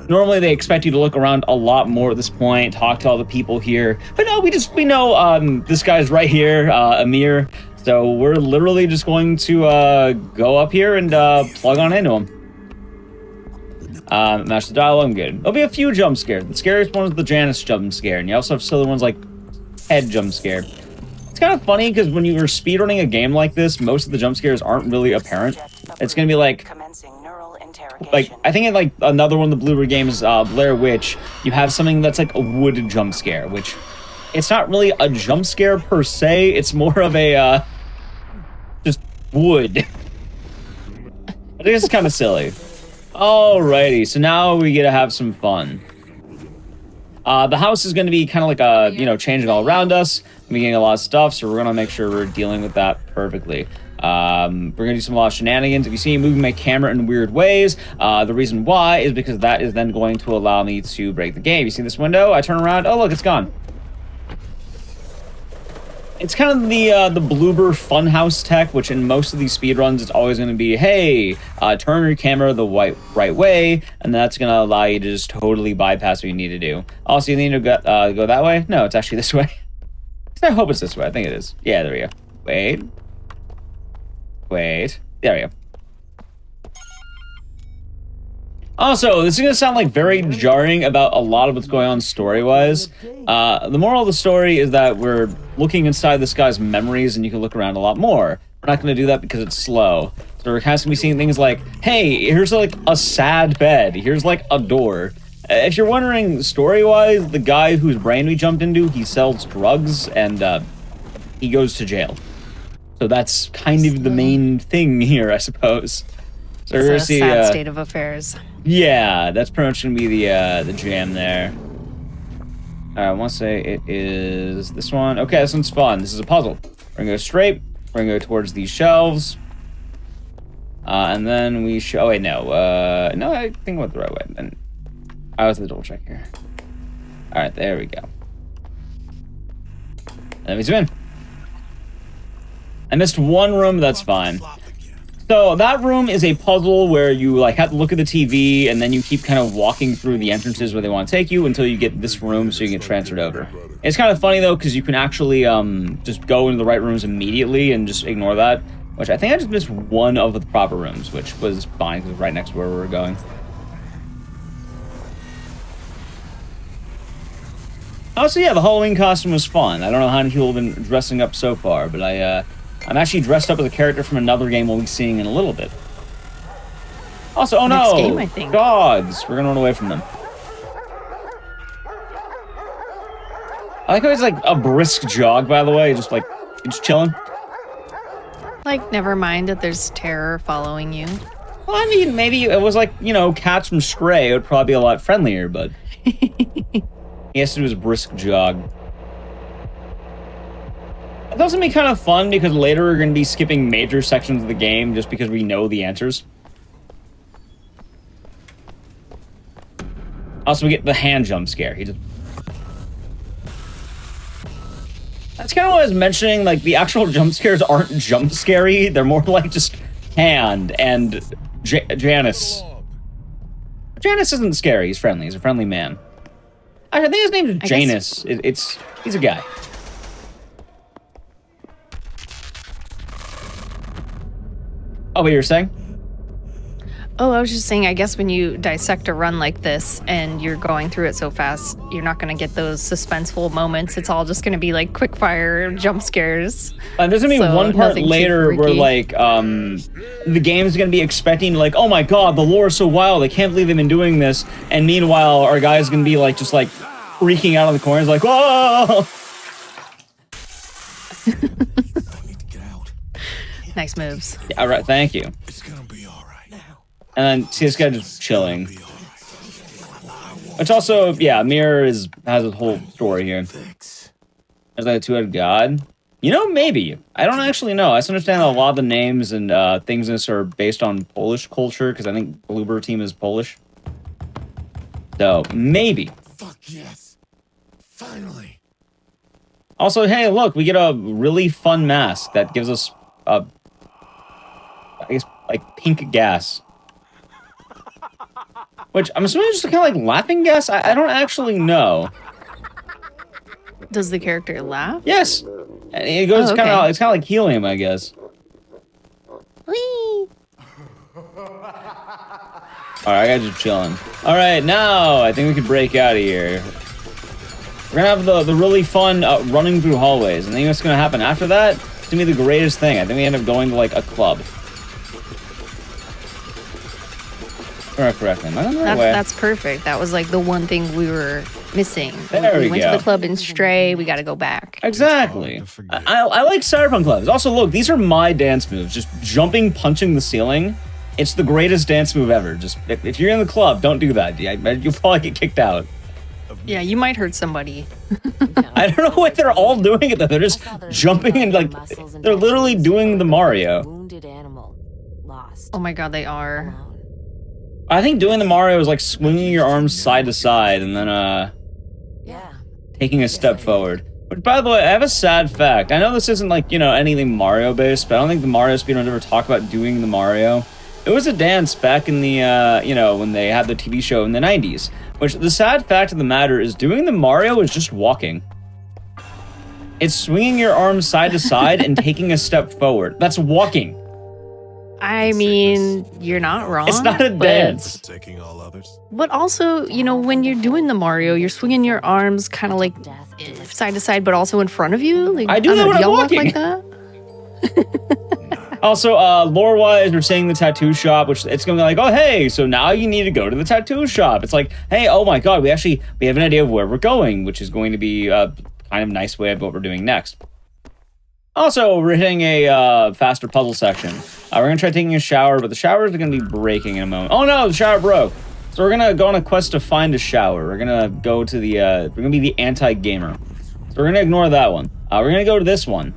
Normally they expect you to look around a lot more at this point, talk to all the people here. But no, we know this guy's right here, Amir. So we're literally just going to go up here and plug on into him. Match the dialogue, I'm good. There'll be a few jump scares. The scariest one is the Janice jump scare, and you also have silly ones like head jump scare. It's kind of funny because when you're speedrunning a game like this, most of the jump scares aren't really apparent. It's gonna be like I think in like another one of the Blu-ray games, Blair Witch, you have something that's like a wood jump scare, which it's not really a jump scare per se. It's more of a just wood. I think it's kind of silly. Alrighty, so now we get to have some fun. The house is going to be kind of like a, changing all around us. We're getting a lot of stuff, so we're going to make sure we're dealing with that perfectly. We're going to do some lot of shenanigans. If you see me moving my camera in weird ways, the reason why is because that is then going to allow me to break the game. You see this window? I turn around. Oh, look, it's gone. It's kind of the Bloober Funhouse tech, which in most of these speedruns, it's always going to be, hey, turn your camera the right way, and that's going to allow you to just totally bypass what you need to do. Also, you need to go that way? No, it's actually this way. I hope it's this way. I think it is. Yeah, there we go. Wait. There we go. Also, this is going to sound like very jarring about a lot of what's going on story-wise. The moral of the story is that we're looking inside this guy's memories and you can look around a lot more. We're not going to do that because it's slow. So we're kind of going to be seeing things like, hey, here's like a sad bed. Here's like a door. If you're wondering story-wise, the guy whose brain we jumped into, he sells drugs and he goes to jail. So that's kind of the main thing here, I suppose. So we're going to see sad state of affairs. Yeah, that's pretty much gonna be the jam there. I want to say it is this one. Okay, this one's fun. This is a puzzle. We're gonna go straight. We're gonna go towards these shelves, and then we should. Oh wait, no. No, I think I went the right way. And I was the double check here. All right, there we go. Let me zoom in. I missed one room. That's fine. So that room is a puzzle where you like have to look at the TV and then you keep kind of walking through the entrances where they want to take you until you get this room so you get transferred over. It's kind of funny though because you can actually just go into the right rooms immediately and just ignore that, which I think I just missed one of the proper rooms, which was fine because it was right next to where we were going. Also, yeah, the Halloween costume was fun. I don't know how many people have been dressing up so far, but I'm actually dressed up as a character from another game we'll be seeing in a little bit. Also, oh Next no! game, I think. Dogs! We're gonna run away from them. I like how he's like a brisk jog, by the way, just chilling. Like, never mind that there's terror following you. Well, I mean, maybe it was like, you know, cats from Stray. It would probably be a lot friendlier, but he has to do his brisk jog. That's gonna be kind of fun because later we're gonna be skipping major sections of the game just because we know the answers. Also, we get the hand jump scare. He just... That's kind of what I was mentioning. Like, the actual jump scares aren't jump scary. They're more like just hand and Janice. Janice isn't scary. He's friendly. He's a friendly man. I think his name is Janus. He's a guy. Oh, what you were saying? Oh, I was just saying, I guess when you dissect a run like this and you're going through it so fast, you're not going to get those suspenseful moments. It's all just going to be like quick fire jump scares. And there's going to be one part later where, like, the game's going to be expecting, like, oh my god, the lore is so wild, I can't believe they've been doing this. And meanwhile, our guy's going to be, like, just, like, freaking out on the corners, like, whoa! Nice moves. Yeah, all right, thank you. And then see this guy just chilling. Which also, yeah, Mirror has a whole story here. There's like a two-headed god. You know, maybe. I don't actually know. I just understand that a lot of the names and things in this are based on Polish culture, because I think Bluebird team is Polish. So, maybe. Fuck yes. Finally. Also, hey, look, we get a really fun mask that gives us, I guess, like, pink gas. Which, I'm assuming it's just kind of like laughing gas? I don't actually know. Does the character laugh? Yes! And it goes okay. kind of like helium, I guess. Whee! Alright, I got you chilling. Alright, now I think we could break out of here. We're gonna have the really fun running through hallways. And I think what's gonna happen after that, it's gonna be the greatest thing. I think we end up going to like a club. Correctly. Am I on the right way? That's perfect. That was like the one thing we were missing. There we went go. to the club in Stray. We got to go back. Exactly. I like Cyberpunk clubs. Also, look, these are my dance moves. Just jumping, punching the ceiling. It's the greatest dance move ever. Just if you're in the club, don't do that. You'll probably get kicked out. Yeah, you might hurt somebody. I don't know why they're all doing it though. They're just jumping and like they're literally doing the Mario. Oh my god, they are. I think doing the Mario is like swinging your arms side to side and then taking a step forward. But by the way, I have a sad fact. I know this isn't like, you know, anything Mario based, but I don't think the Mario speedrunners ever talk about doing the Mario. It was a dance back in the, you know, when they had the TV show in the 90s. Which, the sad fact of the matter is doing the Mario is just walking. It's swinging your arms side to side and taking a step forward. That's walking. I mean, you're not wrong. It's not a dance. But also, you know, when you're doing the Mario, you're swinging your arms kind of like side to side, but also in front of you. Like, I do that when I'm walking. Like that? Also, lore-wise, we're saying the tattoo shop, which it's going to be like, oh, hey, so now you need to go to the tattoo shop. It's like, hey, oh my god, we have an idea of where we're going, which is going to be a kind of nice way of what we're doing next. Also, we're hitting a faster puzzle section. We're going to try taking a shower, but the showers are going to be breaking in a moment. Oh no, the shower broke. So we're going to go on a quest to find a shower. We're going to go to the, we're going to be the anti-gamer. So we're going to ignore that one. We're going to go to this one.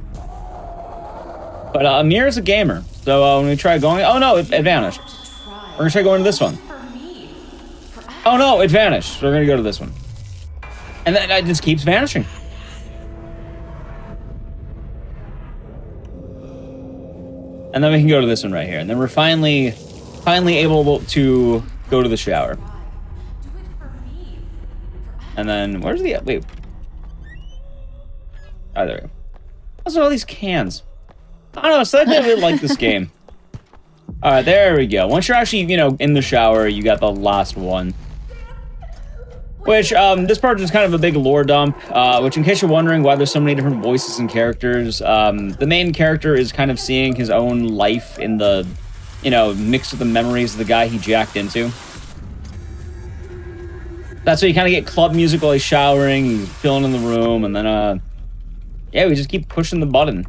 But Amir is a gamer. So when we try going, oh no, it vanished. We're going to try going to this one. Oh no, it vanished. So we're going to go to this one. And then it just keeps vanishing. And then we can go to this one right here. And then we're finally able to go to the shower. And then, where's the, wait. Oh, there we go. What's all these cans? I don't know, so I really like this game. Alright, there we go. Once you're actually, you know, in the shower, you got the last one. Which, this part is kind of a big lore dump, which in case you're wondering why there's so many different voices and characters, the main character is kind of seeing his own life in the you know, mixed with the memories of the guy he jacked into. That's why you kind of get club music while he's showering, he's chilling in the room, and then, yeah, we just keep pushing the button.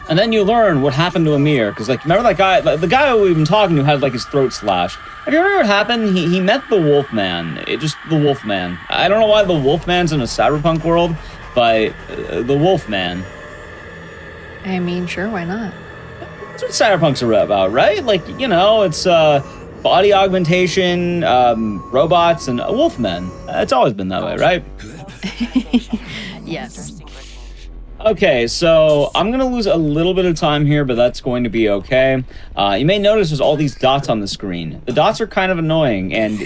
And then you learn what happened to Amir, because, like, remember that guy, the guy who we've been talking to had, like, his throat slashed. Have you ever heard what happened? He met the Wolfman. The Wolfman. I don't know why the Wolfman's in a cyberpunk world, but the Wolfman. I mean, sure, why not? That's what cyberpunks are about, right? Like, you know, it's body augmentation, robots, and Wolfmen. It's always been that way, right? Yes. Okay, so I'm going to lose a little bit of time here, but that's going to be okay. You may notice there's all these dots on the screen. The dots are kind of annoying, and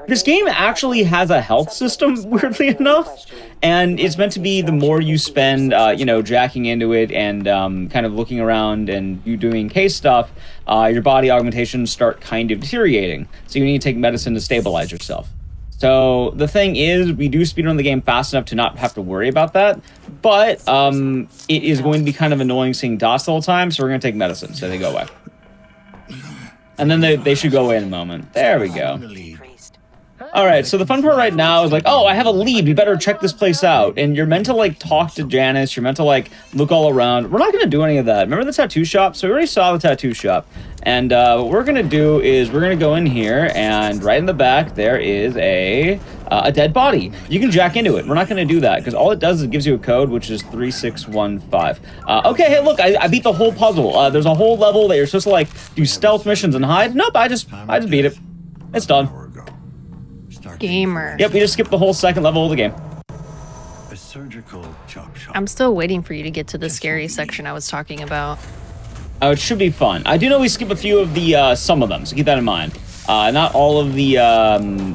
this game actually has a health system, weirdly enough, and it's meant to be the more you spend, you know, jacking into it and kind of looking around and you doing case stuff, your body augmentations start kind of deteriorating. So you need to take medicine to stabilize yourself. So the thing is, we do speedrun the game fast enough to not have to worry about that, but it is going to be kind of annoying seeing dots the whole time, so we're going to take medicine so they go away. And then they should go away in a moment. There we go. Alright, so the fun part right now is like, oh, I have a lead, we better check this place out. And you're meant to, like, talk to Janice, you're meant to, like, look all around. We're not going to do any of that. Remember the tattoo shop? So we already saw the tattoo shop. And what we're going to do is we're going to go in here, and right in the back there is a dead body. You can jack into it. We're not going to do that, because all it does is it gives you a code, which is 3615. Okay, hey, look, I beat the whole puzzle. There's a whole level that you're supposed to, like, do stealth missions and hide. Nope, I just beat it. It's done. Gamer. Yep, we just skipped the whole second level of the game. A surgical chop shop. I'm still waiting for you to get to the scary section I was talking about. Oh, it should be fun. I do know we skip a few of the, some of them, so keep that in mind. Not all of the,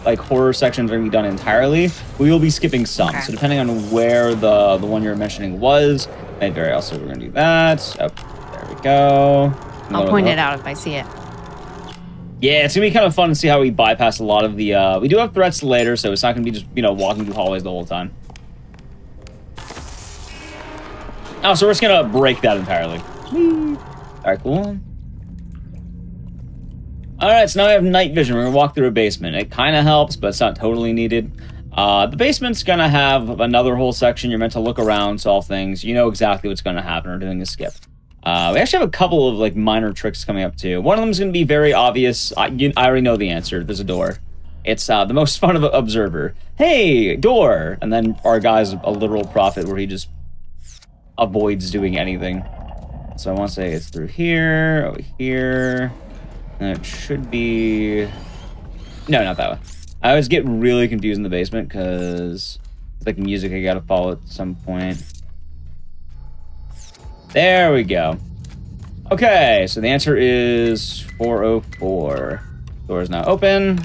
like, horror sections are going to be done entirely. We will be skipping some, okay. So depending on where the one you're mentioning was, may vary. Also, we're going to do that. Oh, there we go. I'll point it out if I see it. Yeah, it's going to be kind of fun to see how we bypass a lot of the, we do have threats later, so it's not going to be just, you know, walking through hallways the whole time. Oh, so we're just going to break that entirely. Alright, cool. Alright, so now I have night vision. We're going to walk through a basement. It kind of helps, but it's not totally needed. The basement's going to have another whole section. You're meant to look around, solve things. You know exactly what's going to happen. We're doing a skip. We actually have a couple of, like, minor tricks coming up, too. One of them is going to be very obvious. I already know the answer. There's a door. It's the most fun of an observer. Hey, door! And then our guy's a literal prophet where he just avoids doing anything. So I want to say it's through here, over here, and it should be... No, not that way. I always get really confused in the basement because it's like music I gotta follow at some point. There we go. Okay, so the answer is 404. Door is now open.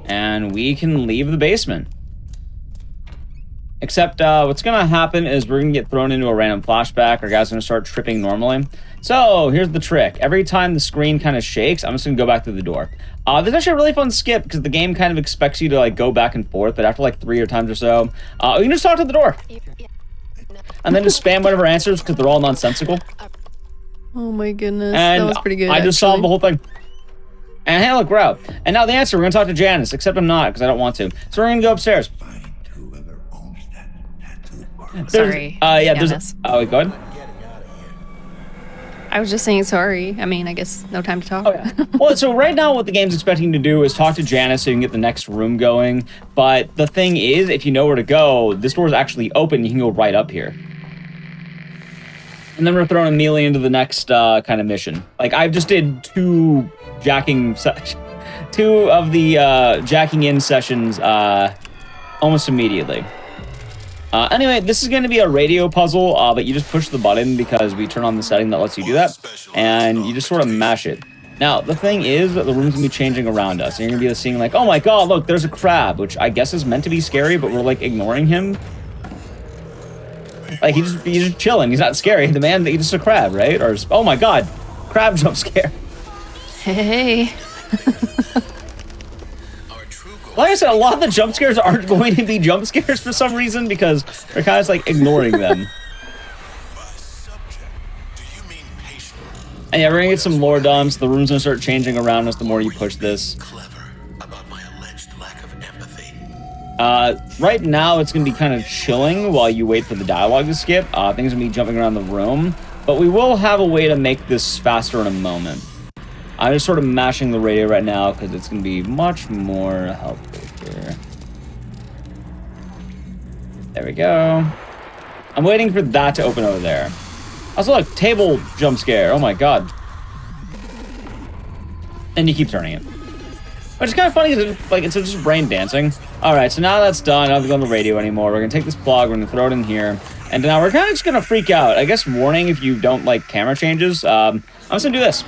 And we can leave the basement. Except what's going to happen is we're going to get thrown into a random flashback. Our guy's going to start tripping normally. So here's the trick. Every time the screen kind of shakes, I'm just going to go back through the door. There's actually a really fun skip because the game kind of expects you to like go back and forth. But after like 3 times or so, you can just talk to the door. And then just spam whatever answers because they're all nonsensical. Oh my goodness, and that was pretty good. I just solved the whole thing. And hey, look, we're out. And now the answer, we're going to talk to Janice, except I'm not because I don't want to. So we're going to go upstairs. Sorry. Yeah, there's... Oh, wait, go ahead. I was just saying sorry. I mean, I guess no time to talk. Oh, yeah. Well, so right now what the game's expecting you to do is talk to Janice so you can get the next room going. But the thing is, if you know where to go, this door is actually open. You can go right up here. And then we're throwing immediately into the next kind of mission. Like, I just did two of the jacking in sessions almost immediately. Anyway, this is going to be a radio puzzle, but you just push the button because we turn on the setting that lets you do that, and you just sort of mash it. Now, the thing is that the room's going to be changing around us, and you're going to be seeing like, oh my god, look, there's a crab, which I guess is meant to be scary, but we're like ignoring him. Like, he's just chilling, he's not scary. The man, he's just a crab, right? Or, oh my god, crab jump scare. Hey. Like I said, a lot of the jump scares aren't going to be jump scares for some reason because they're kind of like ignoring them. And yeah, we're gonna get some lore dumps. The room's gonna start changing around us the more you push this. Right now, it's gonna be kind of chilling while you wait for the dialogue to skip. Things are gonna be jumping around the room, but we will have a way to make this faster in a moment. I'm just sort of mashing the radio right now because it's gonna be much more helpful here. There we go. I'm waiting for that to open over there. Also, look, table jump scare. Oh my god. And you keep turning it. Which is kind of funny because it's just brain dancing. Alright, so now that's done. I don't have to go on the radio anymore. We're going to take this plug, we're going to throw it in here. And now we're kind of just going to freak out. I guess warning if you don't like camera changes. I'm just going to do this.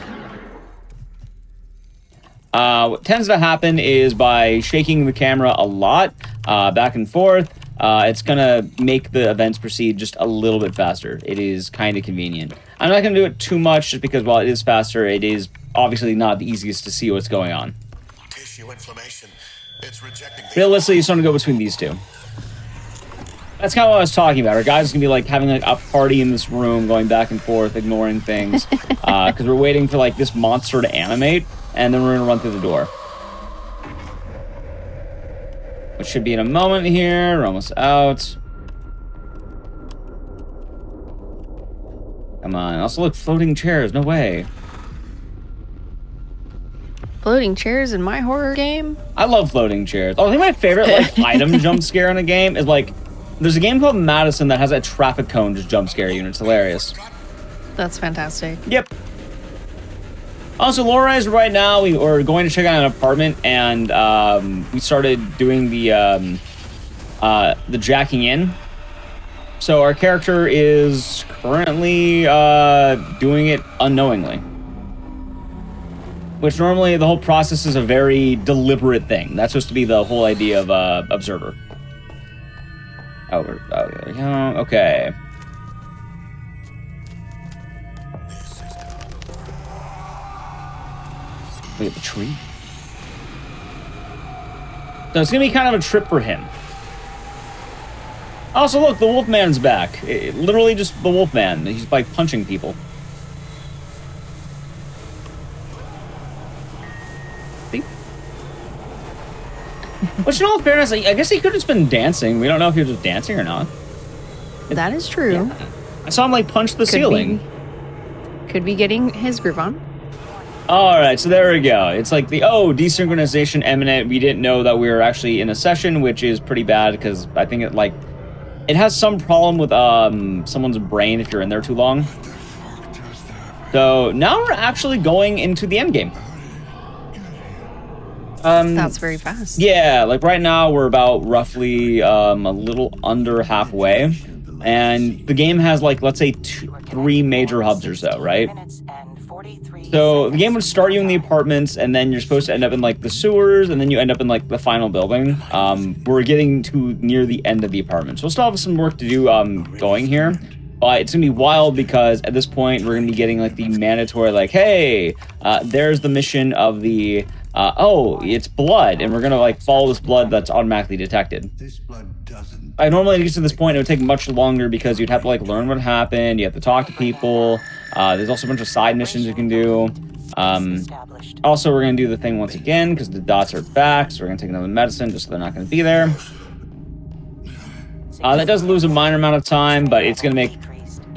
What tends to happen is by shaking the camera a lot, back and forth, it's going to make the events proceed just a little bit faster. It is kind of convenient. I'm not going to do it too much just because while it is faster, it is obviously not the easiest to see what's going on. Realistically, you just want to go between these two. That's kind of what I was talking about. Our guys going to be like having like a party in this room, going back and forth, ignoring things, because we're waiting for like this monster to animate, and then we're going to run through the door. Which should be in a moment here. We're almost out. Come on. Also, look, floating chairs. No way. Floating chairs in my horror game? I love floating chairs. Oh, I think my favorite like item jump scare in a game is like, there's a game called Madison that has a traffic cone just jump scare you, and it's hilarious. That's fantastic. Yep. Also, Laura right now, we are going to check out an apartment, and we started doing the jacking in. So our character is currently doing it unknowingly. Which normally the whole process is a very deliberate thing. That's supposed to be the whole idea of observer. Oh, there we go. Okay. Look at the tree. So it's gonna be kind of a trip for him. Also, look, the Wolfman's back. Literally just the Wolfman. He's like punching people. See? Which, in all fairness, I guess he could have just been dancing. We don't know if he was just dancing or not. That is true. Yeah. I saw him like punch the ceiling. Could be getting his groove on. Alright, so there we go. It's like the, desynchronization imminent. We didn't know that we were actually in a session, which is pretty bad because I think it has some problem with someone's brain if you're in there too long. So now we're actually going into the end game. That's very fast. Yeah, like right now we're about roughly a little under halfway. And the game has like, let's say 3 major hubs or so, right? So the game would start you in the apartments, and then you're supposed to end up in like the sewers, and then you end up in like the final building. We're getting to near the end of the apartment, so we'll still have some work to do going here. But it's gonna be wild because at this point we're gonna be getting like the mandatory like, hey, there's the mission of the it's blood, and we're gonna like follow this blood that's automatically detected. This blood doesn't. I normally get to this point, it would take much longer because you'd have to like learn what happened, you have to talk to people. There's also a bunch of side missions you can do. Also, we're going to do the thing once again because the dots are back, so we're going to take another medicine just so they're not going to be there. That does lose a minor amount of time, but it's going to make...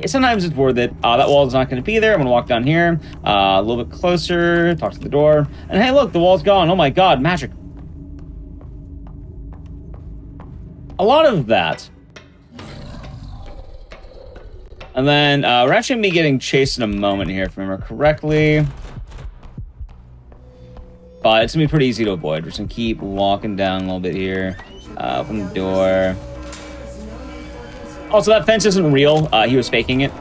Sometimes it's worth it. That wall is not going to be there. I'm going to walk down here, a little bit closer, talk to the door. And hey, look, the wall's gone. Oh my god, magic. A lot of that. And then we're actually going to be getting chased in a moment here, if I remember correctly. But it's going to be pretty easy to avoid. We're just going to keep walking down a little bit here. Open the door. Also, that fence isn't real. He was faking it.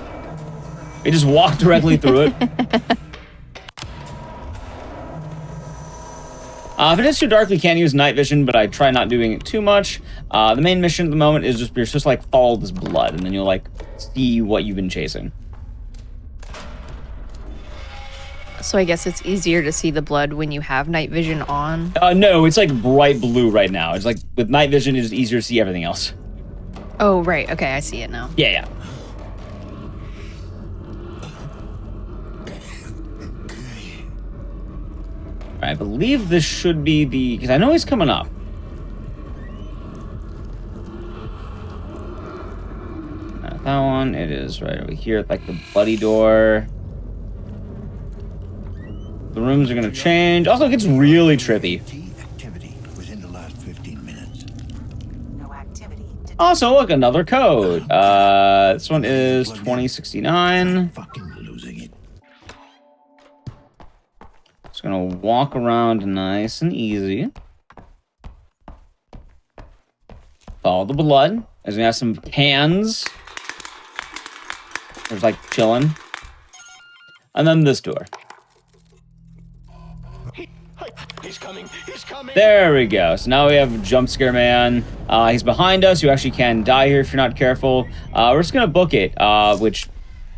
He just walked directly through it. If it is too dark, we can use night vision, but I try not doing it too much. The main mission at the moment is you're just like follow this blood, and then you'll like see what you've been chasing. So I guess it's easier to see the blood when you have night vision on? No, it's like bright blue right now. It's like with night vision, it's easier to see everything else. Oh, right. Okay, I see it now. Yeah. I believe this should be the... Because I know he's coming up. Not that one. It is right over here, like the bloody door. The rooms are going to change. Also, it gets really trippy. Activity within the last 15 minutes. No activity. Also, look, another code. This one is 2069. Fucking losing it. Just gonna walk around nice and easy. Follow the blood. There's gonna have some cans. There's like chilling. And then this door. He's coming. He's coming. There we go. So now we have Jump Scare Man. He's behind us. You actually can die here if you're not careful. We're just gonna book it, which,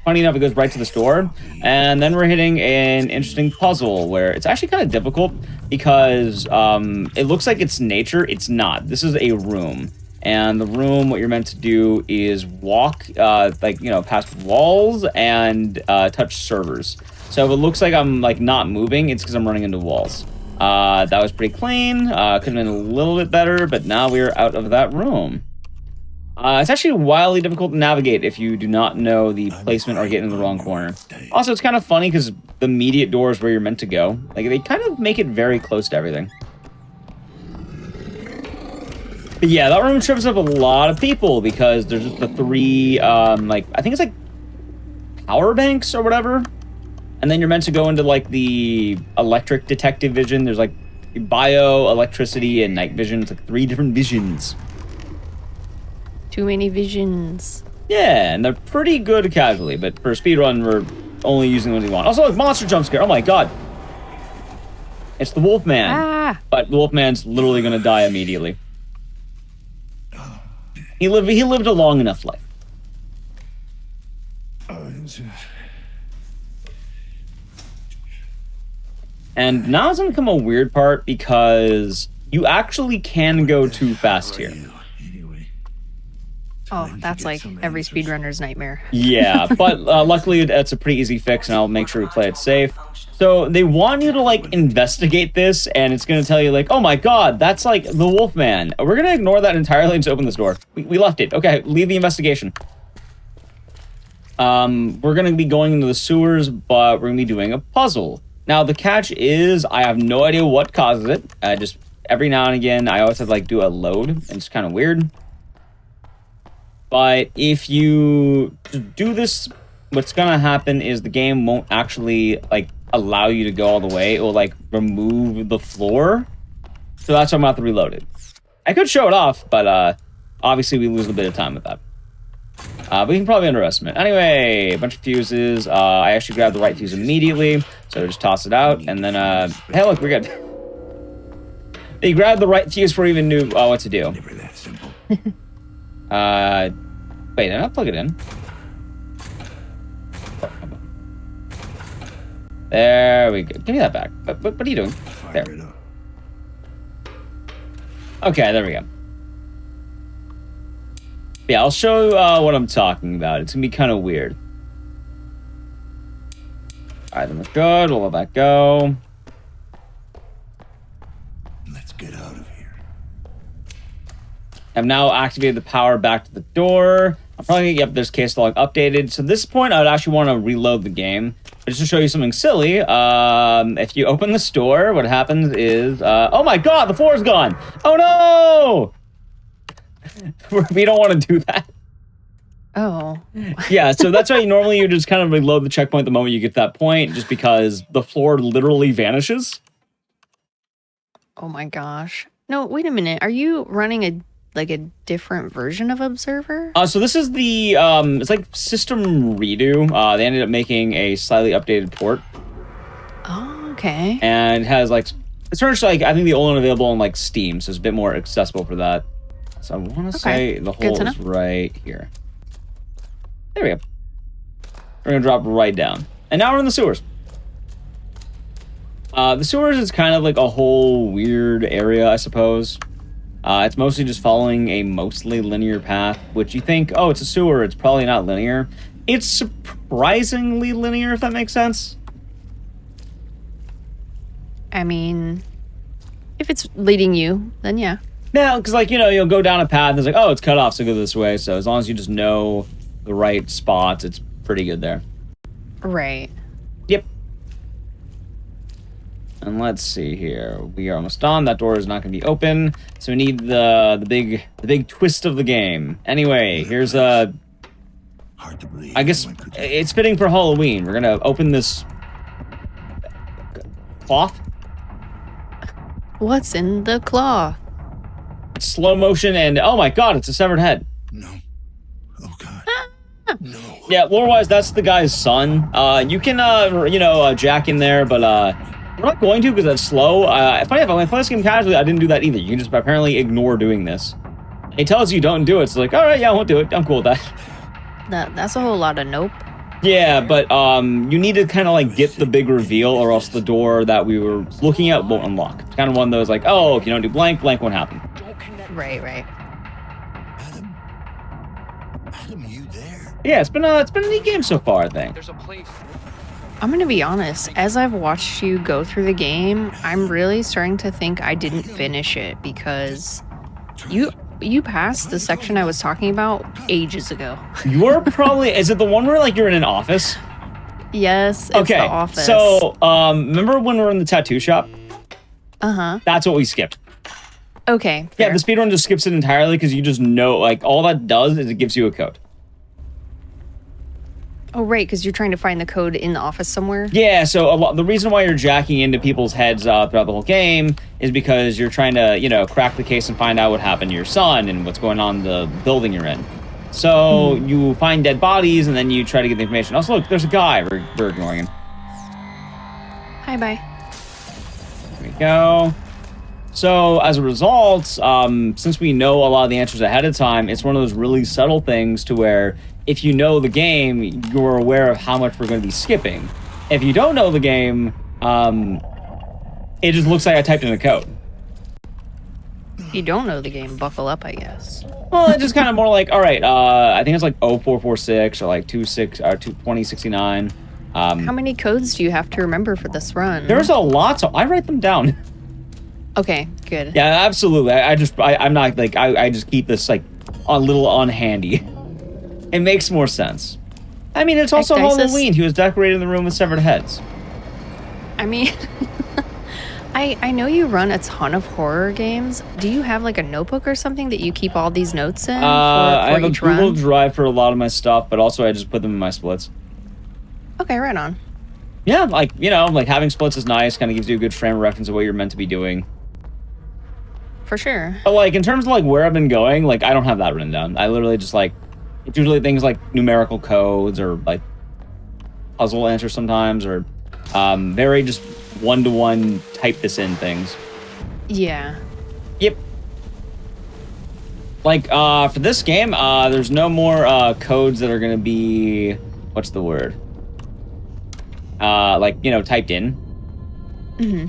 funny enough, it goes right to the store. And then we're hitting an interesting puzzle where it's actually kind of difficult because it looks like it's nature. It's not. This is a room. And the room, what you're meant to do is walk, past walls and touch servers. So if it looks like I'm, not moving, it's because I'm running into walls. That was pretty clean. Could have been a little bit better, but now we're out of that room. It's actually wildly difficult to navigate if you do not know the placement or get in the wrong corner. Also, it's kind of funny because the immediate door is where you're meant to go. They kind of make it very close to everything. But yeah, that room trips up a lot of people because there's just the three, I think it's like power banks or whatever. And then you're meant to go into the electric detective vision. There's bio, electricity, and night vision. It's like 3 different visions. Too many visions. Yeah, and they're pretty good casually, but for a speedrun, we're only using the ones we want. Also, monster jump scare. Oh my god. It's the Wolfman. Ah. But the Wolfman's literally gonna die immediately. He lived a long enough life. And now it's gonna become a weird part because you actually can go too fast here. Oh, that's like every speedrunner's nightmare. Yeah, but luckily it's a pretty easy fix, and I'll make sure we play it safe. So they want you to investigate this, and it's gonna tell you oh my god, that's the Wolfman. We're gonna ignore that entirely and just open this door. We left it. Okay, leave the investigation. We're gonna be going into the sewers, but we're gonna be doing a puzzle. Now the catch is I have no idea what causes it. Just every now and again I always have to do a load, and it's kind of weird. But if you do this, what's gonna happen is the game won't actually allow you to go all the way. It will remove the floor. So that's why I'm gonna have to reload it. I could show it off, but obviously we lose a bit of time with that. But we can probably underestimate. Anyway, a bunch of fuses. I actually grabbed the right fuse immediately, so just toss it out, and then hey, look, we're good. They grabbed the right fuse before we even knew what to do. Never that simple. Wait, did I not plug it in? There we go. Give me that back. What are you doing? There. Okay, there we go. Yeah, I'll show what I'm talking about. It's gonna be kind of weird. Alright, then we're good. We'll let that go. Let's get out of here. I've now activated the power back to the door. I'm probably gonna get this case log updated. So at this point, I'd actually want to reload the game. But just to show you something silly, if you open the store, what happens is, oh my god, the floor's gone! Oh no! We don't want to do that. Oh. Yeah, so that's why normally you just kind of reload the checkpoint the moment you get to that point, just because the floor literally vanishes. Oh my gosh. No, wait a minute. Are you running a different version of Observer? So this is the, it's like system redo. They ended up making a slightly updated port. Oh, okay. And it has it's essentially I think the only one available on Steam, so it's a bit more accessible for that. So I want to say the hole is right here. There we go. We're gonna drop right down. And now we're in the sewers. The sewers is kind of like a whole weird area, I suppose. It's mostly just following a mostly linear path, which you think, oh, it's a sewer, it's probably not linear. It's surprisingly linear, if that makes sense. I mean, if it's leading you, then yeah. Yeah, because, like, you know, you'll go down a path and it's like, oh, it's cut off, so go this way. So as long as you just know the right spots, it's pretty good there. Right. Yep. And let's see here. We are almost done. That door is not going to be open. So we need the big twist of the game. Anyway, here's a... Hard to believe. I guess it's fitting for Halloween. We're going to open this... cloth? What's in the cloth? It's slow motion and... oh my god, it's a severed head. No. Oh god. No. Yeah, lore-wise, that's the guy's son. You can, jack in there, but, we're not going to because that's slow. Funny enough, when I play this game casually, I didn't do that either. You can just apparently ignore doing this. He tells you don't do it, so like, alright, yeah, I won't do it. I'm cool with that. That's a whole lot of nope. Yeah, but, you need to kind of, like, get the big reveal, or else the door that we were looking at won't unlock. It's kind of one of those, like, oh, if you don't do blank, blank won't happen. Right. Adam, you there? Yeah, it's been a neat game so far, I think. There's a place. I'm gonna be honest, as I've watched you go through the game, I'm really starting to think I didn't finish it because you passed the section I was talking about ages ago. You're probably... is it the one where, like, you're in an office? Yes, it's okay, the office. So, remember when we were in the tattoo shop? Uh-huh. That's what we skipped. Okay, fair. Yeah, the speedrun just skips it entirely because you just know, like, all that does is it gives you a code. Oh, right, because you're trying to find the code in the office somewhere? Yeah, so the reason why you're jacking into people's heads throughout the whole game is because you're trying to, crack the case and find out what happened to your son and what's going on in the building you're in. So you find dead bodies and then you try to get the information. Also, look, there's a guy. We're ignoring him. Hi, bye. There we go. So as a result, since we know a lot of the answers ahead of time, it's one of those really subtle things to where if you know the game, you're aware of how much we're going to be skipping. If you don't know the game, it just looks like I typed in a code. If you don't know the game, buckle up, I guess. Well, it's just kind of more like, all right, I think it's like 0446 or like 2069. How many codes do you have to remember for this run? There's a lot, so I write them down. Okay, good. Yeah, absolutely. I'm not like, I just keep this like a little on handy. It makes more sense. I mean, it's also Halloween. He was decorating the room with severed heads. I mean, I know you run a ton of horror games. Do you have like a notebook or something that you keep all these notes in for I have each a Google run? Drive for a lot of my stuff, but also I just put them in my splits. Okay, right on. Yeah, like, like having splits is nice. Kind of gives you a good frame of reference of what you're meant to be doing. For sure. But like, in terms of like where I've been going, like I don't have that written down. I literally just like, it's usually things like numerical codes or like puzzle answers sometimes, or very just one-to-one type this in things. Yeah. Yep. Like, for this game, there's no more codes that are gonna be, what's the word? Typed in. Mm-hmm.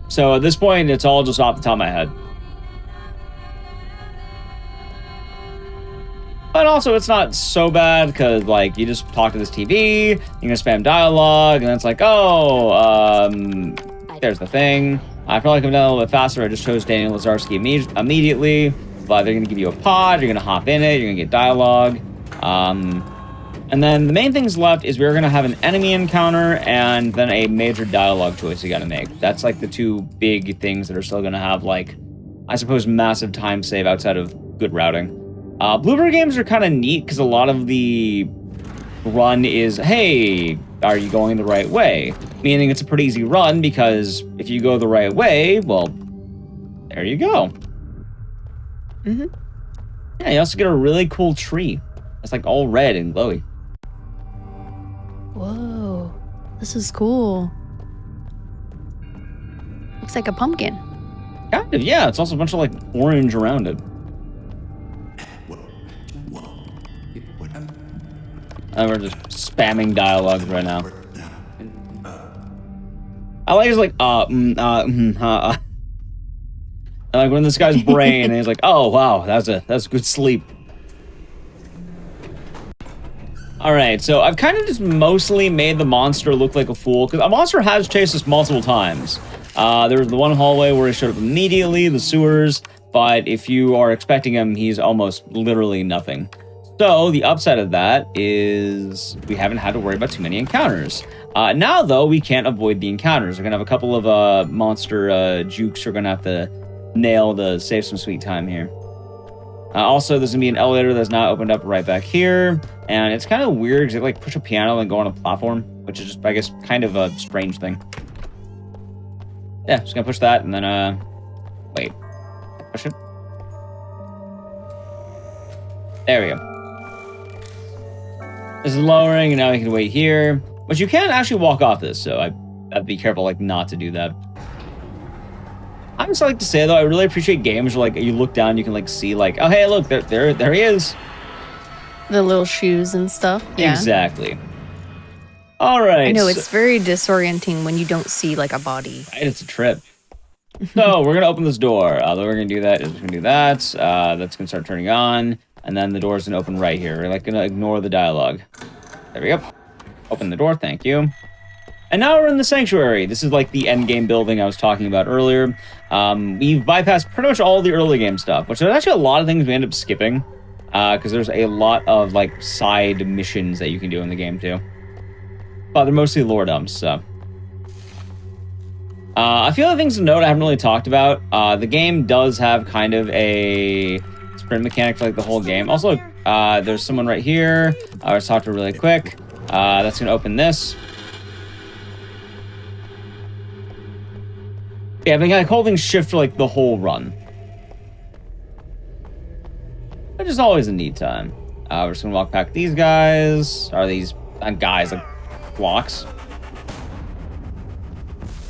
So at this point, it's all just off the top of my head. But also, it's not so bad, because, like, you just talk to this TV, you're gonna spam dialogue, and it's like, oh, there's the thing. I feel like I've done a little bit faster. I just chose Daniel Lazarski immediately. But they're gonna give you a pod, you're gonna hop in it, you're gonna get dialogue. And then the main things left is we're gonna have an enemy encounter and then a major dialogue choice you gotta make. That's like the two big things that are still gonna have, like, I suppose, massive time save outside of good routing. Bluebird games are kind of neat because a lot of the run is, hey, are you going the right way? Meaning it's a pretty easy run because if you go the right way, well, there you go. Mm-hmm. Yeah, you also get a really cool tree. It's like all red and glowy. Whoa, this is cool. Looks like a pumpkin. Kind of, yeah. It's also a bunch of like orange around it. And we're just spamming dialogue right now. I like it's like And like when this guy's brain, and he's like, oh wow, that's good sleep. All right, so I've kind of just mostly made the monster look like a fool because a monster has chased us multiple times. There was the one hallway where he showed up immediately, the sewers, but if you are expecting him, he's almost literally nothing. So the upside of that is we haven't had to worry about too many encounters. Now, though, we can't avoid the encounters. We're going to have a couple of monster jukes we're going to have to nail to save some sweet time here. Also, there's going to be an elevator that's now opened up right back here. And it's kind of weird because they like push a piano and go on a platform, which is just, I guess, kind of a strange thing. Yeah, just going to push that and then, wait. Push it. There we go. This is lowering, and now we can wait here. But you can actually walk off this, so I'd be careful, like, not to do that. I just like to say, though, I really appreciate games where, like, you look down, you can, like, see, like, oh, hey, look, there he is. The little shoes and stuff. Yeah. Exactly. All right. I know, it's very disorienting when you don't see, like, a body. Right, it's a trip. So, we're going to open this door. The way we're going to do that is we're going to do that. That's going to start turning on. And then the door's going to open right here. We're, like, going to ignore the dialogue. There we go. Open the door, thank you. And now we're in the sanctuary. This is like the end game building I was talking about earlier. We've bypassed pretty much all the early game stuff, which there's actually a lot of things we end up skipping. Because there's a lot of like side missions that you can do in the game too. But they're mostly lore dumps, so. A few other things to note I haven't really talked about. The game does have kind of a sprint mechanic for like the whole game. Also, there's someone right here. Let's talk to her really quick. That's going to open this. Yeah, I've been like holding shift for like the whole run. Which is always a neat time. We're just gonna walk past these guys. Are these not guys, like blocks?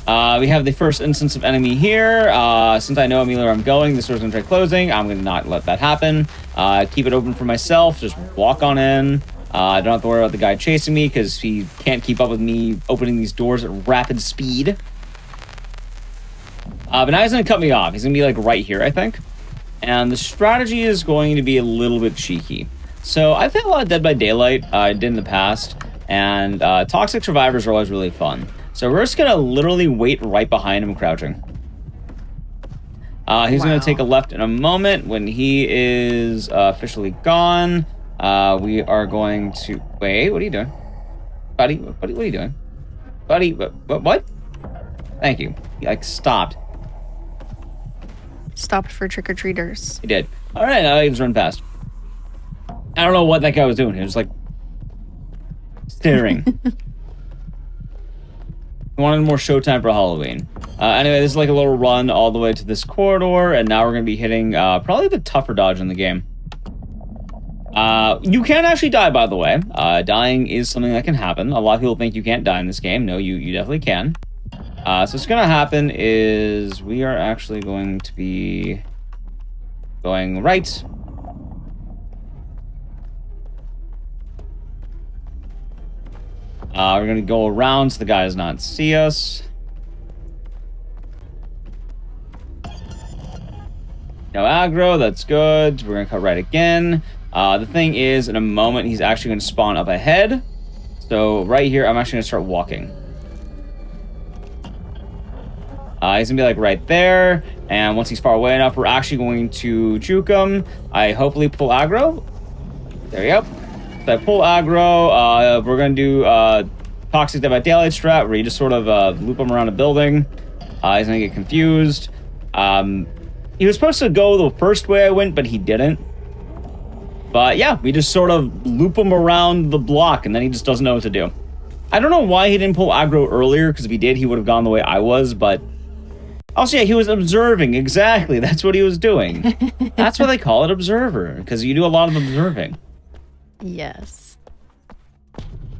We have the first instance of enemy here. Since I know immediately where I'm going, this door's gonna try closing. I'm gonna not let that happen. Keep it open for myself. Just walk on in. I don't have to worry about the guy chasing me because he can't keep up with me opening these doors at rapid speed. But now he's going to cut me off. He's going to be like right here, I think. And the strategy is going to be a little bit cheeky. So I've played a lot of Dead by Daylight. I did in the past. And Toxic Survivors are always really fun. So we're just going to literally wait right behind him crouching. He's going to take a left in a moment. When he is officially gone, we are going to... Wait, what are you doing? Buddy, what are you doing? Buddy, what? Thank you. He like stopped. Stopped for trick-or-treaters. He did. All right, now he just run past. I don't know what that guy was doing. He was like staring. He wanted more showtime for Halloween. Anyway, this is like a little run all the way to this corridor, and now we're going to be hitting probably the tougher dodge in the game. You can actually die, by the way. Dying is something that can happen. A lot of people think you can't die in this game. No, you definitely can. So what's going to happen is we are actually going to be going right. We're going to go around so the guy does not see us. No aggro, that's good. We're going to cut right again. The thing is, in a moment, he's actually going to spawn up ahead. So right here, I'm actually going to start walking. He's going to be like right there. And once he's far away enough, we're actually going to juke him. I hopefully pull aggro. There you go. So I pull aggro. We're going to do Toxic Dead by Daylight strat, where you just sort of loop him around a building. He's going to get confused. He was supposed to go the first way I went, but he didn't. But yeah, we just sort of loop him around the block, and then he just doesn't know what to do. I don't know why he didn't pull aggro earlier, because if he did, he would have gone the way I was, but... Also, yeah, he was observing. Exactly, that's what he was doing. That's why they call it observer, because you do a lot of observing. Yes.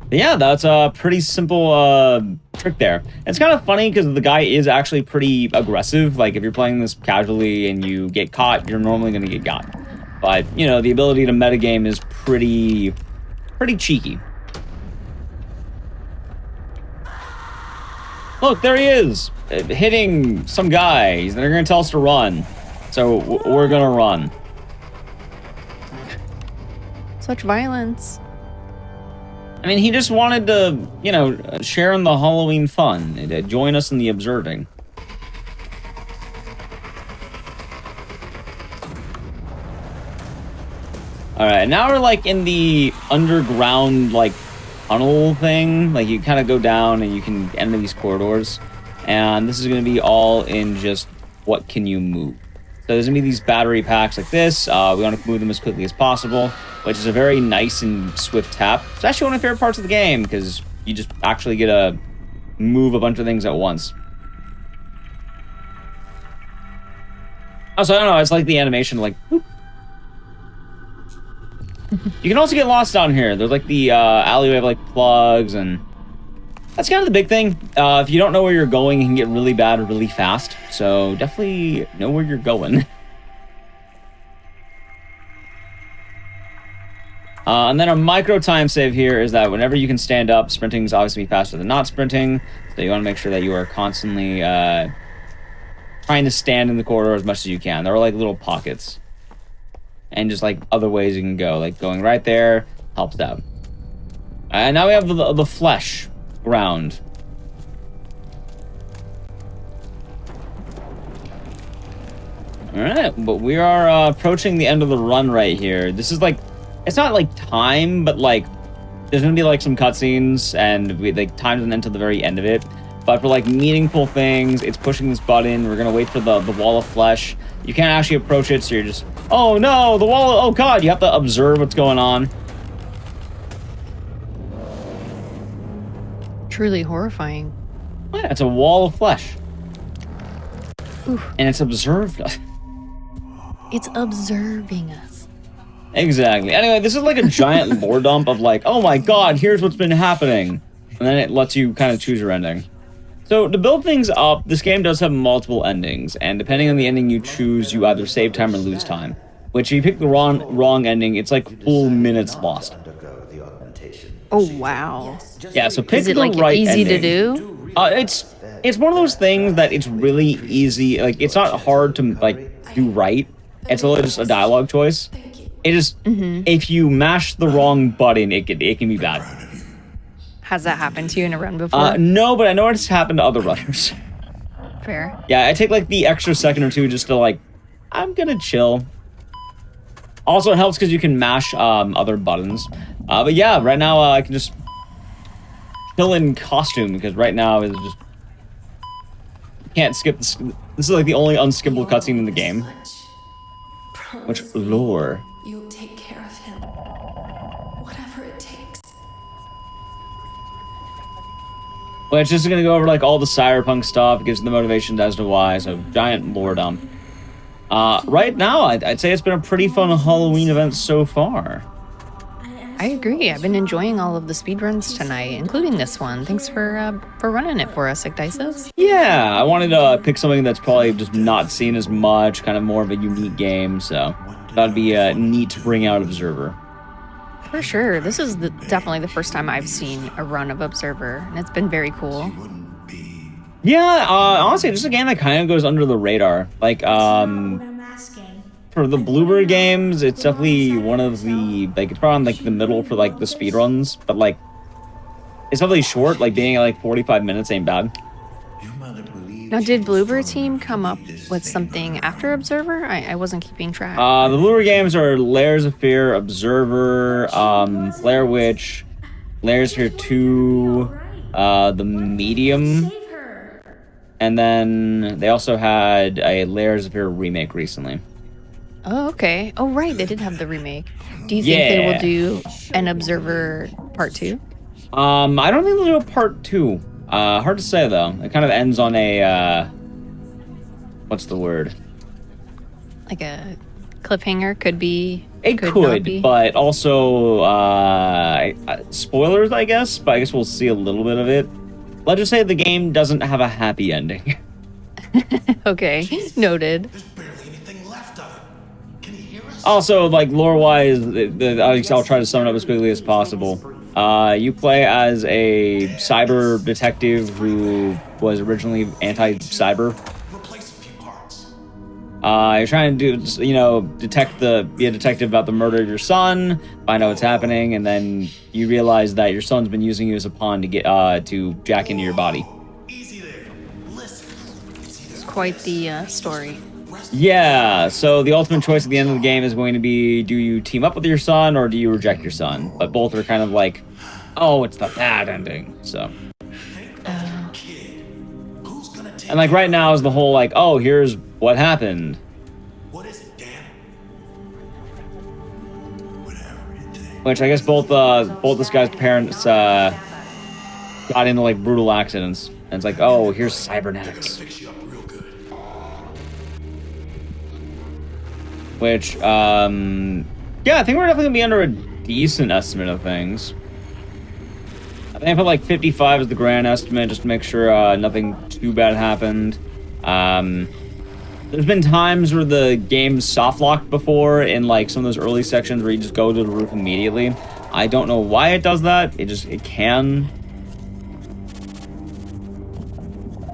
But yeah, that's a pretty simple trick there. It's kind of funny, because the guy is actually pretty aggressive. Like, if you're playing this casually and you get caught, you're normally going to get got. But, you know, the ability to metagame is pretty cheeky. Look, there he is, hitting some guy. They're gonna tell us to run, so we're gonna run. Such violence. I mean, he just wanted to, you know, share in the Halloween fun, join us in the observing. All right, now we're like in the underground like tunnel thing. Like you kind of go down and you can enter these corridors, and this is going to be all in just what can you move. So there's going to be these battery packs like this. We want to move them as quickly as possible, which is a very nice and swift tap. It's actually one of my favorite parts of the game because you just actually get to move a bunch of things at once. Also, I don't know, it's like the animation, like, whoop. You can also get lost down here. There's like the alleyway of like plugs, and that's kind of the big thing. If you don't know where you're going, it can get really bad really fast. So definitely know where you're going. And then a micro time save here is that whenever you can stand up, sprinting is obviously faster than not sprinting. So you want to make sure that you are constantly trying to stand in the corridor as much as you can. There are like little pockets. And just like other ways you can go, like going right there helps out. And now we have the flesh ground. All right, but we are approaching the end of the run right here. This is like, it's not like time, but like there's gonna be like some cutscenes, and we like time doesn't end till the very end of it. But for like meaningful things, it's pushing this button. We're gonna wait for the wall of flesh. You can't actually approach it, so you're just, oh no, the wall, oh god, you have to observe what's going on. Truly horrifying. Oh, yeah, it's a wall of flesh. Oof. And it's observed us. It's observing us. Exactly. Anyway, this is like a giant lore dump of like, oh my god, here's what's been happening. And then it lets you kind of choose your ending. So to build things up, this game does have multiple endings, and depending on the ending you choose, you either save time or lose time. Which if you pick the wrong ending, it's like full minutes lost. Oh wow. Yeah, so pick Is it the like right easy ending. to do? It's one of those things that it's really easy. Like it's not hard to like do right. It's literally just a dialogue choice. It is if you mash the wrong button, it can be bad. Has that happened to you in a run before? No, but I know it's happened to other runners. Fair. Yeah, I take like the extra second or two just to like, I'm gonna chill. Also, it helps because you can mash other buttons. But yeah, right now I can just chill in costume because right now is just can't skip this. This is like the only unskippable cutscene in the game. Which lore? You'll take care of him, whatever it takes. Well, it's just gonna go over like all the cyberpunk stuff. It gives the motivations as to why. So giant lore dump. Right now, I'd say it's been a pretty fun Halloween event so far. I agree. I've been enjoying all of the speedruns tonight, including this one. Thanks for running it for us, Igdices. Yeah, I wanted to pick something that's probably just not seen as much, kind of more of a unique game. So that'd be neat to bring out Observer. For sure. This is definitely the first time I've seen a run of Observer, and it's been very cool. Yeah, honestly, just a game that kind of goes under the radar. Like, for the Bluebird games, it's definitely one of the, like, it's probably on, like, the middle for, like, the speedruns, but, like, it's definitely short, like, being at, like, 45 minutes ain't bad. Now, did Bluebird team come up with something after Observer? I wasn't keeping track. The Bluebird games are Layers of Fear, Observer, Blair Witch, Layers of Fear 2, The Medium, and then they also had a Layers of Fear remake recently. Oh, okay. Oh, right. They did have the remake. Do you think they will do an Observer Part 2? I don't think they'll do a Part 2. Hard to say, though. It kind of ends on a, what's the word? Like a cliffhanger? Could be. It could could, not be. but also, spoilers, I guess, but I guess we'll see a little bit of it. Let's just say the game doesn't have a happy ending. Okay, noted. Also, like, lore-wise, I'll try to sum it up as quickly as possible. You play as a cyber detective who was originally anti-cyber. You're trying to do, be a detective about the murder of your son, find out what's happening, and then you realize that your son's been using you as a pawn to get to jack into your body. It's quite the story. Yeah, so the ultimate choice at the end of the game is going to be, do you team up with your son or do you reject your son? But both are kind of like, oh, it's the bad ending, so. And like right now is the whole like, oh, here's what happened. What is it, Dan? Which I guess both this guy's parents got into like brutal accidents. And it's like, oh, here's cybernetics. Which, yeah, I think we're definitely gonna be under a decent estimate of things. I think I put like 55 as the grand estimate just to make sure nothing too bad happened. There's been times where the game's soft locked before in like some of those early sections where you just go to the roof immediately. I don't know why it does that. It can.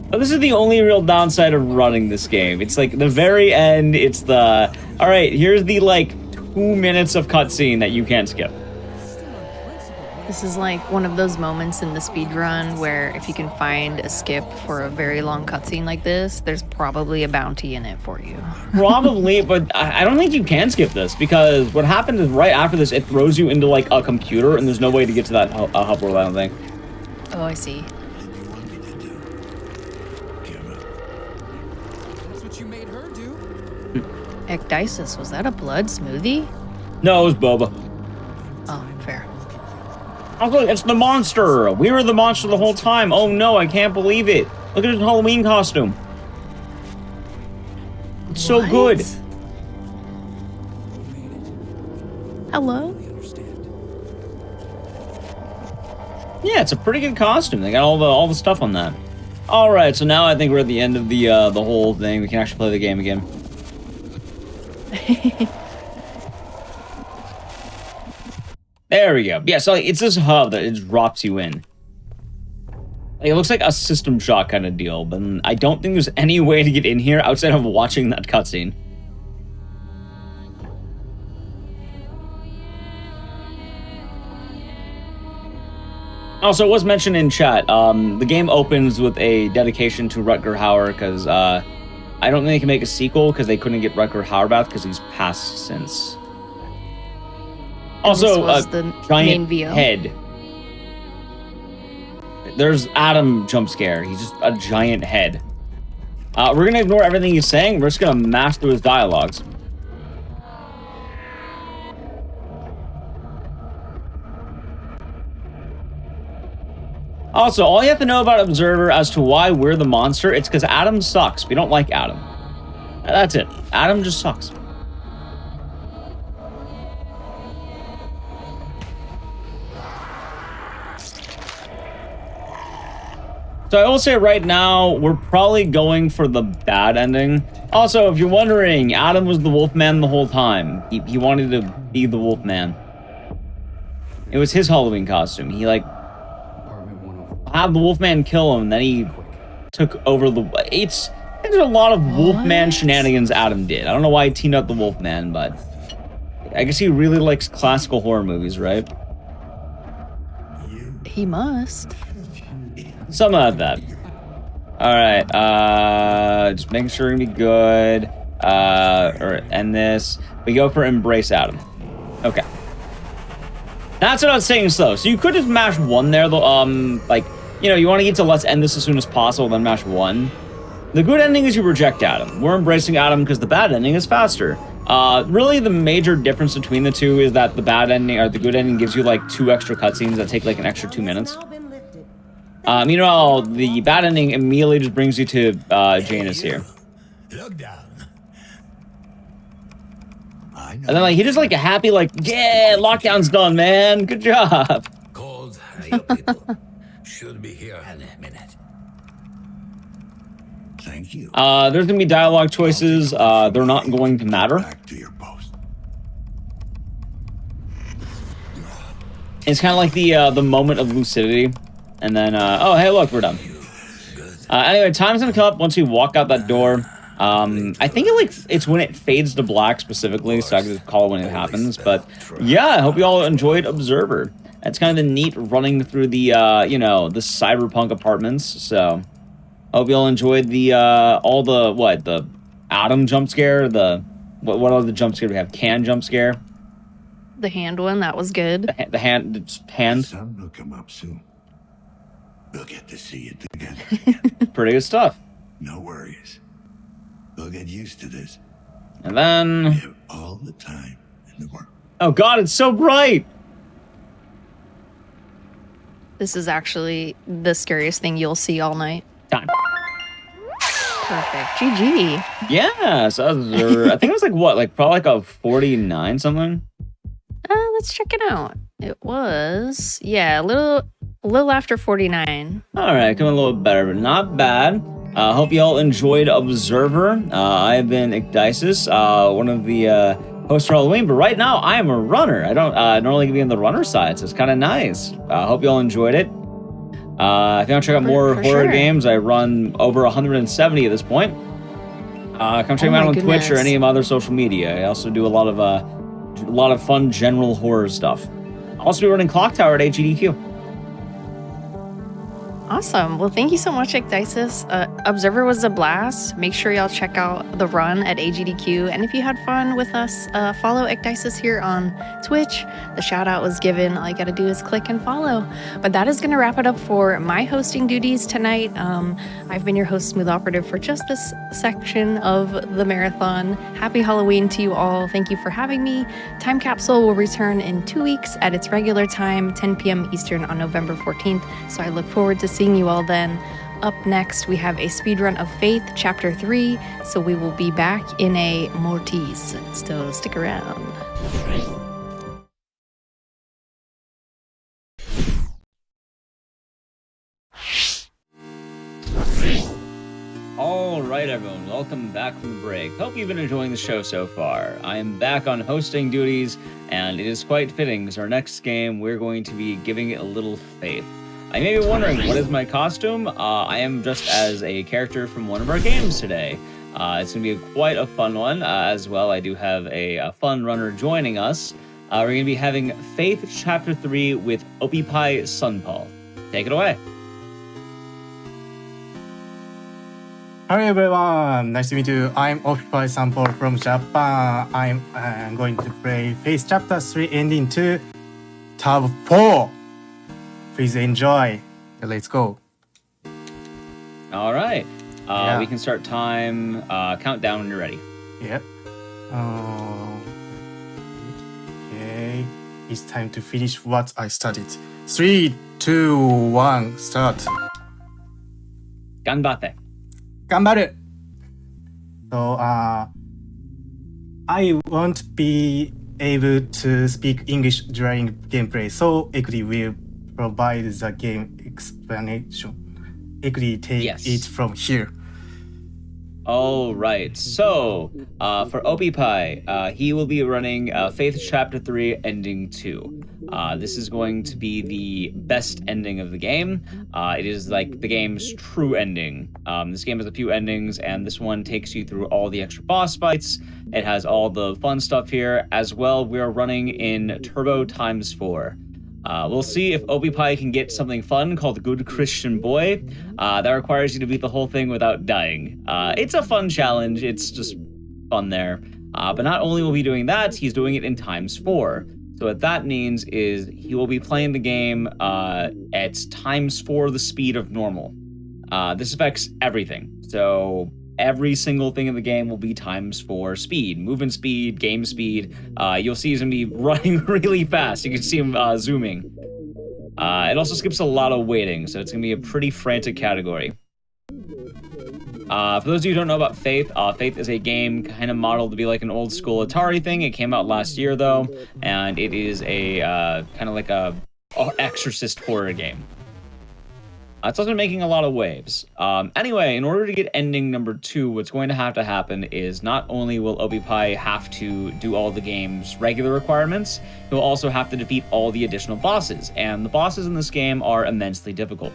But this is the only real downside of running this game. It's like the very end, it's the, all right, here's the like 2 minutes of cutscene that you can't skip. This is like one of those moments in the speedrun where if you can find a skip for a very long cutscene like this, there's probably a bounty in it for you. Probably, but I don't think you can skip this because what happened is right after this, it throws you into like a computer and there's no way to get to that hub world, I don't think. Oh, I see. That's what you made her do. Ecdysis, was that a blood smoothie? No, it was boba. Oh, fair. Oh, look, it's the monster. We were the monster the whole time. Oh no, I can't believe it. Look at his Halloween costume. It's so good. Hello? Yeah, it's a pretty good costume. They got all the stuff on that. All right, so now I think we're at the end of the whole thing. We can actually play the game again. There we go. Yeah, so it's this hub that it drops you in. It looks like a System Shock kind of deal, but I don't think there's any way to get in here outside of watching that cutscene. Also, it was mentioned in chat, the game opens with a dedication to Rutger Hauer, because I don't think they can make a sequel because they couldn't get Rutger Hauer back because he's passed since. Also, a giant head. There's Adam jump scare. He's just a giant head. We're going to ignore everything he's saying. We're just going to mash through his dialogues. Also, all you have to know about Observer as to why we're the monster, it's because Adam sucks. We don't like Adam. That's it. Adam just sucks. So I will say right now, we're probably going for the bad ending. Also, if you're wondering, Adam was the Wolfman the whole time. He wanted to be the Wolfman. It was his Halloween costume. He, like, had the Wolfman kill him, and then he took over the... There's a lot of Wolfman shenanigans Adam did. I don't know why he teamed up the Wolfman, but... I guess he really likes classical horror movies, right? He must. Something like that. Alright, just making sure we're gonna be good. Or end this. We go for Embrace Adam. Okay. That's what I was saying slow. So you could just mash 1 there, though, like, you know, you want to get to let's end this as soon as possible, then mash 1. The good ending is you reject Adam. We're embracing Adam because the bad ending is faster. Really, the major difference between the two is that the bad ending, or the good ending, gives you, like, 2 extra cutscenes that take, like, an extra 2 minutes. Meanwhile, the bad ending immediately just brings you to Janus here. And then, like, he just, like, a happy, like, yeah, lockdown's done, man. Good job. Cold, your people should be here in a minute. Thank you. There's gonna be dialogue choices. They're not going to matter. Back to your post. It's kind of like the moment of lucidity, and then oh hey look, we're done. Anyway, time's gonna come up once we walk out that door. I think it's when it fades to black specifically, so I can just call it when it happens. But yeah, I hope you all enjoyed Observer. It's kind of neat running through the you know, the cyberpunk apartments. So I hope you all enjoyed the all the Atom jump scare, the what other jump scare do we have? Can jump scare. The hand one, that was good. The hand. The sun will come up soon. We'll get to see it together. Pretty good stuff. No worries. We'll get used to this. And then We have all the time in the world. oh god, it's so bright. This is actually the scariest thing you'll see all night. Time. Perfect. GG. Yeah, so I think it was like what, like probably like a 49 something. Let's check it out. It was, yeah, a little after 49. All right, coming a little better, but not bad. Hope you all enjoyed Observer. I've been Icdisis, one of the hosts for Halloween, but right now I am a runner. I don't normally be on the runner side, so it's kind of nice. Hope you all enjoyed it. If you want to check out more horror games, I run over 170 at this point. Come check me out on Twitch or any of my other social media. I also do a lot of fun general horror stuff. I'll also be running Clock Tower at GDQ. Awesome. Well, thank you so much, Icdisis. Observer was a blast. Make sure y'all check out the run at AGDQ. And if you had fun with us, follow Icdisis here on Twitch. The shout out was given. All you got to do is click and follow. But that is going to wrap it up for my hosting duties tonight. I've been your host, Smooth Operative, for just this section of the marathon. Happy Halloween to you all. Thank you for having me. Time Capsule will return in 2 weeks at its regular time, 10 p.m. Eastern on November 14th. So I look forward to seeing you all then. Up next, we have a speedrun of Faith, Chapter 3, so we will be back in a Mortis, so stick around. All right, everyone, welcome back from the break. Hope you've been enjoying the show so far. I am back on hosting duties, and it is quite fitting because our next game, we're going to be giving it a little faith. I may be wondering, what is my costume? I am dressed as a character from one of our games today. It's going to be quite a fun one. As well, I do have a fun runner joining us. We're going to be having Faith Chapter 3 with Opipai Sunpal. Take it away. Hi everyone, nice to meet you. I'm Opipai Sunpal from Japan. I'm going to play Faith Chapter 3 Ending 2, Tab 4. Please enjoy. Let's go. All right. We can start time. Countdown when you're ready. Yep. Okay. It's time to finish what I started. 3, 2, 1, start. Ganbatte. Ganbaru. So, I won't be able to speak English during gameplay, so Equity will provide the game explanation. Equity take it from here. All right. So, for Opipai, he will be running Faith Chapter 3 Ending 2. This is going to be the best ending of the game. It is like the game's true ending. This game has a few endings, and this one takes you through all the extra boss fights. It has all the fun stuff here. As well, we are running in Turbo x4. We'll see if Opipai can get something fun called Good Christian Boy. That requires you to beat the whole thing without dying. It's a fun challenge. It's just fun there. But not only will he be doing that, he's doing it in x4. So what that means is he will be playing the game at x4 the speed of normal. This affects everything. So every single thing in the game will be x4 speed, movement speed, game speed. You'll see he's gonna be running really fast. You can see him zooming. It also skips a lot of waiting, so it's gonna be a pretty frantic category. For those of you who don't know about Faith, Faith is a game kind of modeled to be like an old school Atari thing. It came out last year though, and it is a kind of like a exorcist horror game. It's also making a lot of waves. Anyway, in order to get ending number 2, what's going to happen is not only will ObiPie have to do all the game's regular requirements, he'll also have to defeat all the additional bosses, and the bosses in this game are immensely difficult.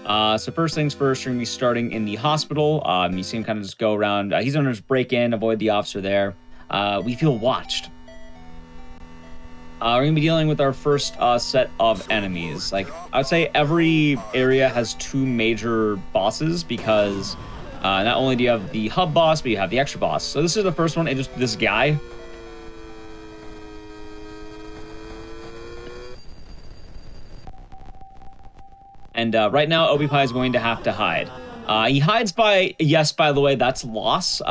So first things first, you're going to be starting in the hospital. You see him kind of just go around. He's going to just break in, avoid the officer there. We feel watched. We're going to be dealing with our first set of enemies. Like, I'd say every area has 2 major bosses because not only do you have the hub boss, but you have the extra boss. So this is the first one, and just this guy. And right now, ObiPie is going to have to hide. He hides by, yes, by the way, that's loss.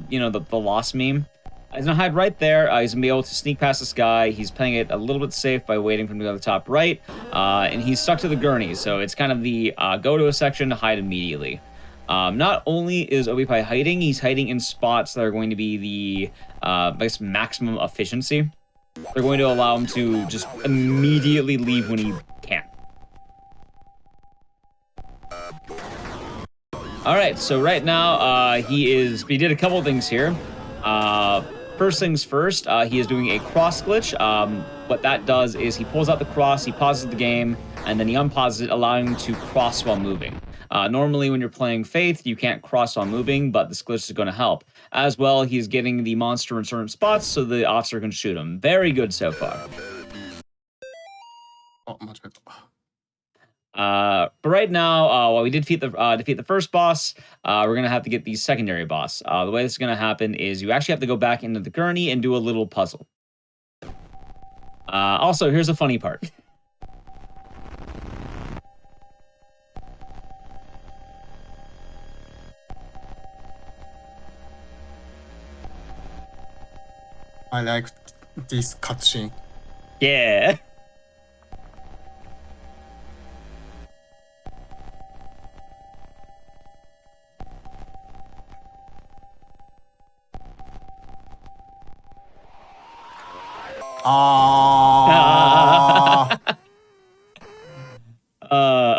You know, the loss meme. He's gonna hide right there. He's gonna be able to sneak past this guy. He's playing it a little bit safe by waiting for him to go to the top right. And he's stuck to the gurney, so it's kind of the go to a section to hide immediately. Not only is ObiPie hiding, he's hiding in spots that are going to be the, I guess, maximum efficiency. They're going to allow him to just immediately leave when he can. Alright, so right now, he did a couple things here. First things first, he is doing a cross glitch. What that does is he pulls out the cross, he pauses the game, and then he unpauses it, allowing him to cross while moving. Normally when you're playing Faith, you can't cross while moving, but this glitch is going to help. As well, he's getting the monster in certain spots so the officer can shoot him. Very good so far. But right now, while we did defeat the first boss, we're gonna have to get the secondary boss. The way this is gonna happen is you actually have to go back into the gurney and do a little puzzle. Also, here's a funny part. I like this cutscene. Yeah.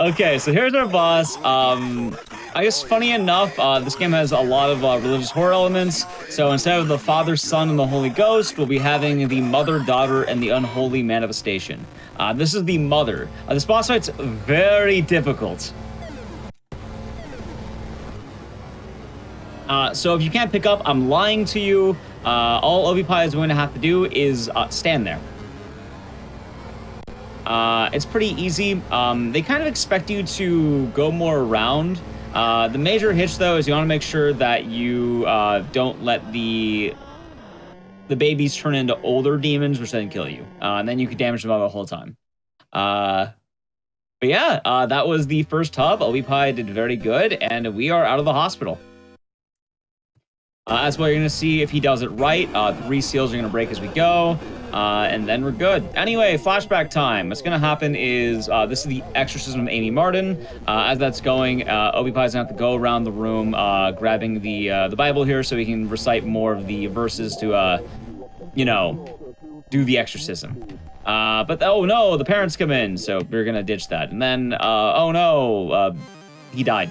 Okay, so here's our boss. I guess funny enough, this game has a lot of religious horror elements. So instead of the Father, Son, and the Holy Ghost, we'll be having the Mother, Daughter, and the Unholy Manifestation. This is the Mother. This boss fight's very difficult. So if you can't pick up, I'm lying to you. All ObiPie is going to have to do is stand there. It's pretty easy. They kind of expect you to go more around. The major hitch, though, is you want to make sure that you don't let the babies turn into older demons, which then kill you. And then you can damage them all the whole time. But yeah, that was the first hub. ObiPie did very good, and we are out of the hospital. That's why you're going to see if he does it right. 3 seals are going to break as we go, and then we're good. Anyway, flashback time. What's going to happen is this is the exorcism of Amy Martin. As that's going, ObiPie's going to have to go around the room grabbing the Bible here so he can recite more of the verses to, you know, do the exorcism. But oh no, the parents come in, so we're going to ditch that. And then, oh no, he died.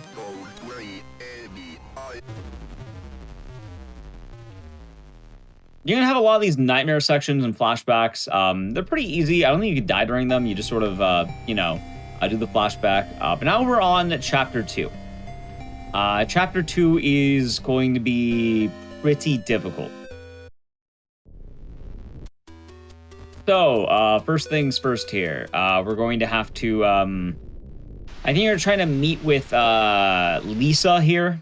You're gonna have a lot of these nightmare sections and flashbacks. They're pretty easy. I don't think you could die during them. You just sort of, you know, do the flashback. But now we're on chapter 2. Chapter 2 is going to be pretty difficult. So, first things first here. We're going to have to, I think you're trying to meet with Lisa here.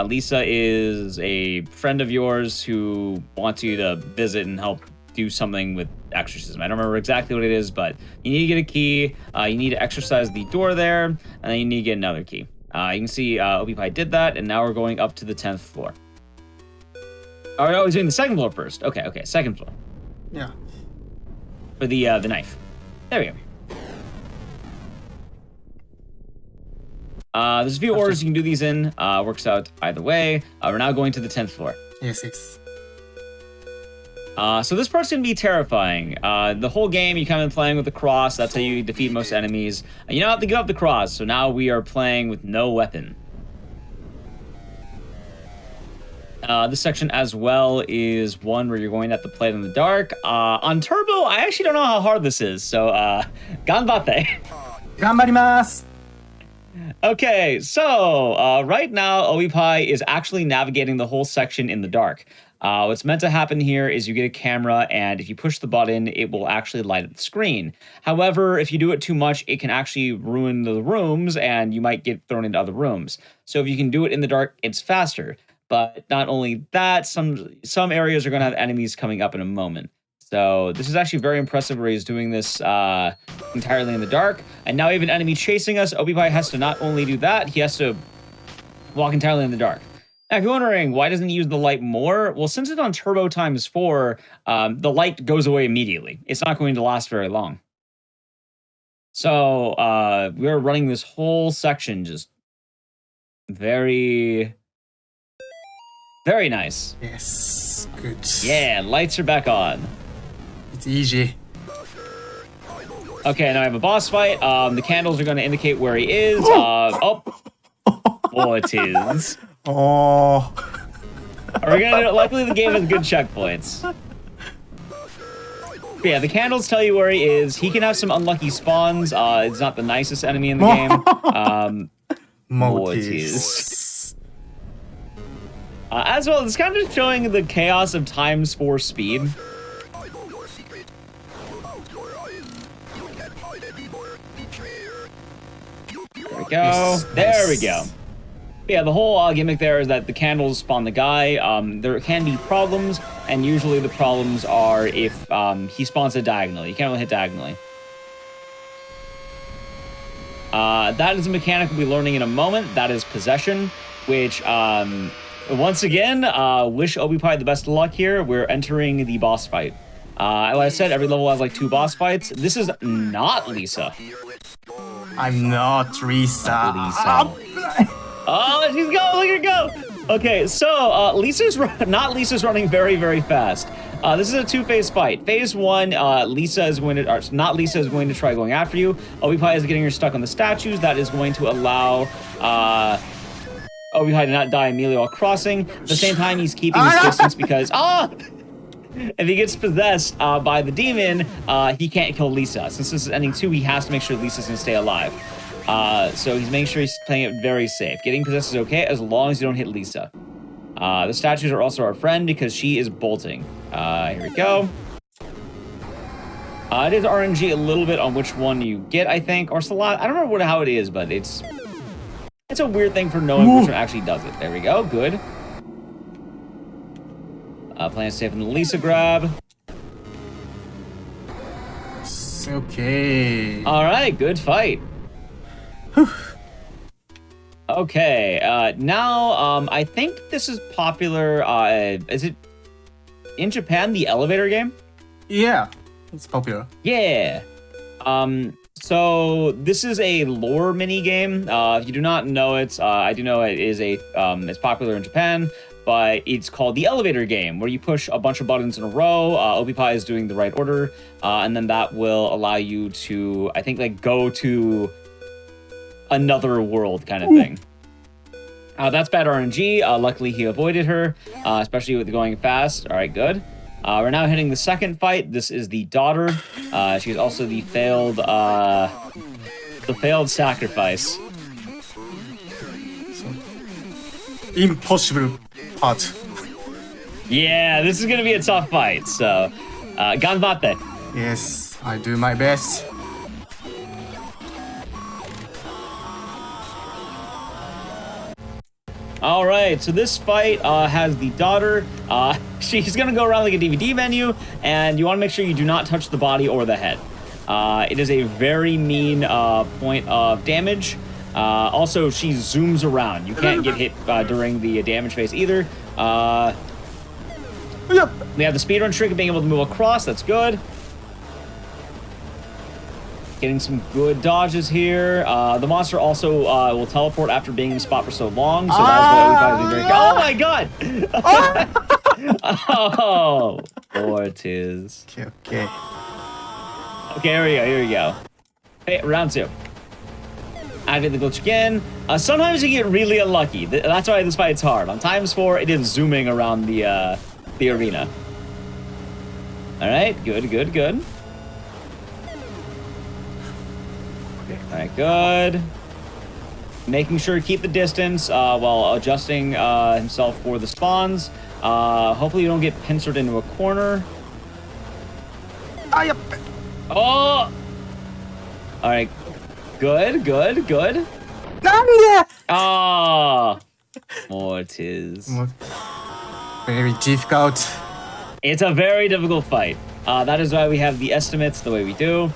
Lisa is a friend of yours who wants you to visit and help do something with exorcism. I don't remember exactly what it is, but you need to get a key. You need to exorcise the door there, and then you need to get another key. You can see ObiPie did that, and now we're going up to the 10th floor. Oh, no, he's doing the second floor first. Okay, second floor. Yeah. For the knife. There we go. There's a few orders you can do these in. Works out either way. We're now going to the 10th floor. Yes. So this part's going to be terrifying. The whole game, you kind of been playing with the cross. That's how you defeat most enemies. You don't have to give up the cross, so now we are playing with no weapon. This section as well is one where you're going to have to play it in the dark. On Turbo, I actually don't know how hard this is, so ganbatte. Ganbarimasu! Okay, so right now, Obipai is actually navigating the whole section in the dark. What's meant to happen here is you get a camera, and if you push the button, it will actually light up the screen. However, if you do it too much, it can actually ruin the rooms, and you might get thrown into other rooms. So if you can do it in the dark, it's faster. But not only that, some areas are going to have enemies coming up in a moment. So this is actually very impressive where he's doing this entirely in the dark. And now we have an enemy chasing us. Obipai has to not only do that, he has to walk entirely in the dark. Now, if you're wondering, why doesn't he use the light more? Well, since it's on Turbo ×4, the light goes away immediately. It's not going to last very long. So we're running this whole section just very nice. Yes, good. Yeah, lights are back on. It's easy. Okay, now I have a boss fight. The candles are going to indicate where he is. Oh, it is. Oh. Are we gonna do it? Luckily, the game has good checkpoints. But yeah, the candles tell you where he is. He can have some unlucky spawns. It's not the nicest enemy in the game. It is. As well, it's kind of showing the chaos of ×4 speed. There we go. Yes, there we go. Yeah, the whole gimmick there is that the candles spawn the guy. There can be problems, and usually the problems are if he spawns it diagonally. You can't really hit diagonally. That is a mechanic we'll be learning in a moment. That is possession, which, once again, wish Obipai the best of luck here. We're entering the boss fight. Like I said, every level has like 2 boss fights. This is not Lisa. I'm not Lisa. Oh, she's going! Look at her go! Okay, so Lisa's running very, very fast. This is a 2-phase fight. Phase 1, Lisa is going to, or not Lisa is going to try going after you. Obipai is getting her stuck on the statues. That is going to allow Obipai to not die immediately while crossing. At the same time, he's keeping his distance because if he gets possessed by the demon, he can't kill Lisa. Since this is ending 2, he has to make sure Lisa's gonna stay alive. So he's making sure he's playing it very safe. Getting possessed is okay as long as you don't hit Lisa. The statues are also our friend because she is bolting. Here we go. It is RNG a little bit on which one you get, I think, or Salat. I don't remember how it is, but it's a weird thing for knowing which one actually does it. There we go. Good. Playing safe in the Lisa grab. It's okay. All right, good fight. Okay, now, I think this is popular, is it in Japan, the elevator game? Yeah, it's popular. Yeah. So this is a lore mini game. If you do not know it, I do know it is it's popular in Japan, but it's called the elevator game, where you push a bunch of buttons in a row. Obipai is doing the right order, and then that will allow you to, I think, like, go to another world kind of thing. That's bad RNG. Luckily, he avoided her, especially with going fast. All right, good. We're now hitting the second fight. This is the daughter. She's also the failed sacrifice. Impossible part. Yeah, this is gonna be a tough fight. So, ganbatte. Yes, I do my best. All right, so this fight has the daughter. She's gonna go around like a DVD menu, and you want to make sure you do not touch the body or the head. It is a very mean point of damage. Also, she zooms around. You can't get hit during the damage phase either. We have the speedrun trick of being able to move across. That's good. Getting some good dodges here. The monster also will teleport after being in a spot for so long, so that's why we probably very. Oh my god! Oh! Ortiz. Okay. Okay, here we go. Hey, round 2. Activate the glitch again. Sometimes you get really unlucky. That's why this fight's hard. On times 4, it is zooming around the arena. All right, good. All right, good. Making sure to keep the distance while adjusting himself for the spawns. Hopefully you don't get pincered into a corner. Oh! All right. Good. Ah, Mortiz. Very difficult. It's a very difficult fight. That is why we have the estimates the way we do.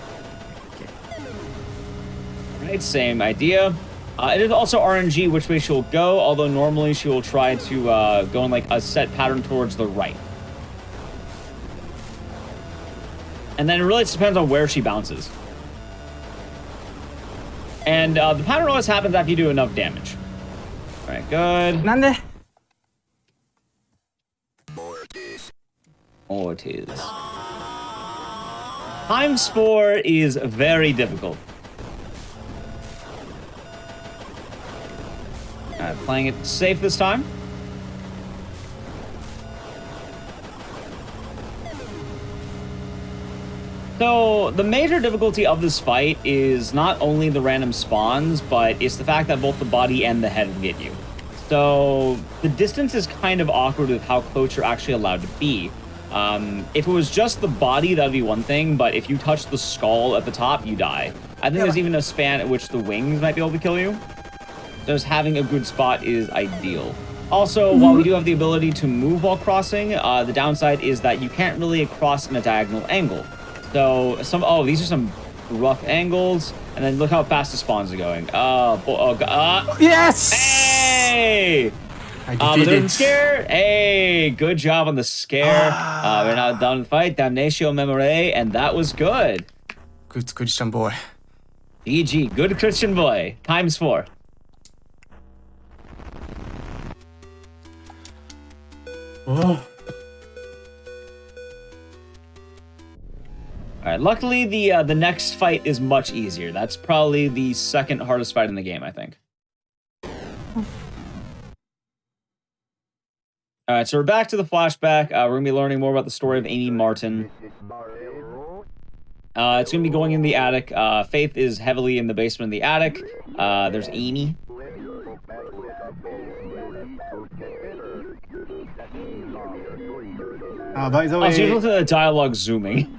Right, same idea. It is also RNG which way she will go, although normally she will try to go in like a set pattern towards the right. And then it really just depends on where she bounces. And the pattern always happens after you do enough damage. All right, good. Ortiz. Times 4 is very difficult. Alright, playing it safe this time. So, the major difficulty of this fight is not only the random spawns, but it's the fact that both the body and the head will get you. So, the distance is kind of awkward with how close you're actually allowed to be. If it was just the body, that'd be one thing, but if you touch the skull at the top, you die. I think there's even a span at which the wings might be able to kill you. So just having a good spot is ideal. Also, while we do have the ability to move while crossing, the downside is that you can't really cross in a diagonal angle. So these are some rough angles, and then look how fast the spawns are going. Yes! Hey! I defeated. Scare. Hey, good job on the scare. We're now done with the fight. Damnatio Memore, and that was good. Good Christian boy. GG, good Christian boy. Times 4. Oh. All right. Luckily, the next fight is much easier. That's probably the second hardest fight in the game, I think. All right, so we're back to the flashback. We're going to be learning more about the story of Amy Martin. It's going to be going in the attic. Faith is heavily in the basement of the attic. There's Amy. By the way... so you look at the dialogue zooming.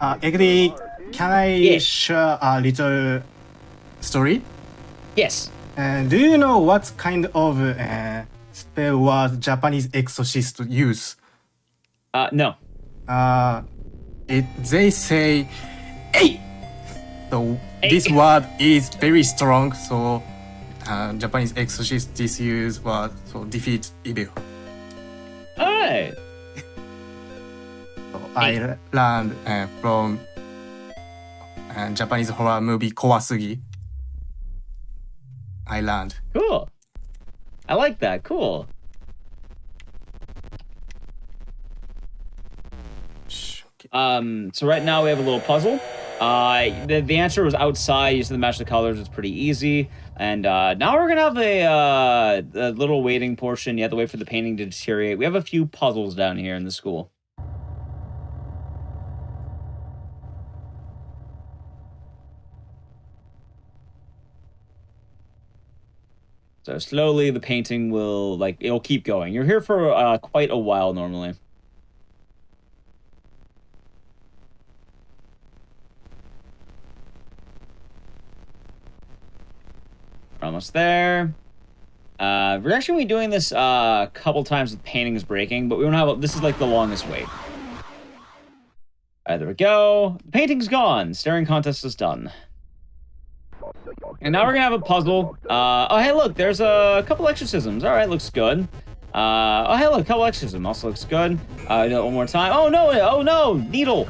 Actually, can I share a little story? Yes. Do you know what kind of spell word Japanese exorcist use? No. They say, "Hey." So this word is very strong. So Japanese exorcist this use word so defeat evil. All right. So I learned from Japanese horror movie Kowasugi. I learned. Cool. I like that. Cool. So right now we have a little puzzle. The answer was outside. You just have to match the colors. It's pretty easy. And now we're gonna have a little waiting portion. You have to wait for the painting to deteriorate. We have a few puzzles down here in the school. So slowly the painting will, it'll keep going. You're here for quite a while normally. We're almost there. We're actually going to be doing this a couple times with paintings breaking, but we don't have, this is like the longest wait. All right, there we go. The painting's gone. Staring contest is done. And now we're gonna have a puzzle. Oh, hey, look, there's a couple exorcisms. All right, looks good. Oh, hey, look, a couple exorcisms also looks good. Do it one more time. Oh no, needle.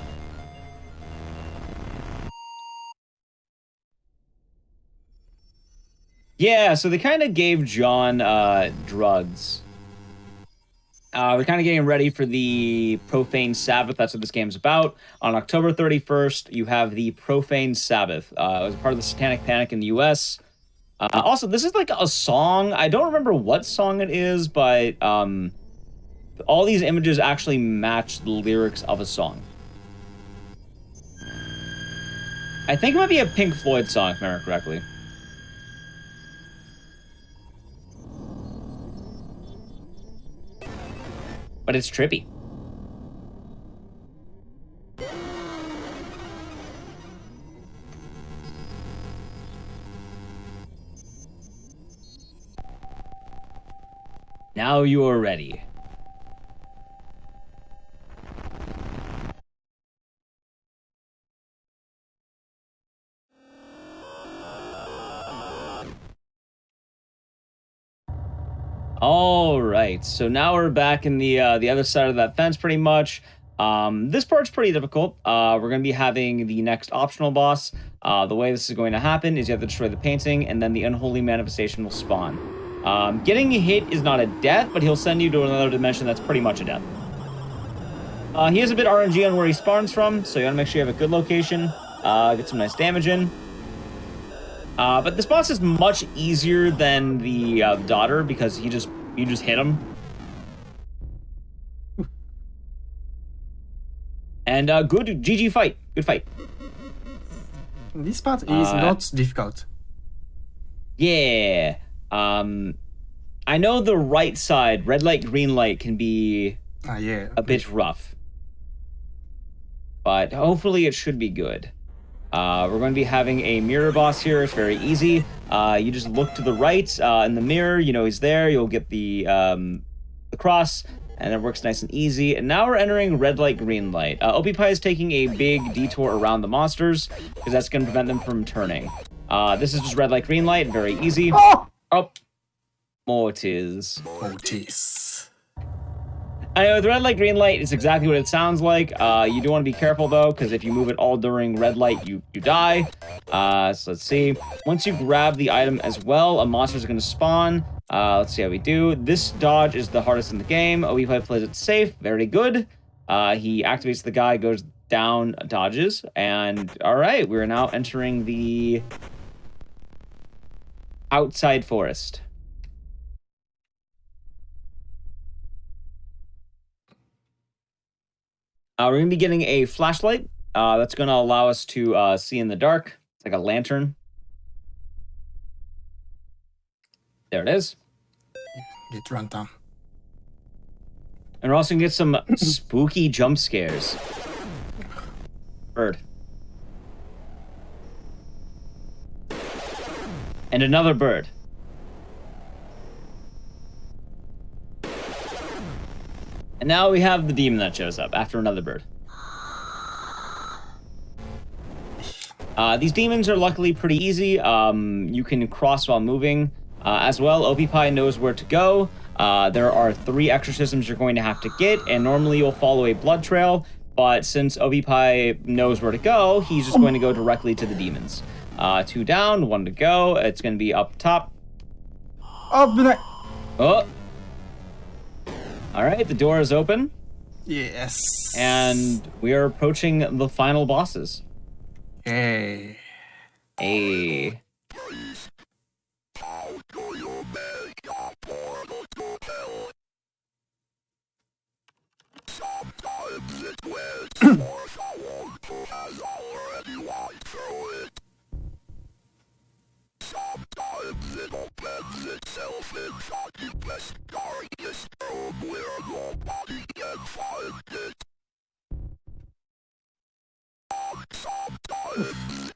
Yeah, so they kind of gave John drugs. We're kind of getting ready for the Profane Sabbath. That's what this game's about. On October 31st, you have the Profane Sabbath. It was part of the Satanic Panic in the US. Also, this is like a song. I don't remember what song it is, but all these images actually match the lyrics of a song. I think it might be a Pink Floyd song, if I remember correctly. But it's trippy. Now you are ready. All right, so now we're back in the other side of that fence, pretty much. This part's pretty difficult. We're going to be having the next optional boss. The way this is going to happen is you have to destroy the painting, and then the unholy manifestation will spawn. Getting hit is not a death, but he'll send you to another dimension that's pretty much a death. He is a bit RNG on where he spawns from, so you want to make sure you have a good location. Get some nice damage in. But this boss is much easier than the daughter because you just hit him. And good GG fight. Good fight. This part is not difficult. Yeah. I know the right side, red light, green light, can be a bit rough. But hopefully it should be good. We're going to be having a mirror boss here. It's very easy. You just look to the right in the mirror. You know he's there. You'll get the cross, and it works nice and easy. And now we're entering red light, green light. OP is taking a big detour around the monsters because that's going to prevent them from turning. This is just red light, green light. Very easy. Oh, Mortis. I know, the red light, green light is exactly what it sounds like. You do want to be careful, though, because if you move it all during red light, you die. So let's see. Once you grab the item as well, a monster is going to spawn. Let's see how we do. This dodge is the hardest in the game. OEPI plays it safe. Very good. He activates the guy, goes down, dodges. And, all right, we're now entering the outside forest. We're going to be getting a flashlight. That's going to allow us to see in the dark. It's like a lantern. There it is. Get run down. And we're also going to get some spooky jump scares. Bird. And another bird. And now we have the demon that shows up after another bird. These demons are luckily pretty easy. You can cross while moving. As well, OPPie knows where to go. There are 3 exorcisms you're going to have to get, and normally you'll follow a blood trail, but since OPPie knows where to go, he's just going to go directly to the demons. 2 down, 1 to go. It's going to be up top. Oh! All right, the door is open. Yes. And we are approaching the final bosses. Hey. Hey. Sometimes it opens itself inside the best darkest room where nobody can find it. And sometimes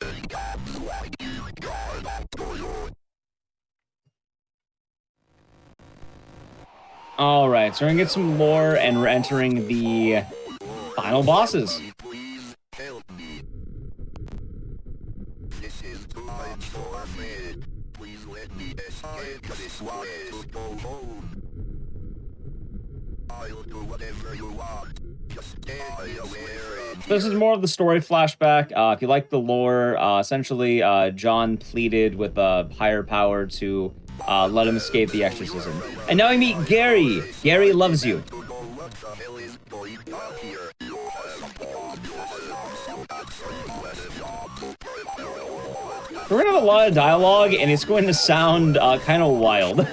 it comes when you turn up to you. All right, so we're gonna get some lore, and we're entering the final bosses. Please let me escape this way to go home. I'll do whatever you want. Just stay away. This is more of the story flashback. If you like the lore, essentially, John pleaded with a higher power to let him escape the exorcism. And now we meet Gary. Gary loves you. We're gonna have a lot of dialogue, and it's going to sound kind of wild.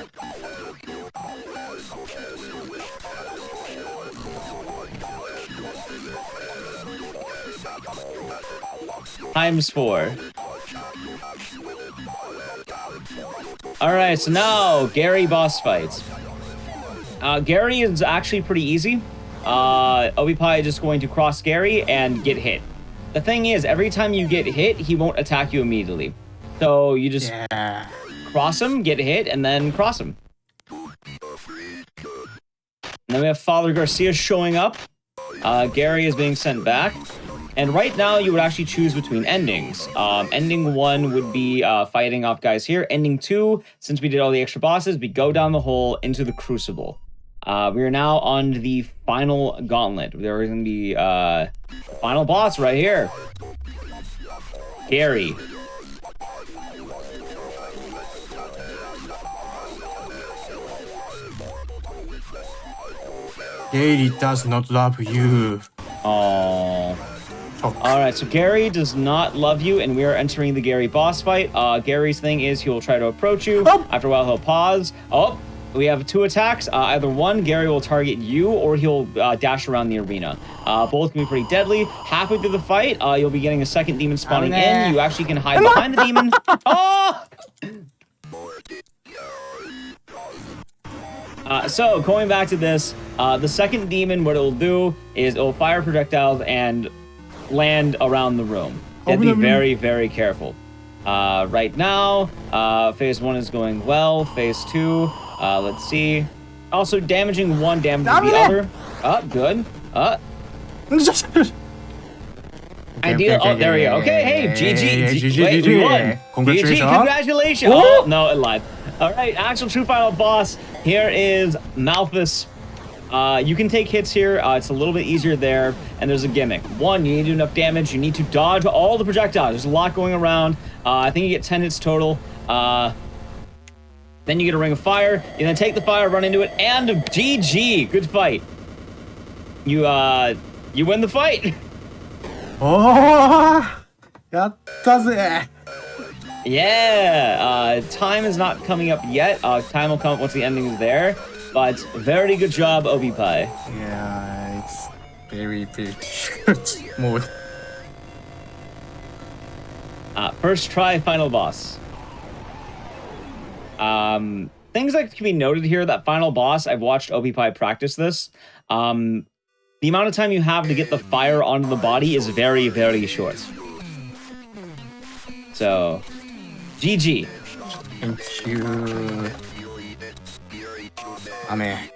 ×4. Alright, so now, Gary boss fights. Gary is actually pretty easy. Obipie is just going to cross Gary and get hit. The thing is, every time you get hit, he won't attack you immediately. So you just cross him, get hit, and then cross him. And then we have Father Garcia showing up. Gary is being sent back. And right now, you would actually choose between endings. Ending 1 would be fighting off guys here. Ending 2, since we did all the extra bosses, we go down the hole into the Crucible. We are now on the final gauntlet. There is going to be final boss right here. Gary. Gary does not love you. Oh. Alright, so Gary does not love you, and we are entering the Gary boss fight. Gary's thing is he will try to approach you. After a while, he'll pause. We have 2 attacks. Either one, Gary will target you, or he'll dash around the arena. Both can be pretty deadly. Halfway through the fight, you'll be getting a second demon spawning in. You actually can hide behind the demon. Oh! So, going back to this, the second demon, what it'll do is it'll fire projectiles and land around the room. You have to be very, very careful. Right now, phase 1 is going well. Phase 2, let's see. Also, damaging 1, damaging the other. Good. Ideal. Oh, there we go. Okay, hey, GG. Wait, we won. Congratulations. GG, congratulations. Oh, no, it lied. All right, actual true final boss. Here is Malthus. You can take hits here. It's a little bit easier there. And there's a gimmick. 1, you need to do enough damage. You need to dodge all the projectiles. There's a lot going around. I think you get 10 hits total. Then you get a ring of fire. You then take the fire, run into it, and GG. Good fight. You win the fight. Oh, that does it. Yeah. Time is not coming up yet. Time will come once the ending is there. But very good job, Obipie. Yeah, it's very, very good mode. First try, final boss. Things that can be noted here, that final boss, I've watched Obipie practice this. The amount of time you have to get the fire onto the body is very, very short. So, GG. Thank you. Amen.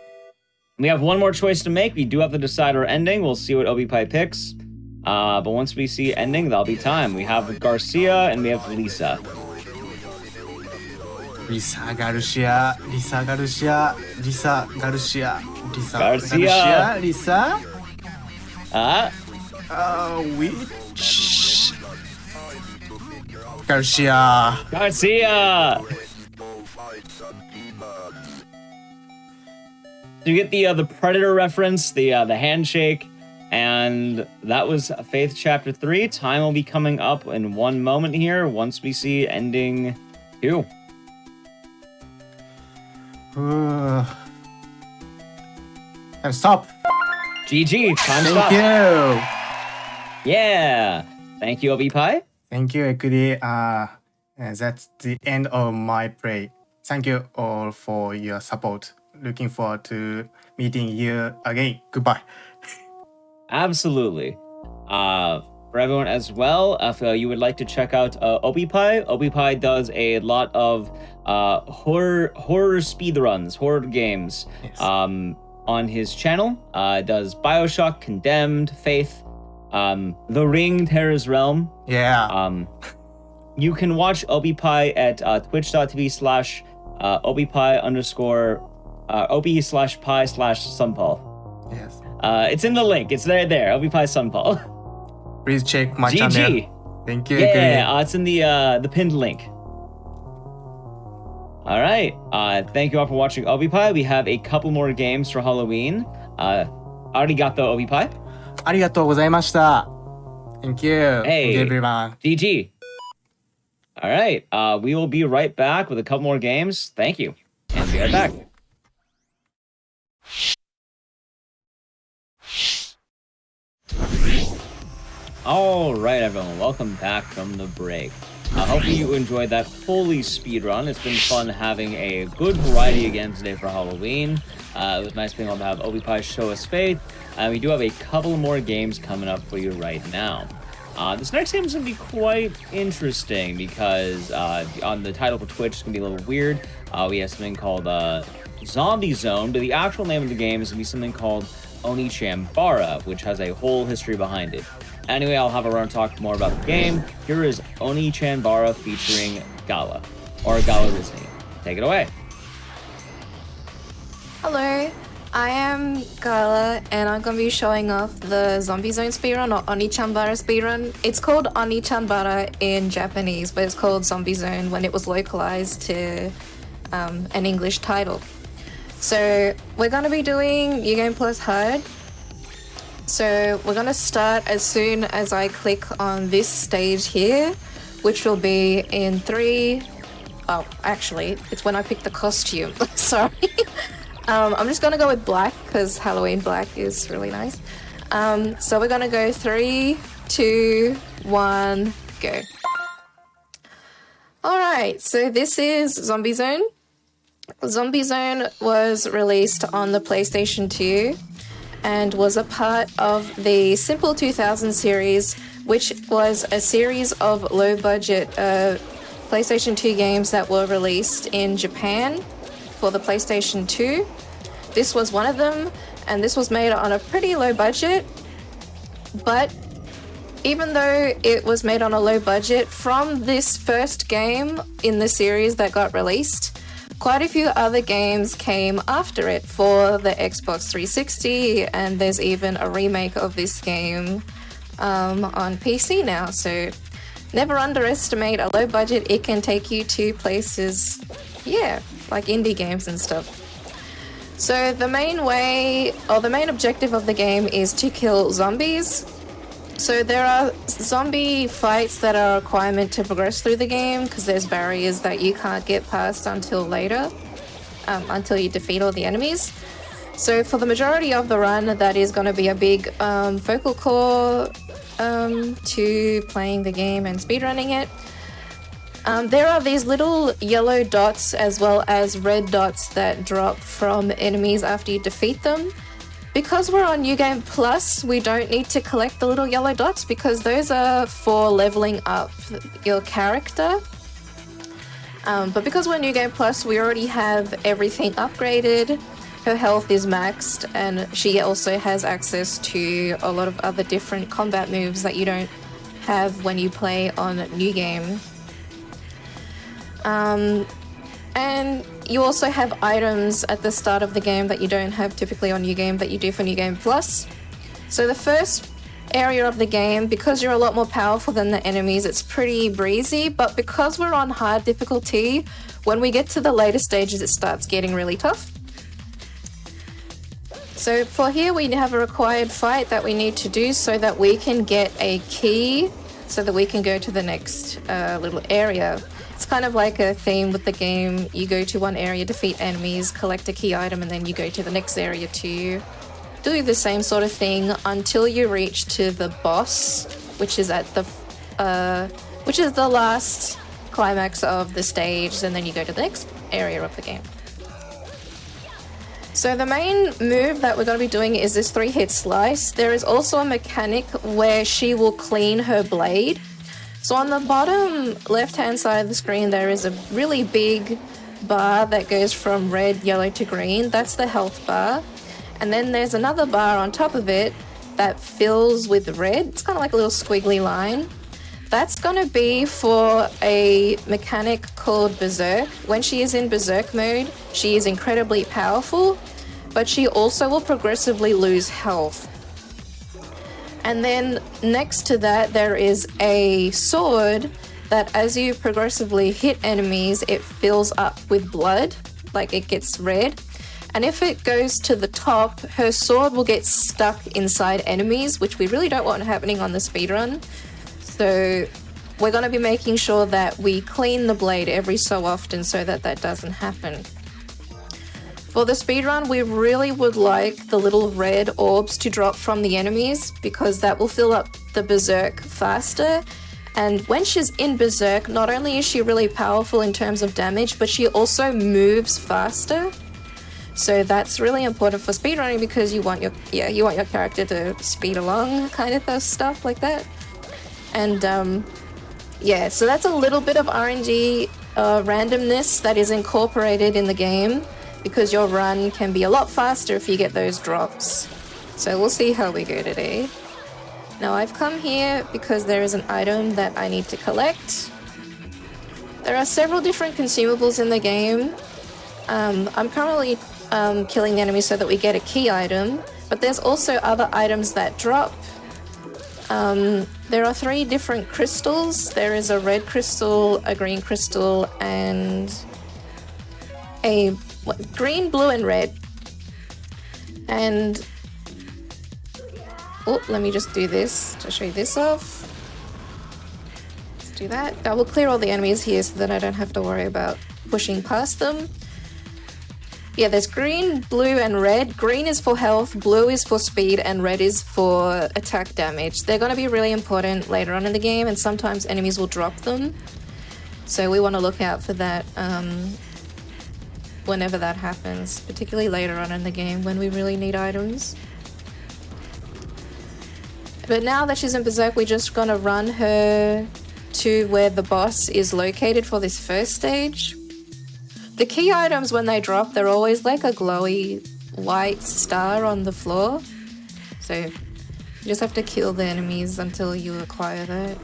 We have one more choice to make. We do have to decide our ending. We'll see what Obipie picks. But once we see ending, that'll be time. We have Garcia and we have Lisa. Lisa Garcia, Lisa Garcia, Lisa Garcia, Lisa Garcia. Lisa. Which? Garcia. Garcia. You get the Predator reference, the handshake, and that was Faith Chapter 3. Time will be coming up in one moment here once we see ending 2. And stop. GG. Time stop. Thank you. Yeah. Thank you, Obipie. Thank you, Ekuri. That's the end of my play. Thank you all for your support. Looking forward to meeting you again. Goodbye. Absolutely. For everyone as well, if you would like to check out Obipie, Obipie does a lot of horror speedruns, horror games, yes. On his channel. Does BioShock, Condemned, Faith, The Ring, Terror's Realm. Yeah. You can watch Obipie at twitch.tv/Obipie_ OB/Pi/Sunpaul. Yes. It's in the link. It's there. Obipie Sunpaul. Please check my GG. channel. Thank you. Yeah, it's in the pinned link. All right. Thank you all for watching Obipie. We have a couple more games for Halloween. Arigato, Obipie. ありがとうございました。Thank you. Hey. Thank you, everyone. GG. All right. We will be right back with a couple more games. Thank you. And be right back. All right, everyone. Welcome back from the break. Hopefully you enjoyed that fully speedrun. It's been fun having a good variety again today for Halloween. It was nice being able to have Obipie show us faith. And we do have a couple more games coming up for you right now. This next game is going to be quite interesting because on the title for Twitch, it's going to be a little weird. We have something called Zombie Zone, but the actual name of the game is going to be something called Onechanbara, which has a whole history behind it. Anyway, I'll have everyone talk more about the game. Here is Onechanbara featuring Gala, or Gala Disney. Take it away. Hello, I am Gala, and I'm going to be showing off the Zombie Zone speedrun, or Onechanbara speedrun. It's called Onechanbara in Japanese, but it's called Zombie Zone when it was localized to an English title. So we're going to be doing New Game Plus Hard. So we're going to start as soon as I click on this stage here, which will be in 3... Oh, actually, it's when I pick the costume. Sorry. I'm just going to go with black because Halloween black is really nice. So we're going to go 3, 2, 1, go. Alright, so this is Zombie Zone. Zombie Zone was released on the PlayStation 2 and was a part of the Simple 2000 series, which was a series of low-budget PlayStation 2 games that were released in Japan for the PlayStation 2. This was one of them, and this was made on a pretty low budget, but even though it was made on a low budget, from this first game in the series that got released, quite a few other games came after it for the Xbox 360, and there's even a remake of this game on PC now. So never underestimate a low budget. It can take you to places, yeah, like indie games and stuff. So the main objective of the game is to kill zombies. So there are zombie fights that are a requirement to progress through the game because there's barriers that you can't get past until later, until you defeat all the enemies. So for the majority of the run, that is going to be a big focal core to playing the game and speedrunning it. There are these little yellow dots as well as red dots that drop from enemies after you defeat them. Because we're on New Game Plus, we don't need to collect the little yellow dots because those are for leveling up your character. But because we're New Game Plus, we already have everything upgraded. Her health is maxed, and she also has access to a lot of other different combat moves that you don't have when you play on New Game. And you also have items at the start of the game that you don't have typically on New Game that you do for New Game Plus. So the first area of the game, because you're a lot more powerful than the enemies, it's pretty breezy, but because we're on hard difficulty, when we get to the later stages, it starts getting really tough. So for here, we have a required fight that we need to do so that we can get a key so that we can go to the next little area. It's kind of like a theme with the game. You go to one area, defeat enemies, collect a key item, and then you go to the next area to do the same sort of thing until you reach to the boss, which is at the last climax of the stage, and then you go to the next area of the game. So the main move that we're going to be doing is this 3-hit slice. There is also a mechanic where she will clean her blade. So on the bottom left-hand side of the screen, there is a really big bar that goes from red, yellow to green. That's the health bar. And then there's another bar on top of it that fills with red. It's kind of like a little squiggly line. That's going to be for a mechanic called Berserk. When she is in Berserk mode, she is incredibly powerful, but she also will progressively lose health. And then next to that, there is a sword that as you progressively hit enemies, it fills up with blood, like it gets red. And if it goes to the top, her sword will get stuck inside enemies, which we really don't want happening on the speedrun. So we're going to be making sure that we clean the blade every so often so that that doesn't happen. For the speedrun, we really would like the little red orbs to drop from the enemies because that will fill up the berserk faster. And when she's in berserk, not only is she really powerful in terms of damage, but she also moves faster. So that's really important for speedrunning because you want your character to speed along, kind of stuff like that. And yeah, so that's a little bit of RNG randomness that is incorporated in the game because your run can be a lot faster if you get those drops. So we'll see how we go today. Now I've come here because there is an item that I need to collect. There are several different consumables in the game. I'm currently killing the enemies so that we get a key item, but there's also other items that drop. There are 3 different crystals. There is a red crystal, a green crystal, and a green, blue, and red. And oh, let me just do this to show you this off. Let's do that. I will clear all the enemies here so that I don't have to worry about pushing past them. Yeah, there's green, blue, and red. Green is for health, blue is for speed, and red is for attack damage. They're going to be really important later on in the game, and sometimes enemies will drop them. So we want to look out for that whenever that happens, particularly later on in the game when we really need items. But now that she's in Berserk, we're just going to run her to where the boss is located for this first stage. The key items, when they drop, they're always like a glowy white star on the floor. So you just have to kill the enemies until you acquire that.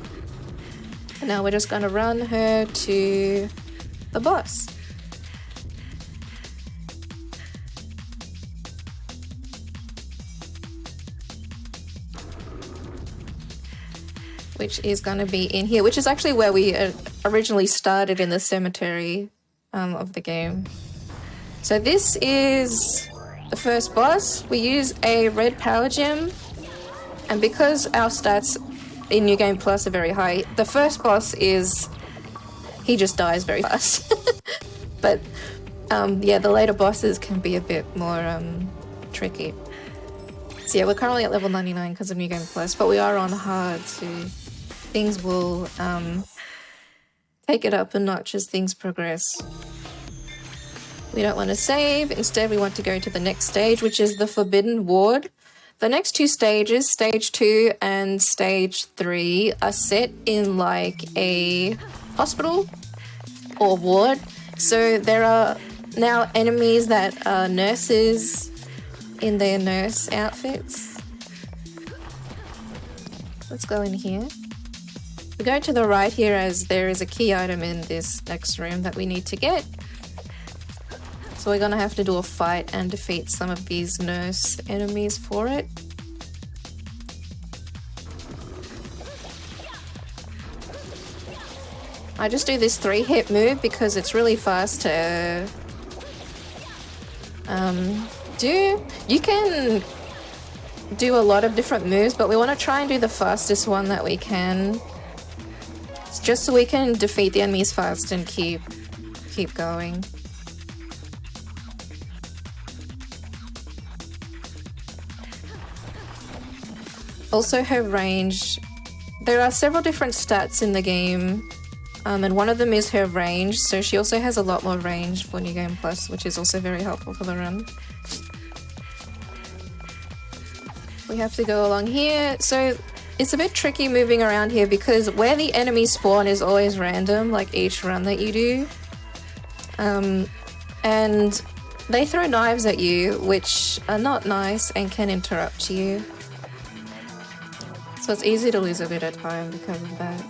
And now we're just going to run her to the boss. Which is going to be in here, which is actually where we originally started in the cemetery of the game. So this is the first boss. We use a red power gem, and because our stats in New Game Plus are very high, the first boss he just dies very fast. But yeah, the later bosses can be a bit more tricky. So yeah, we're currently at level 99 because of New Game Plus, but we are on hard, so things will take it up a notch as things progress. We don't want to save. Instead, we want to go to the next stage, which is the Forbidden Ward. The next 2 stages, stage 2 and stage 3, are set in like a hospital or ward. So there are now enemies that are nurses in their nurse outfits. Let's go in here. We go to the right here as there is a key item in this next room that we need to get. So we're gonna have to do a fight and defeat some of these nurse enemies for it. I just do this 3-hit move because it's really fast to do. You can do a lot of different moves, but we want to try and do the fastest one that we can. It's just so we can defeat the enemies fast and keep going. Also her range. There are several different stats in the game, and one of them is her range, so she also has a lot more range for New Game Plus, which is also very helpful for the run. We have to go along here, so it's a bit tricky moving around here because where the enemies spawn is always random, like each run that you do. And they throw knives at you, which are not nice and can interrupt you. So it's easy to lose a bit of time because of that,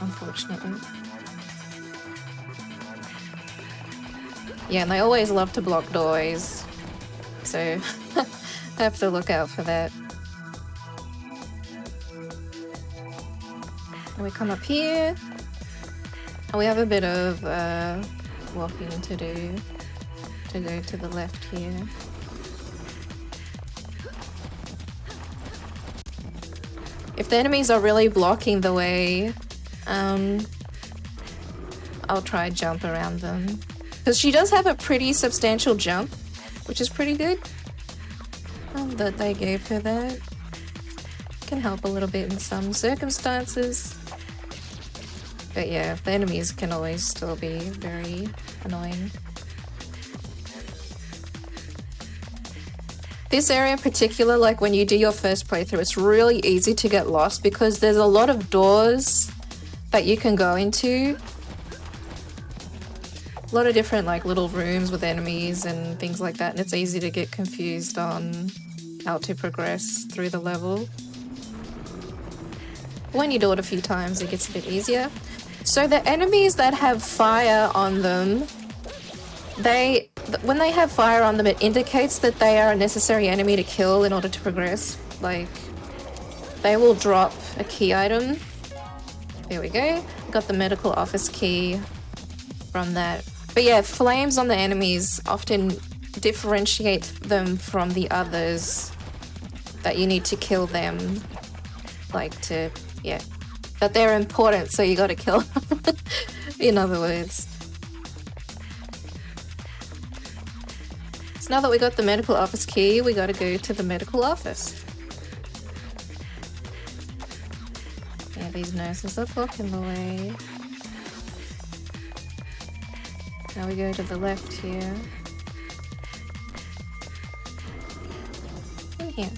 unfortunately. Yeah, and they always love to block doors, so I have to look out for that. And we come up here. And we have a bit of walking to do to go to the left here. If the enemies are really blocking the way, I'll try jump around them. Because she does have a pretty substantial jump, which is pretty good. That they gave her that. Can help a little bit in some circumstances. But yeah, the enemies can always still be very annoying. This area in particular, like when you do your first playthrough, it's really easy to get lost because there's a lot of doors that you can go into. A lot of different like little rooms with enemies and things like that, and it's easy to get confused on how to progress through the level. When you do it a few times, it gets a bit easier. So the enemies that have fire on them, when they have fire on them, it indicates that they are a necessary enemy to kill in order to progress. Like, they will drop a key item. There we go. Got the medical office key from that. But yeah, flames on the enemies often differentiate them from the others that you need to kill them. Like to, yeah. That they're important, so you gotta kill them. In other words. So now that we got the medical office key, we gotta go to the medical office. Yeah, these nurses are blocking the way. Now we go to the left here. In here.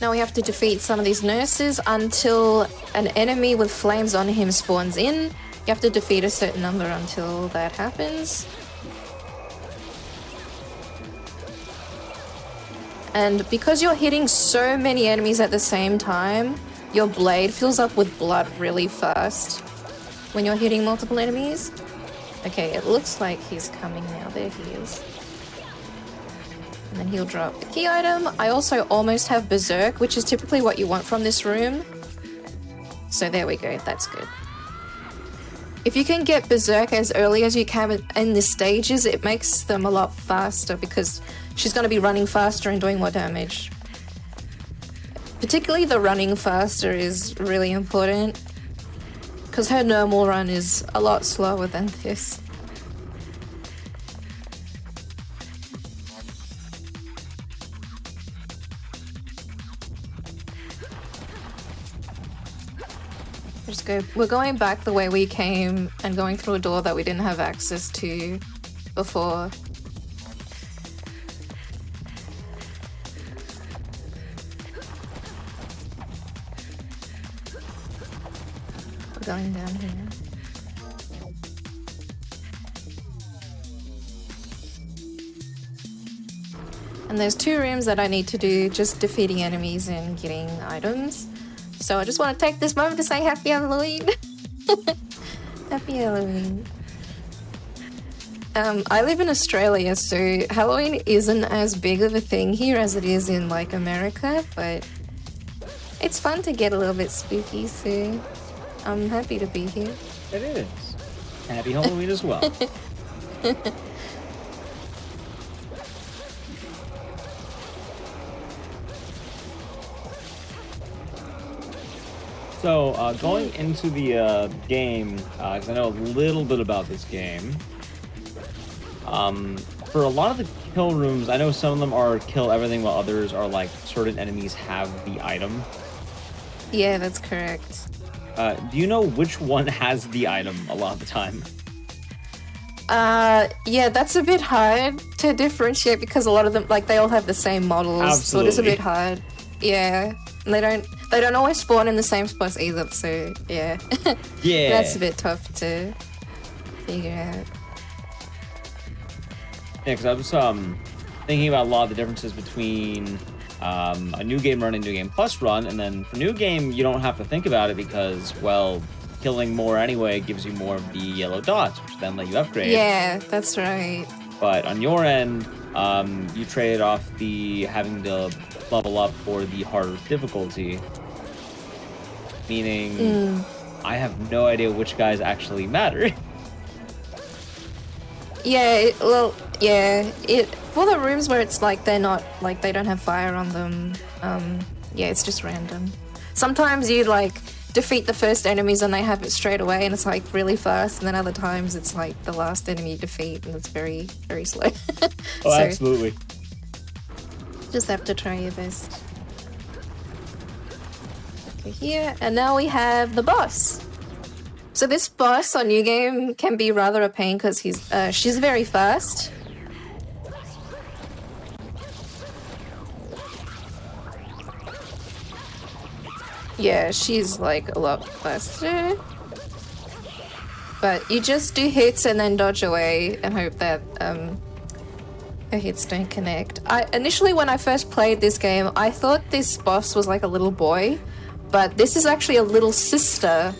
Now we have to defeat some of these nurses until an enemy with flames on him spawns in. You have to defeat a certain number until that happens. And because you're hitting so many enemies at the same time, your blade fills up with blood really fast when you're hitting multiple enemies. Okay, it looks like he's coming now. There he is. And then he'll drop the key item. I also almost have Berserk, which is typically what you want from this room. So there we go, that's good. If you can get Berserk as early as you can in the stages, it makes them a lot faster because she's going to be running faster and doing more damage. Particularly the running faster is really important because her normal run is a lot slower than this. We're going back the way we came and going through a door that we didn't have access to before. We're going down here. And there's 2 rooms that I need to do, just defeating enemies and getting items. So I just want to take this moment to say Happy Halloween. Happy Halloween. I live in Australia, so Halloween isn't as big of a thing here as it is in like America, but it's fun to get a little bit spooky, so I'm happy to be here. It is. Happy Halloween as well. So, going into the game, because I know a little bit about this game, for a lot of the kill rooms, I know some of them are kill everything, while others are like certain enemies have the item. Yeah, that's correct. Do you know which one has the item a lot of the time? Yeah, that's a bit hard to differentiate because a lot of them, like, they all have the same models. Absolutely. So it is a bit hard. Yeah. And they don't always spawn in the same spots either, so yeah. Yeah. That's a bit tough to figure out. Yeah, because I was thinking about a lot of the differences between a new game run and new game plus run, and then for new game you don't have to think about it because, well, killing more anyway gives you more of the yellow dots, which then let you upgrade. Yeah, that's right. But on your end, you traded off the having to level up or the harder difficulty. Meaning, I have no idea which guys actually matter. Yeah, for the rooms where it's like they're not, like they don't have fire on them, yeah, it's just random. Sometimes you like defeat the first enemies and they have it straight away and it's like really fast, and then other times it's like the last enemy you defeat and it's very, very slow. Oh, absolutely. Just have to try your best. Okay, here, and now we have the boss. So this boss on New Game can be rather a pain because she's very fast. Yeah, she's like a lot faster. But you just do hits and then dodge away and hope that her hits don't connect. Initially when I first played this game, I thought this boss was like a little boy, but this is actually a little sister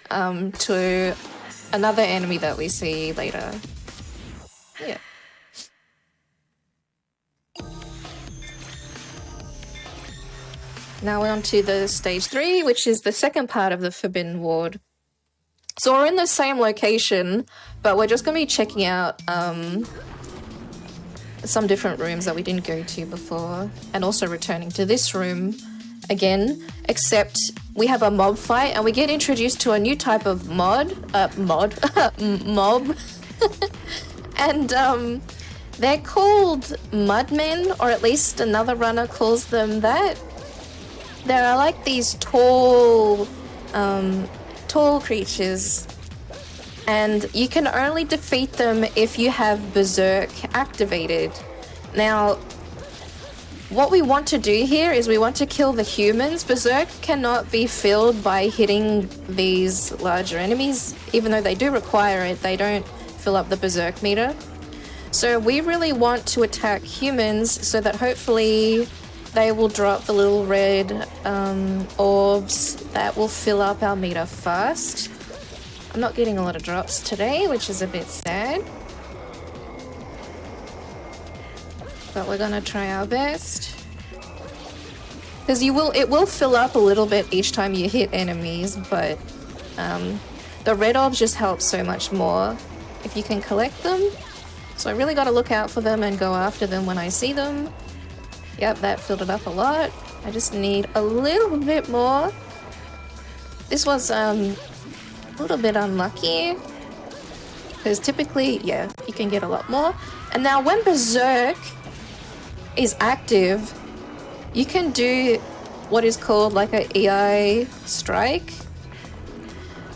to another enemy that we see later. Yeah. Now we're on to the stage 3, which is the second part of the Forbidden Ward. So we're in the same location, but we're just going to be checking out some different rooms that we didn't go to before, and also returning to this room again, except we have a mob fight and we get introduced to a new type of mob. And they're called mudmen, or at least another runner calls them that. There are like these tall creatures, and you can only defeat them if you have Berserk activated. Now, what we want to do here is we want to kill the humans. Berserk cannot be filled by hitting these larger enemies. Even though they do require it, they don't fill up the Berserk meter. So we really want to attack humans so that hopefully they will drop the little red orbs that will fill up our meter fast. I'm not getting a lot of drops today, which is a bit sad. But we're gonna try our best. Because it will fill up a little bit each time you hit enemies, but the red orbs just help so much more if you can collect them. So I really gotta look out for them and go after them when I see them. Yep, that filled it up a lot. I just need a little bit more. This was a little bit unlucky, because typically, yeah, you can get a lot more. And now when Berserk is active, you can do what is called like a EI strike.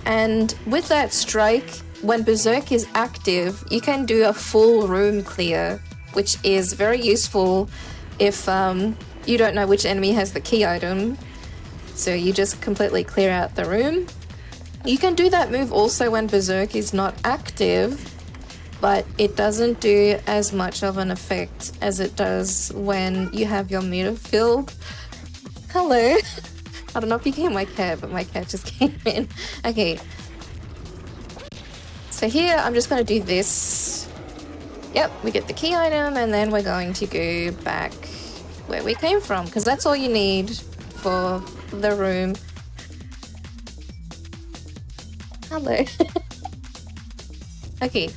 And with that strike, when Berserk is active, you can do a full room clear, which is very useful if you don't know which enemy has the key item. So you just completely clear out the room. You can do that move also when Berserk is not active, but it doesn't do as much of an effect as it does when you have your meter filled. Hello. I don't know if you can hear my cat, but my cat just came in. Okay. So here, I'm just going to do this. Yep, we get the key item, and then we're going to go back where we came from, because that's all you need for the room. Hello. Okay.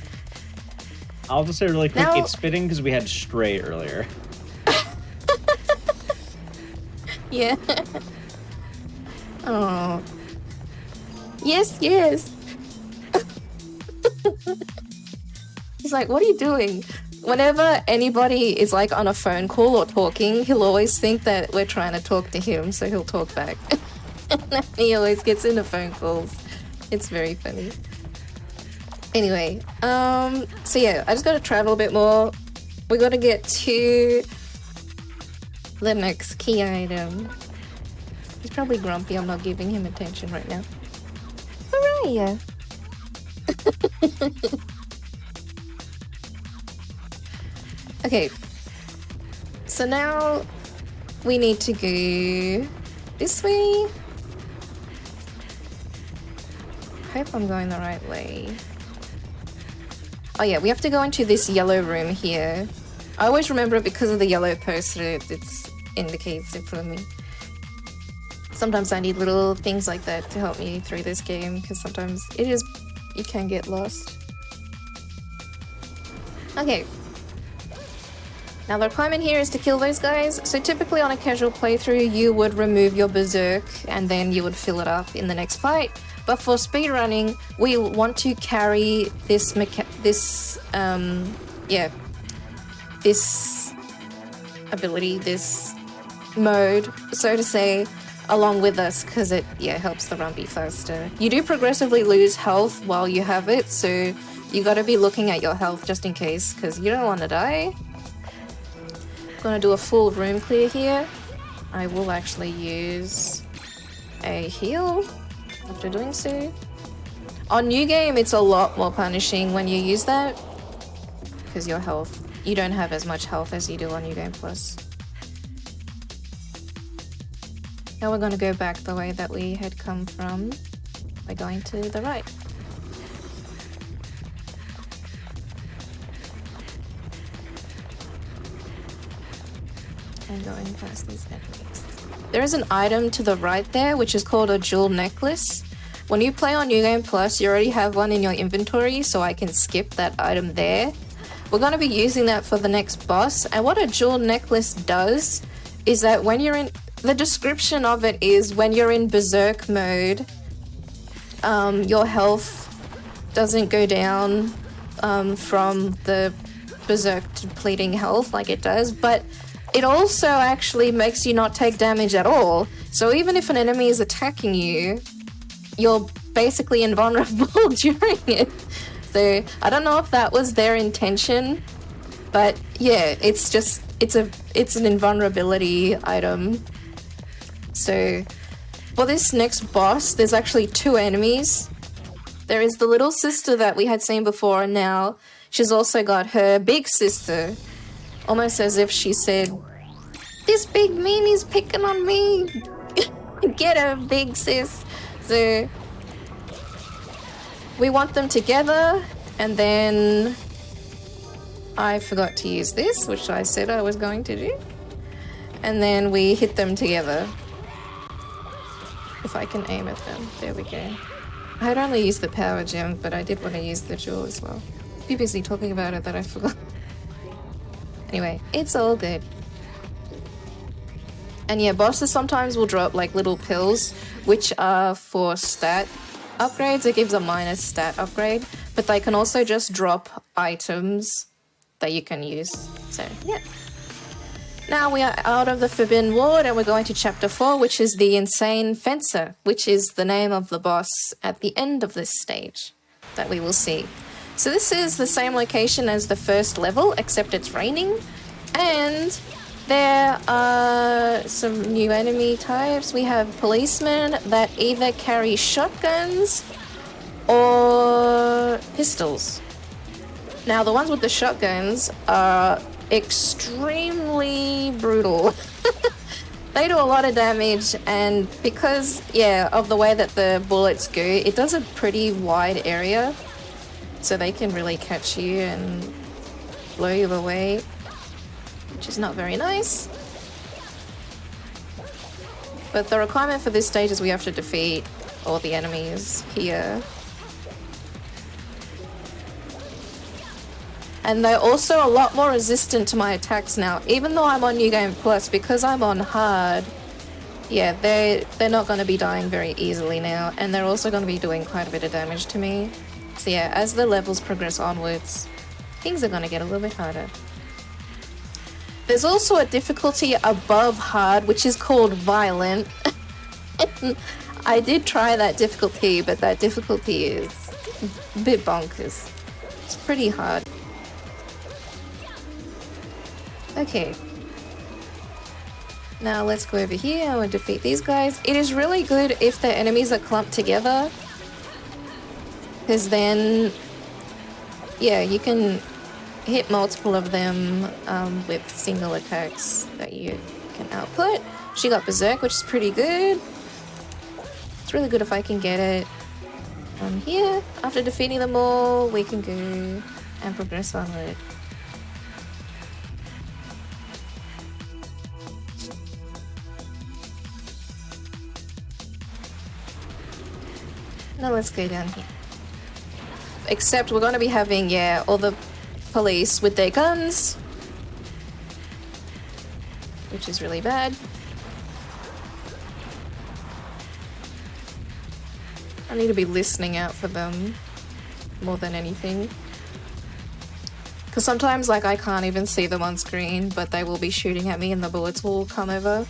I'll just say really quick, Now- it's fitting because we had Stray earlier. Yeah. Oh. Yes, yes. He's like, what are you doing? Whenever anybody is like on a phone call or talking, he'll always think that we're trying to talk to him, so he'll talk back. And he always gets into phone calls. It's very funny. Anyway, so yeah, I just gotta travel a bit more. We gotta get to the next key item. He's probably grumpy I'm not giving him attention right now. Hooray! Okay, so now we need to go this way. I hope I'm going the right way. Oh yeah, we have to go into this yellow room here. I always remember it because of the yellow poster. indicates it for me. Sometimes I need little things like that to help me through this game, because sometimes you can get lost. Okay. Now the requirement here is to kill those guys. So typically on a casual playthrough, you would remove your berserk and then you would fill it up in the next fight. But for speedrunning, we want to carry this ability, this mode, so to say, along with us, because it helps the run be faster. You do progressively lose health while you have it, so you gotta be looking at your health just in case, because you don't want to die. I'm gonna do a full room clear here. I will actually use a heal after doing so. On New Game, it's a lot more punishing when you use that, because you don't have as much health as you do on New Game Plus. Now we're going to go back the way that we had come from by going to the right. And going past these enemies. There is an item to the right there, which is called a jewel necklace. When you play on New Game Plus, you already have one in your inventory, so I can skip that item there. We're going to be using that for the next boss, and what a jewel necklace does is that when you're in... The description of it is when you're in berserk mode, your health doesn't go down from the berserk depleting health like it does, but it also actually makes you not take damage at all. So even if an enemy is attacking you, you're basically invulnerable during it. So I don't know if that was their intention, but yeah, it's an invulnerability item. So for this next boss, there's actually 2 enemies. There is the little sister that we had seen before, and now she's also got her big sister, almost as if she said, "This big meanie's picking on me. Get her, big sis." So we want them together, and then I forgot to use this, which I said I was going to do. And then we hit them together. If I can aim at them. There we go. I had only used the power gem, but I did want to use the jewel as well. Too busy talking about it that I forgot. Anyway, it's all good. And yeah, bosses sometimes will drop like little pills, which are for stat upgrades. It gives a minus stat upgrade, but they can also just drop items that you can use. So yeah. Now we are out of the Forbidden Ward and we're going to Chapter 4, which is the Insane Fencer, which is the name of the boss at the end of this stage that we will see. So this is the same location as the first level, except it's raining. And there are some new enemy types. We have policemen that either carry shotguns or pistols. Now the ones with the shotguns are extremely brutal. They do a lot of damage, and because of the way that the bullets go, it does a pretty wide area, so they can really catch you and blow you away, which is not very nice. But the requirement for this stage is we have to defeat all the enemies here. And they're also a lot more resistant to my attacks now. Even though I'm on New Game Plus, because I'm on hard, they're not going to be dying very easily now. And they're also going to be doing quite a bit of damage to me. So yeah, as the levels progress onwards, things are going to get a little bit harder. There's also a difficulty above hard, which is called violent. I did try that difficulty, but that difficulty is a bit bonkers. It's pretty hard. Okay. Now let's go over here and we'll defeat these guys. It is really good if the enemies are clumped together, because then, you can hit multiple of them with single attacks that you can output. She got Berserk, which is pretty good. It's really good if I can get it. Here, after defeating them all, we can go and progress onward. Now let's go down here. Except we're going to be having, yeah, all the police with their guns. Which is really bad. I need to be listening out for them more than anything. Because sometimes, like, I can't even see them on screen, but they will be shooting at me and the bullets will come over.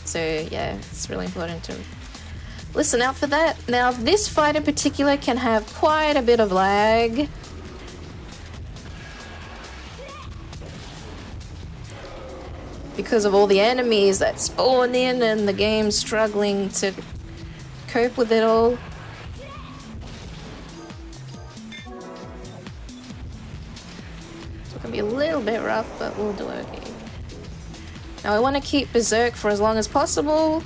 So, yeah, it's really important to listen out for that. Now, this fight in particular can have quite a bit of lag. Because of all the enemies that spawn in and the game's struggling to cope with it all. So it can be a little bit rough, but we'll do it okay. Now I want to keep Berserk for as long as possible.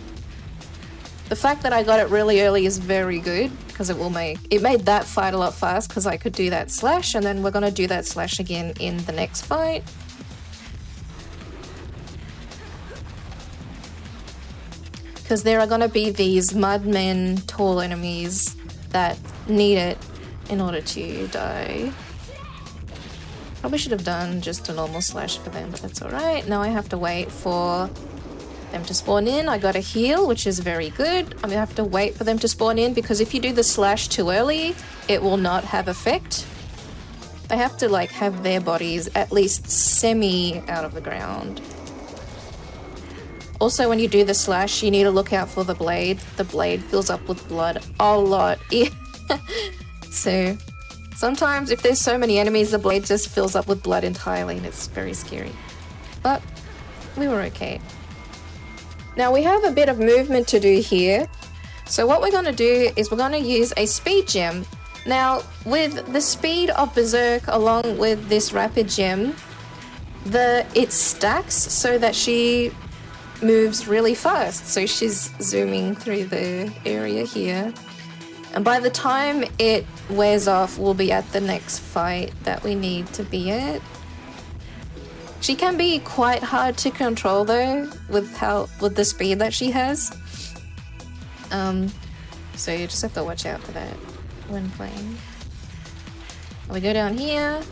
The fact that I got it really early is very good, because it made that fight a lot fast, because I could do that slash, and then we're going to do that slash again in the next fight. Because there are going to be these mudmen tall enemies that need it in order to die. Probably should have done just a normal slash for them, but that's alright. Now I have to wait for them to spawn in. I got a heal, which is very good. I'm gonna have to wait for them to spawn in, because if you do the slash too early, it will not have effect. They have to, like, have their bodies at least semi out of the ground. Also, when you do the slash, you need to look out for the blade. The blade fills up with blood a lot. So, sometimes if there's so many enemies, the blade just fills up with blood entirely, and it's very scary. But we were okay. Now, we have a bit of movement to do here. So what we're going to do is we're going to use a speed gem. Now, with the speed of Berserk along with this rapid gem, it stacks so that she moves really fast. So she's zooming through the area here. And by the time it wears off, we'll be at the next fight that we need to be at. She can be quite hard to control though, with the speed that she has. So you just have to watch out for that when playing. We go down here.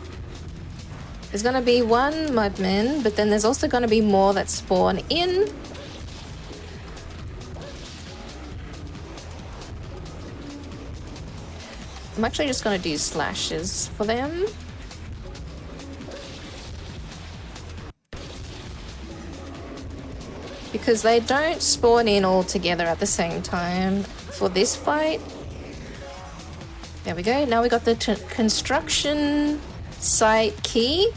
There's gonna be one mudman, but then there's also gonna be more that spawn in. I'm actually just gonna do slashes for them. Because they don't spawn in all together at the same time for this fight. There we go. Now we got the construction site key.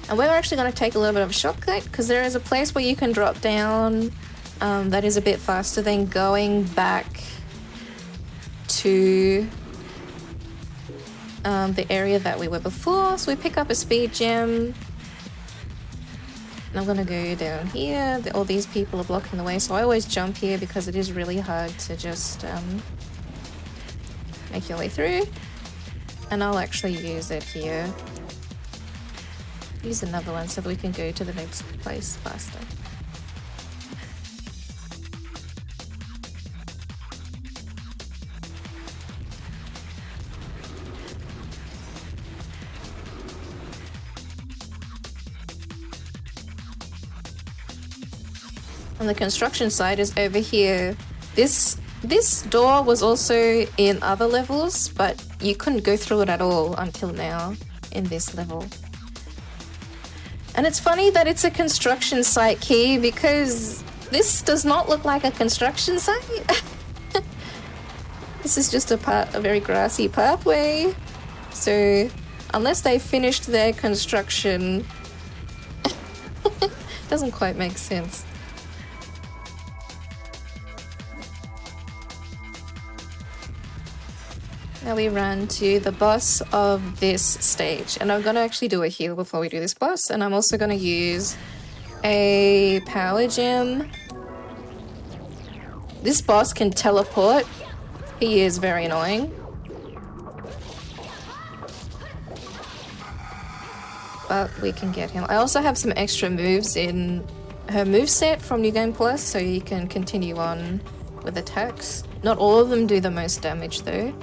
And we're actually going to take a little bit of a shortcut, because there is a place where you can drop down that is a bit faster than going back to the area that we were before. So we pick up a speed gem. And I'm gonna go down here. All these people are blocking the way, so I always jump here because it is really hard to just make your way through. And I'll actually use it here. Use another one so that we can go to the next place faster. And the construction site is over here. This door was also in other levels, but you couldn't go through it at all until now in this level. And it's funny that it's a construction site key, because this does not look like a construction site. This is just a very grassy pathway. So unless they finished their construction, doesn't quite make sense. Now we run to the boss of this stage, and I'm gonna actually do a heal before we do this boss, and I'm also gonna use a power gem. This boss can teleport. He is very annoying. But we can get him. I also have some extra moves in her moveset from New Game Plus, so you can continue on with attacks. Not all of them do the most damage though.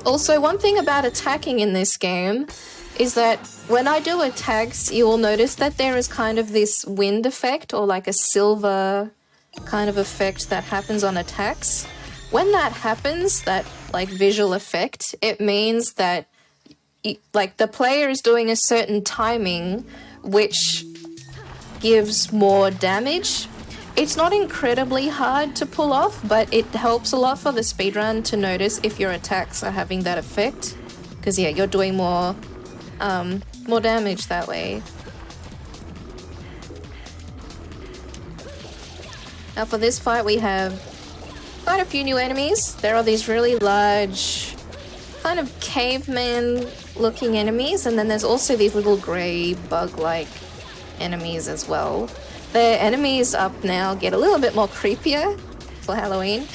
Also, one thing about attacking in this game is that when I do attacks, you will notice that there is kind of this wind effect or like a silver kind of effect that happens on attacks. When that happens, that like visual effect, it means that like the player is doing a certain timing which gives more damage. It's not incredibly hard to pull off, but it helps a lot for the speedrun to notice if your attacks are having that effect. Because yeah, you're doing more damage that way. Now for this fight we have quite a few new enemies. There are these really large kind of caveman looking enemies, and then there's also these little grey bug-like enemies as well. The enemies up now get a little bit more creepier for Halloween.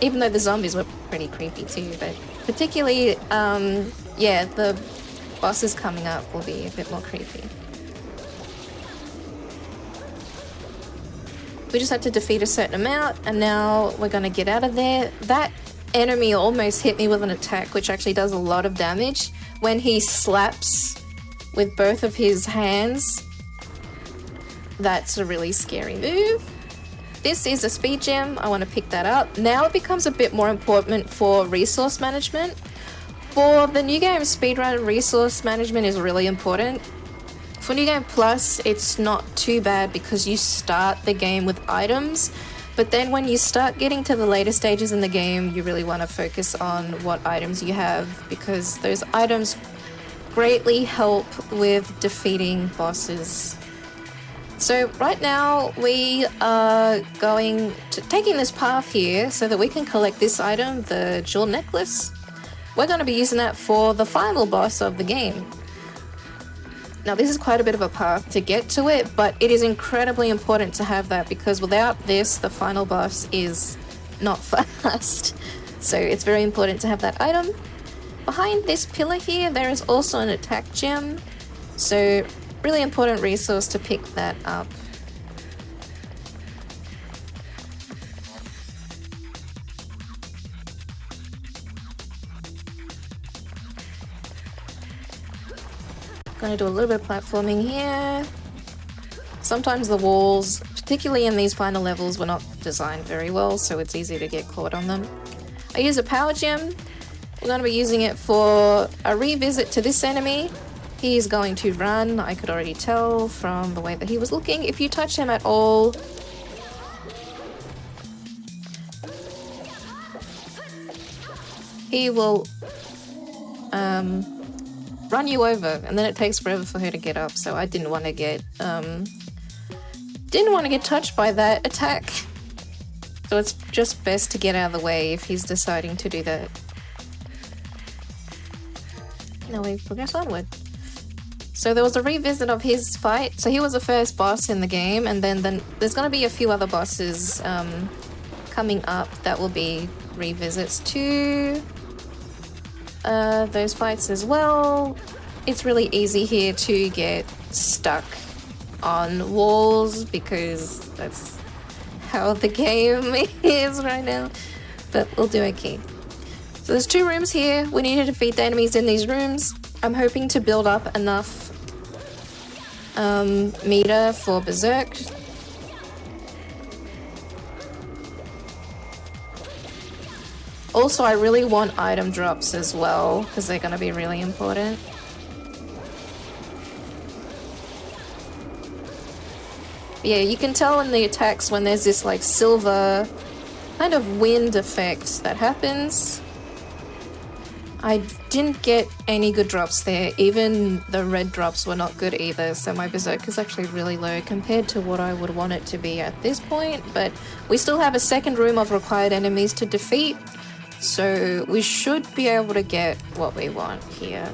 Even though the zombies were pretty creepy too, but particularly, yeah, the bosses coming up will be a bit more creepy. We just had to defeat a certain amount, and now we're gonna get out of there. That enemy almost hit me with an attack, which actually does a lot of damage. When he slaps with both of his hands, that's a really scary move. This is a speed gem. I want to pick that up. Now it becomes a bit more important for resource management. For the new game, speedrun resource management is really important. For New Game Plus, it's not too bad because you start the game with items, but then when you start getting to the later stages in the game, you really want to focus on what items you have, because those items greatly help with defeating bosses. So right now we are taking this path here so that we can collect this item, the jewel necklace. We're going to be using that for the final boss of the game. Now this is quite a bit of a path to get to it, but it is incredibly important to have that because without this, the final boss is not fast. So it's very important to have that item. Behind this pillar here, there is also an attack gem. So really important resource to pick that up. Gonna do a little bit of platforming here. Sometimes the walls, particularly in these final levels, were not designed very well, so it's easy to get caught on them. I use a power gem. We're going to be using it for a revisit to this enemy. He's going to run, I could already tell from the way that he was looking. If you touch him at all, he will run you over, and then it takes forever for her to get up, so I didn't want to get touched by that attack. So it's just best to get out of the way if he's deciding to do that. Now we progress onward. So there was a revisit of his fight. So he was the first boss in the game, and then there's going to be a few other bosses coming up that will be revisits to those fights as well. It's really easy here to get stuck on walls because that's how the game is right now, but we'll do okay. So there's 2 rooms here. We need to defeat the enemies in these rooms. I'm hoping to build up enough meter for Berserk. Also, I really want item drops as well because they're going to be really important. Yeah, you can tell in the attacks when there's this like silver kind of wind effect that happens. I didn't get any good drops there. Even the red drops were not good either, so my Berserk is actually really low compared to what I would want it to be at this point, but we still have a second room of required enemies to defeat, so we should be able to get what we want here.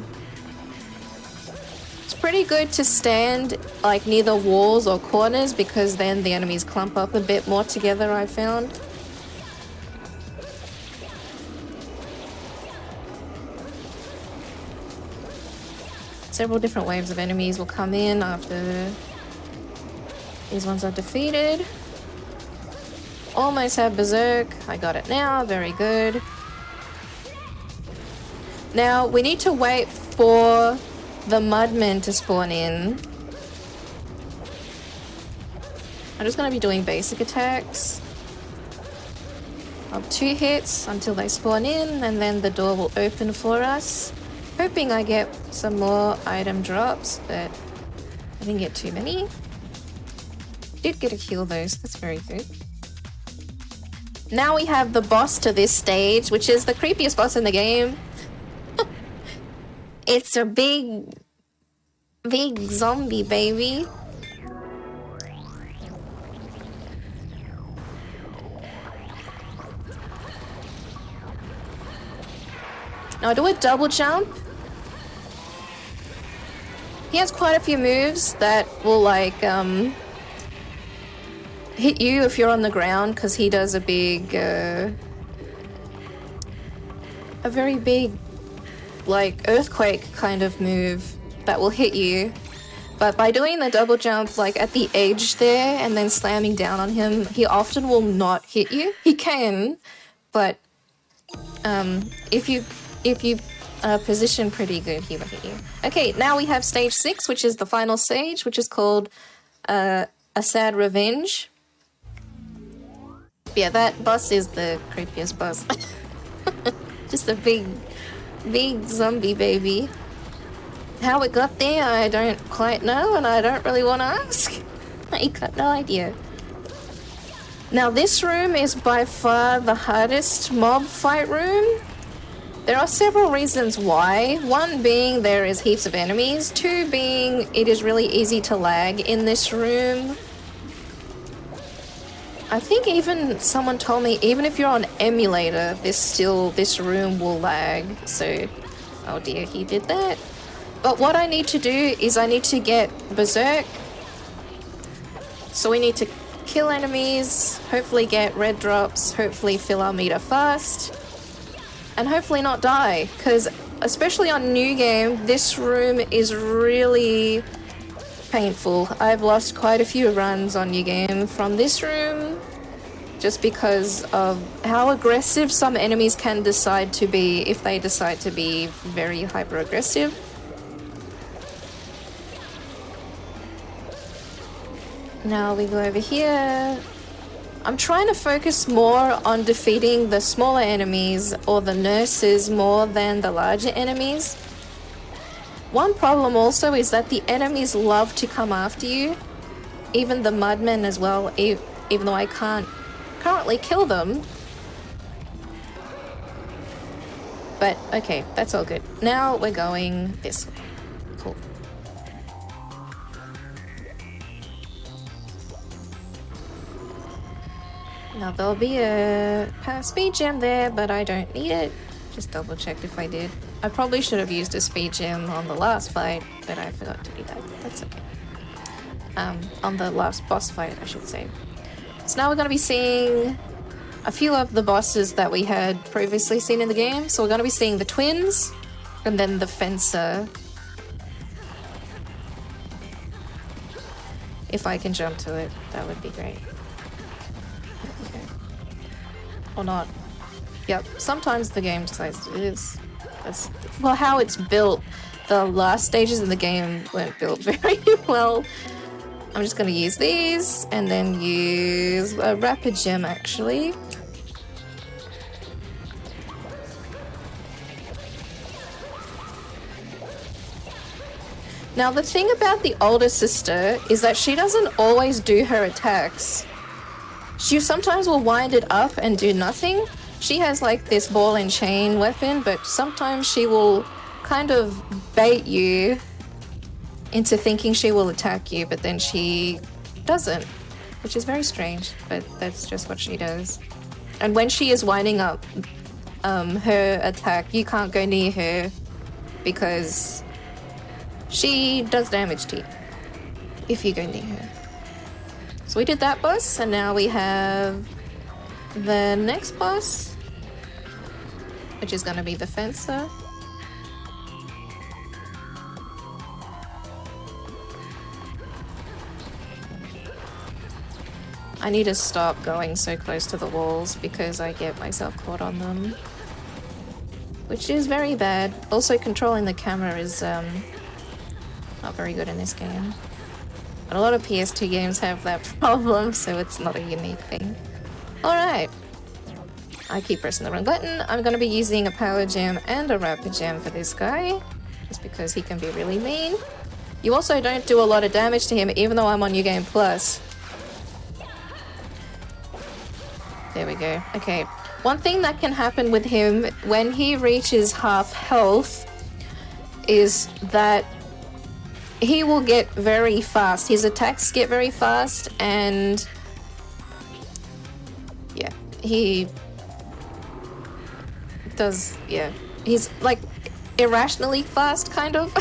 It's pretty good to stand like near the walls or corners because then the enemies clump up a bit more together, I found. Several different waves of enemies will come in after these ones are defeated. almost have Berserk. I got it now. Very good. Now, we need to wait for the Mudmen to spawn in. I'm just going to be doing basic attacks of 2 hits until they spawn in, and then the door will open for us. Hoping I get some more item drops, but I didn't get too many. Did get a kill though, so that's very good. Now we have the boss to this stage, which is the creepiest boss in the game. It's a big zombie, baby. Now I do a double jump. He has quite a few moves that will like hit you if you're on the ground, because he does a big a very big like earthquake kind of move that will hit you. But by doing the double jump like at the edge there and then slamming down on him, he often will not hit you. He can, but if you position pretty good, he will hit you. Okay, now we have stage 6, which is the final stage, which is called A Sad Revenge. Yeah, that boss is the creepiest boss. Just a big zombie baby. How it got there, I don't quite know, and I don't really want to ask. I got no idea. Now this room is by far the hardest mob fight room. There are several reasons why. 1 being there is heaps of enemies. 2 being it is really easy to lag in this room. I think even someone told me even if you're on emulator, this room will lag. So, oh dear, he did that. But what I need to do is I need to get Berserk. So we need to kill enemies, hopefully get red drops, hopefully fill our meter fast, and hopefully not die. Because especially on New Game, this room is really painful. I've lost quite a few runs on New Game from this room just because of how aggressive some enemies can decide to be if they decide to be very hyper aggressive. Now we go over here. I'm trying to focus more on defeating the smaller enemies or the nurses more than the larger enemies. One problem also is that the enemies love to come after you. Even the mudmen as well, even though I can't currently kill them. But okay, that's all good. Now we're going this way. Cool. Now there'll be a speed gem there, but I don't need it. Just double checked if I did. I probably should have used a speed gem on the last fight, but I forgot to do that. That's okay. On the last boss fight, I should say. So now we're going to be seeing a few of the bosses that we had previously seen in the game. So we're going to be seeing the twins, and then the fencer. If I can jump to it, that would be great. Okay. Or not. Yep, sometimes the game decides to do this. That's well how it's built. The last stages of the game weren't built very well. I'm just going to use these and then use a rapid gem actually. Now the thing about the older sister is that she doesn't always do her attacks. She sometimes will wind it up and do nothing. She has like this ball and chain weapon, but sometimes she will kind of bait you into thinking she will attack you, but then she doesn't, which is very strange, but that's just what she does. And when she is winding up her attack, you can't go near her because she does damage to you if you go near her. So we did that boss, and now we have the next boss, which is going to be the fencer. I need to stop going so close to the walls because I get myself caught on them. Which is very bad. Also, controlling the camera is not very good in this game. And a lot of PS2 games have that problem, so it's not a unique thing. Alright. I keep pressing the wrong button. I'm going to be using a power gem and a rapid gem for this guy. Just because he can be really mean. You also don't do a lot of damage to him, even though I'm on New Game Plus. There we go. Okay. One thing that can happen with him when he reaches half health is that he will get very fast. His attacks get very fast, and yeah, he does, yeah. He's like irrationally fast, kind of.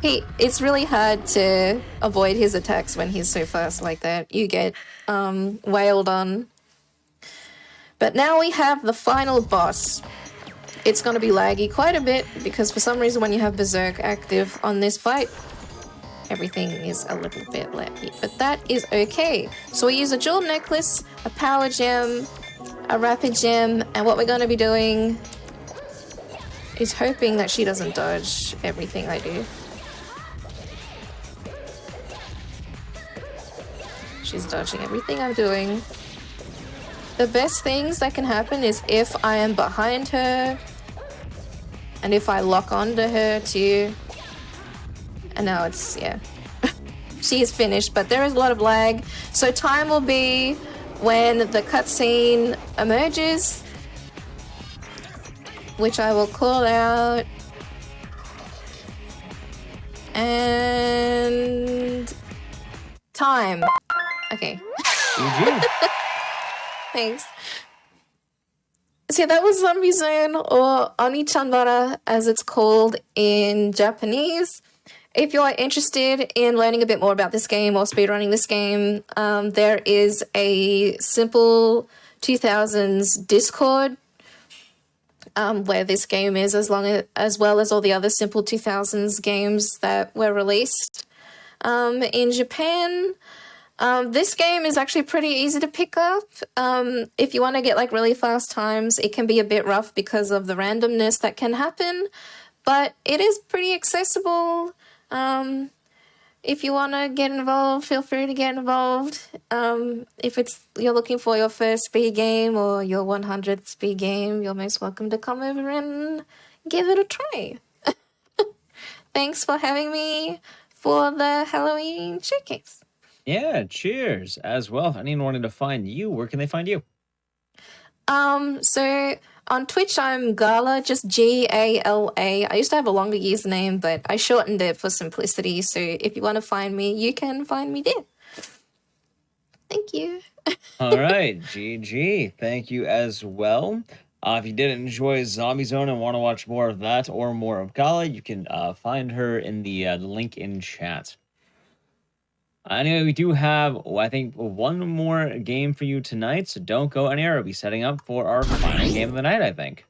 It's really hard to avoid his attacks when he's so fast like that. You get wailed on. But now we have the final boss. It's going to be laggy quite a bit because for some reason when you have Berserk active on this fight, everything is a little bit laggy. But that is okay. So we use a jewel necklace, a power gem, a rapid gem, and what we're going to be doing is hoping that she doesn't dodge everything I do. She's dodging everything I'm doing. The best things that can happen is if I am behind her and if I lock onto her too. And now it's, yeah. She is finished, but there is a lot of lag. So time will be when the cutscene emerges, which I will call out. And time. Okay. Thanks. So yeah, that was Zombie Zone, or Onechanbara as it's called in Japanese. If you are interested in learning a bit more about this game or speedrunning this game, there is a Simple 2000s Discord where this game is, as well as all the other Simple 2000s games that were released in Japan. This game is actually pretty easy to pick up. If you want to get like really fast times, it can be a bit rough because of the randomness that can happen, but it is pretty accessible. If you want to get involved, feel free to get involved. If you're looking for your first speed game or your 100th speed game, you're most welcome to come over and give it a try. Thanks for having me for the Halloween showcase. Yeah, cheers as well. If anyone wanted to find you, where can they find you? So on Twitch, I'm Gala, just Gala. I used to have a longer username, but I shortened it for simplicity. So if you want to find me, you can find me there. Thank you. All right, GG. Thank you as well. If you did enjoy Zombie Zone and want to watch more of that or more of Gala, you can find her in the link in chat. Anyway, we do have, I think, one more game for you tonight, so don't go anywhere. We'll be setting up for our final game of the night, I think.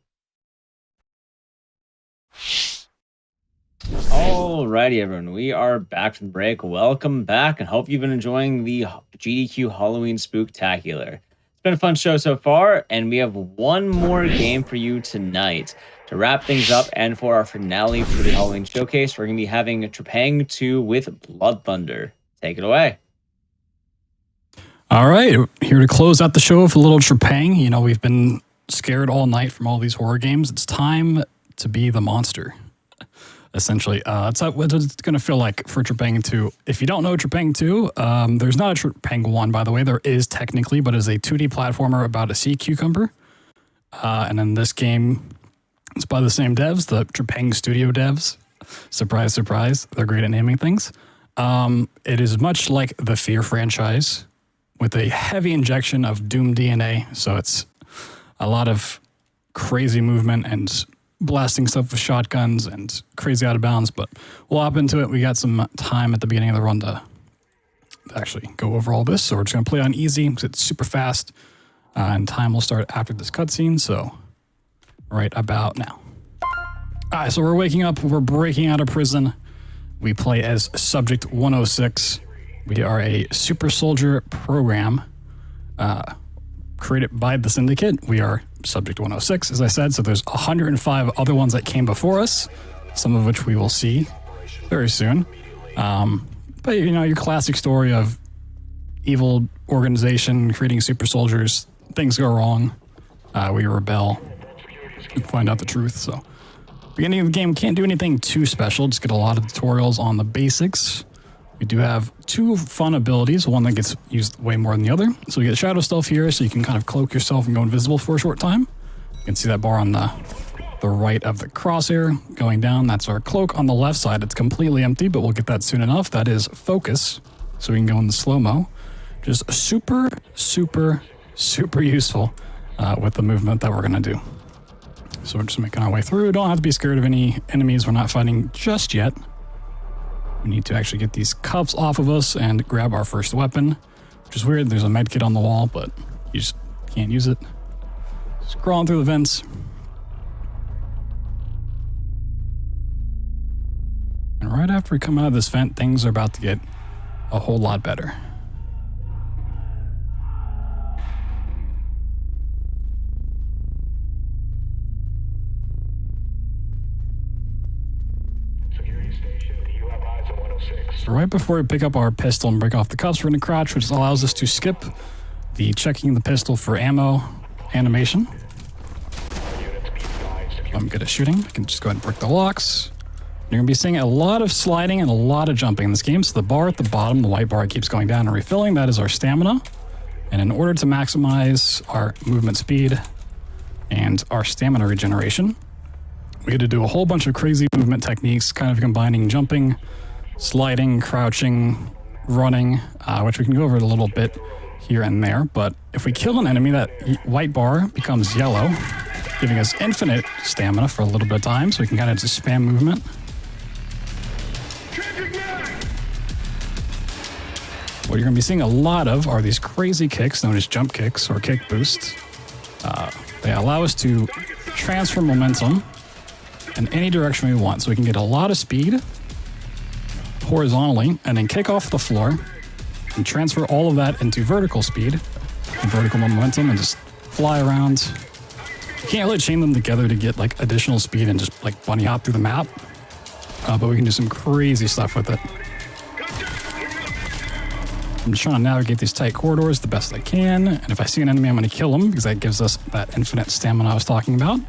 Alrighty, everyone. We are back from break. Welcome back, and hope you've been enjoying the GDQ Halloween Spooktacular. It's been a fun show so far, and we have one more game for you tonight. To wrap things up, and for our finale for the Halloween showcase, we're going to be having Trepang 2 with Blood Thunder. Take it away. All right, here to close out the show with a little Trepang. You know, we've been scared all night from all these horror games. It's time to be the monster, essentially. It's what it's going to feel like for Trepang 2. If you don't know Trepang 2, there's not a Trepang 1, by the way. There is technically, but it's a 2D platformer about a sea cucumber. And then this game is by the same devs, the Trepang Studio devs. Surprise, surprise. They're great at naming things. It is much like the Fear franchise with a heavy injection of Doom DNA. So it's a lot of crazy movement and blasting stuff with shotguns and crazy out of bounds. But we'll hop into it. We got some time at the beginning of the run to actually go over all this. So we're just going to play on easy because it's super fast. And time will start after this cutscene. So right about now. All right, so we're waking up. We're breaking out of prison. We play as Subject 106. We are a super soldier program created by the Syndicate. We are Subject 106, as I said, so there's 105 other ones that came before us, some of which we will see very soon. But, you know, your classic story of evil organization creating super soldiers, things go wrong, we rebel, and find out the truth. So, beginning of the game, can't do anything too special, just get a lot of tutorials on the basics. We do have 2 fun abilities, one that gets used way more than the other. So we get Shadow Stealth here, so you can kind of cloak yourself and go invisible for a short time. You can see that bar on the right of the crosshair going down. That's our cloak. On the left side, it's completely empty, but we'll get that soon enough. That is Focus, so we can go in the slow-mo. Just super, super, super useful with the movement that we're going to do. So we're just making our way through. Don't have to be scared of any enemies we're not fighting just yet. We need to actually get these cuffs off of us and grab our first weapon, which is weird. There's a med kit on the wall, but you just can't use it. Just crawling through the vents. And right after we come out of this vent, things are about to get a whole lot better. So right before we pick up our pistol and break off the cuffs, we're going to crouch, which allows us to skip the checking the pistol for ammo animation. I'm good at shooting. I can just go ahead and break the locks. You're going to be seeing a lot of sliding and a lot of jumping in this game. So the bar at the bottom, the white bar, keeps going down and refilling. That is our stamina. And in order to maximize our movement speed and our stamina regeneration, we get to do a whole bunch of crazy movement techniques, kind of combining jumping, sliding, crouching, running, which we can go over a little bit here and there. But if we kill an enemy, that white bar becomes yellow, giving us infinite stamina for a little bit of time, so we can kind of just spam movement. What you're going to be seeing a lot of are these crazy kicks known as jump kicks or kick boosts. They allow us to transfer momentum in any direction we want, so we can get a lot of speed horizontally and then kick off the floor and transfer all of that into vertical speed and vertical momentum and just fly around. You can't really chain them together to get like additional speed and just like bunny hop through the map, but we can do some crazy stuff with it. I'm just trying to navigate these tight corridors the best I can, and if I see an enemy, I'm going to kill him because that gives us that infinite stamina I was talking about.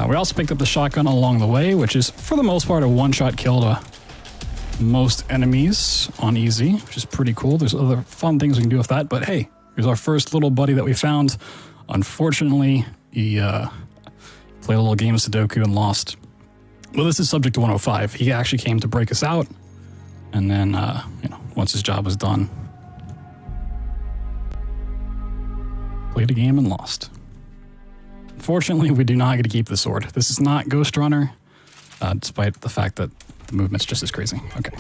We also picked up the shotgun along the way, which is, for the most part, a one-shot kill to most enemies on easy, which is pretty cool. There's other fun things we can do with that, but hey, here's our first little buddy that we found. Unfortunately, he played a little game of Sudoku and lost. Well, this is Subject 105. He actually came to break us out, and then, once his job was done, played a game and lost. Unfortunately, we do not get to keep the sword. This is not Ghost Runner, despite the fact that the movement's just as crazy. Okay.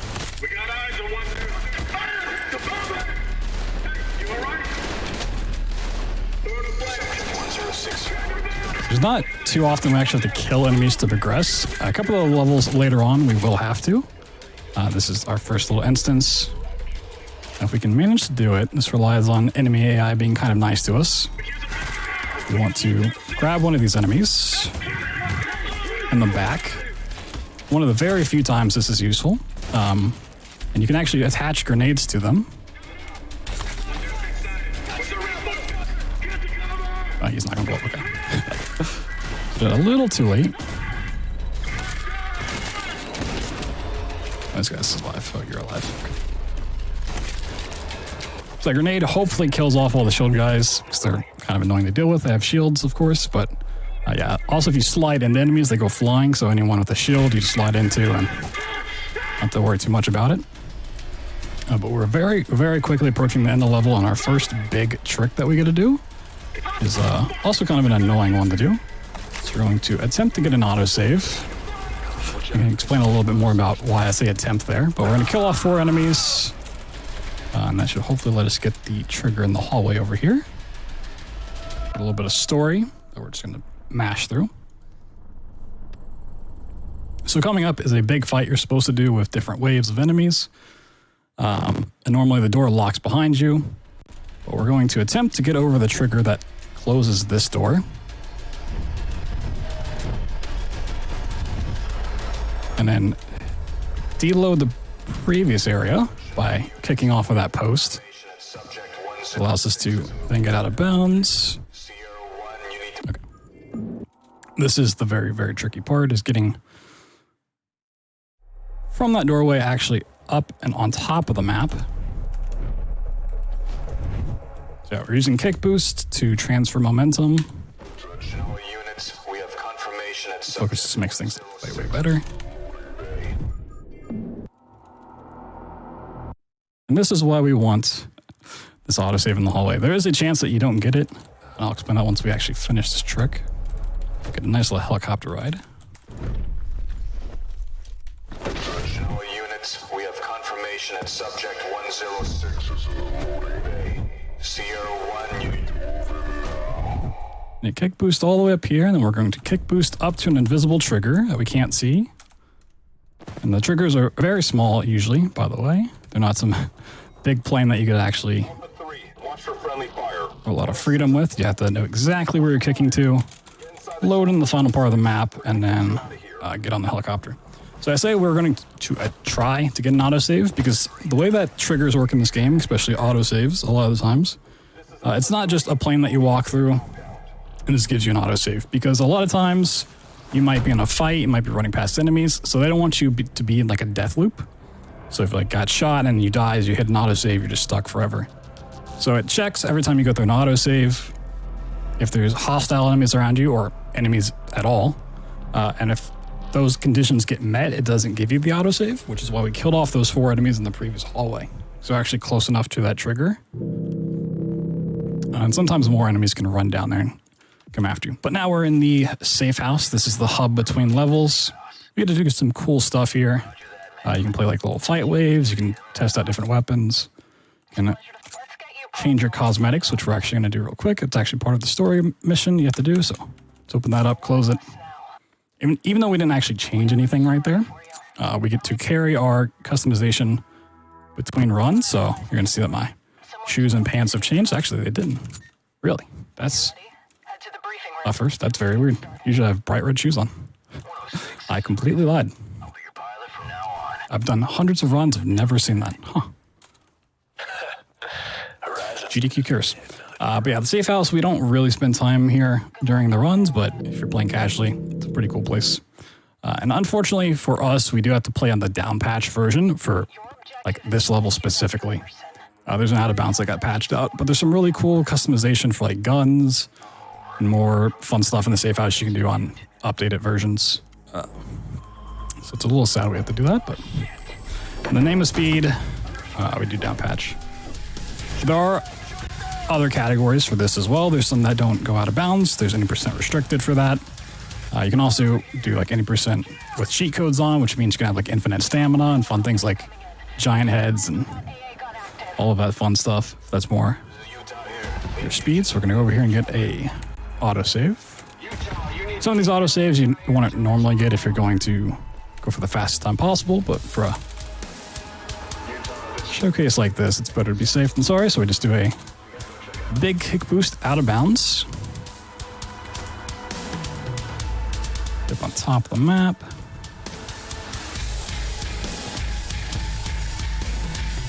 There's not too often we actually have to kill enemies to progress. A couple of levels later on, we will have to. This is our first little instance. And if we can manage to do it, this relies on enemy AI being kind of nice to us. We want to grab one of these enemies in the back. One of the very few times this is useful. And you can actually attach grenades to them. Oh, he's not going to blow up. Okay. But a little too late. This guy's alive. Oh, you're alive. Okay. So the grenade hopefully kills off all the shield guys, because they're kind of annoying to deal with. They have shields, of course, but yeah. Also, if you slide into enemies, they go flying, so anyone with a shield, you just slide into and not have to worry too much about it. But we're very, very quickly approaching the end of the level, and our first big trick that we get to do is also kind of an annoying one to do. So we're going to attempt to get an autosave. I can explain a little bit more about why I say attempt there, but we're going to kill off 4 enemies. And that should hopefully let us get the trigger in the hallway over here. A little bit of story that we're just going to mash through. So coming up is a big fight you're supposed to do with different waves of enemies. And normally the door locks behind you, but we're going to attempt to get over the trigger that closes this door. And then deload the previous area by kicking off of that post. It allows us to then get out of bounds. Okay. This is the very, very tricky part, is getting from that doorway actually up and on top of the map. So we're using kick boost to transfer momentum. Focus just makes things way, way better. And this is why we want this autosave in the hallway. There is a chance that you don't get it, and I'll explain that once we actually finish this trick. Get a nice little helicopter ride. Original units, we have confirmation at subject 106 is in the loading bay. Sierra 1 unit. And kick boost all the way up here, and then we're going to kick boost up to an invisible trigger that we can't see. And the triggers are very small usually, by the way. They're not some big plane that you could actually a lot of freedom with. You have to know exactly where you're kicking to, load in the final part of the map, and then get on the helicopter. So I say we're going to try to get an autosave, because the way that triggers work in this game, especially autosaves a lot of the times, it's not just a plane that you walk through and this gives you an autosave, because a lot of times you might be in a fight, you might be running past enemies, so they don't want you to be in like a death loop. So if you like got shot and you die as you hit an autosave, you're just stuck forever. So it checks every time you go through an autosave if there's hostile enemies around you or enemies at all. And if those conditions get met, it doesn't give you the autosave, which is why we killed off those 4 enemies in the previous hallway. So actually close enough to that trigger. And sometimes more enemies can run down there and come after you. But now we're in the safe house. This is the hub between levels. We get to do some cool stuff here. You can play like little fight waves. You can test out different weapons. You can change your cosmetics, which we're actually going to do real quick. It's actually part of the story mission you have to do. So let's open that up, close it. Even though we didn't actually change anything right there, we get to carry our customization between runs. So you're going to see that my shoes and pants have changed. Actually, they didn't. Really? That's a first. That's very weird. Usually I have bright red shoes on. I completely lied. I've done hundreds of runs. I've never seen that. Huh. GDQ curse. But yeah, the safe house, we don't really spend time here during the runs, but if you're playing casually, it's a pretty cool place. And unfortunately for us, we do have to play on the down patch version for like this level specifically. There's an out of bounds that got patched out, but there's some really cool customization for like guns and more fun stuff in the safe house you can do on updated versions. So it's a little sad we have to do that, but in the name of speed, we do down patch. There are other categories for this as well. There's some that don't go out of bounds. There's any percent restricted for that. You can also do like any percent with cheat codes on, which means you can have like infinite stamina and fun things like giant heads and all of that fun stuff. That's more your speed. So we're going to go over here and get a autosave. Some of these autosaves you want to normally get if you're going to go for the fastest time possible, but for a showcase like this, it's better to be safe than sorry. So we just do a big kick boost out of bounds. Dip on top of the map.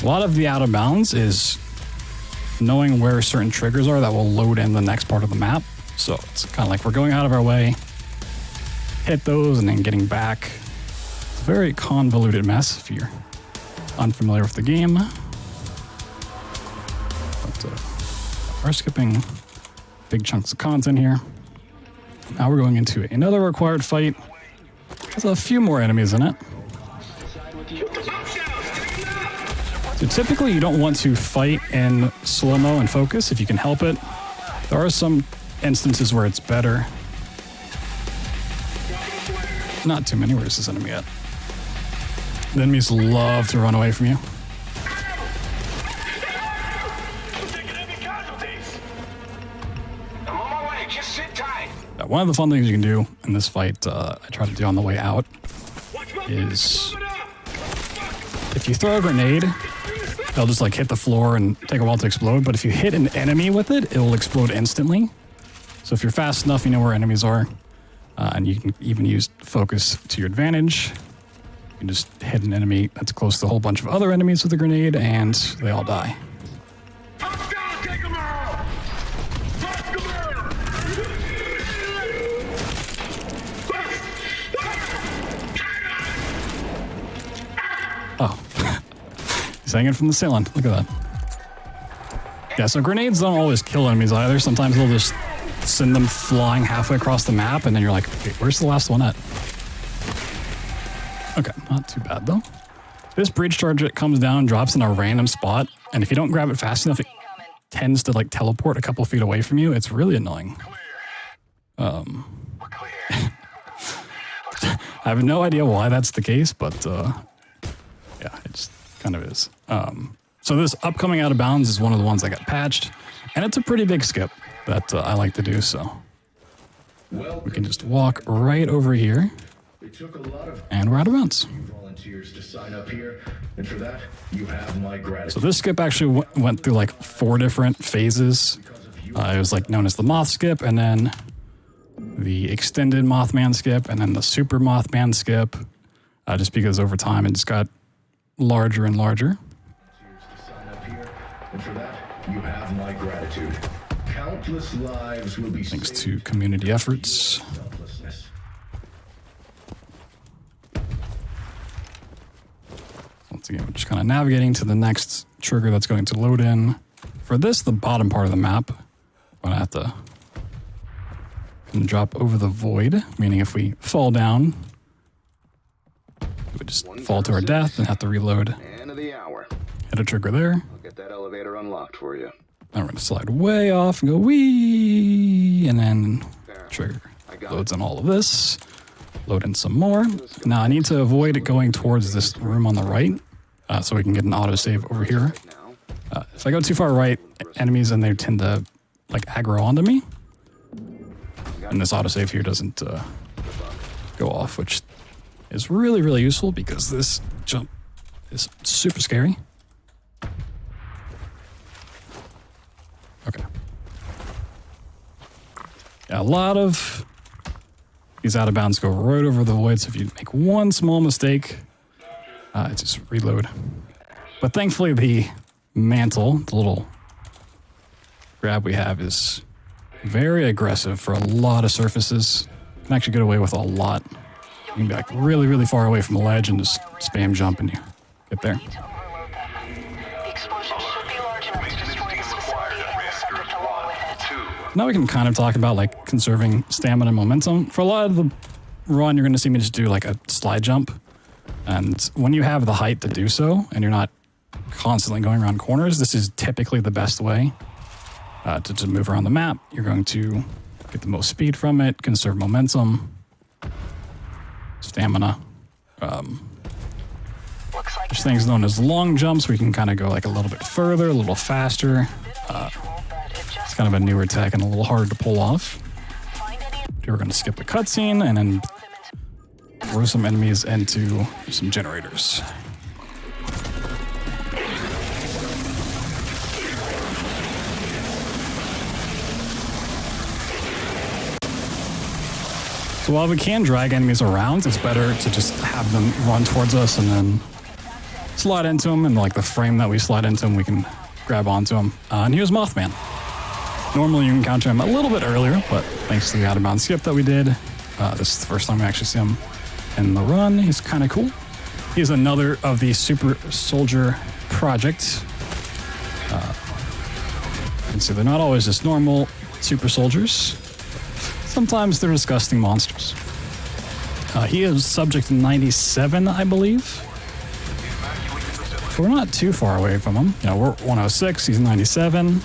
A lot of the out of bounds is knowing where certain triggers are that will load in the next part of the map. So it's kind of like we're going out of our way, hit those, and then getting back. It's a very convoluted mess if you're unfamiliar with the game. But we're skipping big chunks of content here. Now we're going into another required fight. There's a few more enemies in it. So typically you don't want to fight in slow-mo and focus if you can help it. There are some instances where it's better. Not too many. Where's this enemy at? The enemies love to run away from you. One of the fun things you can do in this fight, I try to do on the way out, is if you throw a grenade, they'll just like hit the floor and take a while to explode. But if you hit an enemy with it, it'll explode instantly. So if you're fast enough, you know where enemies are. And you can even use focus to your advantage. You can just hit an enemy that's close to a whole bunch of other enemies with a grenade, and they all die. Oh. He's hanging from the ceiling. Look at that. Yeah, so grenades don't always kill enemies either. Sometimes they'll just send them flying halfway across the map, and then you're like, okay, where's the last one at? Okay, not too bad though. This breach charge, it comes down, drops in a random spot, and if you don't grab it fast enough, it tends to like teleport a couple feet away from you. It's really annoying. I have no idea why that's the case, but yeah, it just kind of is. So this upcoming Out of Bounds is one of the ones that got patched, and it's a pretty big skip that I like to do, so we can just walk right over here, and we're out of bounds. So this skip actually went through like 4 different phases. It was like known as the Moth skip, and then the extended Mothman skip, and then the super Mothman skip, just because over time it just got larger and larger. And for that, you have my gratitude. Countless lives will be thanks to community efforts. Once again, we're just kind of navigating to the next trigger that's going to load in. For this, the bottom part of the map, we're going to have to drop over the void, meaning if we fall down, we would just fall to our death and have to reload. Hit a trigger there. I'll get that elevator unlocked for you. Then we're going to slide way off and go wee, and then trigger loads in all of this. Load in some more. Now I need to avoid going towards this room on the right, so we can get an autosave over here. If I go too far right, enemies and they tend to like aggro onto me. And this autosave here doesn't go off, which is really, really useful because this jump is super scary. Okay. Yeah, a lot of these out of bounds go right over the void, so if you make one small mistake, just reload. But thankfully the mantle, the little grab we have, is very aggressive for a lot of surfaces. You can actually get away with a lot. You can be like really, really far away from the ledge and just spam jump and you get there. Now we can kind of talk about like conserving stamina and momentum. For a lot of the run, you're going to see me just do like a slide jump. And when you have the height to do so, and you're not constantly going around corners, this is typically the best way to move around the map. You're going to get the most speed from it, conserve momentum, stamina. There's things known as long jumps where you can kind of go like a little bit further, a little faster. It's kind of a newer tech and a little hard to pull off. We're going to skip the cutscene and then throw some enemies into some generators. So while we can drag enemies around, it's better to just have them run towards us and then slide into them. And like the frame that we slide into them, we can grab onto them. And here's Mothman. Normally you encounter him a little bit earlier, but thanks to the out of bounds skip that we did, this is the first time we actually see him in the run. He's kind of cool. He's another of the Super Soldier projects. You can see they're not always just normal super soldiers. Sometimes they're disgusting monsters. He is subject 97, I believe. So we're not too far away from him. You know, we're 106, he's 97.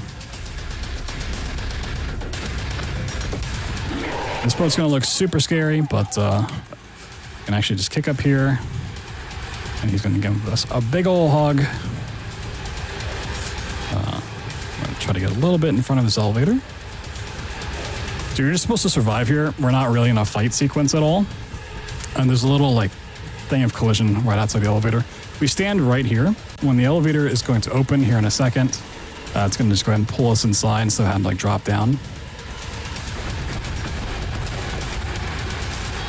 This boat's gonna look super scary, but you can actually just kick up here, and he's gonna give us a big ol' hug. I'm gonna try to get a little bit in front of this elevator. So you're just supposed to survive here. We're not really in a fight sequence at all. And there's a little like thing of collision right outside the elevator. We stand right here. When the elevator is going to open here in a second, it's going to just go ahead and pull us inside instead of having to like drop down.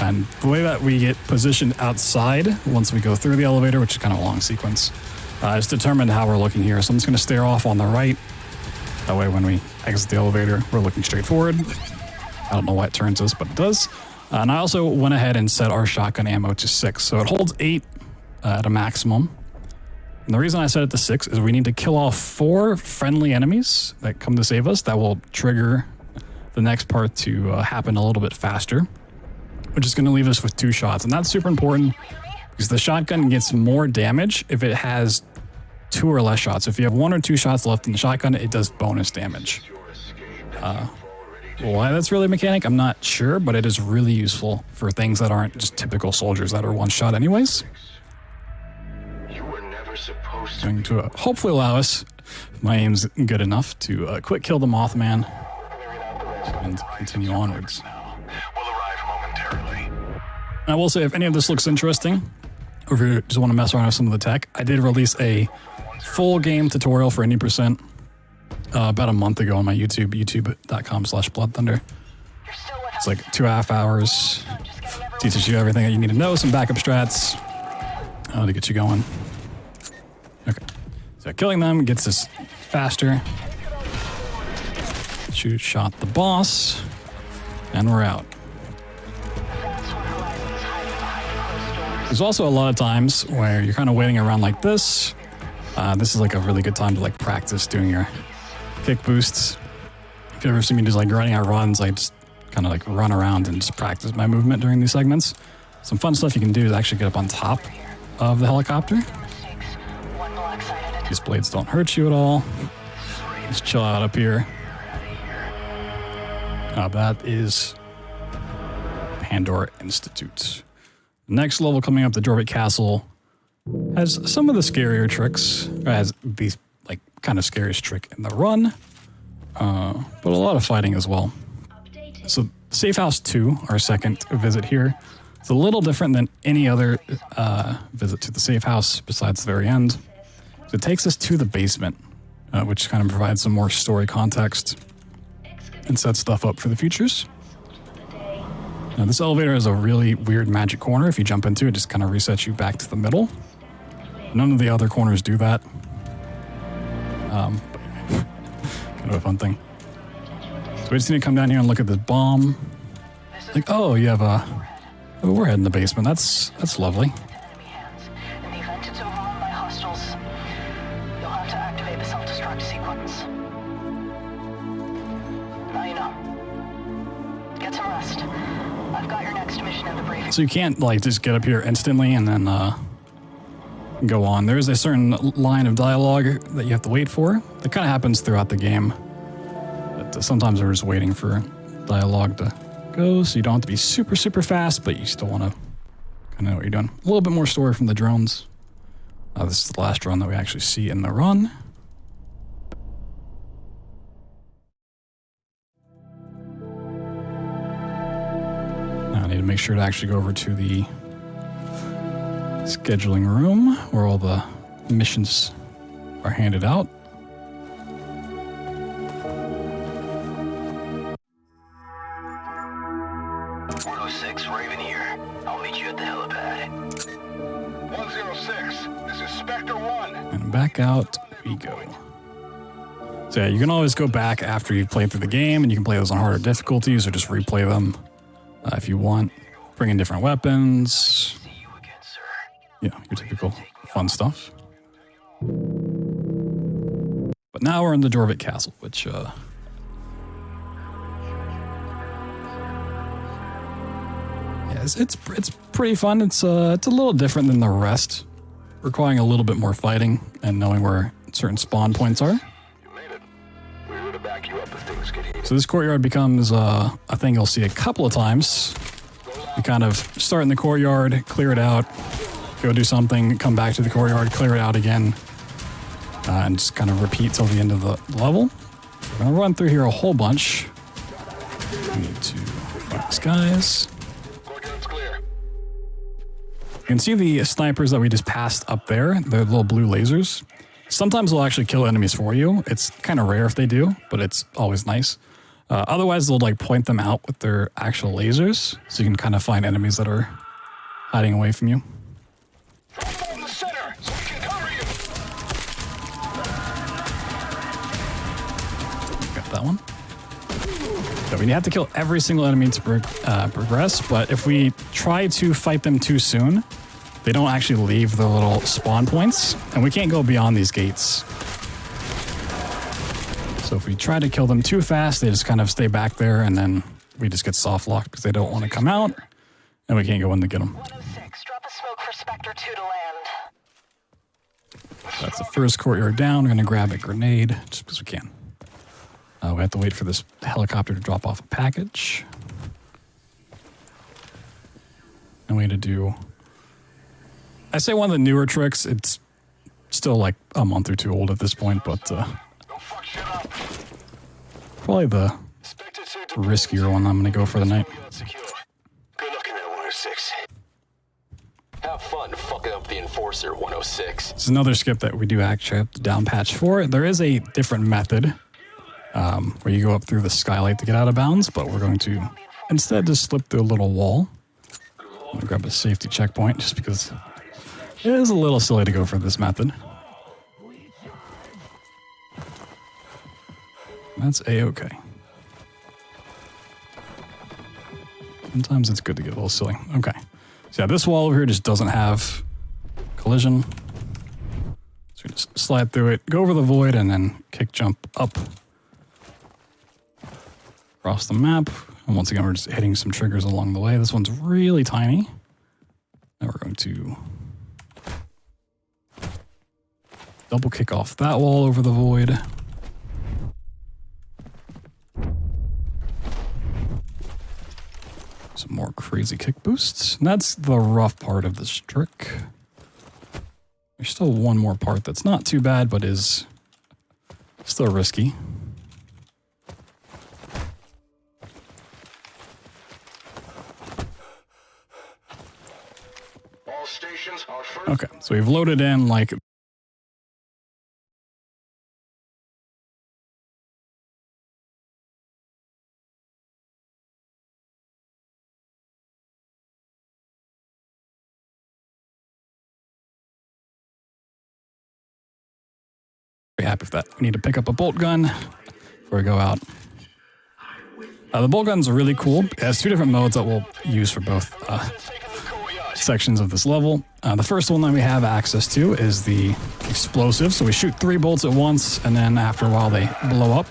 And the way that we get positioned outside once we go through the elevator, which is kind of a long sequence, is determined how we're looking here. So I'm just going to stare off on the right. That way when we exit the elevator, we're looking straight forward. I don't know why it turns us, but it does. And I also went ahead and set our shotgun ammo to 6. So it holds 8 at a maximum. And the reason I set it to 6 is we need to kill off 4 friendly enemies that come to save us. That will trigger the next part to happen a little bit faster, which is going to leave us with 2 shots. And that's super important because the shotgun gets more damage if it has 2 or less shots. If you have 1 or 2 shots left in the shotgun, it does bonus damage. Why that's really a mechanic, I'm not sure, but it is really useful for things that aren't just typical soldiers that are one shot anyways. Going to hopefully allow us, if my aim's good enough, to quick kill the Mothman and continue onwards. I will say, if any of this looks interesting, or if you just want to mess around with some of the tech, I did release a full game tutorial for any percent about a month ago on my YouTube, youtube.com/bloodthunder. It's like 2.5 hours. Teaches you everything that you need to know, some backup strats to get you going. Okay, so killing them gets us faster. Shot the boss, and we're out. There's also a lot of times where you're kind of waiting around like this. This is like a really good time to like practice doing your kick boosts. If you ever see me just like running out runs, I just kind of like run around and just practice my movement during these segments. Some fun stuff you can do is actually get up on top of the helicopter. These blades don't hurt you at all. Just chill out up here. That is Pandora Institute. Next level coming up, the Jorvik Castle, has some of the scarier tricks. It has these like kind of scariest trick in the run, but a lot of fighting as well. So Safe House 2, our second visit here, it's a little different than any other visit to the safe house besides the very end. So it takes us to the basement, which kind of provides some more story context and sets stuff up for the futures. Now, this elevator has a really weird magic corner. If you jump into it, it just kind of resets you back to the middle. None of the other corners do that. Kind of a fun thing. So we just need to come down here and look at this bomb. Like, oh, you have a warhead in the basement. That's lovely. In the event it's overrun by hostiles, you'll have to activate the self-destruct sequence. Now you know. Get some rest. I've got your next mission in the briefing. So you can't like just get up here instantly and then go on. There's a certain line of dialogue that you have to wait for. That kind of happens throughout the game. But sometimes we're just waiting for dialogue to go, so you don't have to be super, super fast, but you still want to kind of know what you're doing. A little bit more story from the drones. This is the last drone that we actually see in the run. Now I need to make sure to actually go over to the scheduling room where all the missions are handed out. Raven here. I'll meet you at the helipad. 106, this is Spectre 1. And back out we go. So yeah, you can always go back after you've played through the game, and you can play those on harder difficulties or just replay them if you want. Bring in different weapons. Yeah, your typical fun stuff. But now we're in the Jorvik Castle, which it's pretty fun. It's a little different than the rest, requiring a little bit more fighting and knowing where certain spawn points are. So this courtyard becomes a thing you'll see a couple of times. You kind of start in the courtyard, clear it out, go do something, come back to the courtyard, clear it out again, and just kind of repeat till the end of the level. We're gonna run through here a whole bunch. We need to find these guys. You can see the snipers that we just passed up there. They're little blue lasers. Sometimes they'll actually kill enemies for you. It's kind of rare if they do, but it's always nice. Otherwise, they'll like point them out with their actual lasers, so you can kind of find enemies that are hiding away from you. Got that one. So we have to kill every single enemy to progress, but if we try to fight them too soon, they don't actually leave the little spawn points, and we can't go beyond these gates. So if we try to kill them too fast, they just kind of stay back there, and then we just get soft locked because they don't want to come out, and we can't go in to get them. 106, drop a smoke for Spectre 2 to land. That's the first courtyard down. We're going to grab a grenade just because we can. We have to wait for this helicopter to drop off a package. And we had to do... I say one of the newer tricks. It's still like a month or two old at this point, but probably the riskier one I'm going to go for the night. Good luck in that 106. Have fun fucking up the Enforcer 106. This is another skip that we do actually have to down patch for. There is a different method where you go up through the skylight to get out of bounds, but we're going to instead just slip through a little wall. I'm going to grab a safety checkpoint just because it is a little silly to go for this method. That's A-okay. Sometimes it's good to get a little silly. Okay. So yeah, this wall over here just doesn't have collision. So we just slide through it, go over the void, and then kick jump up across the map. And once again, we're just hitting some triggers along the way. This one's really tiny. Now we're going to double kick off that wall over the void. Some more crazy kick boosts. And that's the rough part of this trick. There's still one more part that's not too bad, but is still risky. All stations are first. Okay, so we've loaded in like happy with that. We need to pick up a bolt gun before we go out. The bolt gun's are really cool. It has two different modes that we'll use for both sections of this level. The first one that we have access to is the explosive. So we shoot 3 bolts at once, and then after a while they blow up.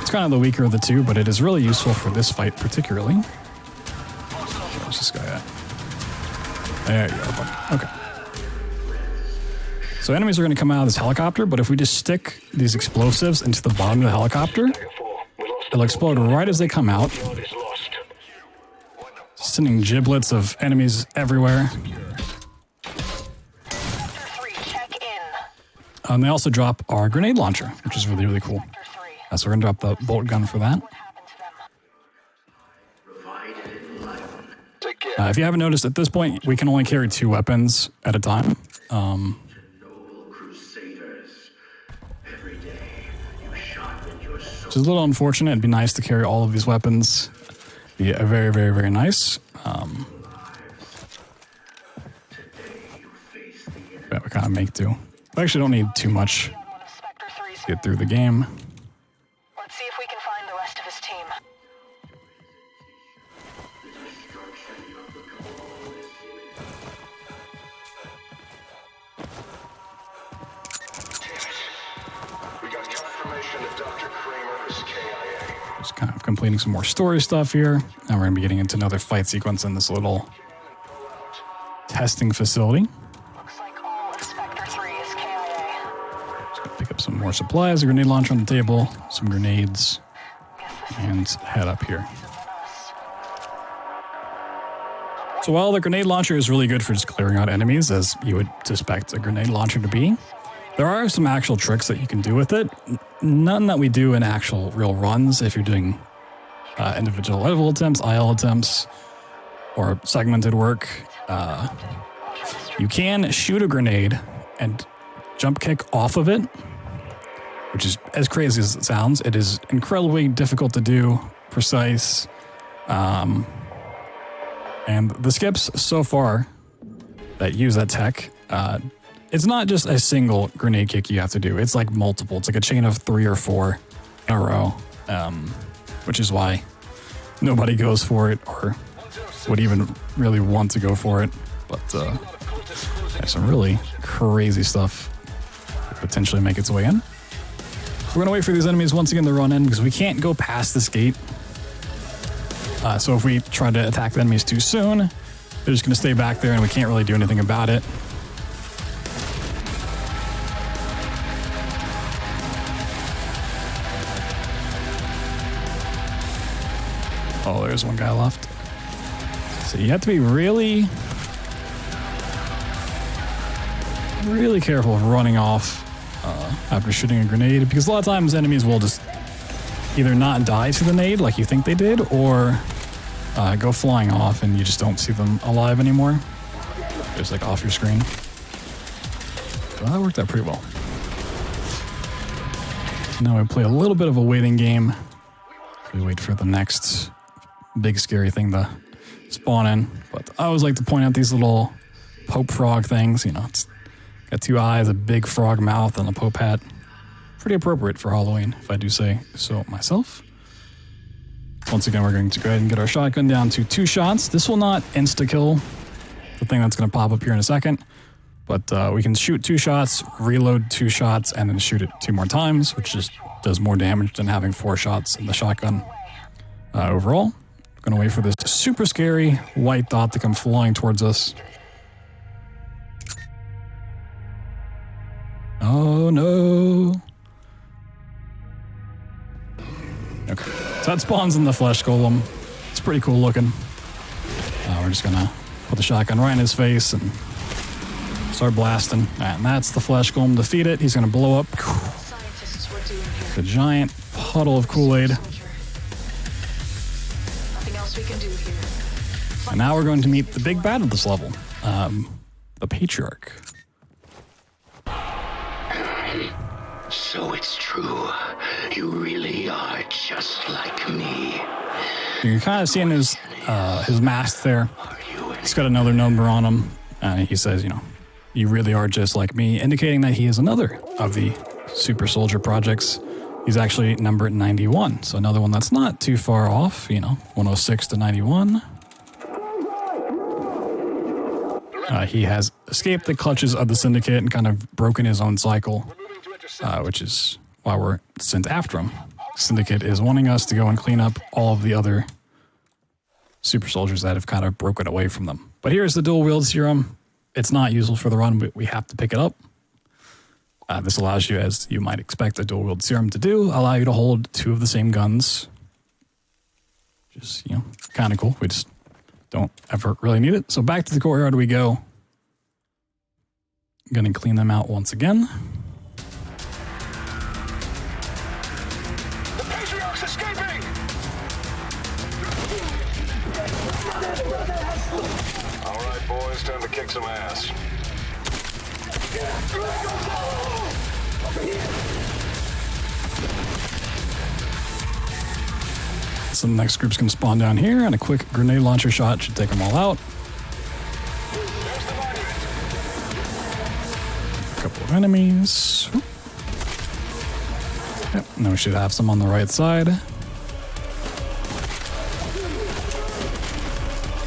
It's kind of the weaker of the two, but it is really useful for this fight particularly. Where's this guy at? There you go, buddy. Okay. So enemies are going to come out of this helicopter, but if we just stick these explosives into the bottom of the helicopter, it'll explode right as they come out, sending giblets of enemies everywhere. And they also drop our grenade launcher, which is really, really cool. So we're going to drop the bolt gun for that. If you haven't noticed, at this point, we can only carry 2 weapons at a time. Which is a little unfortunate. It'd be nice to carry all of these weapons. Be very, very, very nice. But we kind of make do. We actually don't need too much to get through the game. Let's see if we can find the rest of his team. We got confirmation that Dr. Kramer is KIA. Just kind of completing some more story stuff here. Now we're going to be getting into another fight sequence in this little testing facility. Pick up some more supplies, a grenade launcher on the table, some grenades, and head up here. So while the grenade launcher is really good for just clearing out enemies, as you would suspect a grenade launcher to be, there are some actual tricks that you can do with it. None that we do in actual real runs if you're doing individual level attempts, IL attempts. or segmented work. You can shoot a grenade and jump kick off of it, which is as crazy as it sounds. It is incredibly difficult to do, precise. And the skips so far that use that tech, it's not just a single grenade kick you have to do. It's like multiple. It's like a chain of 3 or 4 in a row, which is why nobody goes for it or would even really want to go for it. But there's some really crazy stuff that potentially make its way in. We're going to wait for these enemies once again to run in because we can't go past this gate. So if we try to attack the enemies too soon, they're just going to stay back there and we can't really do anything about it. Oh, there's one guy left. So you have to be really careful of running off after shooting a grenade, because a lot of times enemies will just either not die to the nade like you think they did, or go flying off and you just don't see them alive anymore. It's like off your screen. So that worked out pretty well. Now we play a little bit of a waiting game. We wait for the next big scary thing to spawn in. But I always like to point out these little Pope frog things. You know, it's got 2 eyes, a big frog mouth, and a Pope hat. Pretty appropriate for Halloween, if I do say so myself. Once again, we're going to go ahead and get our shotgun down to 2 shots. This will not insta-kill the thing that's going to pop up here in a second. But we can shoot 2 shots, reload 2 shots, and then shoot it 2 more times, which just does more damage than having 4 shots in the shotgun overall. Gonna wait for this super scary white dot to come flying towards us. Oh no. Okay, so that spawns in the flesh golem. It's pretty cool looking. We're just gonna put the shotgun right in his face and start blasting. And that's the flesh golem. Defeat it. He's gonna blow up the giant puddle of Kool-Aid. And now we're going to meet the big bad of this level, the Patriarch. So it's true. You really are just like me. You can kind of see in his mask there. He's got another number on him, and he says, you know, you really are just like me, indicating that he is another of the super soldier projects. He's actually number 91, so another one that's not too far off, you know, 106 to 91. He has escaped the clutches of the Syndicate and kind of broken his own cycle, which is why we're sent after him. Syndicate is wanting us to go and clean up all of the other super soldiers that have kind of broken away from them. But here's the dual wield serum. It's not useful for the run, but we have to pick it up. This allows you, as you might expect a dual wield serum to do, allow you to hold 2 of the same guns. Just, you know, kind of cool. We just don't ever really need it. So back to the courtyard we go. I'm gonna clean them out once again. The Patriarch's escaping! All right, boys, time to kick some ass. So the next group's gonna spawn down here, and a quick grenade launcher shot should take them all out. A couple of enemies. Yep, now we should have some on the right side.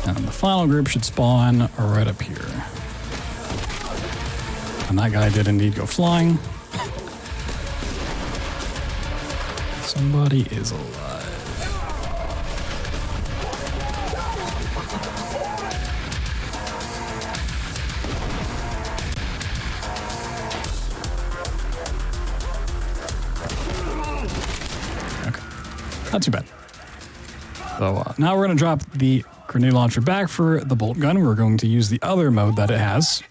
And the final group should spawn right up here. And that guy did indeed go flying. Somebody is alive. Not too bad. So now we're going to drop the grenade launcher back for the bolt gun. We're going to use the other mode that it has.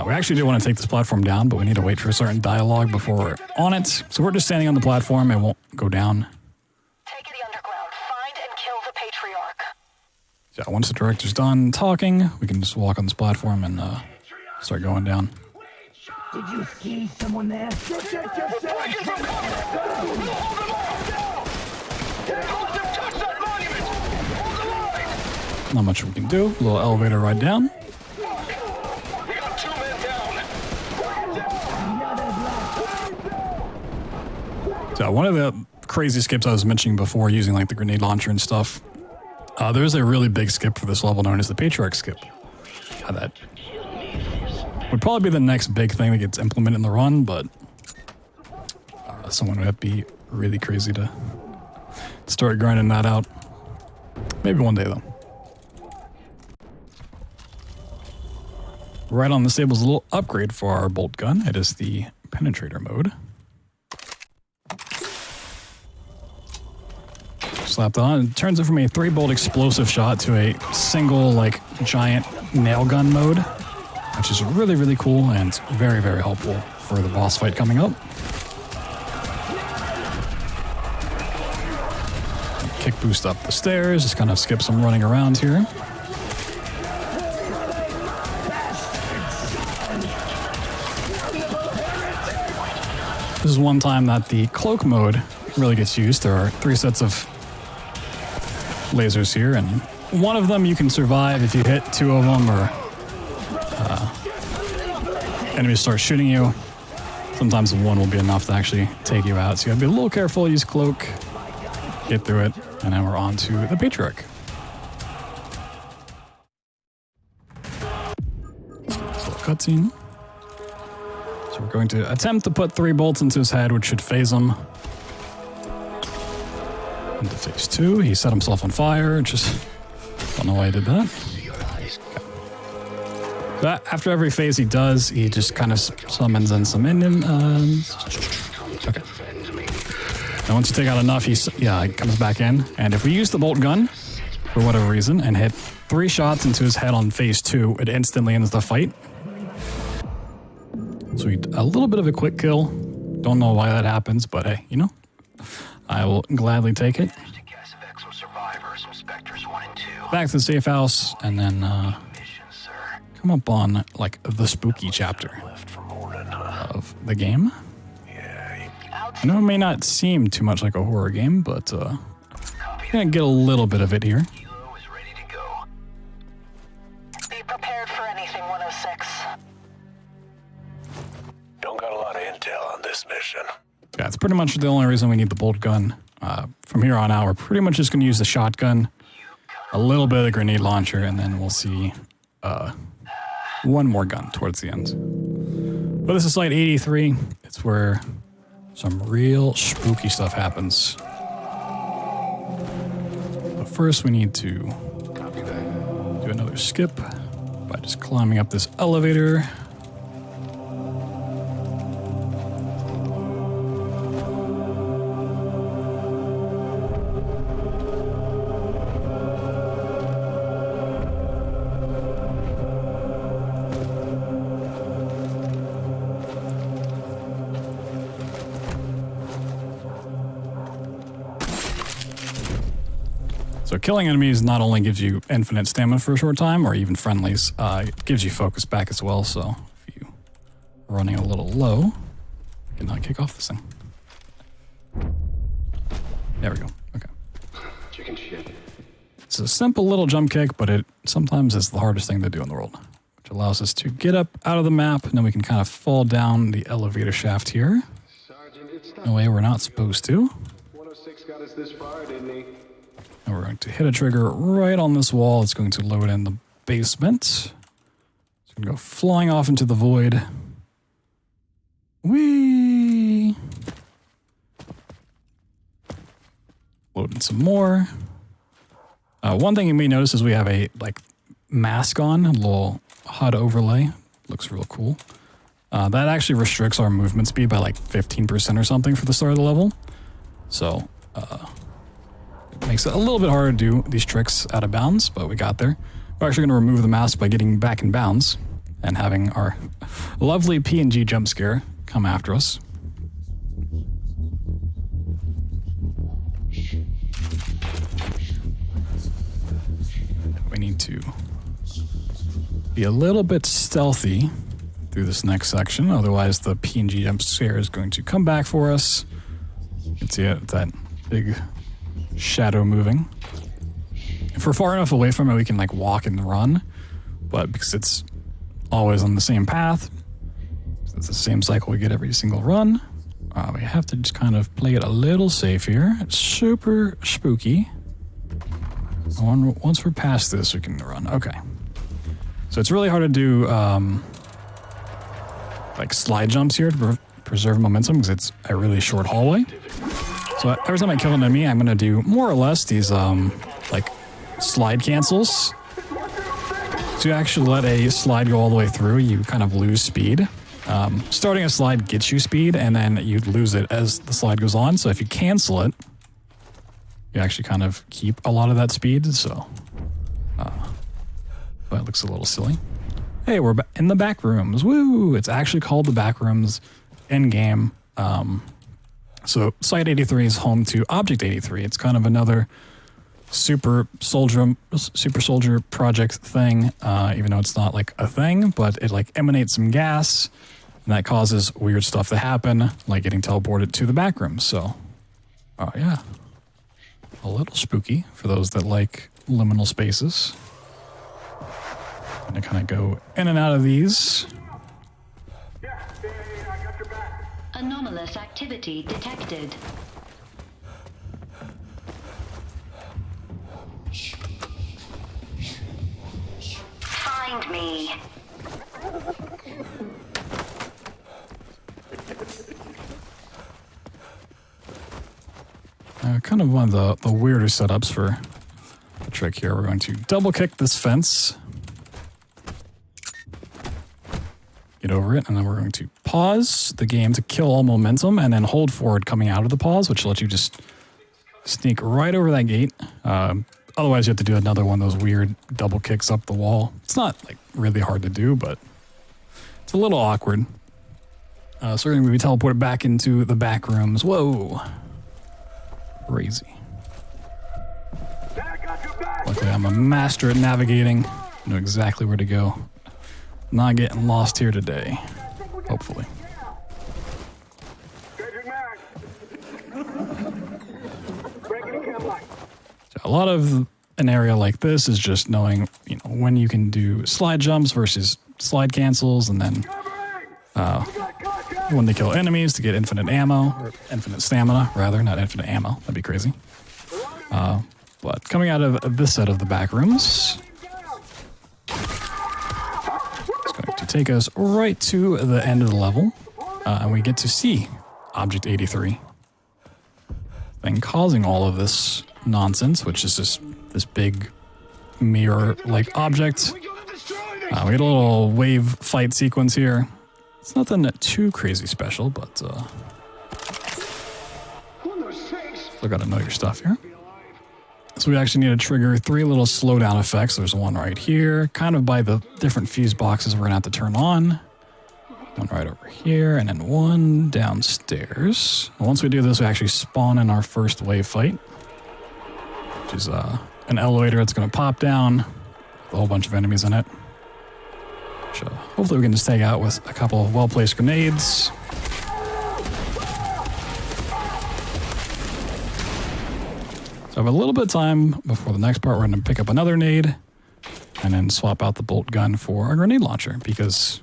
We actually do want to take this platform down, but we need to wait for a certain dialogue before we're on it. So we're just standing on the platform and won't go down. Take the underground. Find and kill the Patriarch. So once the director's done talking, we can just walk on this platform and start going down. Did you see someone there? Not much we can do. A little elevator ride down. So one of the crazy skips I was mentioning before, using like the grenade launcher and stuff, there's a really big skip for this level known as the Patriarch skip. That would probably be the next big thing that gets implemented in the run, but someone would have to be really crazy to start grinding that out. Maybe one day though. Right on this table is a little upgrade for our bolt gun. It is the penetrator mode. Slap that on. It turns it from a 3-bolt explosive shot to a single, like, giant nail gun mode, which is really, really cool and it's very, very helpful for the boss fight coming up. Kick boost up the stairs, just kind of skip some running around here. This is one time that the cloak mode really gets used. There are 3 sets of lasers here, and one of them you can survive if you hit 2 of them or enemies start shooting you. Sometimes one will be enough to actually take you out, so you gotta be a little careful, use cloak, get through it, and then we're on to the Patriarch. So cutscene. So we're going to attempt to put 3 bolts into his head, which should phase him. Into phase 2, he set himself on fire, just don't know why he did that. Okay. So after every phase he does, he just kind of summons in some minions. Okay. And once you take out enough, he comes back in. And if we use the bolt gun, for whatever reason, and hit 3 shots into his head on phase 2, it instantly ends the fight. So a little bit of a quick kill. Don't know why that happens, but hey, you know, I will gladly take it. Back to the safe house, and then come up on like the spooky chapter of the game. I know it may not seem too much like a horror game, but you're gonna get a little bit of it here. Be prepared for anything, 106. Don't got a lot of intel on this mission. Yeah, it's pretty much the only reason we need the bolt gun. From here on out, we're pretty much just going to use the shotgun, a little bit of the grenade launcher, and then we'll see one more gun towards the end. But this is Site 83. It's where some real spooky stuff happens. But first, we need to do another skip by just climbing up this elevator. So killing enemies not only gives you infinite stamina for a short time, or even friendlies, it gives you focus back as well, so if you're running a little low, you cannot kick off this thing. There we go, okay. Chicken shit. It's a simple little jump kick, but it sometimes is the hardest thing to do in the world, which allows us to get up out of the map, and then we can kind of fall down the elevator shaft here. In a way we're not supposed to. 106 got us this far, didn't he? And we're going to hit a trigger right on this wall. It's going to load in the basement. It's going to go flying off into the void. Whee! Load in some more. One thing you may notice is we have a mask on, a little HUD overlay. Looks real cool. That actually restricts our movement speed by 15% or something for the start of the level. So, it makes it a little bit harder to do these tricks out of bounds, but we got there. We're actually going to remove the mask by getting back in bounds and having our lovely PNG jump scare come after us. to be a little bit stealthy through this next section. Otherwise, the PNG jump scare is going to come back for us. You can see it, that big shadow moving. If we're far enough away from it, we can like walk and run. But because it's always on the same path, it's the same cycle we get every single run, we have to just kind of play it a little safe here. It's super spooky. Once we're past this, we can run. Okay. So it's really hard to do like slide jumps here to preserve momentum because it's a really short hallway. So every time I kill an enemy, I'm going to do more or less these like slide cancels. So you actually let a slide go all the way through, you kind of lose speed. Starting a slide gets you speed, and then you lose it as the slide goes on. So if you cancel it, you actually kind of keep a lot of that speed. So that looks a little silly. Hey, we're in the back rooms. Woo! It's actually called the back rooms in game. So Site 83 is home to Object 83. It's kind of another super soldier project thing, even though it's not like a thing, but it like emanates some gas, and that causes weird stuff to happen, like getting teleported to the back rooms. So, yeah, a little spooky for those that like liminal spaces. And to kind of go in and out of these. Anomalous activity detected. Find me. Kind of one of the weirder setups for the trick here. We're going to double kick this fence. Get over it, and then we're going to pause the game to kill all momentum, and then hold forward coming out of the pause, which lets you just sneak right over that gate. Otherwise, you have to do another one of those weird double kicks up the wall. It's not like really hard to do, but it's a little awkward. So we're going to be teleported back into the back rooms. Whoa. Crazy. Luckily, I'm a master at navigating. I know exactly where to go. Not getting lost here today. Hopefully. So a lot of an area like this is just knowing, when you can do slide jumps versus slide cancels, and then when they kill enemies to get infinite ammo, or infinite stamina, rather, not infinite ammo. That'd be crazy. But coming out of this set of the back rooms, it's going to take us right to the end of the level, and we get to see Object 83. Thing causing all of this nonsense, which is just this big mirror-like object. We get a little wave fight sequence here. It's nothing too crazy special, but still gotta know your stuff here. So we actually need to trigger 3 little slowdown effects. There's one right here, kind of by the different fuse boxes we're gonna have to turn on. One right over here, and then one downstairs. And once we do this, we actually spawn in our first wave fight, which is an elevator that's gonna pop down with a whole bunch of enemies in it. Which, hopefully we can just take out with a couple of well-placed grenades. So I have a little bit of time before the next part. We're going to pick up another nade and then swap out the bolt gun for a grenade launcher, because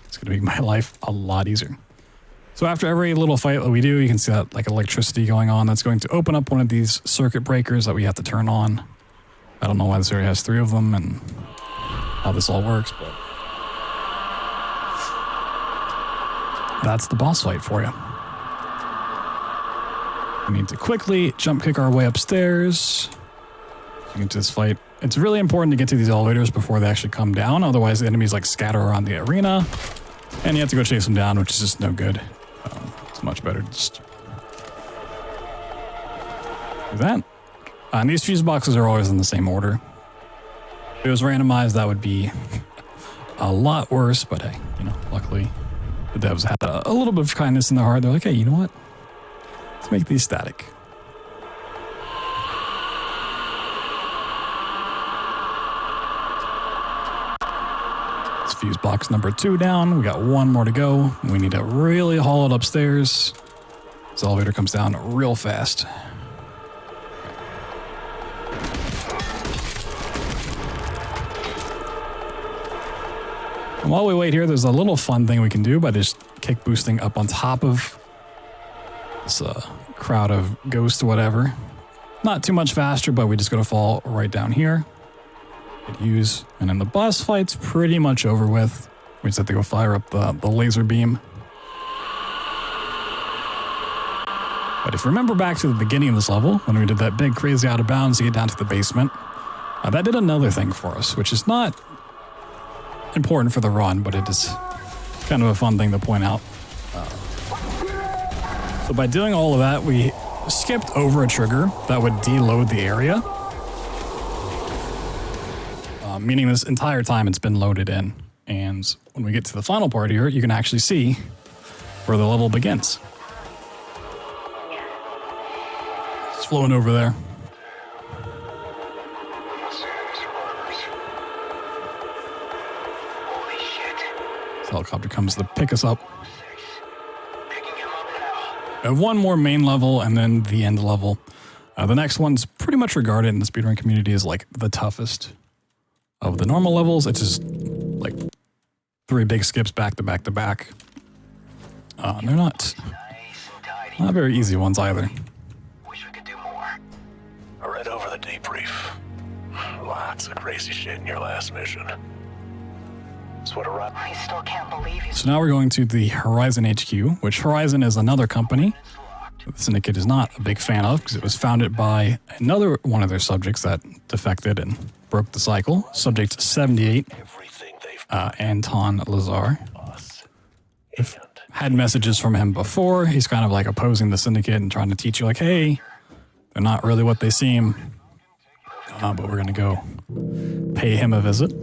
it's going to make my life a lot easier. So after every little fight that we do, you can see that like electricity going on. That's going to open up one of these circuit breakers that we have to turn on. I don't know why this area has 3 of them and how this all works, but that's the boss fight for you. We need to quickly jump kick our way upstairs to get to this fight. It's really important to get to these elevators before they actually come down. Otherwise, the enemies like scatter around the arena, and you have to go chase them down, which is just no good. It's much better to just do that. And these fuse boxes are always in the same order. If it was randomized, that would be a lot worse, but hey, luckily the devs had a little bit of kindness in their heart. They're like, hey, you know what? Let's make these static. fuse box number 2 down. We got 1 more to go. We need to really haul it upstairs. This elevator comes down real fast. And while we wait here, there's a little fun thing we can do by just kick boosting up on top of this crowd of ghosts or whatever. Not too much faster, but we just gotta fall right down here. Hit use, and then the boss fight's pretty much over with. We just have to go fire up the laser beam. But if you remember back to the beginning of this level, when we did that big crazy out of bounds to get down to the basement, that did another thing for us, which is not important for the run, but it is kind of a fun thing to point out. So by doing all of that, we skipped over a trigger that would deload the area. Meaning this entire time it's been loaded in. And when we get to the final part here, you can actually see where the level begins. It's flowing over there. This helicopter comes to pick us up. We have 1 more main level and then the end level. The next one's pretty much regarded in the speedrun community as like the toughest of the normal levels. It's just like 3 big skips back to back to back. They're not very easy ones either. I read over the debrief. Lots of crazy shit in your last mission. That's what I still can't believe you. So now we're going to the Horizon HQ, which Horizon is another company that the Syndicate is not a big fan of because it was founded by another one of their subjects that defected and broke the cycle. Subject 78, Anton Lazar. I've had messages from him before. He's kind of like opposing the Syndicate and trying to teach you like, hey, they're not really what they seem. But we're going to go pay him a visit.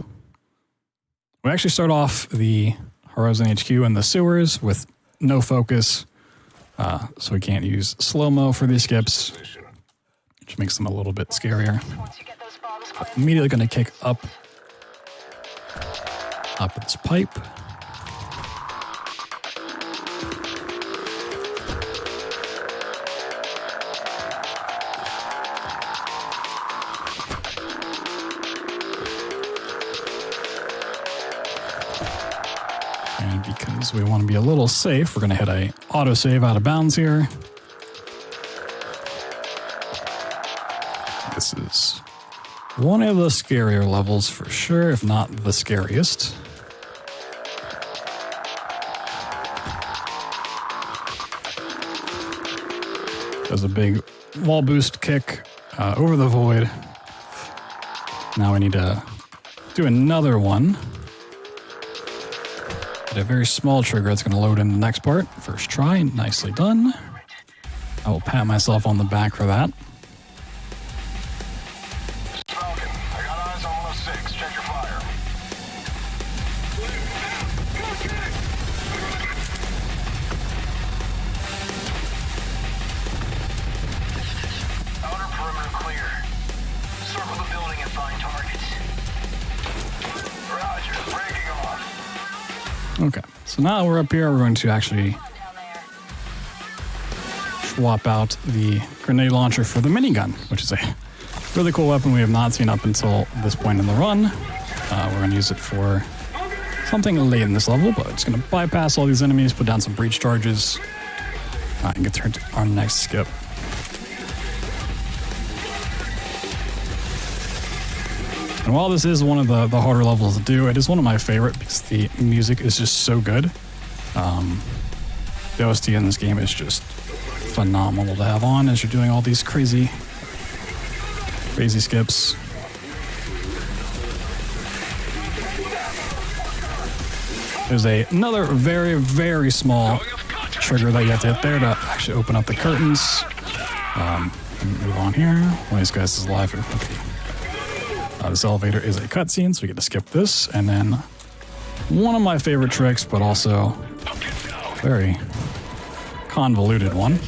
We actually start off the Horizon HQ in the sewers with no focus, so we can't use slow-mo for these skips, which makes them a little bit scarier. Immediately going to kick up this pipe. And because we want to be a little safe, we're going to hit a autosave out of bounds here. This is one of the scarier levels for sure, if not the scariest. Does a big wall boost kick over the void. Now we need to do another one. A very small trigger that's going to load in the next part. First try, nicely done. I will pat myself on the back for that. Falcon, I got eyes on 106. Check your fire. Outer perimeter clear. Circle the building and find targets. Roger, breaking off. Okay, so now we're up here. We're going to actually swap out the grenade launcher for the minigun, which is a really cool weapon we have not seen up until this point in the run. We're going to use it for something late in this level, but it's going to bypass all these enemies, put down some breach charges, and get to our next skip. And while this is one of the harder levels to do, it is one of my favorite because the music is just so good. The OST in this game is just phenomenal to have on as you're doing all these crazy skips. There's another very, very small trigger that you have to hit there to actually open up the curtains. Move on here. One of these guys is alive. Okay. This elevator is a cutscene, so we get to skip this. And then one of my favorite tricks, but also very convoluted one.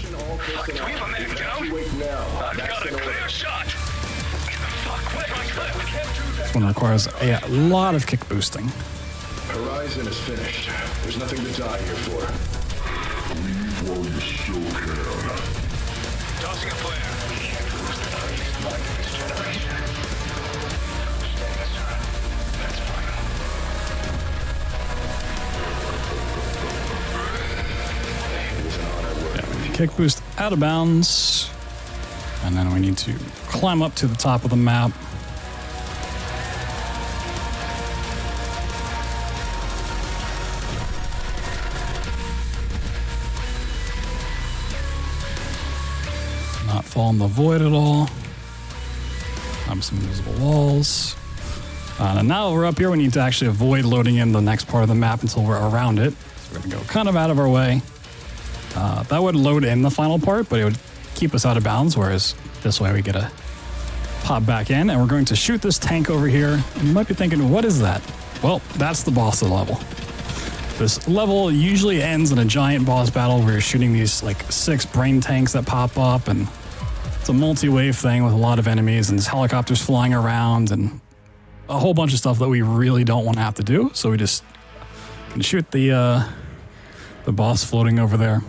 This one requires a lot of kick boosting. Horizon is finished. There's nothing to die here for. Leave while you still can. Tossing a flare. Kick boost out of bounds. And then we need to climb up to the top of the map. Not fall in the void at all. Climb some invisible walls. And now we're up here, we need to actually avoid loading in the next part of the map until we're around it. So we're gonna go kind of out of our way. That would load in the final part, but it would keep us out of bounds, whereas this way we get to pop back in, and we're going to shoot this tank over here. And you might be thinking, what is that? Well, that's the boss of the level. This level usually ends in a giant boss battle where you're shooting these like 6 brain tanks that pop up, and it's a multi-wave thing with a lot of enemies, and there's helicopters flying around, and a whole bunch of stuff that we really don't want to have to do. So we just can shoot the boss floating over there.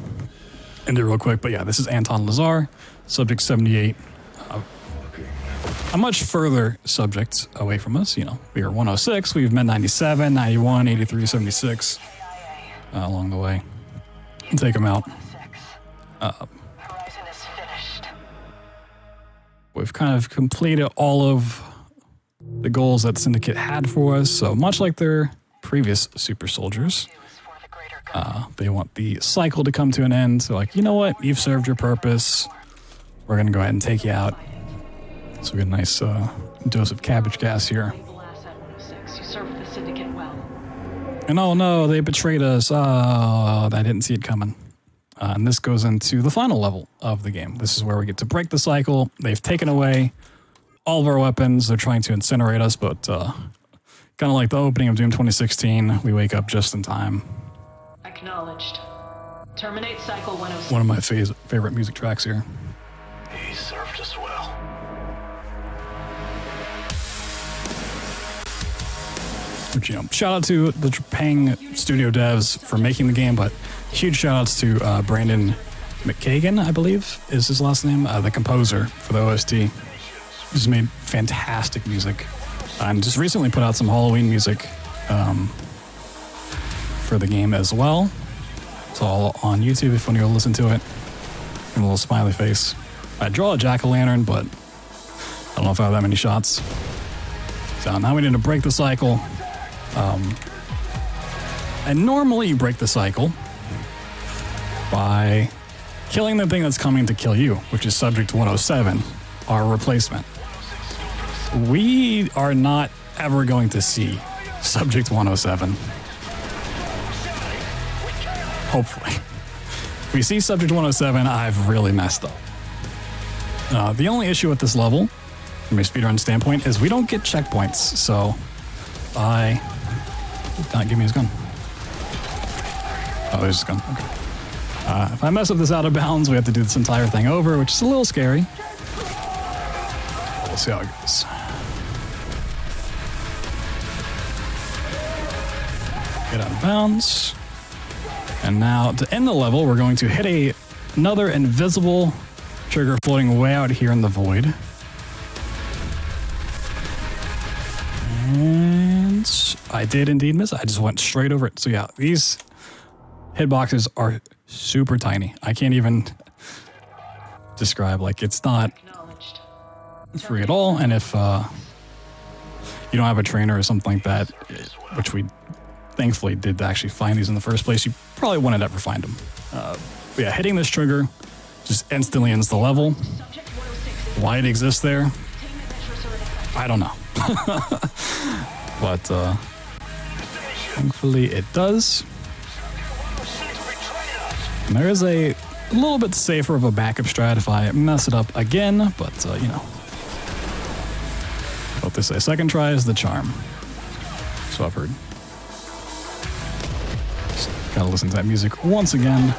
End it real quick, but yeah, this is Anton Lazar, subject 78. A much further subject away from us. You know, we are 106, we've met 97, 91, 83, 76 along the way. Take them out. We've kind of completed all of the goals that Syndicate had for us, so much like their previous super soldiers. They want the cycle to come to an end. So like, you know what? You've served your purpose. We're going to go ahead and take you out. So we get a nice dose of cabbage gas here. You served the Syndicate well. And oh no, they betrayed us. Oh, I didn't see it coming. And this goes into the final level of the game. This is where we get to break the cycle. They've taken away all of our weapons. They're trying to incinerate us, but kind of like the opening of Doom 2016, we wake up just in time. Acknowledged. Terminate cycle 106. One of my favorite music tracks here. He served us well. Which, you know, shout out to the Trepang studio devs for making the game, but huge shout outs to Brandon McKagan, I believe is his last name, the composer for the OST. He's made fantastic music and just recently put out some Halloween music for the game as well. It's all on YouTube if you want to go listen to it. And a little smiley face. I draw a jack-o'-lantern, but I don't know if I have that many shots. So now we need to break the cycle. And normally you break the cycle by killing the thing that's coming to kill you, which is Subject 107, our replacement. We are not ever going to see Subject 107. Hopefully. If we see Subject 107, I've really messed up. The only issue with this level, from a speedrun standpoint, is we don't get checkpoints, so not give me his gun. Oh, there's his gun. Okay. If I mess up this out of bounds, we have to do this entire thing over, which is a little scary. We'll see how it goes. Get out of bounds. And now, to end the level, we're going to hit another invisible trigger floating way out here in the void. And I did indeed miss it. I just went straight over it. So yeah, these hitboxes are super tiny. I can't even describe, like, it's not free at all. And if you don't have a trainer or something like that, which we thankfully did actually find these in the first place, you probably wouldn't ever find them. But yeah, hitting this trigger just instantly ends the level. Why it exists there, I don't know. But thankfully it does. And there is a little bit safer of a backup strat if I mess it up again, but you know. What they say, second try is the charm. So I've heard. Just gotta listen to that music once again.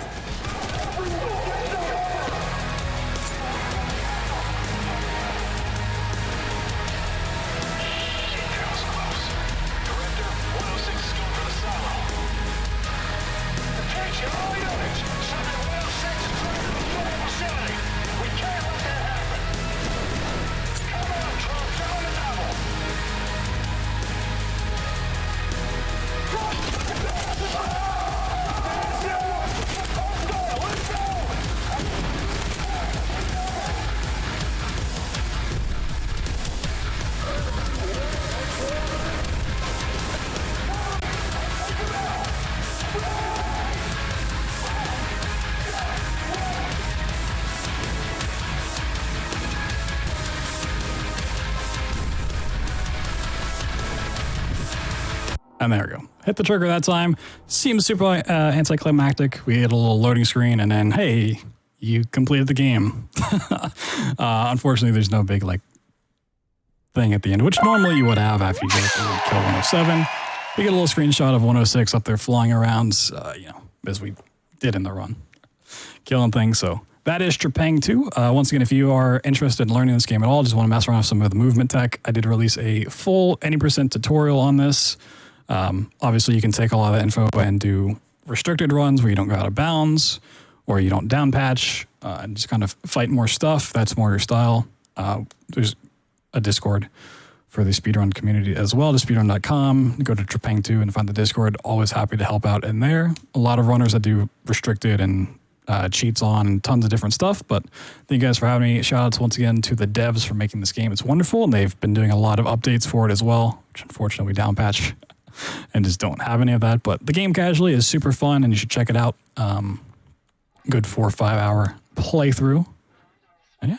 And there we go. Hit the trigger that time. Seems super anticlimactic. We get a little loading screen, and then, hey, you completed the game. Unfortunately, there's no big, like, thing at the end, which normally you would have after you get kill 107. We get a little screenshot of 106 up there flying around, as we did in the run. Killing things, so that is Trepang 2. Once again, if you are interested in learning this game at all, just want to mess around with some of the movement tech, I did release a full any % tutorial on this. Obviously, you can take a lot of that info and do restricted runs where you don't go out of bounds or you don't down patch and just kind of fight more stuff. That's more your style. There's a Discord for the speedrun community as well, to speedrun.com. Go to Trepang 2 and find the Discord. Always happy to help out in there. A lot of runners that do restricted and cheats on and tons of different stuff. But thank you guys for having me. Shout outs once again to the devs for making this game. It's wonderful, and they've been doing a lot of updates for it as well, which unfortunately we down patch and just don't have any of that. But the game casually is super fun, and you should check it out. Good 4 or 5 hour playthrough. And yeah,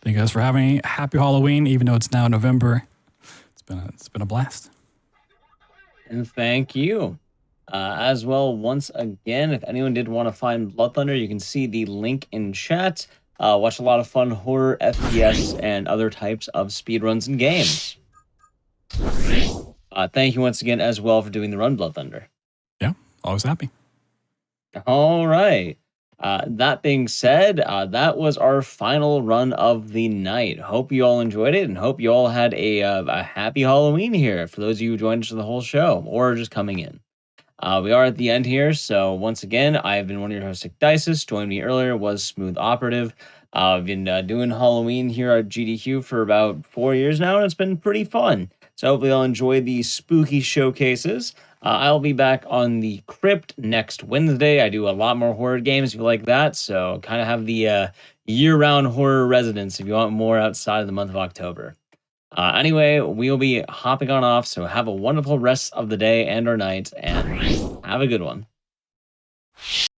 thank you guys for having me. Happy Halloween, even though it's now November. It's been a blast. And thank you. As well, once again, if anyone did want to find Blood Thunder, you can see the link in chat. Watch a lot of fun horror, FPS, and other types of speedruns and games. Thank you once again as well for doing the run, Blood Thunder. Yeah, always happy. All right. That being said, that was our final run of the night. Hope you all enjoyed it and hope you all had a happy Halloween here for those of you who joined us for the whole show or just coming in. We are at the end here, so once again, I've been one of your hosts, Dices. Joining me earlier was Smooth Operative. I've been doing Halloween here at GDQ for about 4 years now, and it's been pretty fun. So hopefully you'll enjoy the spooky showcases. I'll be back on the Crypt next Wednesday. I do a lot more horror games if you like that, so kind of have the year-round horror residence if you want more outside of the month of October. Anyway, we'll be hopping on off, so have a wonderful rest of the day and or night, and have a good one.